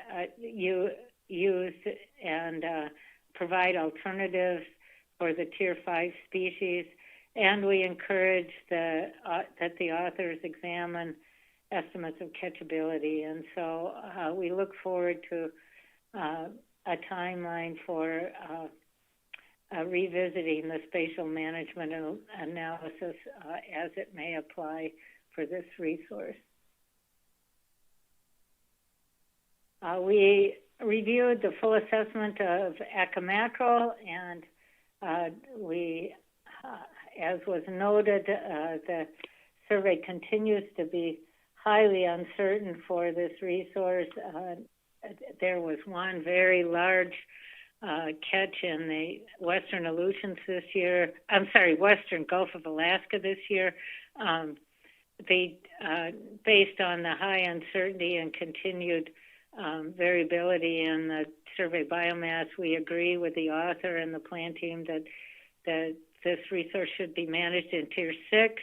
provide alternatives for the Tier 5 species. And we encourage that the authors examine estimates of catchability. And so we look forward to a timeline for revisiting the spatial management analysis as it may apply for this resource. We reviewed the full assessment of Acamacro, and we, as was noted, the survey continues to be highly uncertain for this resource. There was one very large catch in the Western Aleutians this year. Western Gulf of Alaska this year. Based on the high uncertainty and continued variability in the survey biomass, we agree with the author and the plan team that this resource should be managed in Tier 6,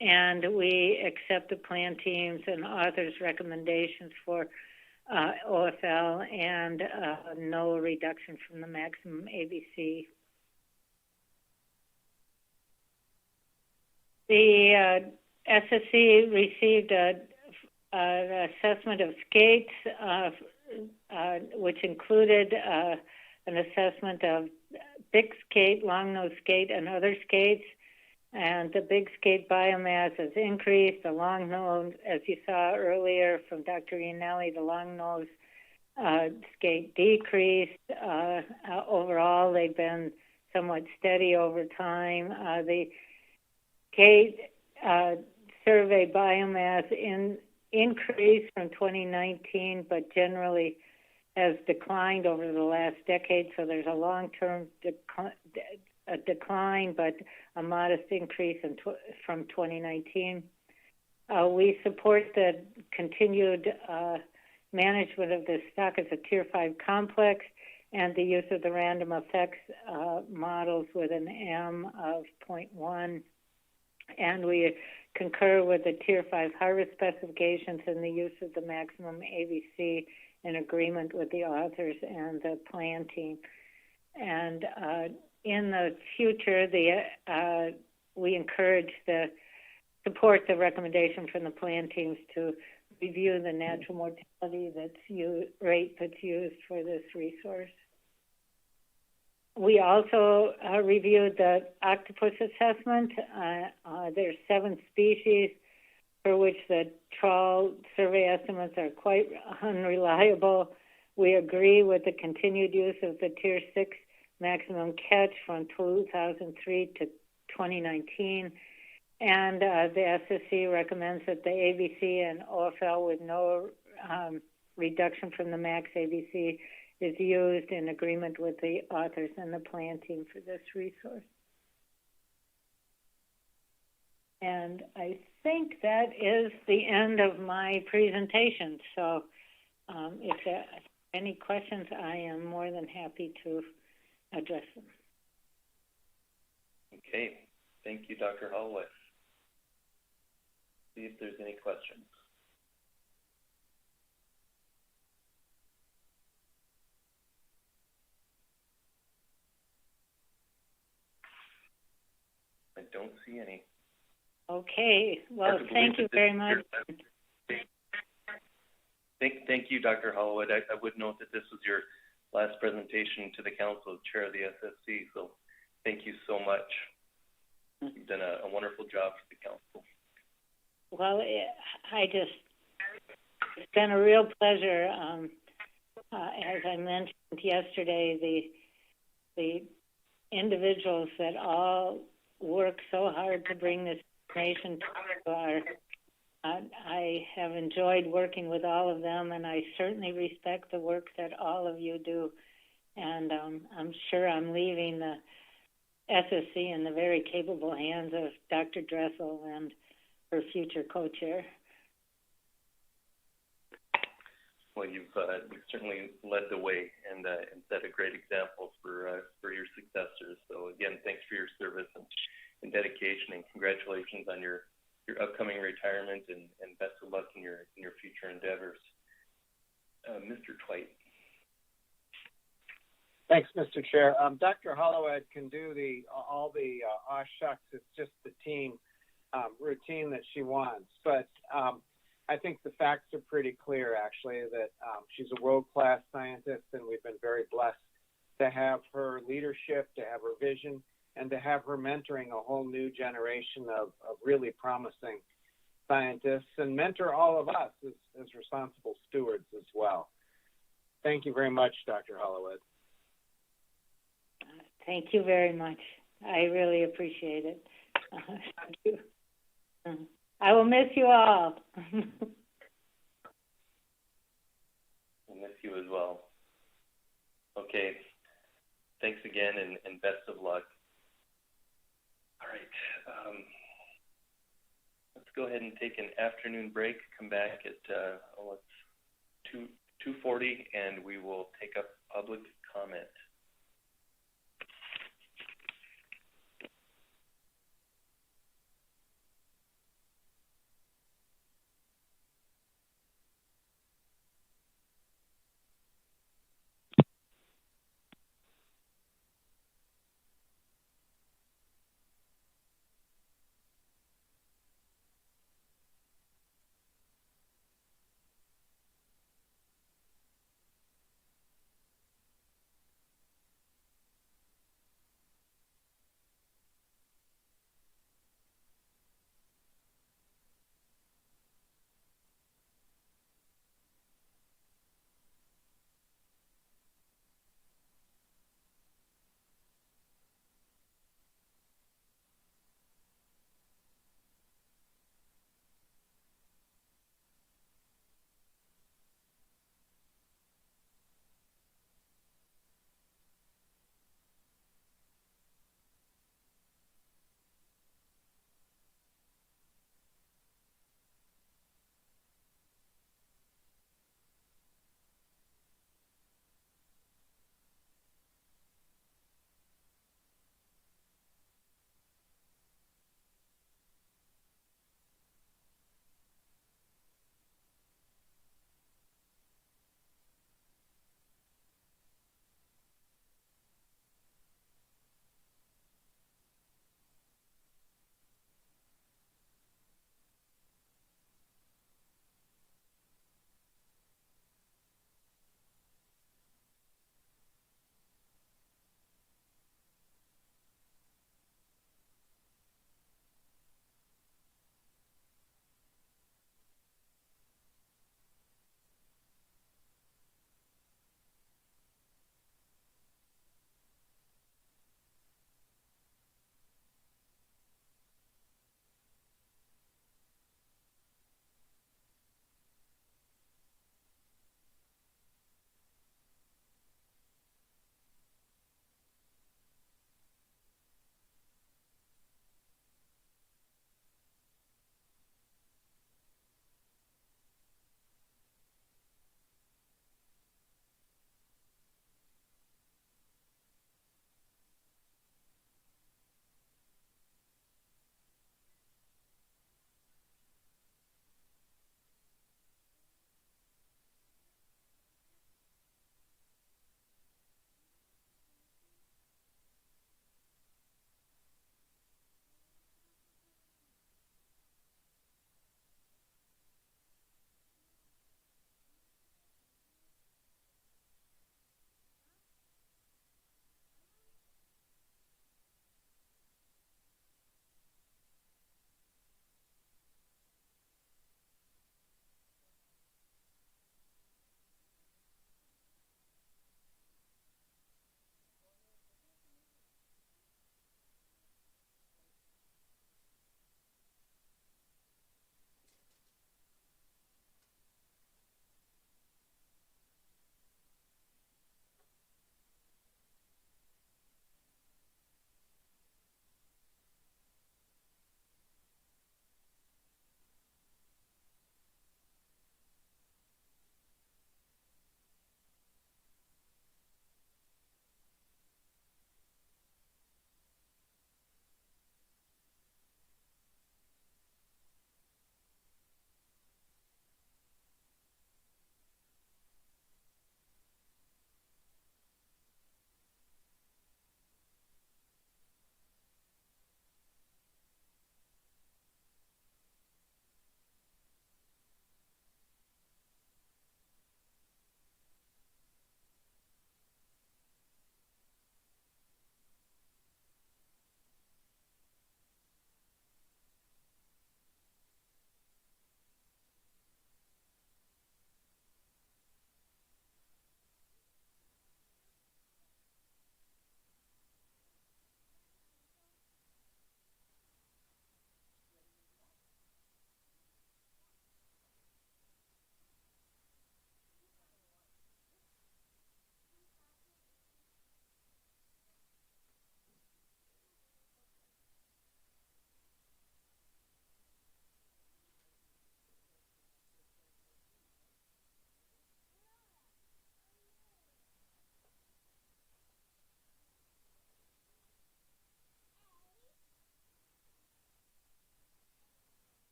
and we accept the plan team's and author's recommendations for OFL and no reduction from the maximum ABC. The SSC received an assessment of skates, which included an assessment of big skate, long-nose skate, and other skates. And the big skate biomass has increased. The long-nose, as you saw earlier from Dr. Iannelli, the long-nose skate decreased. Overall, they've been somewhat steady over time. The skate survey biomass increased from 2019, but generally has declined over the last decade. So there's a long-term decline, but a modest increase from 2019. We support the continued management of this stock as a Tier 5 complex and the use of the random effects models with an M of 0.1. And we concur with the Tier 5 harvest specifications and the use of the maximum ABC in agreement with the authors and the plan team. And in the future, we encourage support the recommendation from the plan teams to review the natural mortality rate that's used for this resource. We also reviewed the octopus assessment. There's 7 species for which the trawl survey estimates are quite unreliable. We agree with the continued use of the Tier 6 maximum catch from 2003 to 2019. And the SSC recommends that the ABC and OFL with no reduction from the max ABC is used in agreement with the authors and the plan team for this resource. And I think that is the end of my presentation. So if there are any questions, I am more than happy to address them. Okay. Thank you, Dr. Holloway. See if there's any questions. I don't see any. Okay. Well, thank you very much. Thank you, Dr. Holloway. I would note that this was your last presentation to the council as chair of the SSC, so thank you so much. You've done a wonderful job for the council. Well, it's been a real pleasure. As I mentioned yesterday, the individuals that all work so hard to bring this information to I have enjoyed working with all of them, and I certainly respect the work that all of you do. And I'm sure I'm leaving the SSC in the very capable hands of Dr. Dressel and her future co-chair. Well, you've certainly led the way and set a great example for your successors. So again, thanks for your service and dedication, and congratulations on your upcoming retirement, and best of luck in your future endeavors. Mr. Twite. Thanks, Mr. Chair. Dr. Holloway can do all the shucks. It's just the team routine that she wants. But I think the facts are pretty clear, actually, that she's a world-class scientist, and we've been very blessed to have her leadership, to have her vision, and to have her mentoring a whole new generation of really promising scientists and mentor all of us as responsible stewards as well. Thank you very much, Dr. Hollowood. Thank you very much. I really appreciate it. Thank you. I will miss you all. I'll miss you as well. Okay. Thanks again, and best of luck. All right. Let's go ahead and take an afternoon break. Come back at 2:40, and we will take up public comment.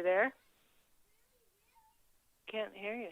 there? Can't hear you.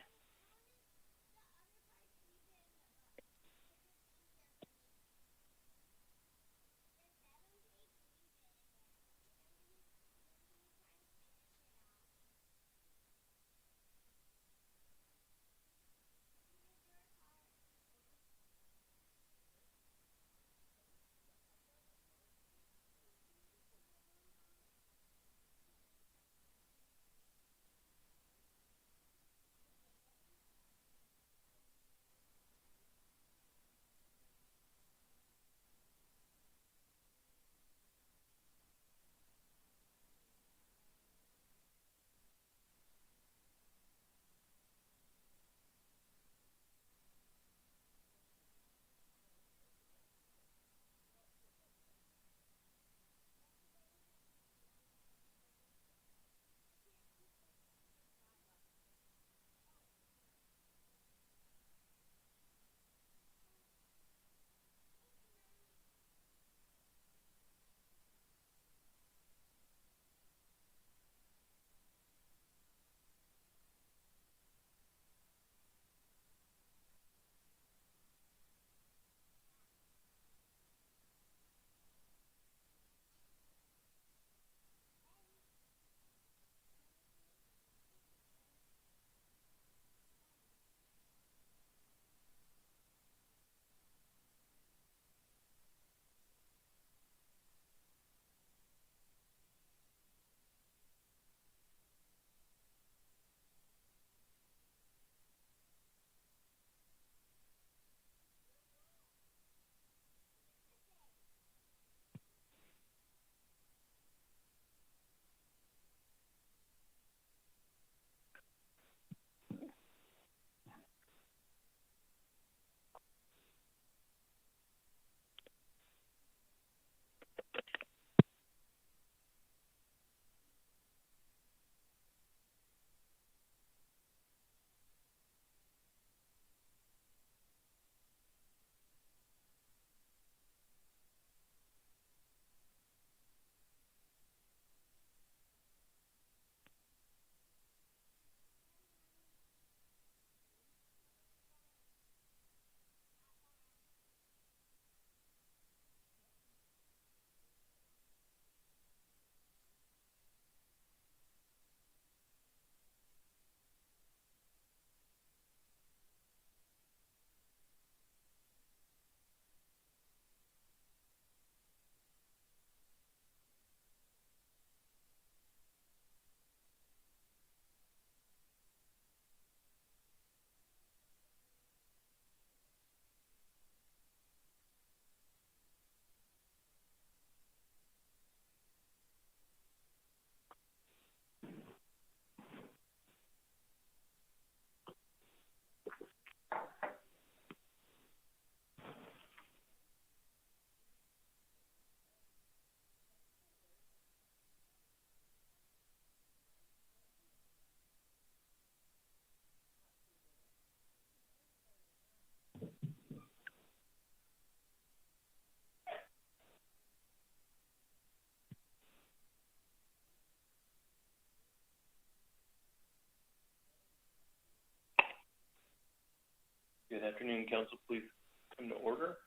Good afternoon, Council. Please come to order.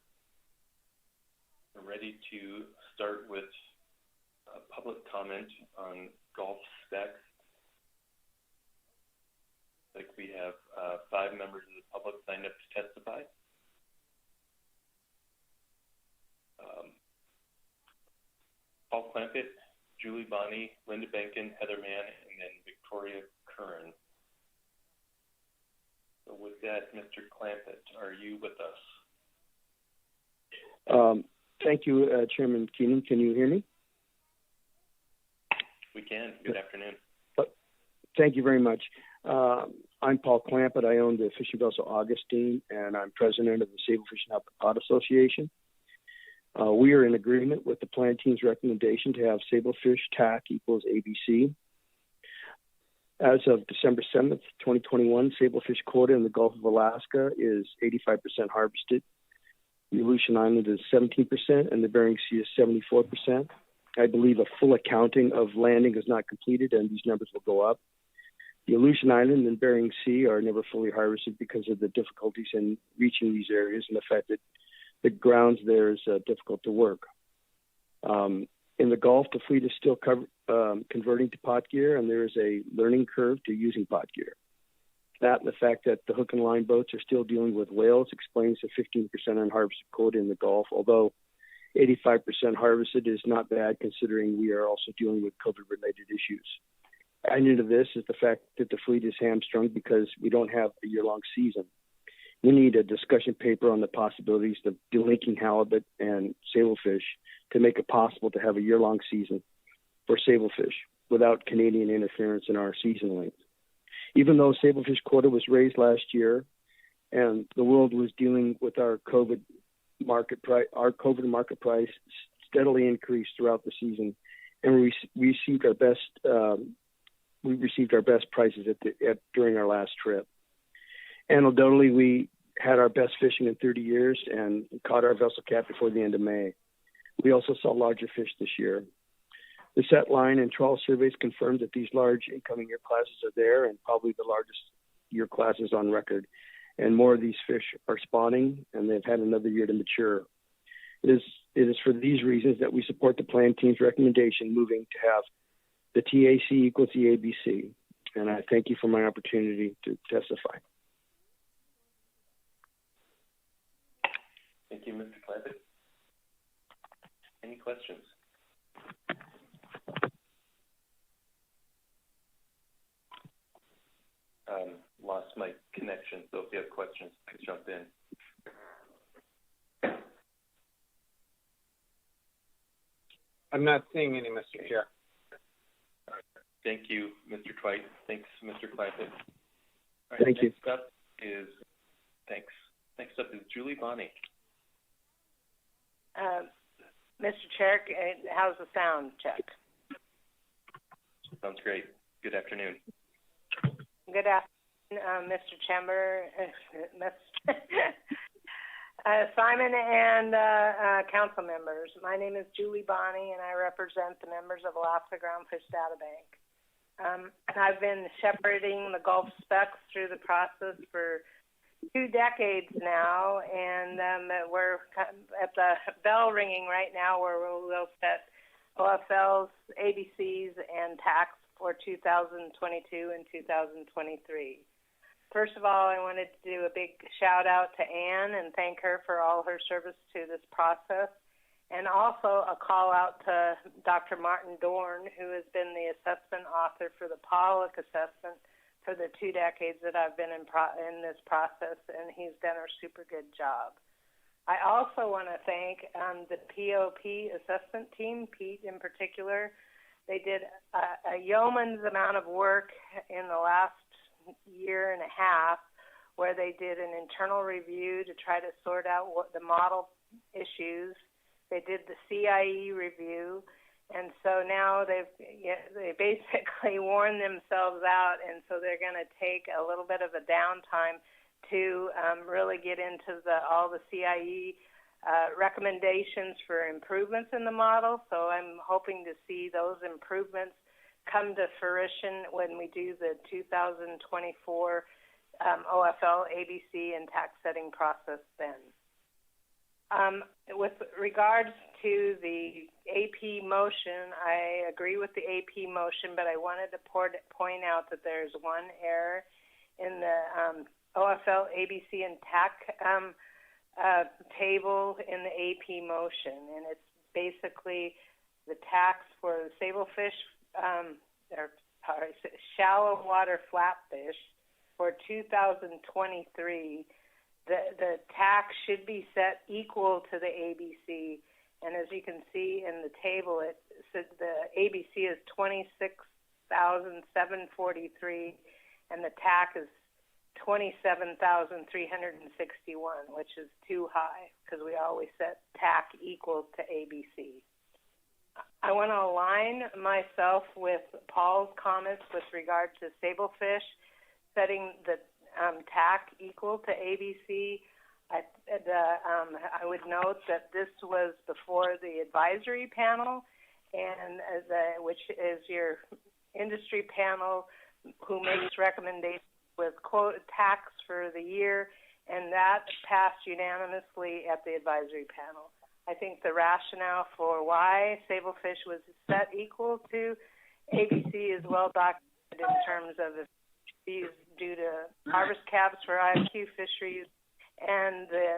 We're ready to start with public comment on golf specs. Like we have 5 members of the public signed up to testify. Paul Clampett, Julie Bonney, Linda Benkin, Heather Mann, and then Victoria Curran. So with that, Mr. Clampett, are you with us? Thank you, Chairman Keenan. Can you hear me? We can. Good afternoon. Thank you very much. I'm Paul Clampett. I own the fishing vessel Augustine, and I'm president of the Sable Fishing Out Association. We are in agreement with the plan team's recommendation to have sablefish TAC equals ABC. As of December 7th, 2021, sablefish quota in the Gulf of Alaska is 85% harvested. The Aleutian Island is 17%, and the Bering Sea is 74%. I believe a full accounting of landing is not completed, and these numbers will go up. The Aleutian Island and Bering Sea are never fully harvested because of the difficulties in reaching these areas and the fact that the grounds there is difficult to work. In the Gulf, the fleet is still converting to pot gear, and there is a learning curve to using pot gear. That and the fact that the hook and line boats are still dealing with whales explains the 15% unharvested quota in the Gulf, although 85% harvested is not bad considering we are also dealing with COVID-related issues. Adding to this is the fact that the fleet is hamstrung because we don't have a year-long season. We need a discussion paper on the possibilities of delinking halibut and sablefish to make it possible to have a year-long season for sablefish without Canadian interference in our season length. Even though sablefish quota was raised last year and the world was dealing with our COVID market price steadily increased throughout the season, and we received our best prices during our last trip. Anecdotally, we had our best fishing in 30 years and caught our vessel cap before the end of May. We also saw larger fish this year. The set line and trawl surveys confirmed that these large incoming year classes are there and probably the largest year classes on record. And more of these fish are spawning, and they've had another year to mature. It is for these reasons that we support the plan team's recommendation moving to have the TAC equals the ABC. And I thank you for my opportunity to testify. Thank you, Mr. Clampett. Any questions? Lost my connection, so if you have questions, please jump in. I'm not seeing any, Mr. Chair. Thank you, Mr. Twite. Thanks, Mr. Clampett. Thank you. Next up is Julie Bonney. Mr. Chair, how's the sound check? Sounds great. Good afternoon. Good afternoon, Mr. Chamber, Simon, and council members. My name is Julie Bonney, and I represent the members of Alaska Groundfish Data Bank. I've been shepherding the Gulf specs through the process for 2 decades now, and we're at the bell ringing right now where we'll set OFLs, ABCs, and tax for 2022 and 2023. First of all, I wanted to do a big shout out to Anne and thank her for all her service to this process, and also a call out to Dr. Martin Dorn, who has been the assessment author for the Pollock assessment for the 2 decades that I've been in this process, and he's done a super good job. I also want to thank the POP assessment team, Pete in particular. They did a yeoman's amount of work in the last year and a half where they did an internal review to try to sort out what the model issues. They did the CIE review, and so now they basically worn themselves out, and so they're going to take a little bit of a downtime to really get into all the CIE recommendations for improvements in the model. So I'm hoping to see those improvements come to fruition when we do the 2024 OFL, ABC, and tax setting process then. With regards to the AP motion, I agree with the AP motion, but I wanted to point out that there's one error in the OFL, ABC, and TAC table in the AP motion, and it's basically the tax for the sablefish, shallow water flatfish for 2023. The tax should be set equal to the ABC, and as you can see in the table, it says the ABC is $26,743, and the TAC is $27,361, which is too high because we always set TAC equal to ABC. I want to align myself with Paul's comments with regard to sablefish, setting the TAC equal to ABC. I would note that this was before the advisory panel, and which is your industry panel who makes recommendations with quote tax for the year, and that passed unanimously at the advisory panel. I think the rationale for why sablefish was set equal to ABC is well documented in terms of the fees due to harvest caps for IQ fisheries and the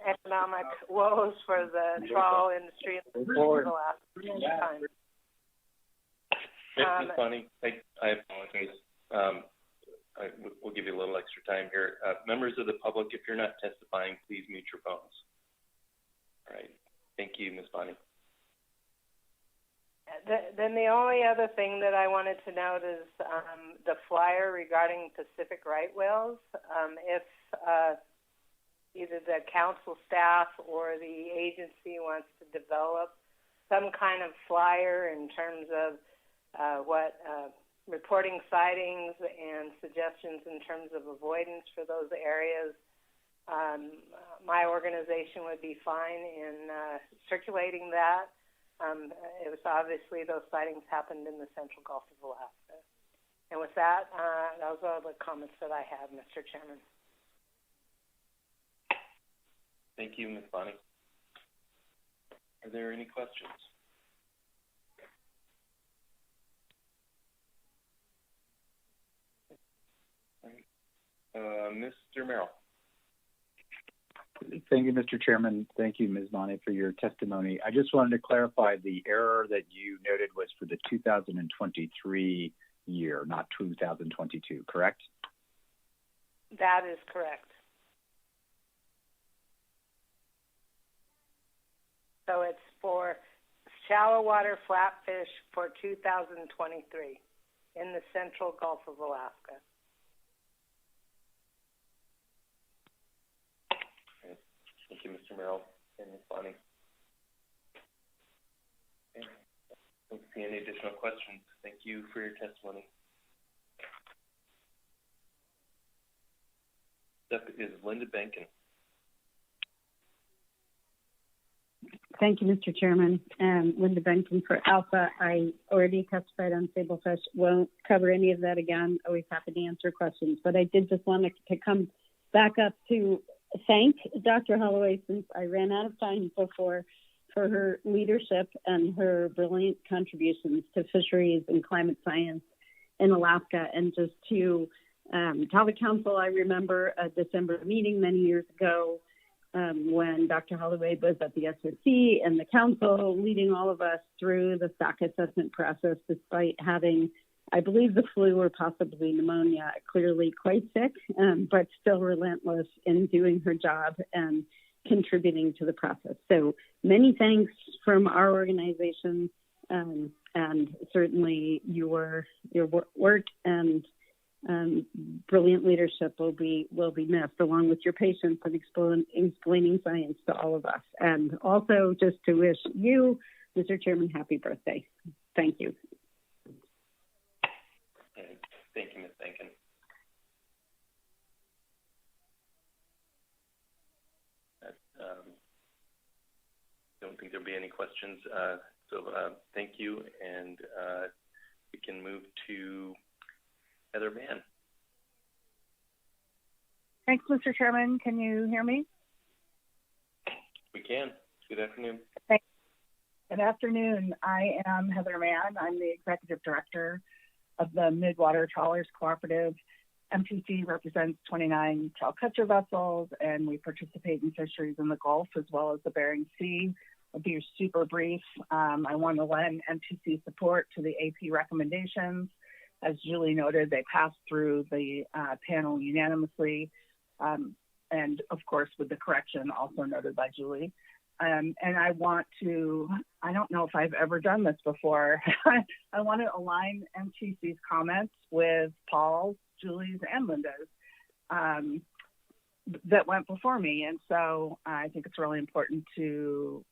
economic woes for the trawl industry in the last time. Ms. Bonnie, I apologize. We'll give you a little extra time here. Members of the public, if you're not testifying, please mute your phones. All right. Thank you, Ms. Bonnie. Then the only other thing that I wanted to note is the flyer regarding Pacific right whales. If either the council staff or the agency wants to develop some kind of flyer in terms of what reporting sightings and suggestions in terms of avoidance for those areas, my organization would be fine in circulating that. It was obviously those sightings happened in the central Gulf of Alaska. And with that, those are the comments that I have, Mr. Chairman. Thank you, Ms. Bonnie. Are there any questions? Mr. Merrill. Thank you, Mr. Chairman. Thank you, Ms. Bonnie, for your testimony. I just wanted to clarify the error that you noted was for the 2023 year, not 2022, correct? That is correct. So it's for shallow water flatfish for 2023 in the central Gulf of Alaska. Thank you, Mr. Merrill and Ms. Bonnie. Okay. I don't see any additional questions. Thank you for your testimony. Next up is Linda Benkin. Thank you, Mr. Chairman. Linda Benkin for Alpha. I already testified on sablefish. Won't cover any of that again. Always happy to answer questions. But I did just want to come back up to thank Dr. Holloway, since I ran out of time before, for her leadership and her brilliant contributions to fisheries and climate science in Alaska. And just to tell the council, I remember a December meeting many years ago when Dr. Holloway was at the SSC and the council leading all of us through the stock assessment process, despite having, I believe, the flu or possibly pneumonia, clearly quite sick, but still relentless in doing her job and contributing to the process. So many thanks from our organization, and certainly your work and brilliant leadership will be missed, along with your patience and explaining science to all of us. And also just to wish you, Mr. Chairman, happy birthday. Thank you. Thank you, Ms. Benkin. Don't think there'll be any questions. So thank you, and we can move to Heather Mann. Thanks, Mr. Chairman. Can you hear me? We can. Good afternoon. Thanks. Good afternoon. I am Heather Mann. I'm the Executive Director of the Midwater Trawlers Cooperative. MTC represents 29 trawl catcher vessels, and we participate in fisheries in the Gulf as well as the Bering Sea. I'll be super brief. I want to lend MTC support to the AP recommendations. As Julie noted, they passed through the panel unanimously, and of course with the correction also noted by Julie. And I want to, I don't know if I've ever done this before, I want to align MTC's comments with Paul's, Julie's, and Linda's that went before me. And so I think it's really important to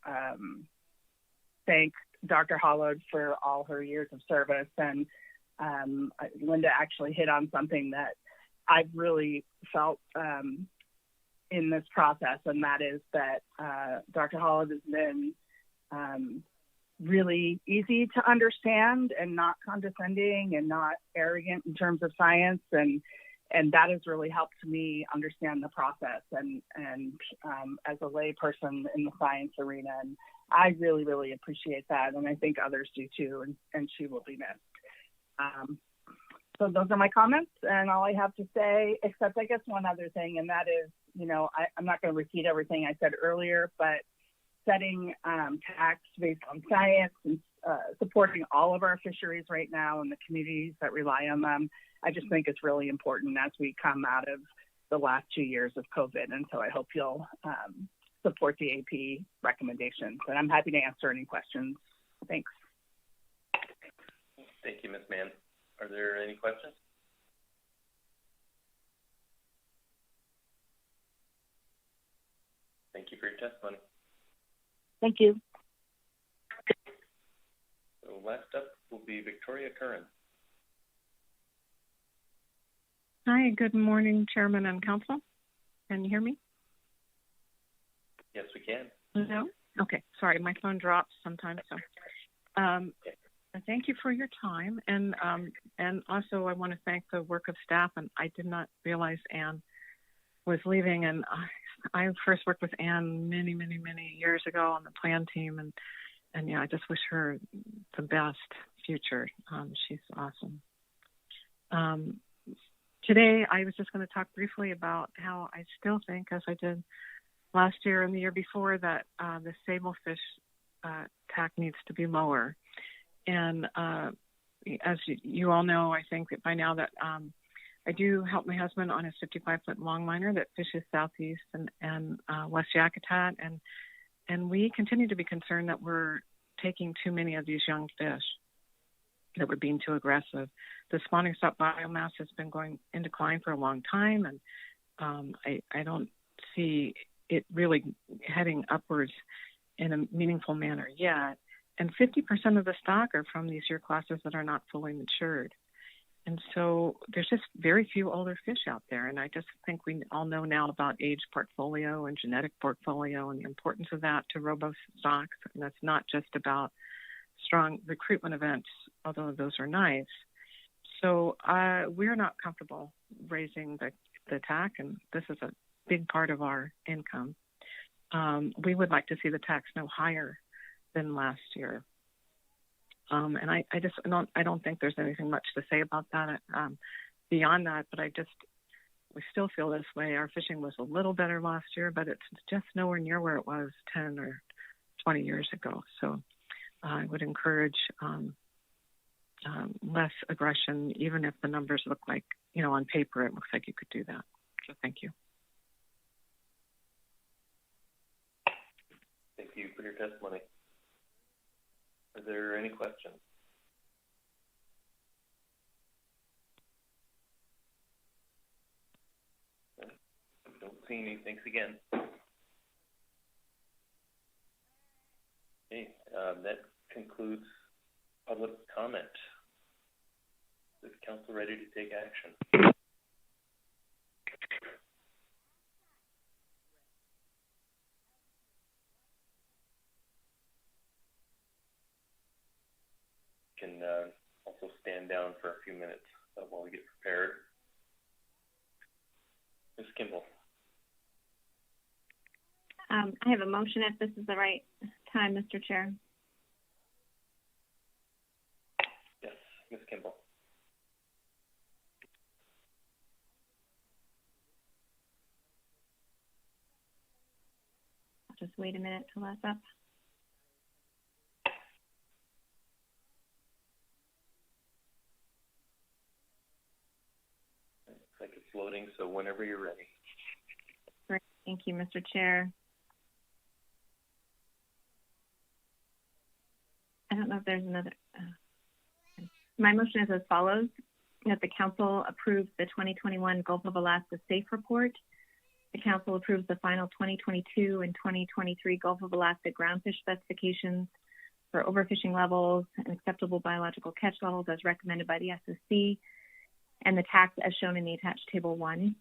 thank Dr. Holloway for all her years of service. And Linda actually hit on something that I've really felt in this process, and that is that Dr. Holloway has been really easy to understand and not condescending and not arrogant in terms of science, and that has really helped me understand the process and as a lay person in the science arena, and I really, really appreciate that, and I think others do too, and she will be missed. So those are my comments and all I have to say, except I guess one other thing, and that is, I'm not going to repeat everything I said earlier, but setting tax based on science and supporting all of our fisheries right now and the communities that rely on them, I just think it's really important as we come out of the last 2 years of COVID. And so I hope you'll support the AP recommendations. And I'm happy to answer any questions. Thanks. Thank you, Ms. Mann. Are there any questions? Thank you for your testimony. Thank you. So last up will be Victoria Curran. Hi, good morning, Chairman and Council. Can you hear me? Yes, we can. Hello? Okay, sorry, my phone drops sometimes. So, thank you for your time, and also I want to thank the work of staff. And I did not realize Anne was leaving, and I first worked with Anne many, many, many years ago on the plan team, and yeah, I just wish her the best future. She's awesome. Today, I was just going to talk briefly about how I still think, as I did last year and the year before, that the sablefish TAC needs to be lower. And as you all know, I think that by now that I do help my husband on his 55-foot longliner that fishes southeast and West Yakutat, and we continue to be concerned that we're taking too many of these young fish, that we're being too aggressive. The spawning stock biomass has been going in decline for a long time, and I don't see it really heading upwards in a meaningful manner yet. And 50% of the stock are from these year classes that are not fully matured. And so there's just very few older fish out there. And I just think we all know now about age portfolio and genetic portfolio and the importance of that to robust stocks. And that's not just about strong recruitment events, although those are nice. So we're not comfortable raising the TAC, and this is a big part of our income. We would like to see the tax no higher than last year. And I don't think there's anything much to say about that beyond that, but we still feel this way. Our fishing was a little better last year, but it's just nowhere near where it was 10 or 20 years ago. So I would encourage less aggression, even if the numbers look like, on paper, it looks like you could do that. So thank you. Thank you for your testimony. Are there any questions? I don't see any. Thanks again. Okay, that concludes public comment. Is council ready to take action? Can also stand down for a few minutes while we get prepared. Ms. Kimball. I have a motion if this is the right time, Mr. Chair. Yes, Ms. Kimball. I'll just wait a minute till that's up. Like it's loading, so whenever you're ready. Great. Thank you, Mr. Chair. I don't know if there's another. My motion is as follows: that the Council approves the 2021 Gulf of Alaska Safe Report. The Council approves the final 2022 and 2023 Gulf of Alaska groundfish specifications for overfishing levels and acceptable biological catch levels as recommended by the SSC, and the tax as shown in the attached Table 1.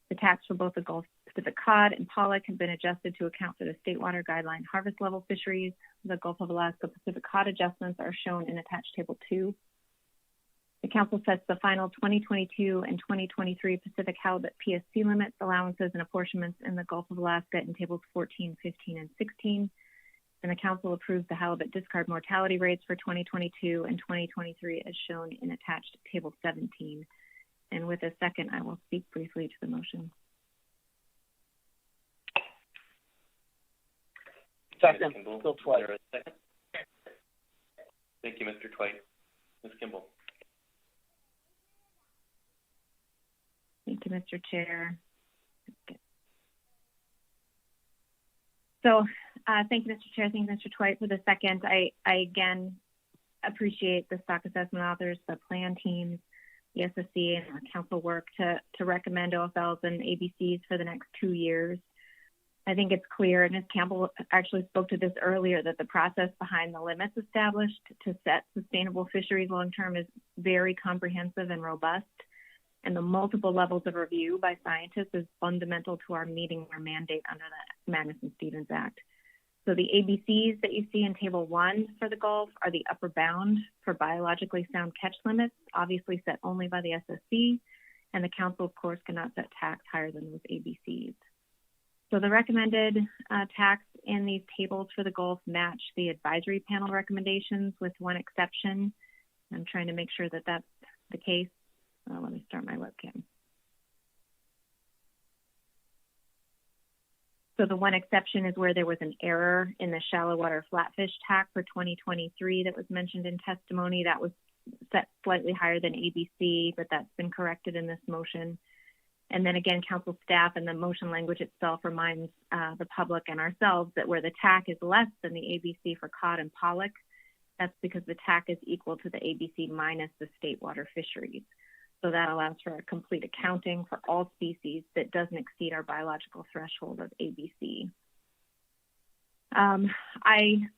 The tax for both the Gulf Pacific cod and pollock have been adjusted to account for the state water guideline harvest level fisheries. The Gulf of Alaska Pacific cod adjustments are shown in attached table 2. The council sets the final 2022 and 2023 Pacific halibut PSC limits, allowances, and apportionments in the Gulf of Alaska in tables 14, 15, and 16. And the council approves the halibut discard mortality rates for 2022 and 2023 as shown in attached table 17. And with a second, I will speak briefly to the motion. Second, Kimball, Bill Twite. is there a second? Thank you, Mr. Twite. Ms. Kimball. Thank you, Mr. Chair. So thank you, Mr. Chair. Thank you, Mr. Twite, for the second. I again appreciate the stock assessment authors, the plan teams, the SSC, and our council work to recommend OFLs and ABCs for the next 2 years. I think it's clear, and Ms. Campbell actually spoke to this earlier, that the process behind the limits established to set sustainable fisheries long-term is very comprehensive and robust, and the multiple levels of review by scientists is fundamental to our meeting our mandate under the Magnuson-Stevens Act. So the ABCs that you see in Table 1 for the Gulf are the upper bound for biologically sound catch limits, obviously set only by the SSC, and the council, of course, cannot set tax higher than those ABCs. So the recommended tax in these tables for the Gulf match the advisory panel recommendations with one exception. I'm trying to make sure that that's the case. Let me start my webcam. So the one exception is where there was an error in the shallow water flatfish tax for 2023 that was mentioned in testimony. That was set slightly higher than ABC, but that's been corrected in this motion. And then again, council staff and the motion language itself reminds the public and ourselves that where the TAC is less than the ABC for cod and pollock, that's because the TAC is equal to the ABC minus the state water fisheries. So that allows for a complete accounting for all species that doesn't exceed our biological threshold of ABC.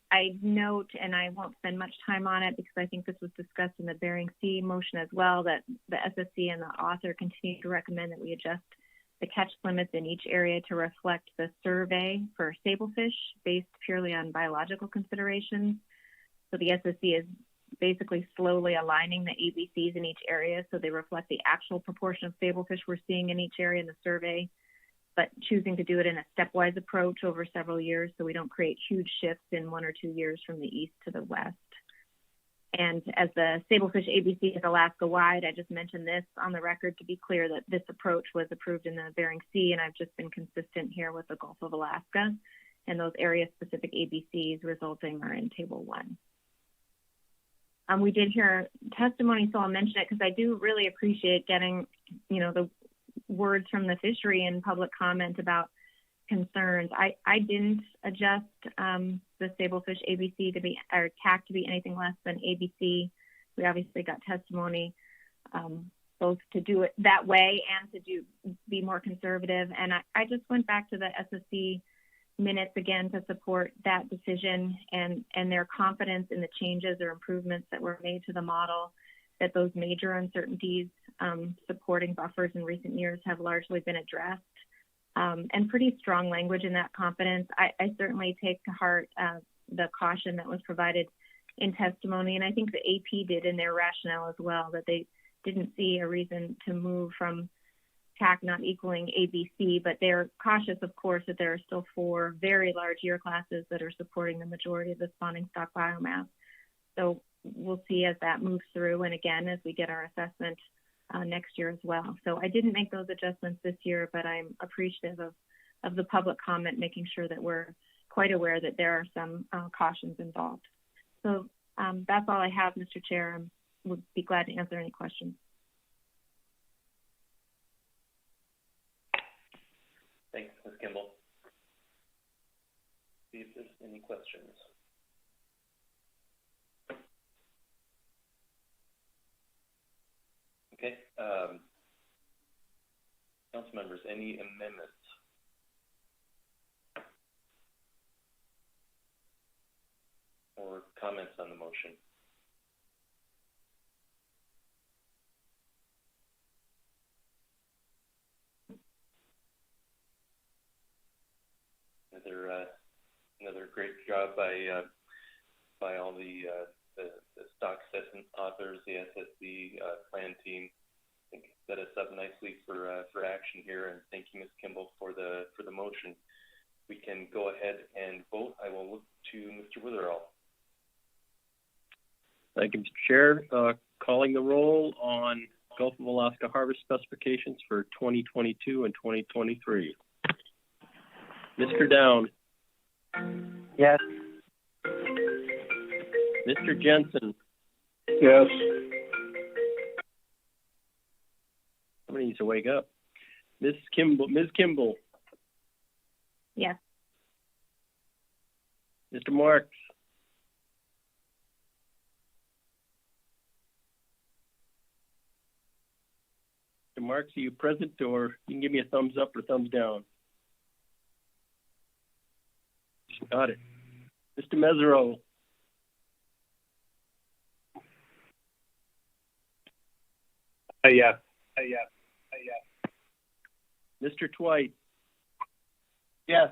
I note, and I won't spend much time on it because I think this was discussed in the Bering Sea motion as well, that the SSC and the author continue to recommend that we adjust the catch limits in each area to reflect the survey for sablefish based purely on biological considerations. So the SSC is basically slowly aligning the ABCs in each area so they reflect the actual proportion of sablefish we're seeing in each area in the survey, but choosing to do it in a stepwise approach over several years so we don't create huge shifts in 1 or 2 years from the east to the west. And as the sablefish ABC is Alaska-wide, I just mentioned this on the record to be clear that this approach was approved in the Bering Sea, and I've just been consistent here with the Gulf of Alaska, and those area-specific ABCs resulting are in Table 1. We did hear testimony, so I'll mention it because I do really appreciate getting, the words from the fishery and public comment about concerns. I didn't adjust the sablefish ABC to be, or TAC to be anything less than ABC. We obviously got testimony both to do it that way and to be more conservative. And I just went back to the SSC minutes again to support that decision and their confidence in the changes or improvements that were made to the model, that those major uncertainties supporting buffers in recent years have largely been addressed, and pretty strong language in that confidence. I certainly take to heart the caution that was provided in testimony, and I think the AP did in their rationale as well, that they didn't see a reason to move from TAC not equaling ABC, but they're cautious, of course, that there are still 4 very large year classes that are supporting the majority of the spawning stock biomass. So we'll see as that moves through, and again, as we get our assessment next year as well. So I didn't make those adjustments this year, but I'm appreciative of the public comment, making sure that we're quite aware that there are some cautions involved. So that's all I have, Mr. Chair. I would be glad to answer any questions. Thanks, Ms. Kimball. See if there's any questions. Okay. Council members, any amendments? Or comments on the motion? another great job by all the stock assessment authors, the SSC plan team. I think it set us up nicely for action here. And thank you, Ms. Kimball, for the motion. We can go ahead and vote. I will look to Mr. Witherell. Thank you, Mr. Chair. Calling the roll on Gulf of Alaska harvest specifications for 2022 and 2023. Mr. Down. Yes. Mr. Jensen. Yes. Somebody needs to wake up. Ms. Kimball. Yes. Mr. Marks. Mr. Marks, are you present, or you can give me a thumbs up or thumbs down? Got it. Mr. Mesereau. Yes. Mr. Twite. Yes.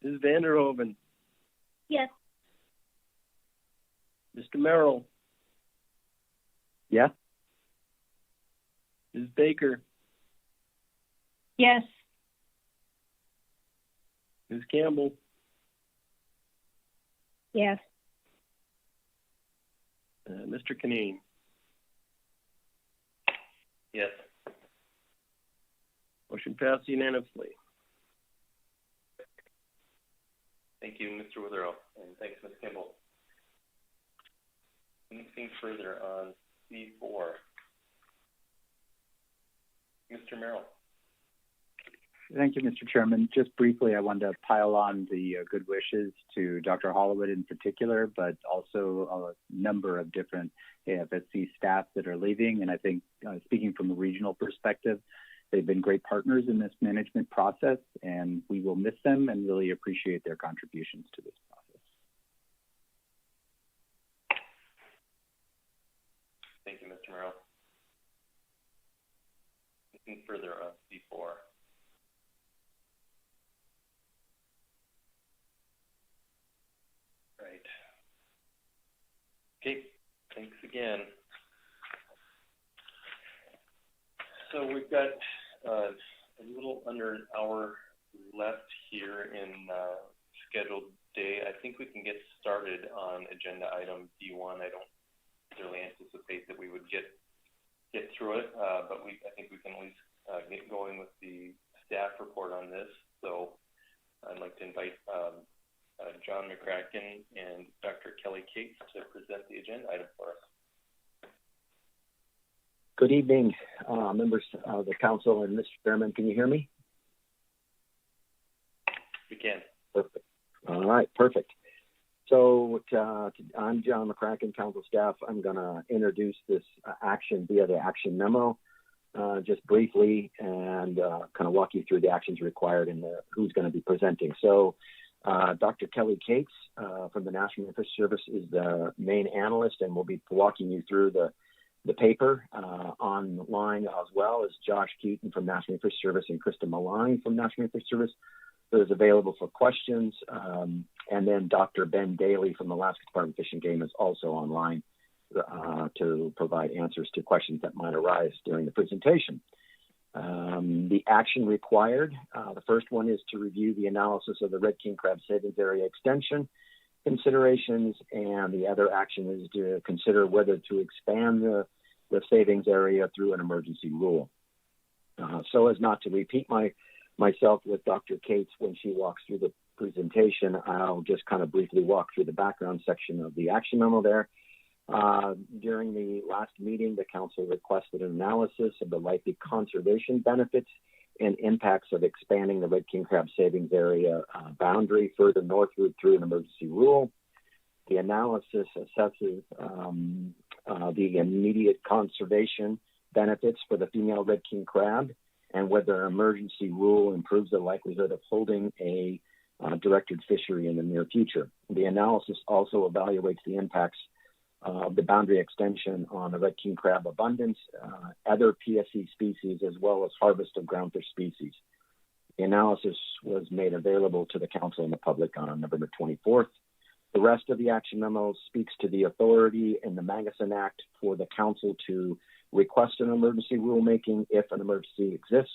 Ms. Vanderhoven. Yes. Mr. Merrill. Yeah. Ms. Baker. Yes. Ms. Campbell. Yes. Mr. Kinane. Yes. Motion passed unanimously. Thank you, Mr. Witherell, and thanks, Ms. Kimball. Anything further on C4? Mr. Merrill. Thank you, Mr. Chairman. Just briefly, I wanted to pile on the good wishes to Dr. Hollywood in particular, but also a number of different AFSC staff that are leaving. And I think, speaking from a regional perspective, they've been great partners in this management process, and we will miss them and really appreciate their contributions to this process. Thank you, Mr. Merrill. Anything further on C4? Right. Okay, thanks again. So we've got a little under an hour left here in scheduled day. I think we can get started on agenda item D1. I don't really anticipate that we would get through it, but I think we can at least get going with the staff report on this. So I'd like to invite John McCracken and Dr. Kelly Cates to present the agenda item for us. Good evening, members of the council and Mr. Chairman. Can you hear me? We can. Perfect. All right, perfect. So I'm John McCracken, council staff. I'm going to introduce this action via the action memo, just briefly, and kind of walk you through the actions required and who's going to be presenting. So Dr. Kelly Cates from the National Fish Service is the main analyst, and will be walking you through the paper online, as well as Josh Keaton from National Fish Service and Krista Maline from National Fish Service, who is available for questions. And then Dr. Ben Daly from the Alaska Department of Fish and Game is also online to provide answers to questions that might arise during the presentation. The action required, the first one is to review the analysis of the Red King Crab Savings Area extension considerations, and the other action is to consider whether to expand the savings area through an emergency rule. So as not to repeat myself with Dr. Cates when she walks through the presentation, I'll just kind of briefly walk through the background section of the action memo there. During the last meeting, the council requested an analysis of the likely conservation benefits and impacts of expanding the Red King Crab Savings Area boundary further northward through an emergency rule. The analysis assesses the immediate conservation benefits for the female Red King crab, and whether an emergency rule improves the likelihood of holding a directed fishery in the near future. The analysis also evaluates the impacts of the boundary extension on the Red King crab abundance, other PSC species, as well as harvest of groundfish species. The analysis was made available to the council and the public on November 24th. The rest of the action memo speaks to the authority in the Magnuson Act for the council to request an emergency rulemaking if an emergency exists,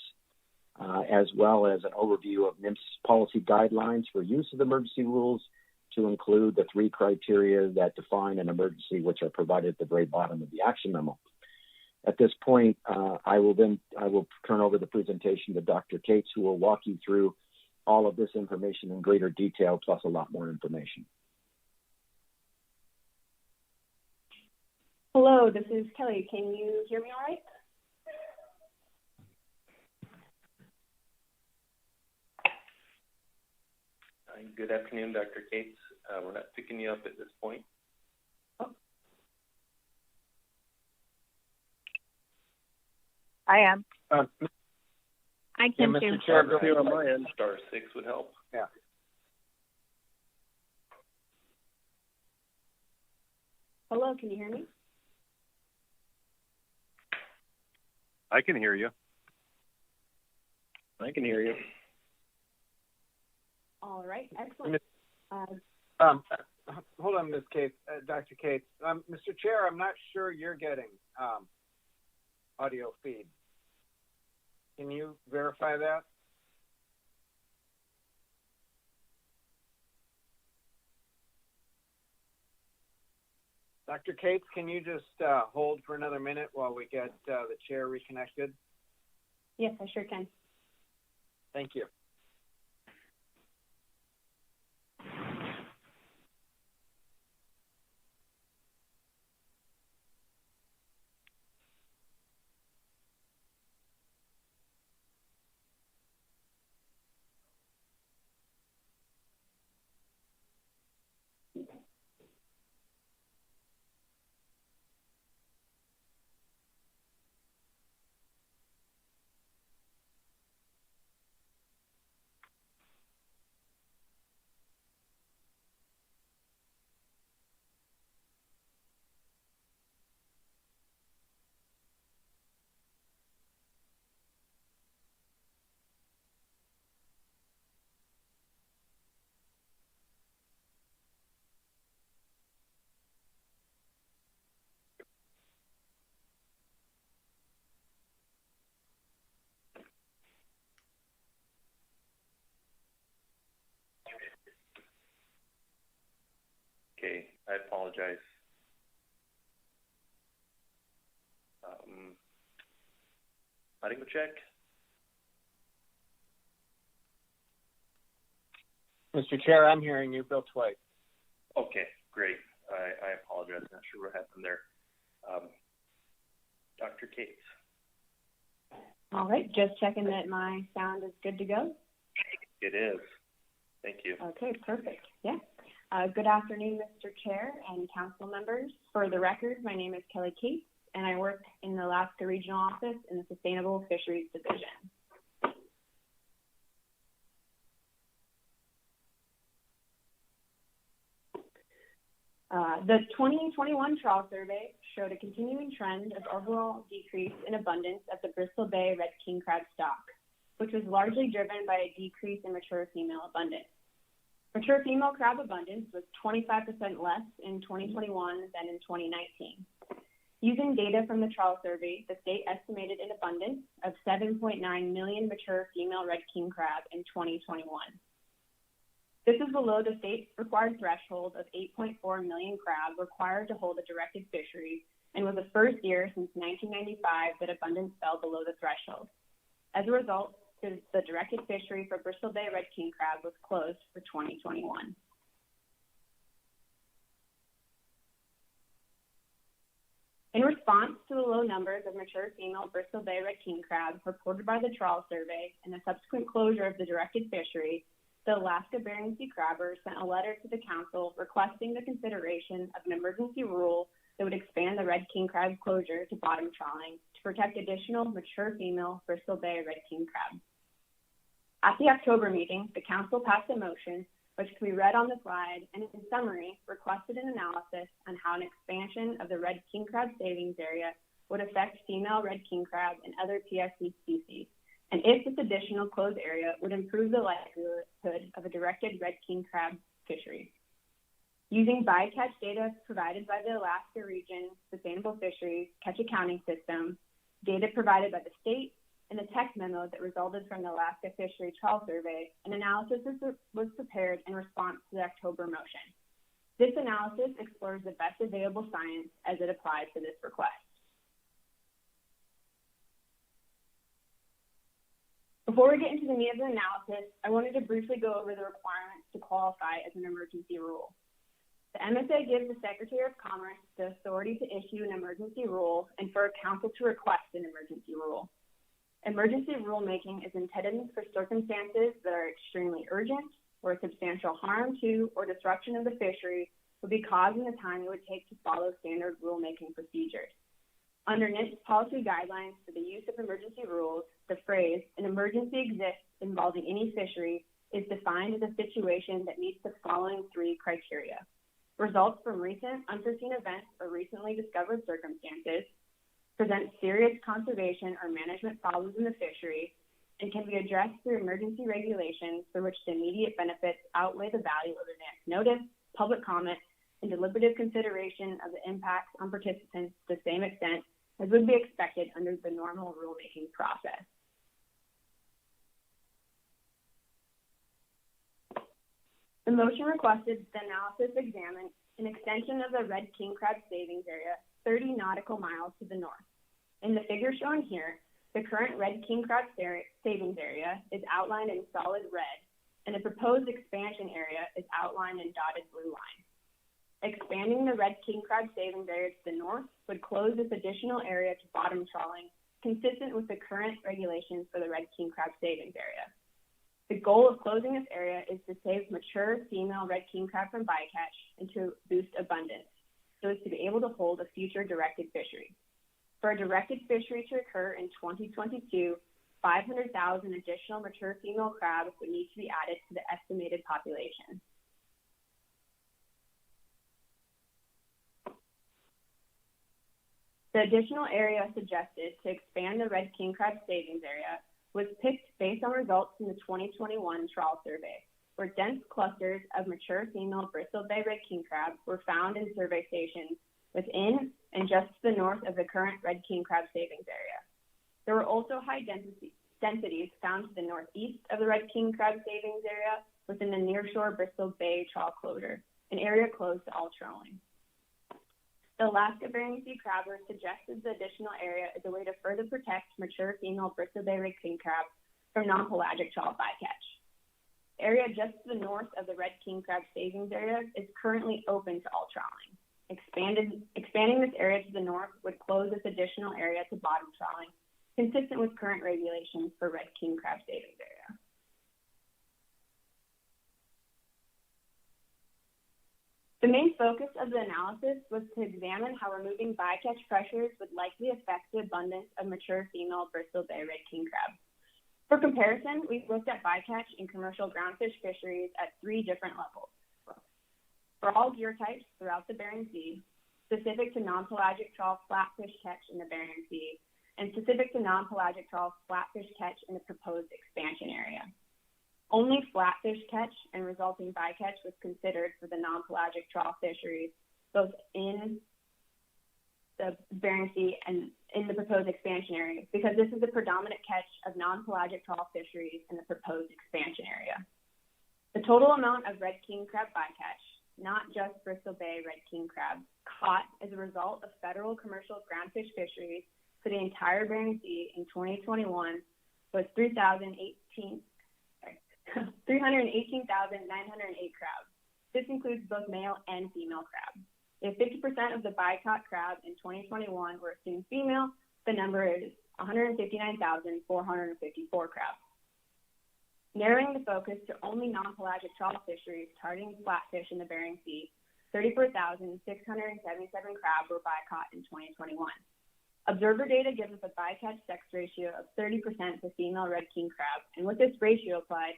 as well as an overview of NIMS policy guidelines for use of emergency rules to include the 3 criteria that define an emergency, which are provided at the very bottom of the action memo. At this point, I will turn over the presentation to Dr. Cates, who will walk you through all of this information in greater detail, plus a lot more information. Hello, this is Kelly. Can you hear me all right? Good afternoon, Dr. Cates. We're not picking you up at this point. I am. I can Mr. too. Chair, Here on my end. Star 6 would help. Yeah. Hello, can you hear me? I can hear you. I can hear you. All right, excellent. Hold on, Ms. Cates, Dr. Cates. Mr. Chair, I'm not sure you're getting audio feed. Can you verify that? Dr. Cates, can you just hold for another minute while we get the chair reconnected? Yes, I sure can. Thank you. Okay, I apologize. Audio check. Mr. Chair, I'm hearing you, Bill Twite. Okay, great. I apologize. Not sure what happened there. Dr. Cates. All right, just checking that my sound is good to go. It is. Thank you. Okay, perfect. Yeah. Good afternoon, Mr. Chair and council members. For the record, my name is Kelly Cates, and I work in the Alaska Regional Office in the Sustainable Fisheries Division. The 2021 trawl survey showed a continuing trend of overall decrease in abundance of the Bristol Bay red king crab stock, which was largely driven by a decrease in mature female abundance. Mature female crab abundance was 25% less in 2021 than in 2019. Using data from the trawl survey, the state estimated an abundance of 7.9 million mature female red king crab in 2021. This is below the state's required threshold of 8.4 million crab required to hold a directed fishery, and was the first year since 1995 that abundance fell below the threshold. As a result, the directed fishery for Bristol Bay red king crab was closed for 2021. In response to the low numbers of mature female Bristol Bay red king crab reported by the trawl survey and the subsequent closure of the directed fishery, the Alaska Bering Sea Crabbers sent a letter to the council requesting the consideration of an emergency rule that would expand the red king crab closure to bottom trawling to protect additional mature female Bristol Bay red king crab. At the October meeting, the council passed a motion, which can be read on the slide, and in summary, requested an analysis on how an expansion of the red king crab savings area would affect female red king crab and other PSC species, and if this additional closed area would improve the likelihood of a directed red king crab fishery. Using bycatch data provided by the Alaska Region Sustainable Fisheries Catch Accounting System, data provided by the state, and the text memo that resulted from the Alaska Fishery Trawl Survey, an analysis was prepared in response to the October motion. This analysis explores the best available science as it applies to this request. Before we get into the meat of the analysis, I wanted to briefly go over the requirements to qualify as an emergency rule. The MSA gives the Secretary of Commerce the authority to issue an emergency rule and for a council to request an emergency rule. Emergency rulemaking is intended for circumstances that are extremely urgent, where substantial harm to or disruption of the fishery would be caused in the time it would take to follow standard rulemaking procedures. Under NIST policy guidelines for the use of emergency rules, the phrase, an emergency exists involving any fishery, is defined as a situation that meets the following three criteria: results from recent unforeseen events or recently discovered circumstances, present serious conservation or management problems in the fishery, and can be addressed through emergency regulations for which the immediate benefits outweigh the value of advance notice, public comment, and deliberative consideration of the impacts on participants to the same extent as would be expected under the normal rulemaking process. The motion requested the analysis examine an extension of the red king crab savings area 30 nautical miles to the north. In the figure shown here, the current red king crab savings area is outlined in solid red, and the proposed expansion area is outlined in dotted blue lines. Expanding the red king crab savings area to the north would close this additional area to bottom trawling, consistent with the current regulations for the red king crab savings area. The goal of closing this area is to save mature female red king crab from bycatch and to boost abundance, so as to be able to hold a future directed fishery. For a directed fishery to occur in 2022, 500,000 additional mature female crabs would need to be added to the estimated population. The additional area suggested to expand the red king crab savings area was picked based on results from the 2021 trawl survey, where dense clusters of mature female Bristol Bay red king crab were found in survey stations within and just to the north of the current red king crab savings area. There were also high densities found to the northeast of the red king crab savings area within the nearshore Bristol Bay trawl closure, an area closed to all trawling. The Alaska Bering Sea Crabber suggested the additional area as a way to further protect mature female Bristol Bay red king crab from non-pelagic trawl bycatch. The area just to the north of the red king crab savings area is currently open to all trawling. Expanding this area to the north would close this additional area to bottom trawling, consistent with current regulations for red king crab savings area. The main focus of the analysis was to examine how removing bycatch pressures would likely affect the abundance of mature female Bristol Bay red king crab. For comparison, we've looked at bycatch in commercial groundfish fisheries at 3 different levels. For all gear types throughout the Bering Sea, specific to non-pelagic trawl flatfish catch in the Bering Sea, and specific to non-pelagic trawl flatfish catch in the proposed expansion area. Only flatfish catch and resulting bycatch was considered for the non-pelagic trawl fisheries, both in the Bering Sea and in the proposed expansion area, because this is the predominant catch of non-pelagic trawl fisheries in the proposed expansion area. The total amount of red king crab bycatch, not just Bristol Bay red king crab, caught as a result of federal commercial groundfish fisheries for the entire Bering Sea in 2021 was 318,908 crabs. This includes both male and female crabs. If 50% of the bycaught crab in 2021 were assumed female, the number is 159,454 crabs. Narrowing the focus to only non-pelagic trawl fisheries targeting flatfish in the Bering Sea, 34,677 crabs were bycaught in 2021. Observer data gives us a bycatch sex ratio of 30% for female red king crab, and with this ratio applied,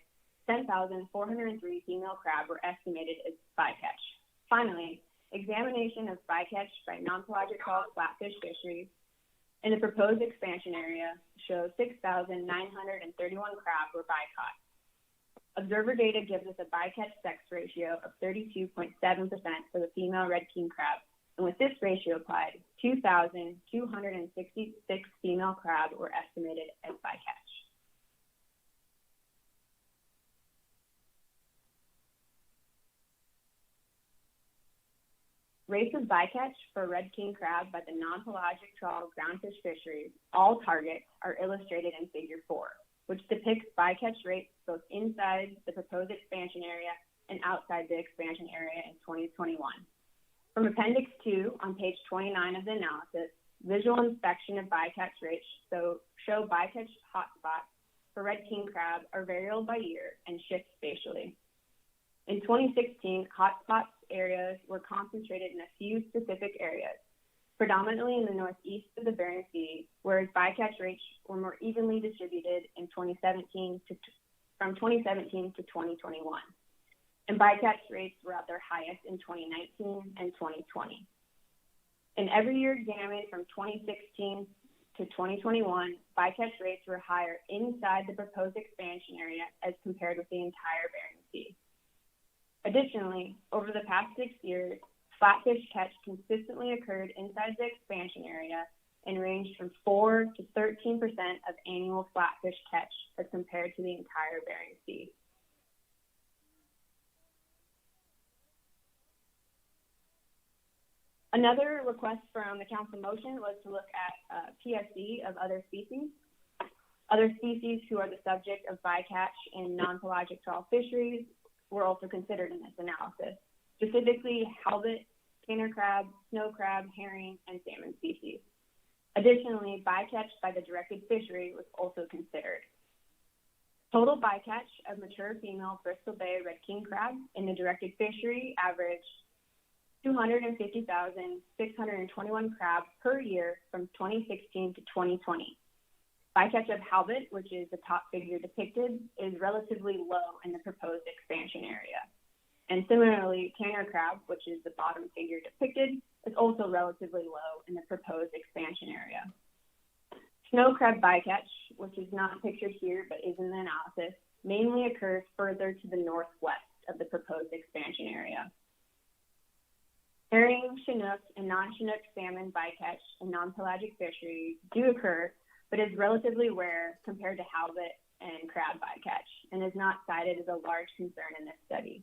10,403 female crab were estimated as bycatch. Finally, examination of bycatch by non-pelagic trawl flatfish fisheries In the proposed expansion area shows 6,931 crab were bycaught. Observer data gives us a bycatch sex ratio of 32.7% for the female red king crab, and with this ratio applied, 2,266 female crab were estimated as bycatch. Rates of bycatch for red king crab by the non-pelagic trawl groundfish fisheries, all targets, are illustrated in Figure 4, which depicts bycatch rates both inside the proposed expansion area and outside the expansion area in 2021. From Appendix 2 on page 29 of the analysis, visual inspection of bycatch rates show bycatch hotspots for red king crab are variable by year and shift spatially. In 2016, hotspots areas were concentrated in a few specific areas, predominantly in the northeast of the Bering Sea, whereas bycatch rates were more evenly distributed in from 2017 to 2021. And bycatch rates were at their highest in 2019 and 2020. In every year examined from 2016 to 2021, bycatch rates were higher inside the proposed expansion area as compared with the entire Bering Sea. Additionally, over the past 6 years, flatfish catch consistently occurred inside the expansion area and ranged from 4 to 13% of annual flatfish catch as compared to the entire Bering Sea. Another request from the council motion was to look at PSC of other species. Other species who are the subject of bycatch in non-pelagic trawl fisheries were also considered in this analysis, specifically halibut, tanner crab, snow crab, herring, and salmon species. Additionally, bycatch by the directed fishery was also considered. Total bycatch of mature female Bristol Bay red king crab in the directed fishery averaged 250,621 crabs per year from 2016 to 2020. Bycatch of halibut, which is the top figure depicted, is relatively low in the proposed expansion area. And similarly, tanner crab, which is the bottom figure depicted, is also relatively low in the proposed expansion area. Snow crab bycatch, which is not pictured here but is in the analysis, mainly occurs further to the northwest of the proposed expansion area. Herring, Chinook, and non-Chinook salmon bycatch in non-pelagic fisheries do occur, but is relatively rare compared to halibut and crab bycatch, and is not cited as a large concern in this study.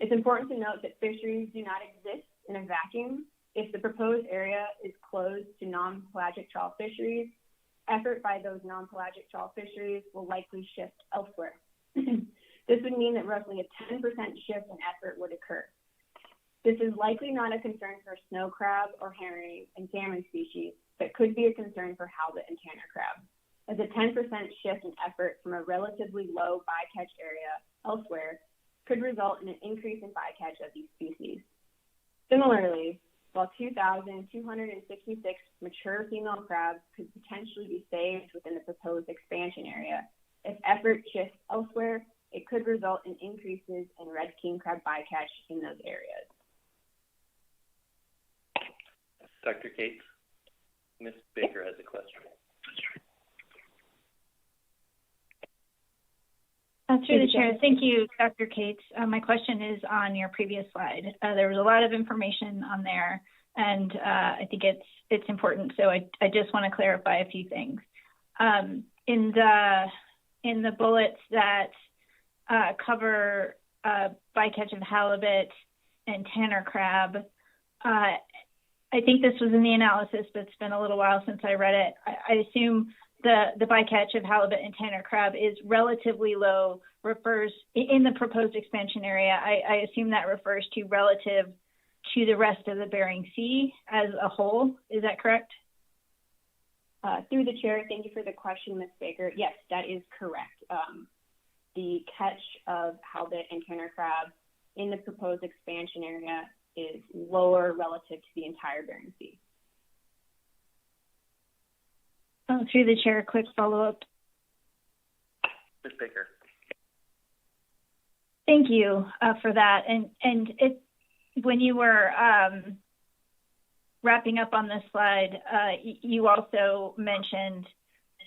It's important to note that fisheries do not exist in a vacuum. If the proposed area is closed to non-pelagic trawl fisheries, effort by those non-pelagic trawl fisheries will likely shift elsewhere. This would mean that roughly a 10% shift in effort would occur. This is likely not a concern for snow crab or herring and salmon species, but could be a concern for halibut and tanner crab, as a 10% shift in effort from a relatively low bycatch area elsewhere could result in an increase in bycatch of these species. Similarly, while 2,266 mature female crabs could potentially be saved within the proposed expansion area, if effort shifts elsewhere, it could result in increases in red king crab bycatch in those areas. Dr. Cates, Ms. Baker has a question. Through the chair, thank you, Dr. Cates. My question is on your previous slide. There was a lot of information on there, and I think it's important. So I just want to clarify a few things. In the bullets that cover bycatch of halibut and tanner crab, I think this was in the analysis, but it's been a little while since I read it. I assume the bycatch of halibut and tanner crab is relatively low, refers in the proposed expansion area. I assume that refers to relative to the rest of the Bering Sea as a whole. Is that correct? Through the chair, thank you for the question, Ms. Baker. Yes, that is correct. The catch of halibut and tanner crab in the proposed expansion area is lower relative to the entire Bering Sea. Through the chair, a quick follow-up. Ms. Baker. Thank you for that. And when you were wrapping up on this slide, you also mentioned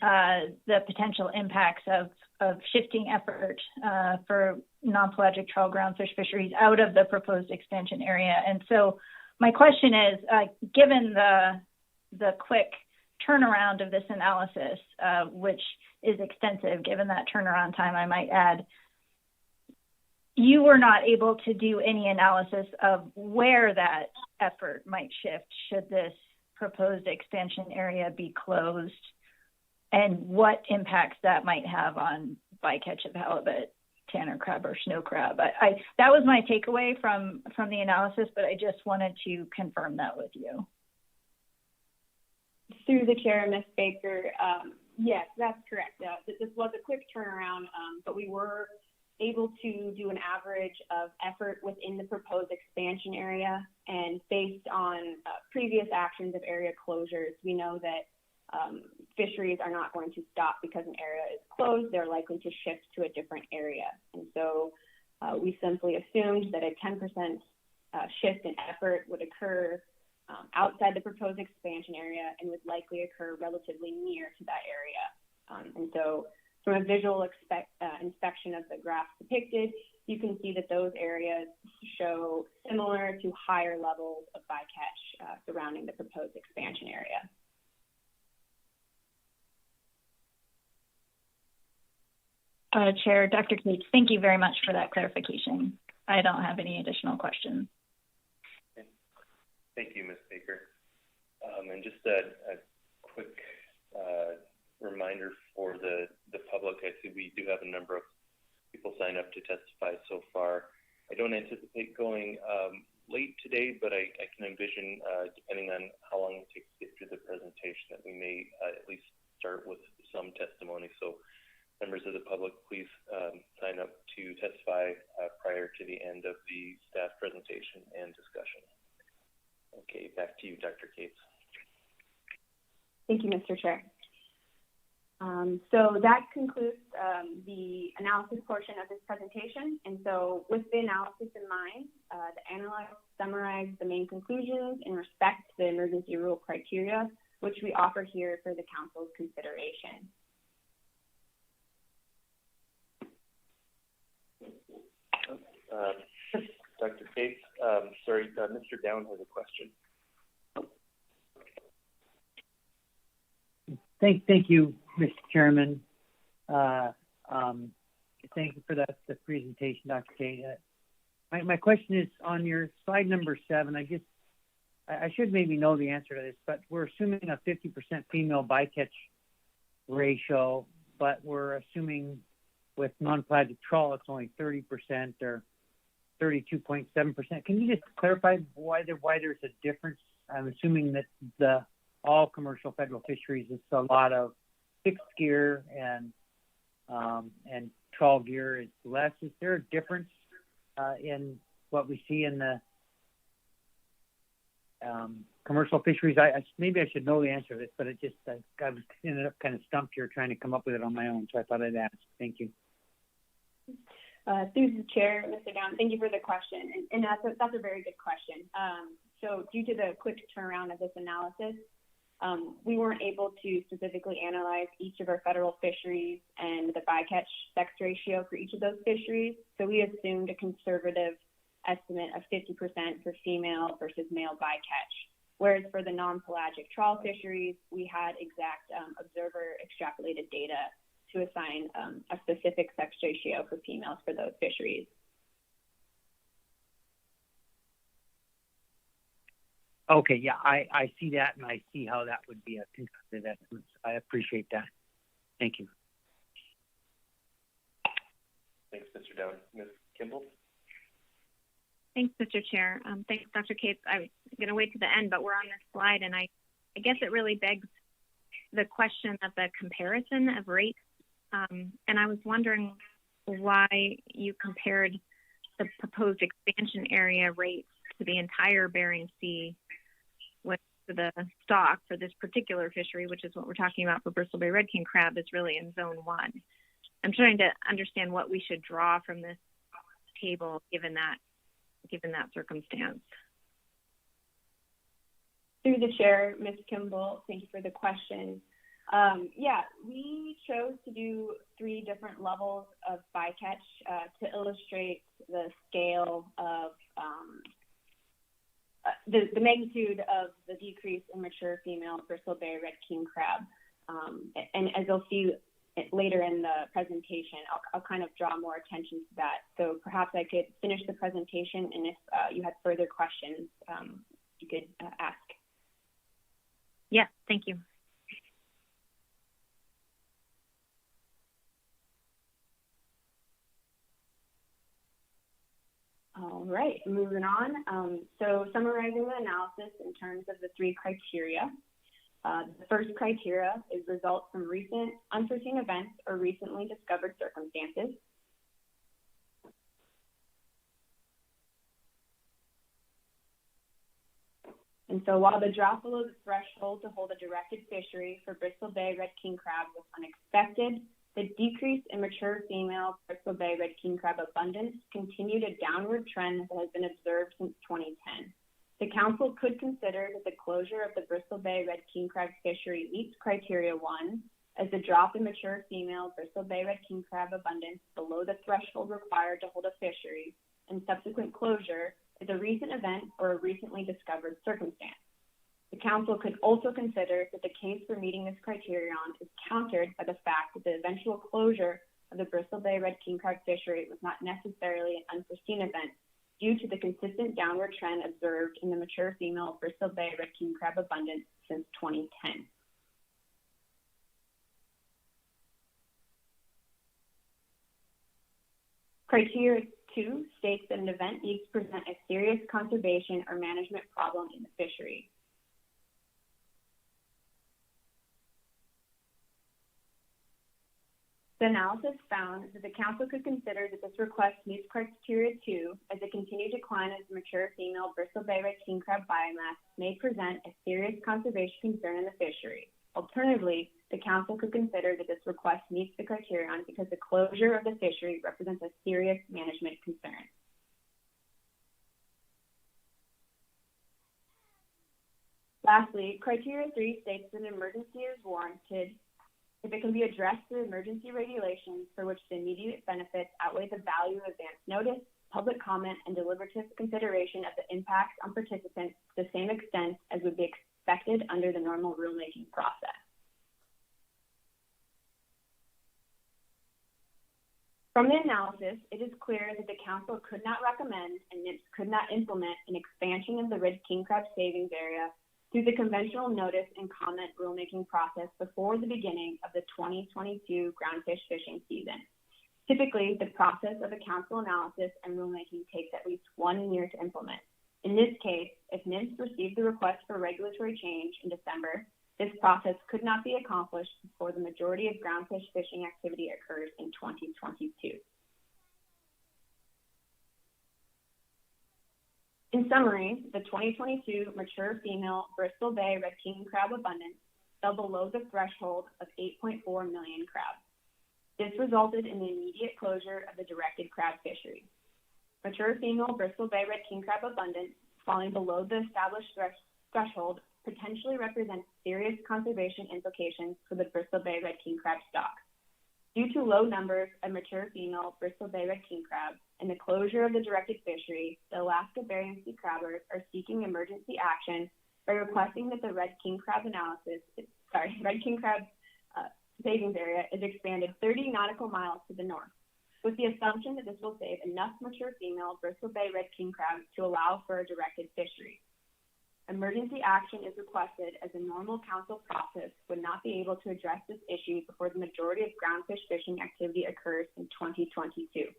the potential impacts of shifting effort for non-pelagic trawl groundfish fisheries out of the proposed expansion area. And so my question is, given the quick turnaround of this analysis, which is extensive, given that turnaround time, I might add, you were not able to do any analysis of where that effort might shift should this proposed expansion area be closed, and what impacts that might have on bycatch of halibut, tanner crab, or snow crab. That was my takeaway from the analysis, but I just wanted to confirm that with you. Through the chair, Ms. Baker, yes, that's correct. This was a quick turnaround, but we were able to do an average of effort within the proposed expansion area, and based on previous actions of area closures, we know that fisheries are not going to stop because an area is closed. They're likely to shift to a different area. And so we simply assumed that a 10% shift in effort would occur outside the proposed expansion area and would likely occur relatively near to that area. And so from a visual inspection of the graphs depicted, you can see that those areas show similar to higher levels of bycatch surrounding the proposed expansion area. Chair, Dr. Cates, thank you very much for that clarification. I don't have any additional questions. Thank you, Ms. Baker. And just a quick reminder for the public, I see we do have a number of people sign up to testify so far. I don't anticipate going late today, but I can envision, depending on how long it takes to get through the presentation, that we may at least start with some testimony. So members of the public, please sign up to testify prior to the end of the staff presentation and discussion. Okay, back to you, Dr. Cates. Thank you, Mr. Chair. So that concludes the analysis portion of this presentation. And so with the analysis in mind, the analyst summarized the main conclusions in respect to the emergency rule criteria, which we offer here for the council's consideration. Dr. Cates, sorry, Mr. Down has a question. Thank you, Mr. Chairman. Thank you for the presentation, Dr. Cates. My question is on your slide number 7. I should maybe know the answer to this, but we're assuming a 50% female bycatch ratio, but we're assuming with non-pelagic trawl it's only 30% or 32.7%. Can you just clarify why there's a difference? I'm assuming that all commercial federal fisheries is a lot of fixed gear and trawl gear is less. Is there a difference in what we see in the commercial fisheries? Maybe I should know the answer to this, but I ended up kind of stumped here trying to come up with it on my own, so I thought I'd ask. Thank you. Through the chair, Mr. Down, thank you for the question, and that's a very good question. So due to the quick turnaround of this analysis, we weren't able to specifically analyze each of our federal fisheries and the bycatch sex ratio for each of those fisheries. So we assumed a conservative estimate of 50% for female versus male bycatch. Whereas for the non-pelagic trawl fisheries, we had exact observer extrapolated data to assign a specific sex ratio for females for those fisheries. Okay, yeah, I see that, and I see how that would be a conservative estimate. I appreciate that. Thank you. Thanks, Mr. Down. Ms. Kimball? Thanks, Mr. Chair. Thanks, Dr. Cates. I'm going to wait to the end, but we're on this slide, and I guess it really begs the question of the comparison of rates. And I was wondering why you compared the proposed expansion area rates to the entire Bering Sea with the stock for this particular fishery, which is what we're talking about for Bristol Bay Red King crab, is really in zone 1. I'm trying to understand what we should draw from this table given that circumstance. Through the chair, Ms. Kimball, thank you for the question. We chose to do 3 different levels of bycatch to illustrate the scale of the magnitude of the decrease in mature female Bristol Bay red king crab. And as you'll see later in the presentation, I'll kind of draw more attention to that. So perhaps I could finish the presentation, and if you had further questions, you could ask. Yeah, thank you. All right, moving on. So summarizing the analysis in terms of the 3 criteria. The first criteria is results from recent unforeseen events or recently discovered circumstances. And so while the drop below the threshold to hold a directed fishery for Bristol Bay red king crab was unexpected, the decrease in mature female Bristol Bay red king crab abundance continued a downward trend that has been observed since 2010. The council could consider that the closure of the Bristol Bay red king crab fishery meets criteria 1, as the drop in mature female Bristol Bay red king crab abundance below the threshold required to hold a fishery, and subsequent closure is a recent event or a recently discovered circumstance. The council could also consider that the case for meeting this criterion is countered by the fact that the eventual closure of the Bristol Bay red king crab fishery was not necessarily an unforeseen event due to the consistent downward trend observed in the mature female Bristol Bay red king crab abundance since 2010. Criteria 2 states that an event needs to present a serious conservation or management problem in the fishery. The analysis found that the council could consider that this request meets criteria 2 as a continued decline of the mature female Bristol Bay red king crab biomass may present a serious conservation concern in the fishery. Alternatively, the council could consider that this request meets the criterion because the closure of the fishery represents a serious management concern. Lastly, criteria 3 states that an emergency is warranted if it can be addressed through emergency regulations for which the immediate benefits outweigh the value of advance notice, public comment, and deliberative consideration of the impacts on participants to the same extent as would be expected under the normal rulemaking process. From the analysis, it is clear that the council could not recommend and NIPS could not implement an expansion of the red king crab savings area through the conventional notice and comment rulemaking process before the beginning of the 2022 groundfish fishing season. Typically, the process of a council analysis and rulemaking takes at least 1 year to implement. In this case, if NIPS received the request for regulatory change in December, this process could not be accomplished before the majority of groundfish fishing activity occurs in 2022. In summary, the 2022 mature female Bristol Bay red king crab abundance fell below the threshold of 8.4 million crabs. This resulted in the immediate closure of the directed crab fishery. Mature female Bristol Bay red king crab abundance falling below the established threshold potentially represents serious conservation implications for the Bristol Bay red king crab stock. Due to low numbers of mature female Bristol Bay red king crab and the closure of the directed fishery, the Alaska Bering Sea crabbers are seeking emergency action by requesting that the red king crab savings area is expanded 30 nautical miles to the north, with the assumption that this will save enough mature female Bristol Bay red king crabs to allow for a directed fishery. Emergency action is requested as a normal council process would not be able to address this issue before the majority of groundfish fishing activity occurs in 2022.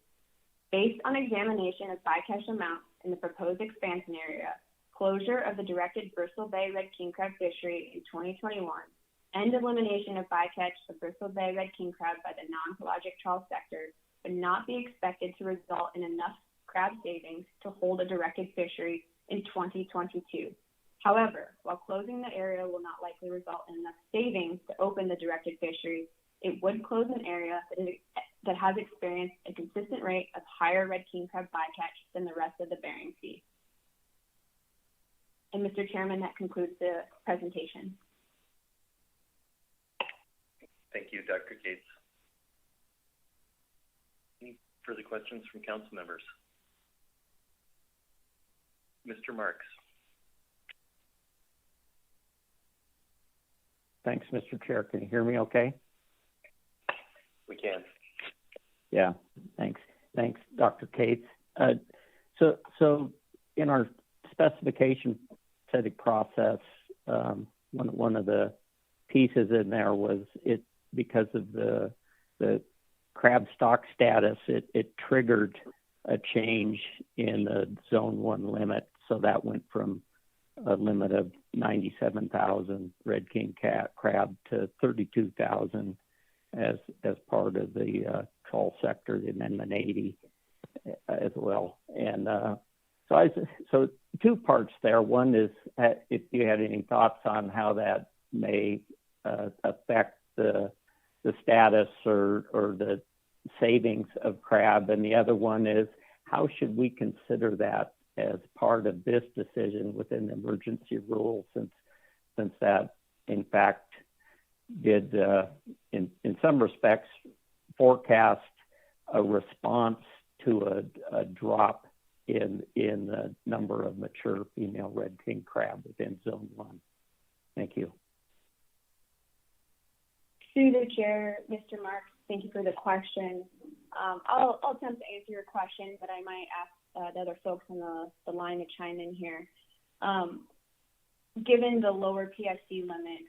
Based on examination of bycatch amounts in the proposed expansion area, closure of the directed Bristol Bay red king crab fishery in 2021, and elimination of bycatch of Bristol Bay red king crab by the non-pelagic trawl sector would not be expected to result in enough crab savings to hold a directed fishery in 2022. However, while closing the area will not likely result in enough savings to open the directed fishery, it would close an area that has experienced a consistent rate of higher red king crab bycatch than the rest of the Bering Sea. And Mr. Chairman, that concludes the presentation. Thank you, Dr. Cates. Any further questions from council members? Mr. Marks. Thanks, Mr. Chair. Can you hear me okay? We can. Yeah, thanks. Thanks, Dr. Cates. So in our specification setting process, one of the pieces in there was it because of the crab stock status, it triggered a change in the zone 1 limit. So that went from a limit of 97,000 red king crab to 32,000 as part of the trawl sector, the Amendment 80 as well. And so two parts there. One is if you had any thoughts on how that may affect the status or the savings of crab, and the other one is how should we consider that as part of this decision within the emergency rule, since that in fact did in some respects forecast a response to a drop in the number of mature female red king crab within zone 1. Thank you. Through the chair, Mr. Marks, thank you for the question. I'll attempt to answer your question, but I might ask the other folks on the line to chime in here. Given the lower PSC limit,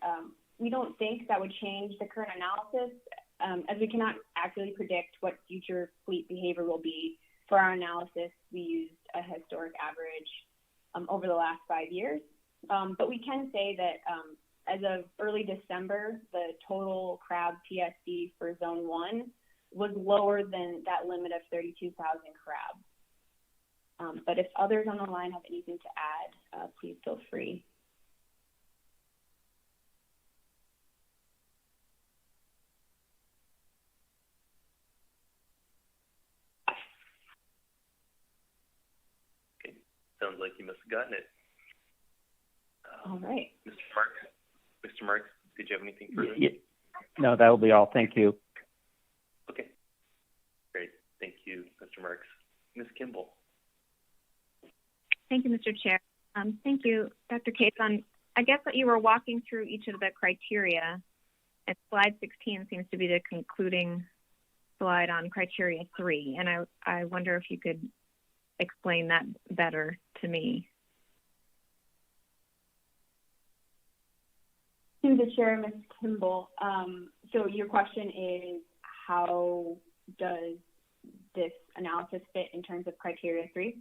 we don't think that would change the current analysis, as we cannot accurately predict what future fleet behavior will be. For our analysis, we used a historic average over the last 5 years. But we can say that as of early December, the total crab PSC for Zone 1 was lower than that limit of 32,000 crab. But if others on the line have anything to add, please feel free. Okay, sounds like you must have gotten it. All right. Mr. Marks, did you have anything further? Yeah. No, that will be all. Thank you. Okay, great. Thank you, Mr. Marks. Ms. Kimball. Thank you, Mr. Chair. Thank you, Dr. Cates. I guess that you were walking through each of the criteria, and slide 16 seems to be the concluding slide on criteria 3, and I wonder if you could explain that better to me. To the chair, Ms. Kimball. So your question is, how does this analysis fit in terms of criteria 3?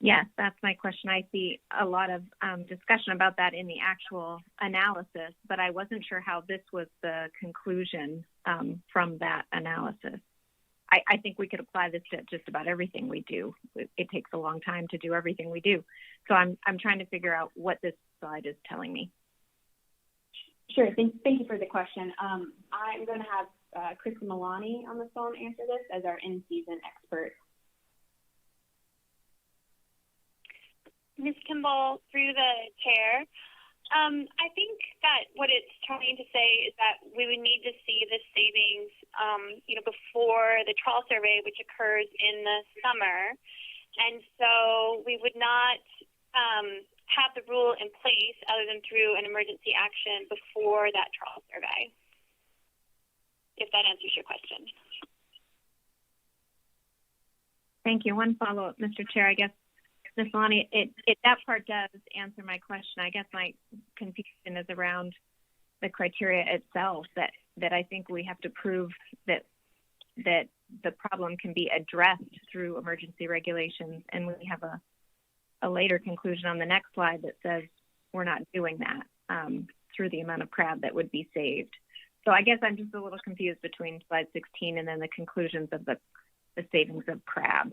Yes, that's my question. I see a lot of discussion about that in the actual analysis, but I wasn't sure how this was the conclusion from that analysis. I think we could apply this to just about everything we do. It takes a long time to do everything we do. So I'm trying to figure out what this slide is telling me. Sure. Thank you for the question. I'm going to have Chris Milani on the phone answer this as our in-season expert. Ms. Kimball, through the chair, I think that what it's trying to say is that we would need to see the savings, before the trawl survey, which occurs in the summer. And so we would not have the rule in place other than through an emergency action before that trawl survey, if that answers your question. Thank you. One follow-up, Mr. Chair. I guess, Ms. Lonnie, that part does answer my question. I guess my confusion is around the criteria itself, that I think we have to prove that the problem can be addressed through emergency regulations, and we have a later conclusion on the next slide that says we're not doing that through the amount of crab that would be saved. So I guess I'm just a little confused between slide 16 and then the conclusions of the savings of crab.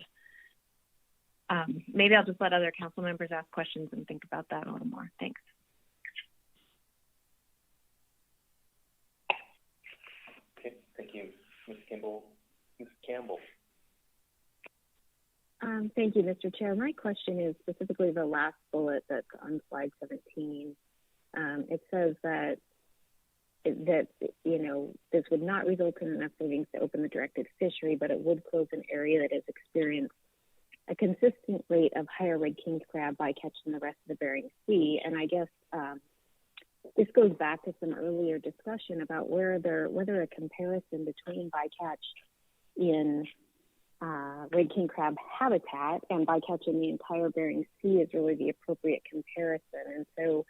Maybe I'll just let other council members ask questions and think about that a little more. Thanks. Okay, thank you, Ms. Kimball. Ms. Campbell. Thank you, Mr. Chair. My question is specifically the last bullet that's on slide 17. It says that this would not result in enough savings to open the directed fishery, but it would close an area that has experienced a consistent rate of higher red king crab bycatch than the rest of the Bering Sea. And I guess this goes back to some earlier discussion about whether a comparison between bycatch in red king crab habitat and bycatch in the entire Bering Sea is really the appropriate comparison. And so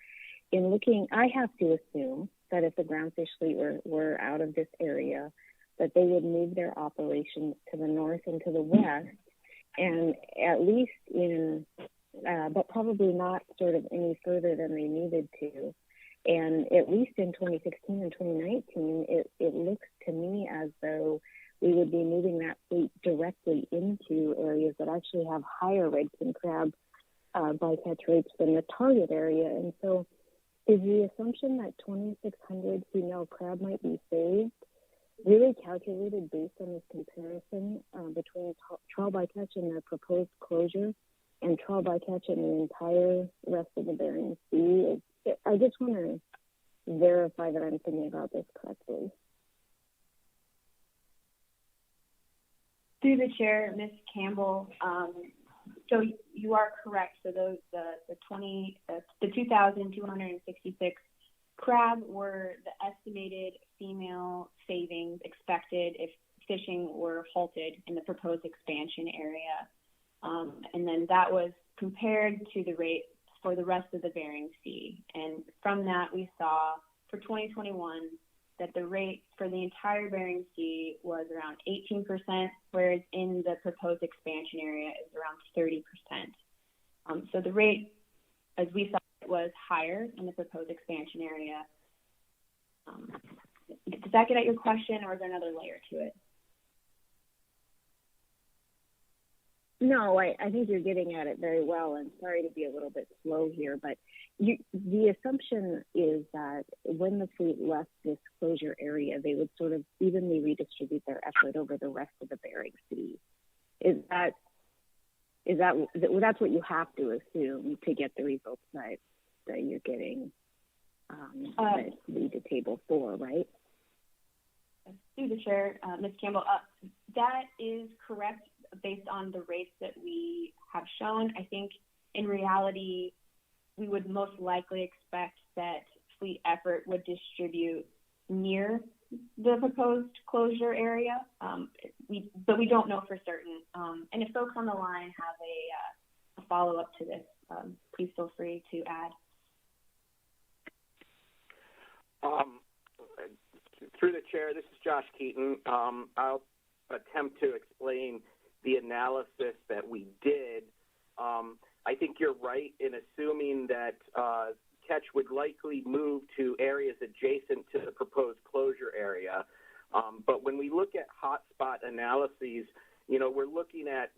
in looking, I have to assume that if the groundfish fleet were out of this area, that they would move their operations to the north and to the west, and at least but probably not sort of any further than they needed to. And at least in 2016 and 2019, it looks to me as though we would be moving that fleet directly into areas that actually have higher red king crab bycatch rates than the target area. And so is the assumption that 2,600 female crab might be saved really calculated based on this comparison between trawl bycatch and the proposed closure and trawl bycatch in the entire rest of the Bering Sea? I just want to verify that I'm thinking about this correctly. Through the chair, Ms. Campbell, so you are correct. So those the 2,266 crab were the estimated female savings expected if fishing were halted in the proposed expansion area, and then that was compared to the rate for the rest of the Bering Sea. And from that, we saw for 2021 that the rate for the entire Bering Sea was around 18%, whereas in the proposed expansion area is around 30%. So the rate, as we saw, was higher in the proposed expansion area. Does that get at your question, or is there another layer to it? No, I think you're getting at it very well, and sorry to be a little bit slow here, but the assumption is that when the fleet left this closure area, they would sort of evenly redistribute their effort over the rest of the Bering Sea. That's what you have to assume to get the results that you're getting that lead to Table 4, right? Through the chair, Ms. Campbell, that is correct based on the rates that we have shown. I think in reality, we would most likely expect that fleet effort would distribute near the proposed closure area, but we don't know for certain. And if folks on the line have a follow-up to this, please feel free to add. Through the chair, this is Josh Keaton. I'll attempt to explain the analysis that we did. I think you're right in assuming that catch would likely move to areas adjacent to the proposed closure area. But when we look at hotspot analyses, we're looking at,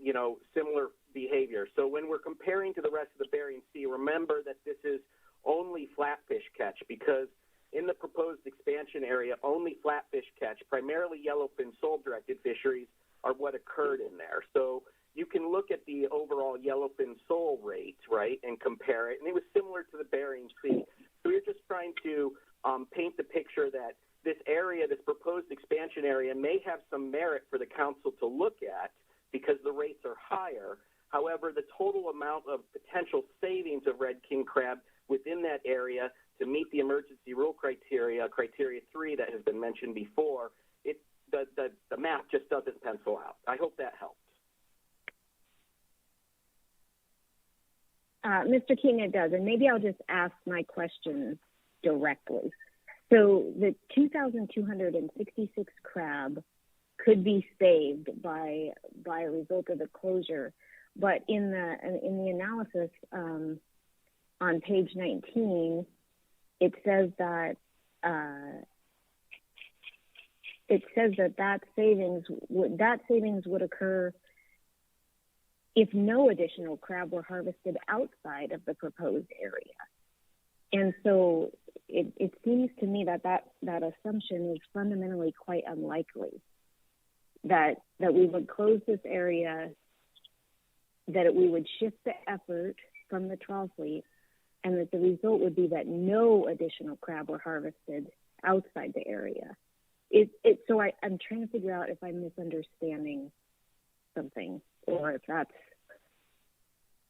similar behavior. So when we're comparing to the rest of the Bering Sea, remember that this is only flatfish catch, because in the proposed expansion area, only flatfish catch, primarily yellowfin sole-directed fisheries, are what occurred in there. So you can look at the overall yellowfin sole rate, right, and compare it, and it was similar to the Bering Sea. So we're just trying to paint the picture that this area, this proposed expansion area, may have some merit for the council to look at because the rates are higher. However, the total amount of potential savings of red king crab within that area to meet the emergency rule criteria 3 that has been mentioned before, the math just doesn't pencil out. I hope that helps. Mr. King, it does, and maybe I'll just ask my question directly. So the 2,266 crab could be saved by a result of the closure, but in the analysis on page 19, it says that that savings would occur if no additional crab were harvested outside of the proposed area. And so it seems to me that assumption is fundamentally quite unlikely, that we would close this area that we would shift the effort from the trawl fleet, and that the result would be that no additional crab were harvested outside the area. So I'm trying to figure out if I'm misunderstanding something, or if that's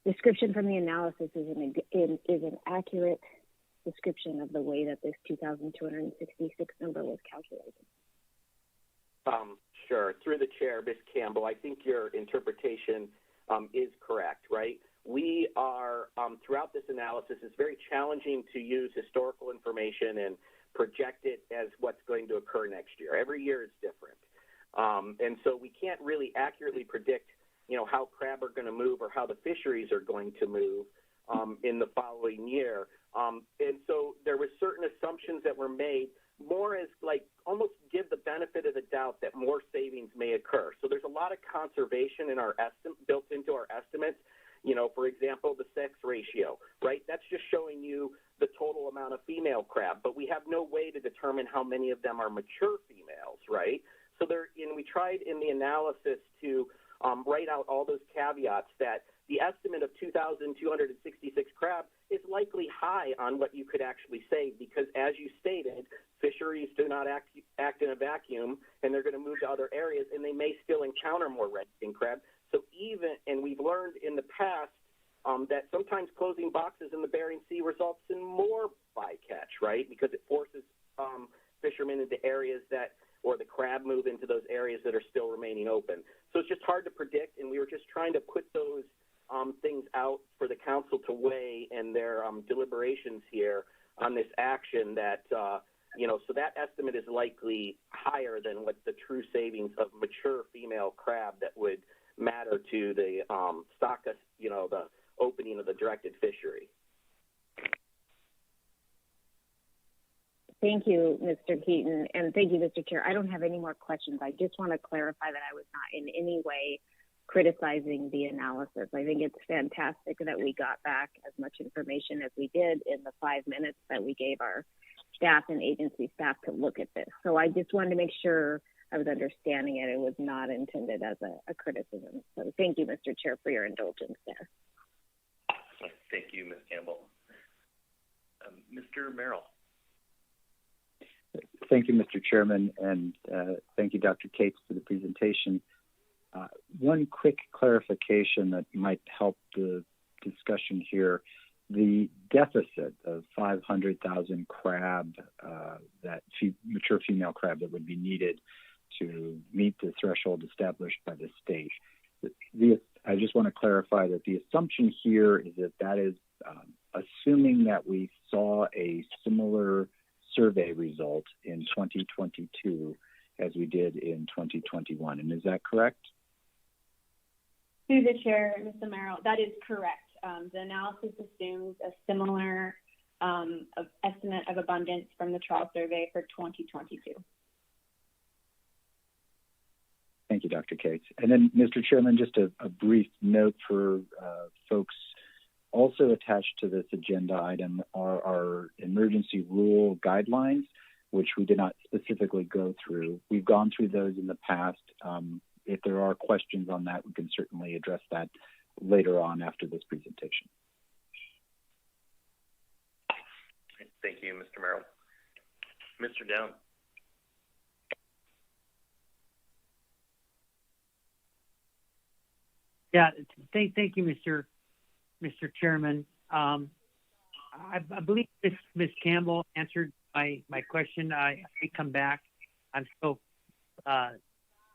description from the analysis is an accurate description of the way that this 2,266 number was calculated. Sure. Through the chair, Ms. Campbell, I think your interpretation is correct, right? We are, throughout this analysis, it's very challenging to use historical information and project it as what's going to occur next year. Every year is different. And so we can't really accurately predict, how crab are going to move or how the fisheries are going to move in the following year. And so there were certain assumptions that were made, more as like almost give the benefit of the doubt that more savings may occur. So there's a lot of conservation in our built into our estimates. For example, the sex ratio, right? That's just showing you the total amount of female crab, but we have no way to determine how many of them are mature females, right? So we tried in the analysis to write out all those caveats that the estimate of 2,266 crab is likely high on what you could actually save because, as you stated, fisheries do not act in a vacuum, and they're going to move to other areas, and they may still encounter more red king crab. So and we've learned in the past that sometimes closing boxes in the Bering Sea results in more bycatch, right? Because it forces fishermen into areas or the crab move into those areas that are still remaining open. So it's just hard to predict, and we were just trying to put those things out for the council to weigh in their deliberations here on this action that, so that estimate is likely higher than what the true savings of mature female crab that would matter to the stock, the opening of the directed fishery. Thank you, Mr. Keaton, and thank you, Mr. Chair. I don't have any more questions. I just want to clarify that I was not in any way criticizing the analysis. I think it's fantastic that we got back as much information as we did in the 5 minutes that we gave our staff and agency staff to look at this. So I just wanted to make sure I was understanding it. It was not intended as a criticism. So thank you, Mr. Chair, for your indulgence there. Thank you, Ms. Campbell. Mr. Merrill. Thank you, Mr. Chairman, and thank you, Dr. Cates, for the presentation. One quick clarification that might help the discussion here. The deficit of 500,000 crab, mature female crab that would be needed to meet the threshold established by the state. I just want to clarify that the assumption here is that is assuming that we saw a similar survey result in 2022 as we did in 2021. And is that correct? Through the chair, Mr. Merrill, that is correct. The analysis assumes a similar estimate of abundance from the trial survey for 2022. Thank you, Dr. Cates. And then, Mr. Chairman, just a brief note for folks. Also attached to this agenda item are our emergency rule guidelines, which we did not specifically go through. We've gone through those in the past. If there are questions on that, we can certainly address that later on after this presentation. Thank you, Mr. Merrill. Mr. Down. Yeah, thank you, Mr. Chairman. I believe Ms. Campbell answered my question. I may come back. I'm still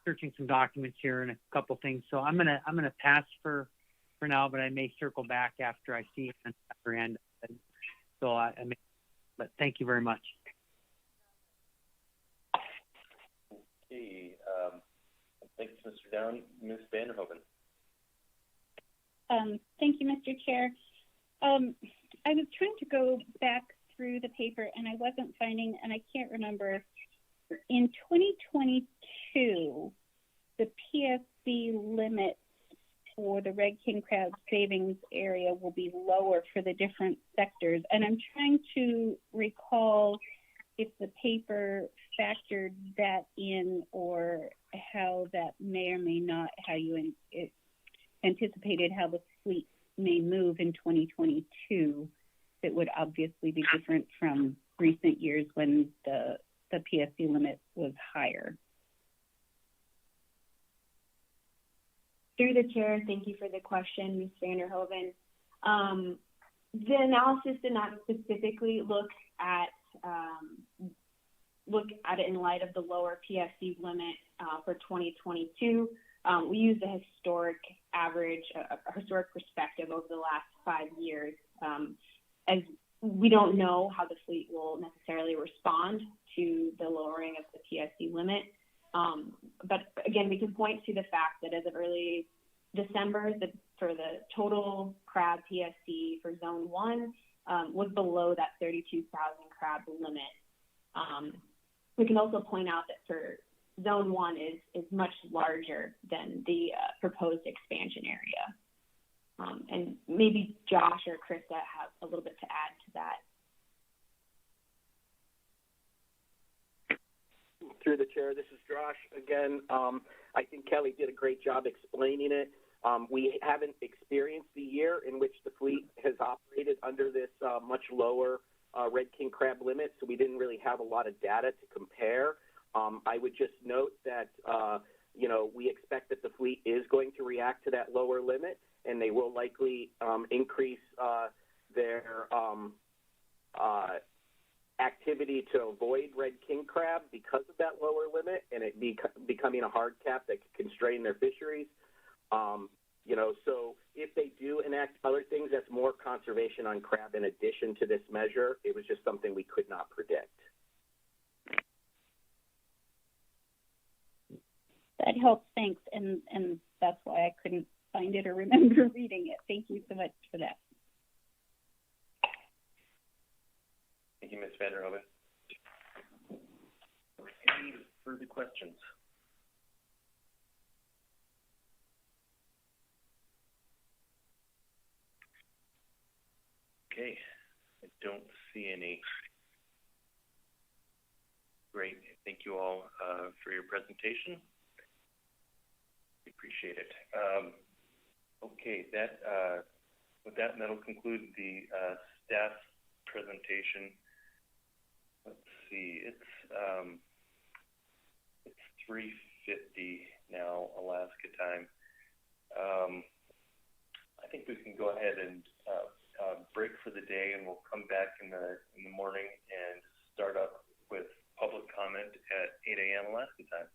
searching some documents here and a couple things, so I'm gonna pass for now, but I may circle back after I see an upper end. So but thank you very much. Okay, thanks, Mr. Down. Ms. Vanderhoven. Thank you, Mr. Chair. I was trying to go back through the paper and I wasn't finding, and I can't remember, in 2022, the PSC limit for the red king crab savings area will be lower for the different sectors. And I'm trying to recall if the paper factored that in or how that may or may not, how you anticipated how the fleet may move in 2022, it would obviously be different from recent years when the PSC limit was higher. Through the chair, thank you for the question, Ms. Vanderhoven. The analysis did not specifically look at it in light of the lower PSC limit for 2022. We used a historic average, a historic perspective over the last 5 years, as we don't know how the fleet will necessarily respond to the lowering of the PSC limit. But again, we can point to the fact that as of early December, for the total crab PSC for Zone 1 was below that 32,000 crab limit. We can also point out that for Zone 1 is much larger than the proposed expansion area. And maybe Josh or Krista have a little bit to add to that. Through the chair, this is Josh again. I think Kelly did a great job explaining it. We haven't experienced the year in which the fleet has operated under this much lower red king crab limit, so we didn't really have a lot of data to compare. I would just note that, we expect that the fleet is going to react to that lower limit, and they will likely increase their activity to avoid red king crab because of that lower limit, and it becoming a hard cap that could constrain their fisheries. So if they do enact other things, that's more conservation on crab in addition to this measure. It was just something we could not predict. That helps, thanks, and that's why I couldn't find it or remember reading it. Thank you so much for that. Thank you, Ms. Vanderhoven. Any further questions? Okay, I don't see any. Great, thank you all for your presentation. We appreciate it. Okay, with that, that'll conclude the staff presentation. Let's see, it's 3:50 now, Alaska time. I think we can go ahead and break for the day, and we'll come back in the morning and start up with public comment at 8 a.m. Alaska time.